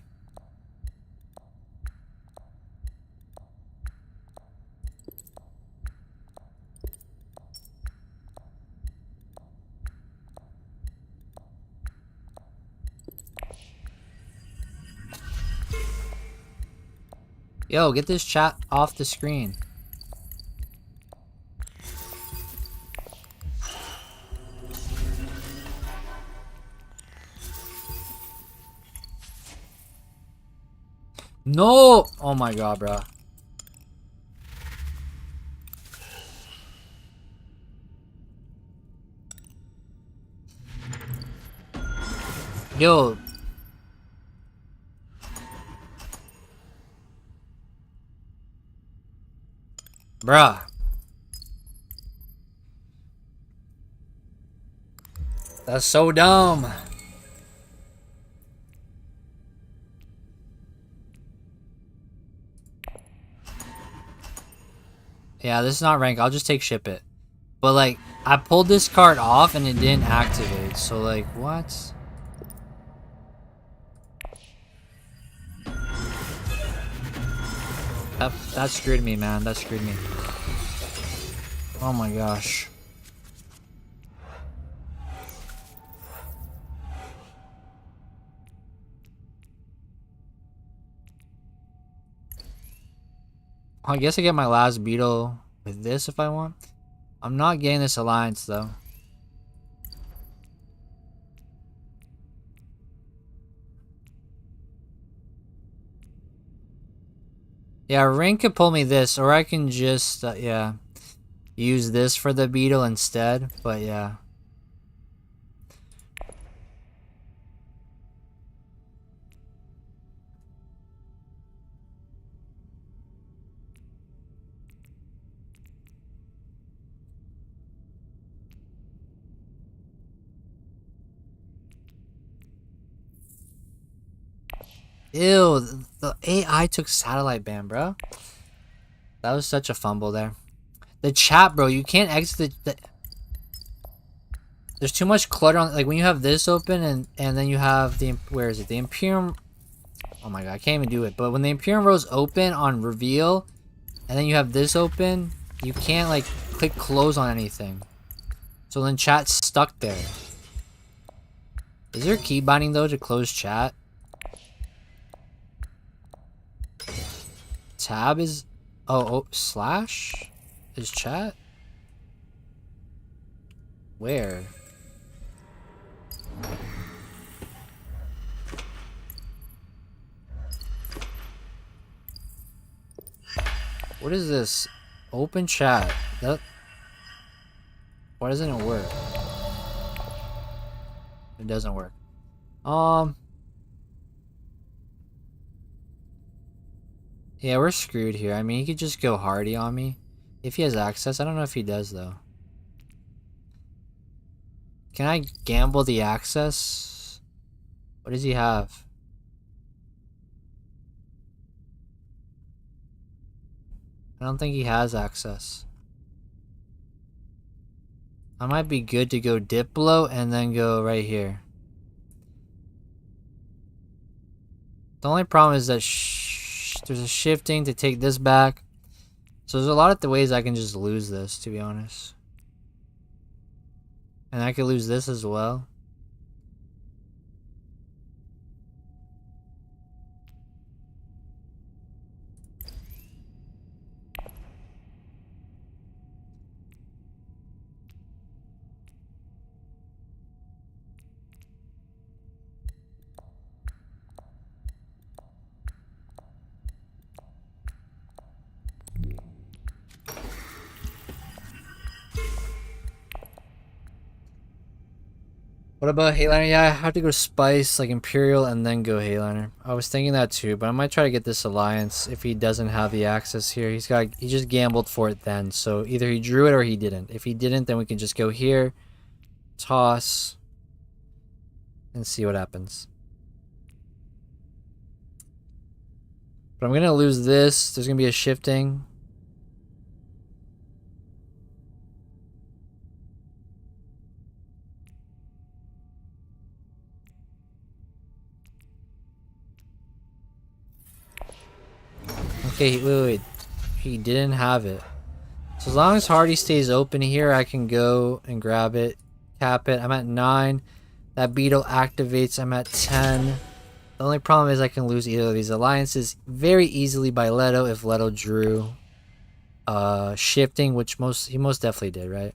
Yo, get this chat off the screen. No! Oh my god, bro. Yo. Bruh. That's so dumb. Yeah, this is not rank. I'll just take ship it. But like, I pulled this card off and it didn't activate. So like, what? That screwed me, man. That screwed me. Oh my gosh. I guess I get my last beetle with this if I want. I'm not getting this alliance though. Yeah, Ring could pull me this, or I can just, yeah, use this for the beetle instead, but yeah. Ew, the AI took satellite ban, bro. That was such a fumble there. The chat, bro, you can't exit the... There's too much clutter on... Like, when you have this open and then you have the... Where is it? The Imperium... Oh my god, I can't even do it. But when the Imperium row's open on reveal, and then you have this open, you can't, like, click close on anything. So then chat's stuck there. Is there key binding, though, to close chat? Tab is... Oh, slash? Is chat? Where? What is this? Open chat. That... Why doesn't it work? It doesn't work. Yeah, we're screwed here. I mean, he could just go hardy on me. If he has access. I don't know if he does, though. Can I gamble the access? What does he have? I don't think he has access. I might be good to go Diplo and then go right here. The only problem is that there's a shifting to take this back. So there's a lot of the ways I can just lose this, to be honest. And I could lose this as well. What about Hayliner? Yeah, I have to go Spice, like Imperial, and then go Hayliner. I was thinking that too, but I might try to get this Alliance if he doesn't have the access here. He just gambled for it then, so either he drew it or he didn't. If he didn't, then we can just go here, toss, and see what happens. But I'm gonna lose this. There's gonna be a shifting. Okay, wait. He didn't have it. So as long as Hardy stays open here, I can go and grab it, cap it. I'm at 9. That beetle activates. I'm at 10. The only problem is I can lose either of these alliances very easily by Leto if Leto drew shifting, which he most definitely did, right?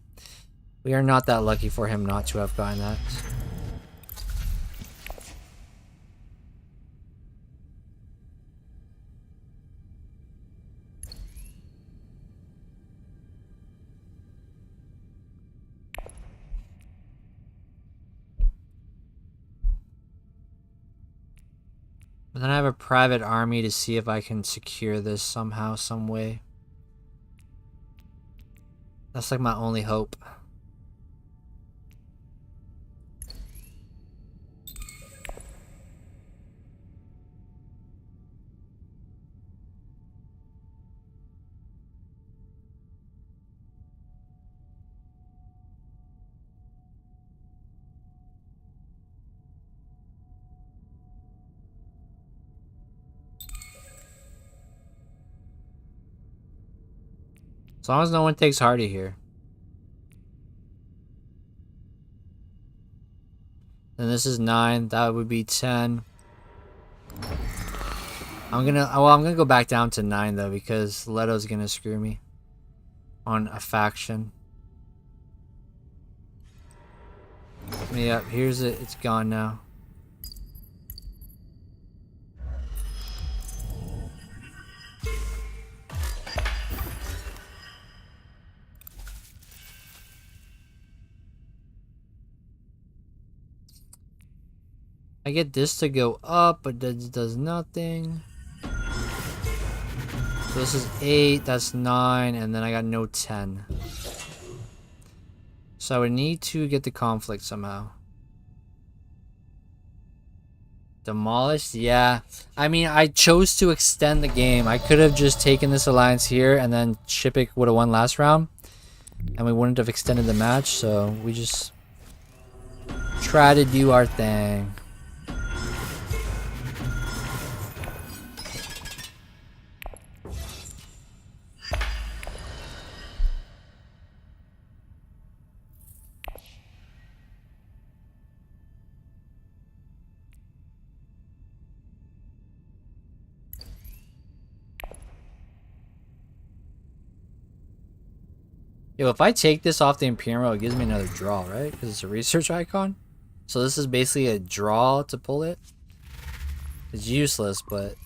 We are not that lucky for him not to have gotten that. But then I have a private army to see if I can secure this somehow, some way. That's like my only hope. As long as no one takes Hardy here. Then this is 9. That would be 10. I'm gonna go back down to 9 though, because Leto's gonna screw me on a faction. Yeah, here's it. It's gone now. I get this to go up, but that does nothing. So this is 8, that's 9, and then I got no 10. So I would need to get the conflict somehow. Demolished? Yeah. I mean, I chose to extend the game. I could have just taken this alliance here, and then Shipik would have won last round. And we wouldn't have extended the match, so we just try to do our thing. Yo, if I take this off the Imperium, it gives me another draw, right? Because it's a research icon. So this is basically a draw to pull it. It's useless, but...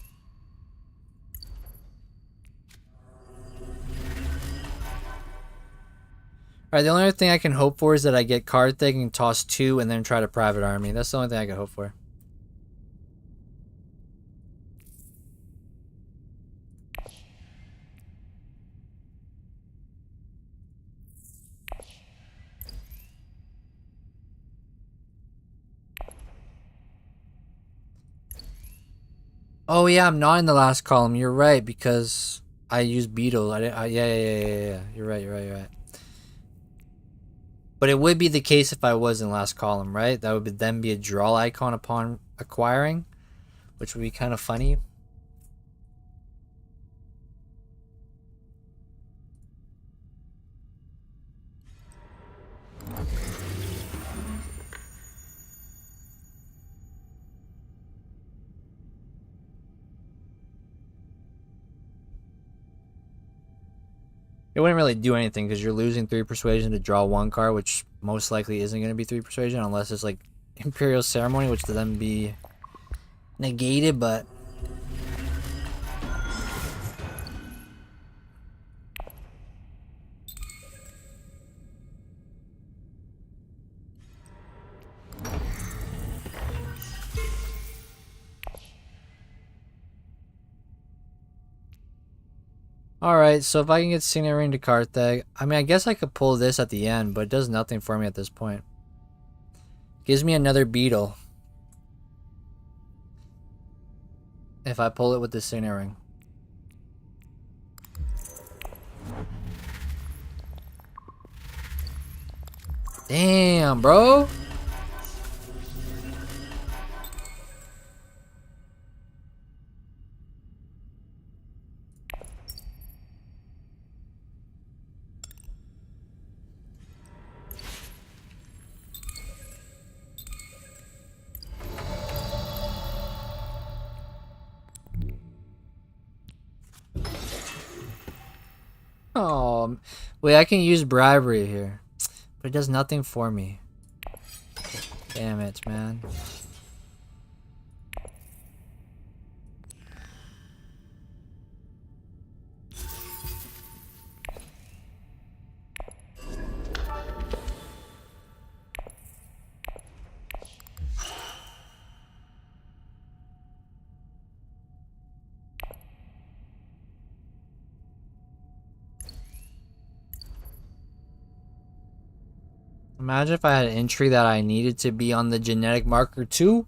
Alright, the only other thing I can hope for is that I get card thing and toss 2 and then try to private army. That's the only thing I can hope for. Oh yeah, I'm not in the last column. You're right, because I used beetle. Yeah. You're right. You're right. But it would be the case if I was in last column, right? That would then be a draw icon upon acquiring, which would be kind of funny. It wouldn't really do anything because you're losing 3 persuasion to draw 1 card, which most likely isn't going to be 3 persuasion unless it's like Imperial Ceremony, which would then be negated, but alright, so if I can get Scenery into Carthag, I mean, I guess I could pull this at the end, but it does nothing for me at this point. Gives me another beetle if I pull it with the Scenery. Damn, bro. Oh, wait, I can use bribery here, but it does nothing for me. Damn it, man. Imagine if I had an entry that I needed to be on the genetic marker too.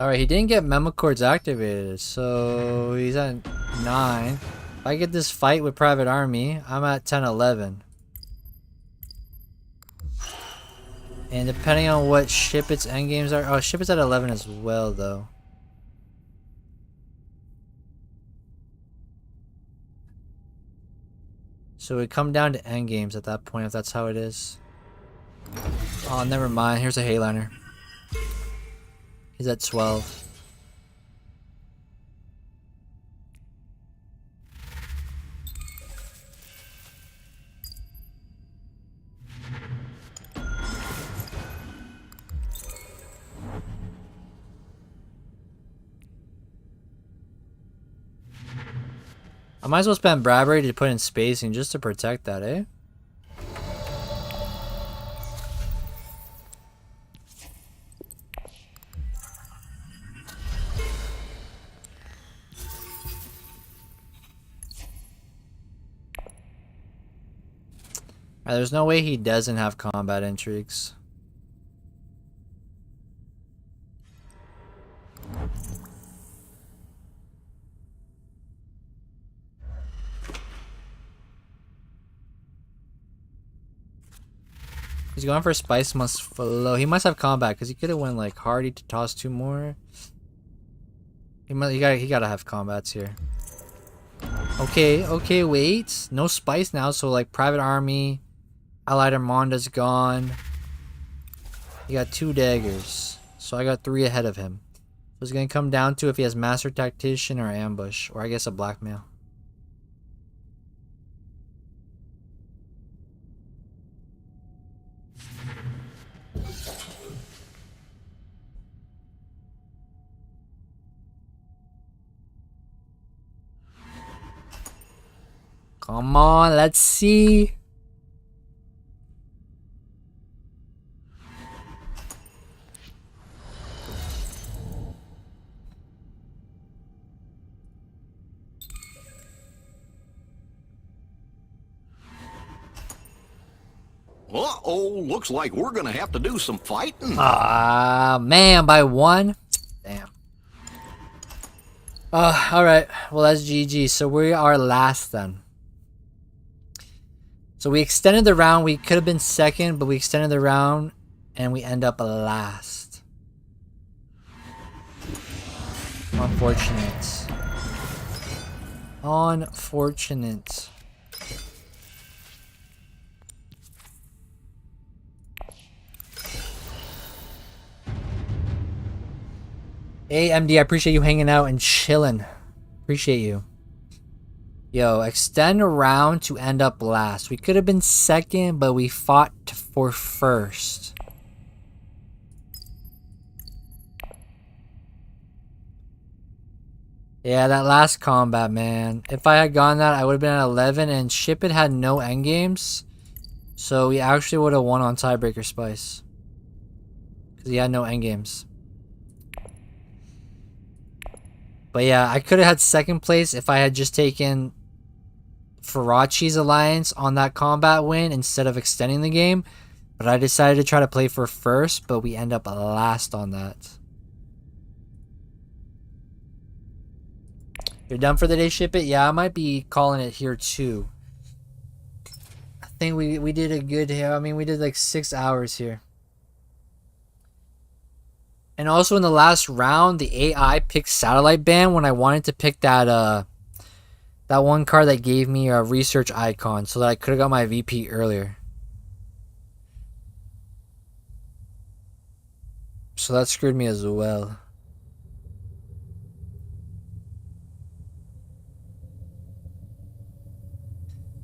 Alright, he didn't get memo cords activated, so he's at 9. If I get this fight with Private Army, I'm at 10, 11. And depending on what ship its endgames are... Oh, ship is at 11 as well, though. So it would come down to endgames at that point, if that's how it is. Oh, never mind. Here's a Hayliner. He's at 12. I might as well spend bribery to put in spacing just to protect that, eh? There's no way he doesn't have combat intrigues. He's going for Spice Must Flow. He must have combat because he could have went like Hardy to toss 2 more. He gotta have combats here. Okay, wait. No Spice now, so like Private Army, Allied Armanda's gone. He got 2 daggers. So I got 3 ahead of him. So it's gonna come down to if he has Master Tactician or Ambush. Or I guess a Blackmail. Come on, let's see. Uh-oh, looks like we're gonna have to do some fighting. Ah, man, by 1? Damn. Alright. Well, that's GG. So we are last then. So we extended the round. We could have been second, but we extended the round, and we end up last. Unfortunate. Unfortunate. Hey, MD, I appreciate you hanging out and chilling. Appreciate you. Yo, extend a round to end up last. We could have been second, but we fought for first. Yeah, that last combat, man. If I had gone that, I would have been at 11, and Ship It had no endgames. So we actually would have won on Tiebreaker Spice. Because he had no endgames. But yeah, I could have had second place if I had just taken Farachi's alliance on that combat win instead of extending the game. But I decided to try to play for first, but we end up last on that. You're done for the day, Ship It? Yeah, I might be calling it here too. I think we did a good, I mean, we did like 6 hours here. And also in the last round, the AI picked Satellite Band when I wanted to pick that that one card that gave me a research icon so that I could have got my VP earlier. So that screwed me as well.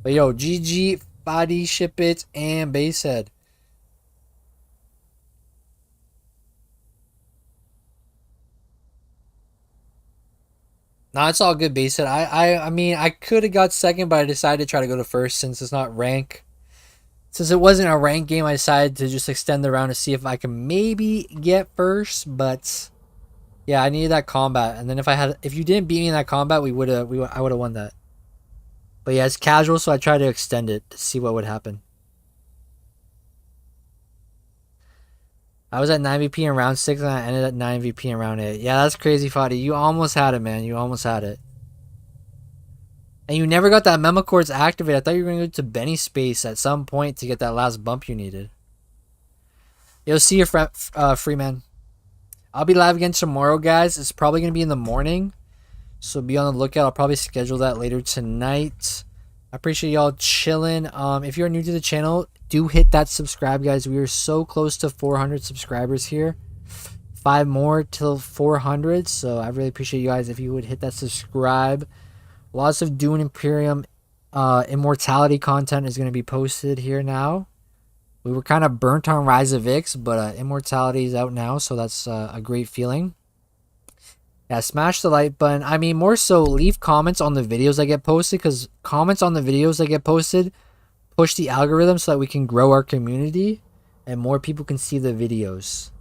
But yo, GG, Body, Ship It, and Basehead. Nah, it's all good, Basehead. I mean, I could have got second, but I decided to try to go to first since it's not rank. Since it wasn't a rank game, I decided to just extend the round to see if I can maybe get first. But yeah, I needed that combat, and then if you didn't beat me in that combat, I would have won that. But yeah, it's casual, so I tried to extend it to see what would happen. I was at 9 VP in round 6, and I ended at 9 VP in round 8. Yeah, that's crazy, Fadi. You almost had it, man. You almost had it. And you never got that memo cords activated. I thought you were going to go to Benny Space at some point to get that last bump you needed. Yo, see you, Freeman. I'll be live again tomorrow, guys. It's probably going to be in the morning. So be on the lookout. I'll probably schedule that later tonight. I appreciate y'all chilling. If you're new to the channel, do hit that subscribe, guys. We are so close to 400 subscribers here. 5 more till 400. So I really appreciate you guys if you would hit that subscribe. Lots of Dune Imperium Immortality content is going to be posted here now. We were kind of burnt on Rise of Ix, but Immortality is out now, so that's a great feeling. Yeah, smash the like button. I mean, more so leave comments on the videos that get posted, because comments on the videos that get posted push the algorithm so that we can grow our community and more people can see the videos.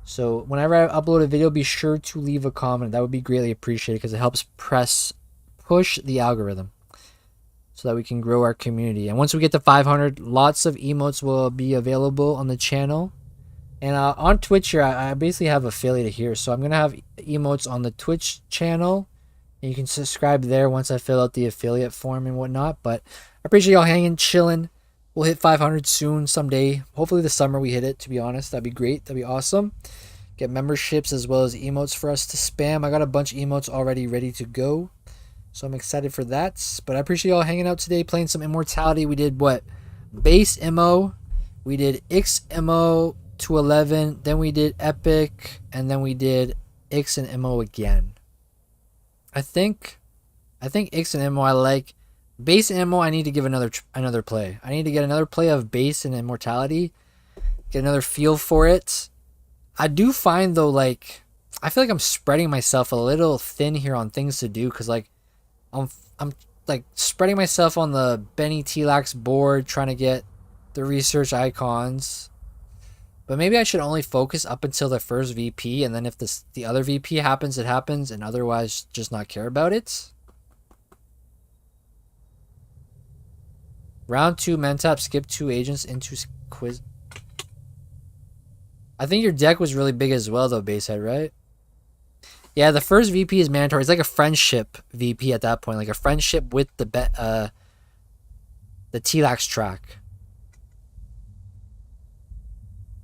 So whenever I upload a video, be sure to leave a comment. That would be greatly appreciated because it helps push the algorithm so that we can grow our community. And once we get to 500, lots of emotes will be available on the channel. And on Twitch here, I basically have affiliated here. So I'm going to have emotes on the Twitch channel. And you can subscribe there once I fill out the affiliate form and whatnot. But I appreciate y'all hanging, chilling. We'll hit 500 soon, someday. Hopefully this summer we hit it, to be honest. That'd be great. That'd be awesome. Get memberships as well as emotes for us to spam. I got a bunch of emotes already ready to go. So I'm excited for that. But I appreciate y'all hanging out today, playing some Immortality. We did what? Base Immo. We did X Immo to 11. Then we did Epic. And then we did X and Immo again. I think X and Immo I like. Base and Immo I need to give another play. I need to get another play of Base and Immortality. Get another feel for it. I do find though, like, I feel like I'm spreading myself a little thin here on things to do, because like I'm like spreading myself on the Benny Tlax board trying to get the research icons. But maybe I should only focus up until the first VP, and then if the other VP happens, it happens, and otherwise just not care about it. Round 2, Mentap, skip 2 agents into quiz. I think your deck was really big as well, though, Basehead, right? Yeah, the first VP is mandatory. It's like a friendship VP at that point, like a friendship with the T-Lax track.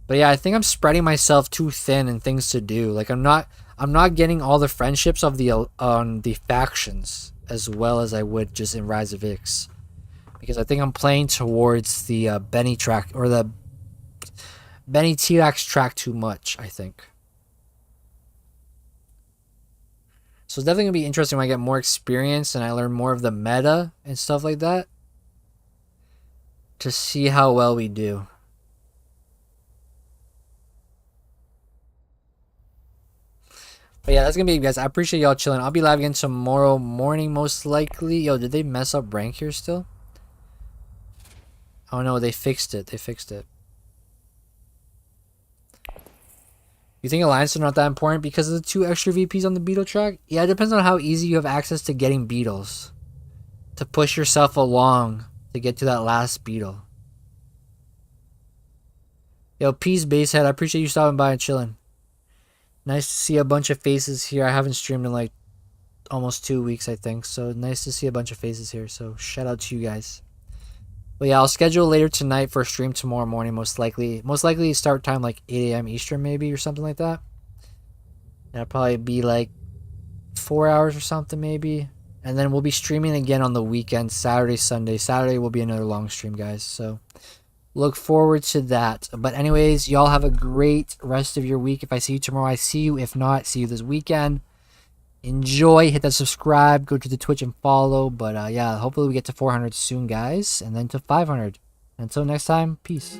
But yeah, I think I'm spreading myself too thin and things to do. Like I'm not getting all the friendships of the factions as well as I would just in Rise of Ix. Because I think I'm playing towards the Benny track or the Benny T-Lax track too much, I think. So it's definitely going to be interesting when I get more experience and I learn more of the meta and stuff like that. To see how well we do. But yeah, that's going to be it, guys. I appreciate y'all chilling. I'll be live again tomorrow morning, most likely. Yo, did they mess up rank here still? Oh no, they fixed it. They fixed it. You think alliances are not that important because of the 2 extra VPs on the beetle track? Yeah, it depends on how easy you have access to getting beetles. To push yourself along to get to that last beetle. Yo, peace, Basehead. I appreciate you stopping by and chilling. Nice to see a bunch of faces here. I haven't streamed in like almost 2 weeks, I think. So nice to see a bunch of faces here. So shout out to you guys. But yeah, I'll schedule later tonight for a stream tomorrow morning, most likely. Most likely start time like 8 a.m. Eastern maybe or something like that. That'll probably be like 4 hours or something maybe. And then we'll be streaming again on the weekend, Saturday, Sunday. Saturday will be another long stream, guys. So look forward to that. But anyways, y'all have a great rest of your week. If I see you tomorrow, I see you. If not, see you this weekend. Enjoy. Hit that subscribe. Go to the Twitch and follow. But yeah, hopefully we get to 400 soon, guys. And then to 500. Until next time, peace.